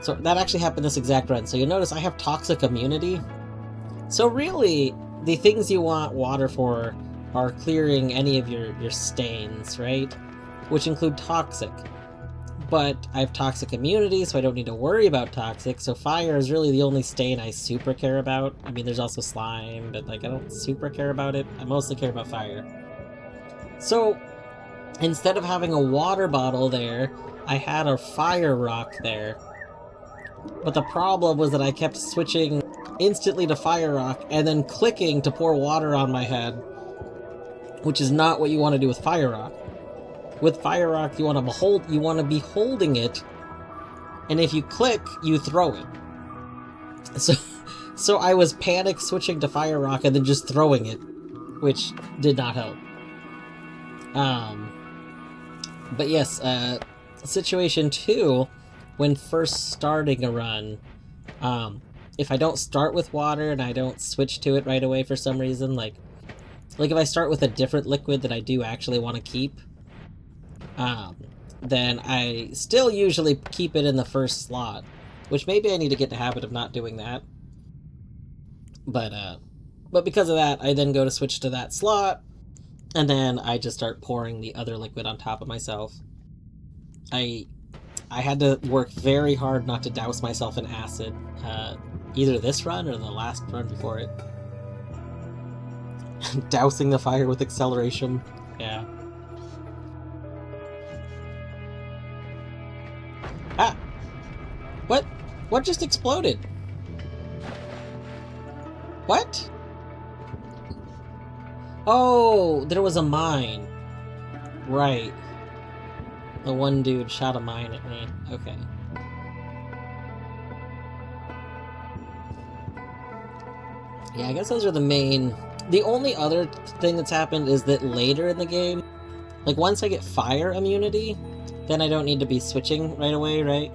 So that actually happened this exact run. So you'll notice I have toxic immunity. So really, the things you want water for are clearing any of your stains, right? Which include toxic. But I have toxic immunity, so I don't need to worry about toxic, so fire is really the only stain I super care about. I mean, there's also slime, but, like, I don't super care about it. I mostly care about fire. So, instead of having a water bottle there, I had a fire rock there. But the problem was that I kept switching instantly to fire rock and then clicking to pour water on my head, which is not what you want to do with fire rock. With fire rock, you want to be holding it, and if you click, you throw it. So I was panic switching to fire rock and then just throwing it, which did not help. But yes, situation 2, when first starting a run, if I don't start with water and I don't switch to it right away for some reason, like if I start with a different liquid that I do actually want to keep, then I still usually keep it in the first slot, which maybe I need to get the habit of not doing that. But because of that, I then go to switch to that slot, and then I just start pouring the other liquid on top of myself. I had to work very hard not to douse myself in acid, either this run or the last run before it. Dousing the fire with acceleration. Yeah. Ah! What? What just exploded? What? Oh, there was a mine. Right. The one dude shot a mine at me. Okay. Yeah, I guess those are the main... The only other thing that's happened is that later in the game, like once I get fire immunity, then I don't need to be switching right away, right?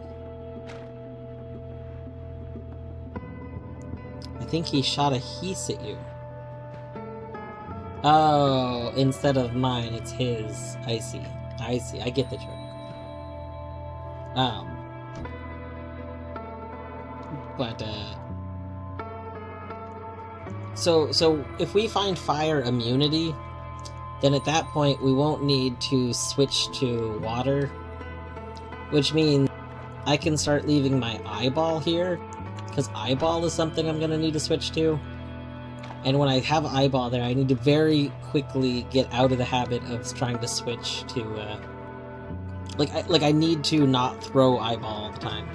I think he shot a heat at you. Oh, instead of mine, it's his. I see. I get the joke. But, So if we find fire immunity, then at that point we won't need to switch to water, which means I can start leaving my eyeball here, because eyeball is something I'm going to need to switch to. And when I have eyeball there, I need to very quickly get out of the habit of trying to switch to, I need to not throw eyeball all the time.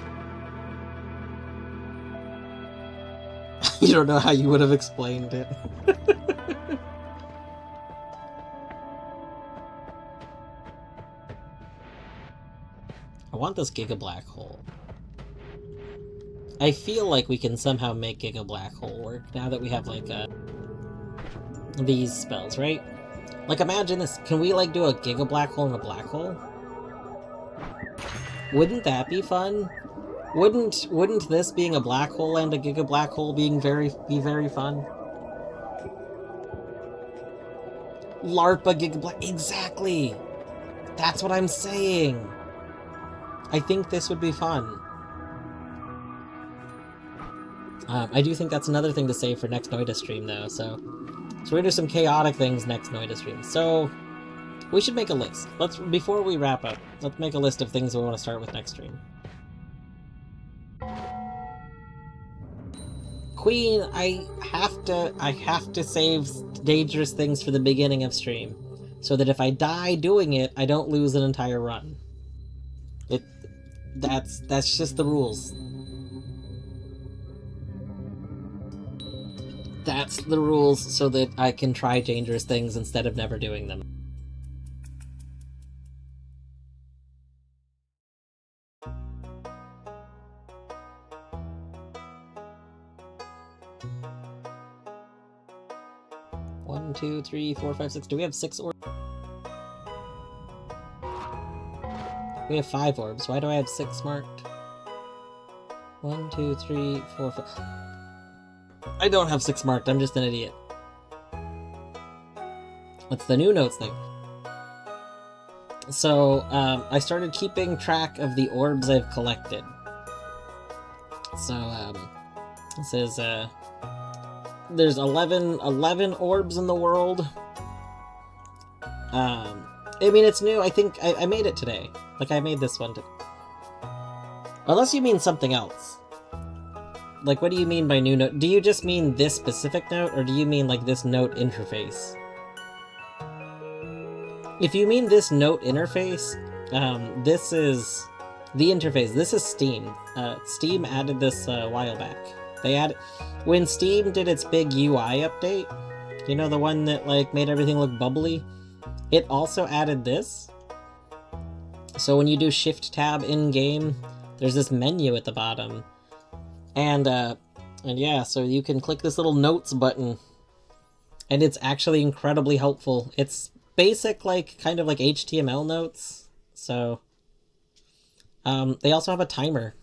You don't know how you would have explained it. I want this Giga Black Hole. I feel like we can somehow make Giga Black Hole work now that we have, like, these spells, right? Like, imagine this. Can we, like, do a Giga Black Hole and a Black Hole? Wouldn't that be fun? Wouldn't this being a black hole and a Giga Black Hole be very fun? LARPA Giga Black... Exactly! That's what I'm saying! I think this would be fun. I do think that's another thing to save for next Noita stream, though, so we're gonna do some chaotic things next Noita stream. So, we should make a list. Before we wrap up, let's make a list of things we want to start with next stream. Queen, I have to save dangerous things for the beginning of stream, so that if I die doing it, I don't lose an entire run. That's just the rules. That's the rules, so that I can try dangerous things instead of never doing them. One, two, three, four, five, six. Do we have 6 orbs? We have 5 orbs. Why do I have 6 marked? 1, 2, 3, 4, 5. I don't have 6 marked. I'm just an idiot. What's the new notes thing? So, I started keeping track of the orbs I've collected. So, this is, there's 11 orbs in the world. I mean, it's new. I think I made it today. Like, I made this one today. Unless you mean something else. Like, what do you mean by new note? Do you just mean this specific note, or do you mean, like, this note interface? If you mean this note interface, this is the interface. This is Steam. Steam added this a while back. When Steam did its big UI update, you know, the one that, like, made everything look bubbly, it also added this. So when you do Shift-Tab in-game, there's this menu at the bottom. And yeah, so you can click this little notes button, and it's actually incredibly helpful. It's basic, like, kind of like HTML notes. So, they also have a timer.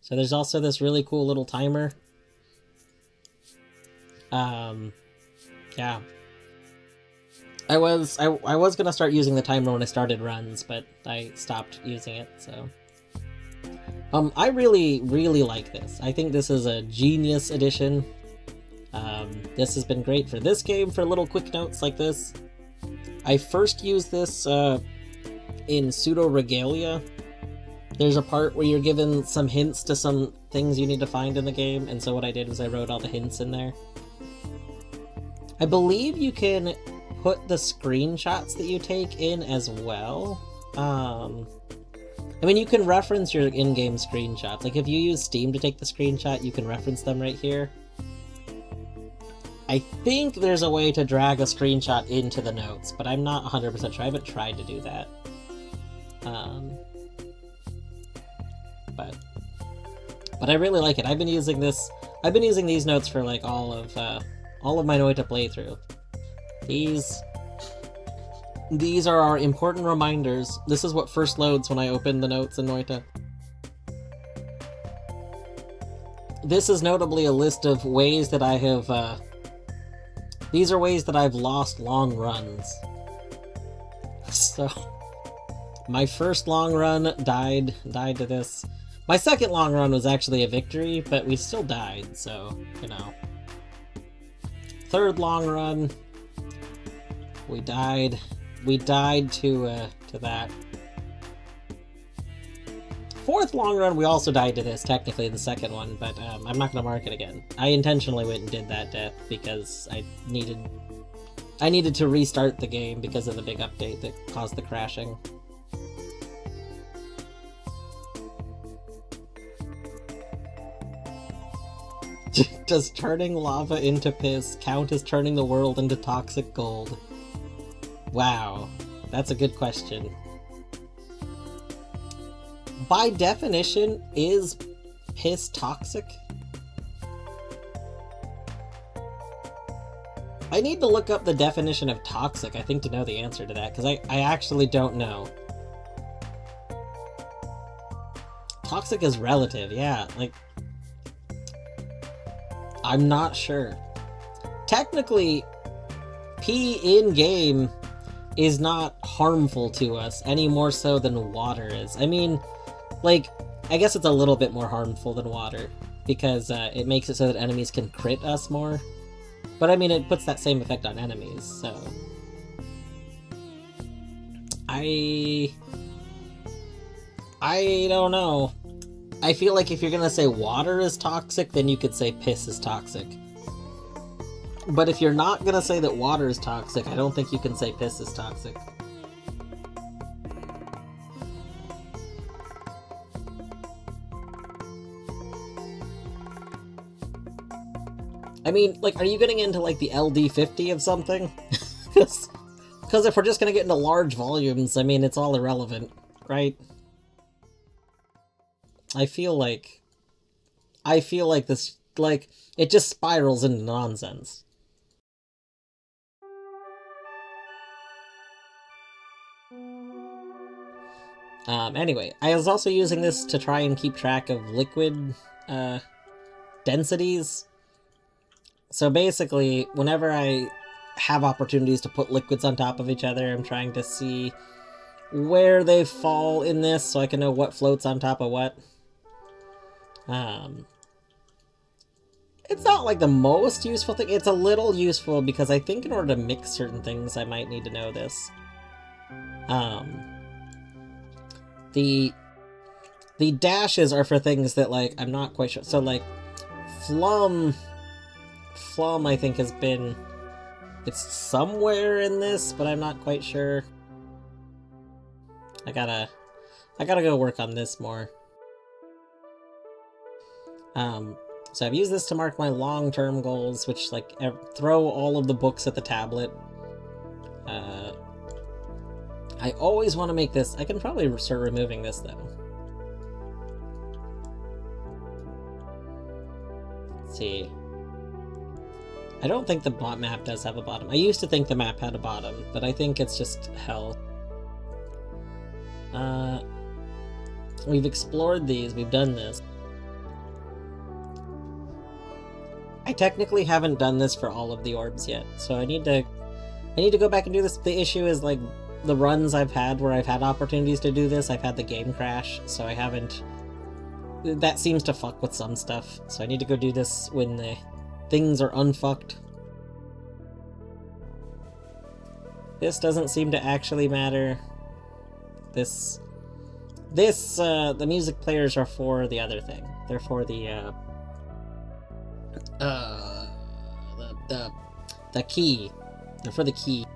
So there's also this really cool little timer. Yeah. I was gonna start using the timer when I started runs, but I stopped using it, so. I really, really like this. I think this is a genius addition. This has been great for this game, for little quick notes like this. I first used this, in Pseudo Regalia. There's a part where you're given some hints to some things you need to find in the game, and so what I did was I wrote all the hints in there. I believe you can put the screenshots that you take in as well. I mean, you can reference your in-game screenshots. Like, if you use Steam to take the screenshot, you can reference them right here. I think there's a way to drag a screenshot into the notes, but I'm not 100% sure. I haven't tried to do that. But I really like it. I've been using these notes for, like, all of my Noita playthrough. These are our important reminders. This is what first loads when I open the notes in Noita. This is notably a list of ways that I have, these are ways that I've lost long runs. So, my first long run died to this. My second long run was actually a victory, but we still died, so, you know. Third long run, we died to that. Fourth long run, we also died to this, technically the second one, but I'm not gonna mark it again. I intentionally went and did that death because I needed to restart the game because of the big update that caused the crashing. Does turning lava into piss count as turning the world into toxic gold? Wow, that's a good question. By definition, is piss toxic? I need to look up the definition of toxic, I think, to know the answer to that, because I actually don't know. Toxic is relative, yeah, like... I'm not sure. Technically, pee in-game is not harmful to us any more so than water is. I mean, like, I guess it's a little bit more harmful than water, because it makes it so that enemies can crit us more. But I mean, it puts that same effect on enemies, so... I don't know. I feel like if you're gonna say water is toxic, then you could say piss is toxic. But if you're not gonna say that water is toxic, I don't think you can say piss is toxic. I mean, like, are you getting into, like, the LD50 of something? Because if we're just gonna get into large volumes, I mean, it's all irrelevant, right? I feel like this, like, it just spirals into nonsense. Anyway, I was also using this to try and keep track of liquid, densities. So basically, whenever I have opportunities to put liquids on top of each other, I'm trying to see where they fall in this so I can know what floats on top of what. It's not like the most useful thing. It's a little useful because I think in order to mix certain things, I might need to know this. The dashes are for things that, like, I'm not quite sure. So, like, Flum, I think, has been... It's somewhere in this, but I'm not quite sure. I gotta go work on this more. So I've used this to mark my long-term goals, which, like, throw all of the books at the tablet. I always want to make this... I can probably start removing this, though. Let's see. I don't think the map does have a bottom. I used to think the map had a bottom, but I think it's just hell. We've explored these, we've done this. I technically haven't done this for all of the orbs yet, so I need to go back and do this. The issue is, like, the runs I've had where I've had opportunities to do this, I've had the game crash, so I haven't... That seems to fuck with some stuff, so I need to go do this when the things are unfucked. This doesn't seem to actually matter. The music players are for the other thing. They're for the key. They're for the key.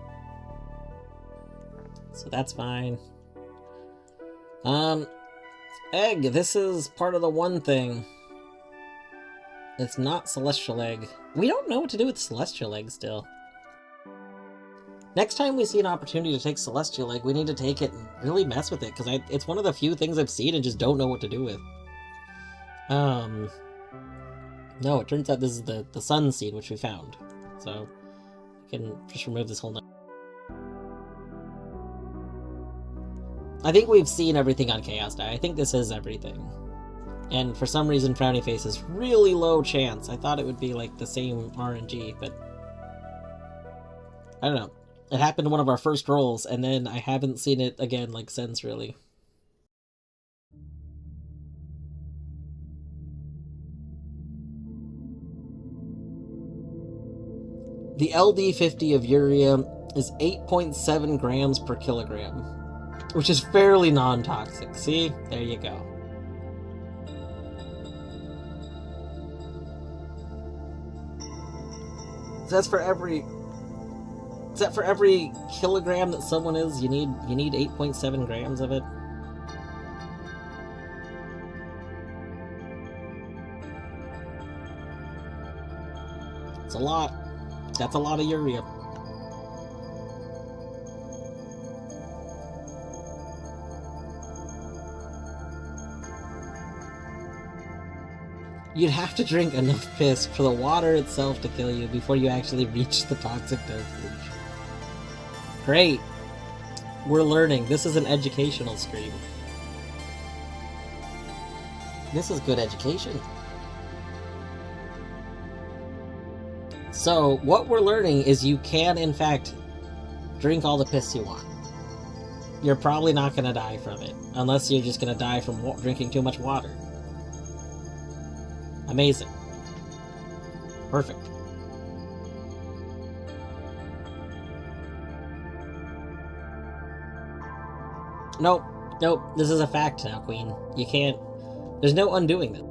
So that's fine. Egg, this is part of the one thing. It's not Celestial Egg. We don't know what to do with Celestial Egg still. Next time we see an opportunity to take Celestial Egg, we need to take it and really mess with it, because it's one of the few things I've seen and just don't know what to do with. No, it turns out this is the Sun Seed, which we found. So, I can just remove this whole note. I think we've seen everything on Chaos Die. I think this is everything. And for some reason, Frowny Face is really low chance. I thought it would be, like, the same RNG, but... I don't know. It happened in one of our first rolls, and then I haven't seen it again, like, since, really. The LD50 of urea is 8.7 grams per kilogram, which is fairly non-toxic. See? There you go. So that's for every... Is that for every kilogram that someone is, you need 8.7 grams of it? It's a lot. That's a lot of urea. You'd have to drink enough piss for the water itself to kill you before you actually reach the toxic dosage. Great. We're learning. This is an educational stream. This is good education. So, what we're learning is you can, in fact, drink all the piss you want. You're probably not going to die from it, unless you're just going to die from drinking too much water. Amazing. Perfect. Nope. Nope. This is a fact now, Queen. You can't... There's no undoing that.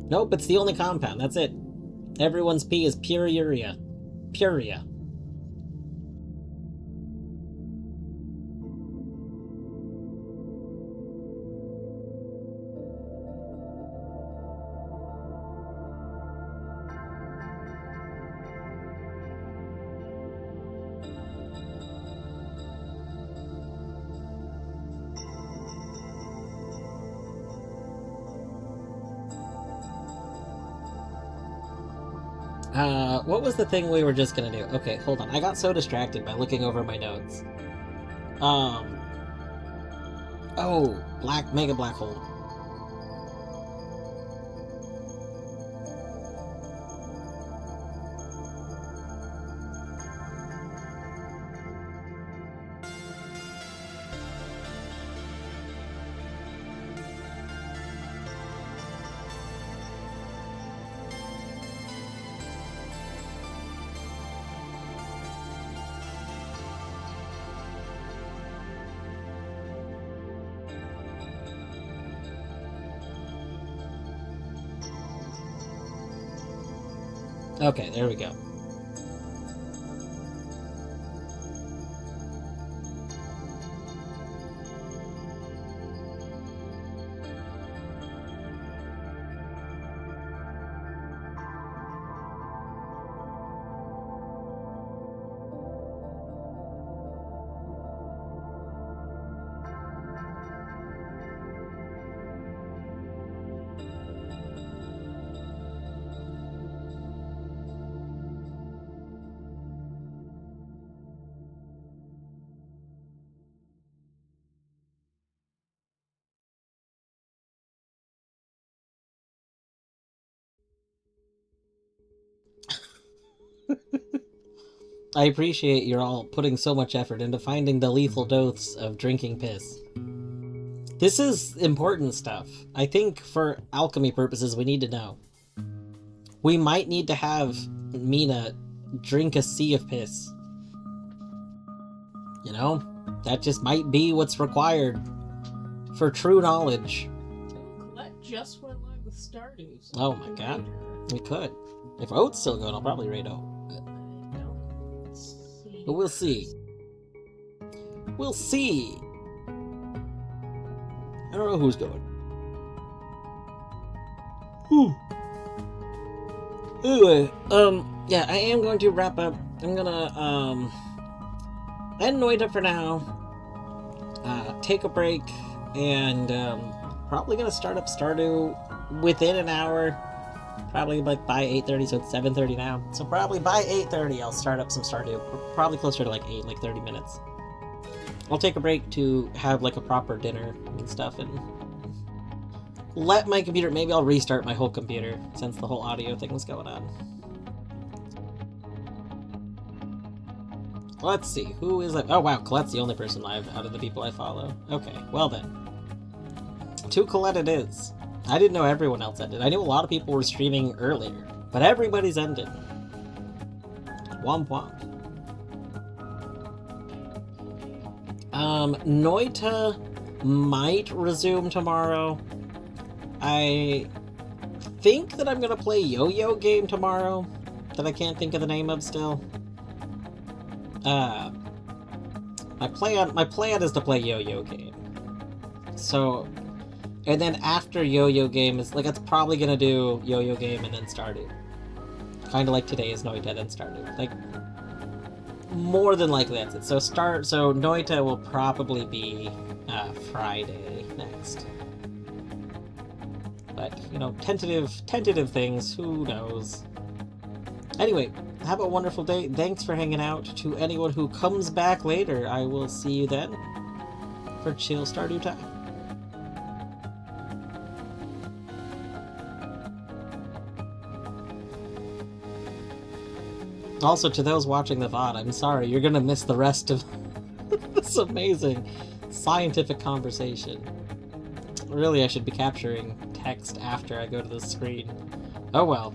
Nope, it's the only compound. That's it. Everyone's pee is pure urea. Puria. What was the thing we were just gonna do? Okay, hold on. I got so distracted by looking over my notes. Oh, mega black hole. Okay, there we go. I appreciate you're all putting so much effort into finding the lethal dose of drinking piss. This is important stuff. I think for alchemy purposes, we need to know. We might need to have Mina drink a sea of piss. You know? That just might be what's required for true knowledge. Colette just went live with Stardew. So Oh my god. We could. If Oat's still going, I'll probably raid Oat. But we'll see. We'll see. I don't know who's going. Whew. Anyway, yeah, I am going to wrap up. I'm gonna, end Noita for now. Take a break, and, probably gonna start up Stardew within an hour. Probably like by 8:30, so it's 7:30 now. So probably by 8:30 I'll start up some Stardew. Probably closer to like 8, like 30 minutes. I'll take a break to have like a proper dinner and stuff, and let my computer... Maybe I'll restart my whole computer since the whole audio thing was going on. Let's see, who is live? Oh wow, Colette's the only person live out of the people I follow. Okay, well then. To Colette it is. I didn't know everyone else ended. I knew a lot of people were streaming earlier, but everybody's ended. Womp womp. Noita might resume tomorrow. I think that I'm gonna play Yo-Yo Game tomorrow, that I can't think of the name of still. My plan is to play Yo-Yo Game. So... And then after Yo-Yo Game is, like, it's probably gonna do Yo-Yo Game and then Stardew. Kinda like today's Noita, then Stardew. Like, more than likely that's it. So Noita will probably be, Friday next. But, you know, tentative things, who knows. Anyway, have a wonderful day. Thanks for hanging out. To anyone who comes back later, I will see you then for chill Stardew time. Also, to those watching the VOD, I'm sorry, you're gonna miss the rest of this amazing scientific conversation. Really, I should be capturing text after I go to the screen. Oh well.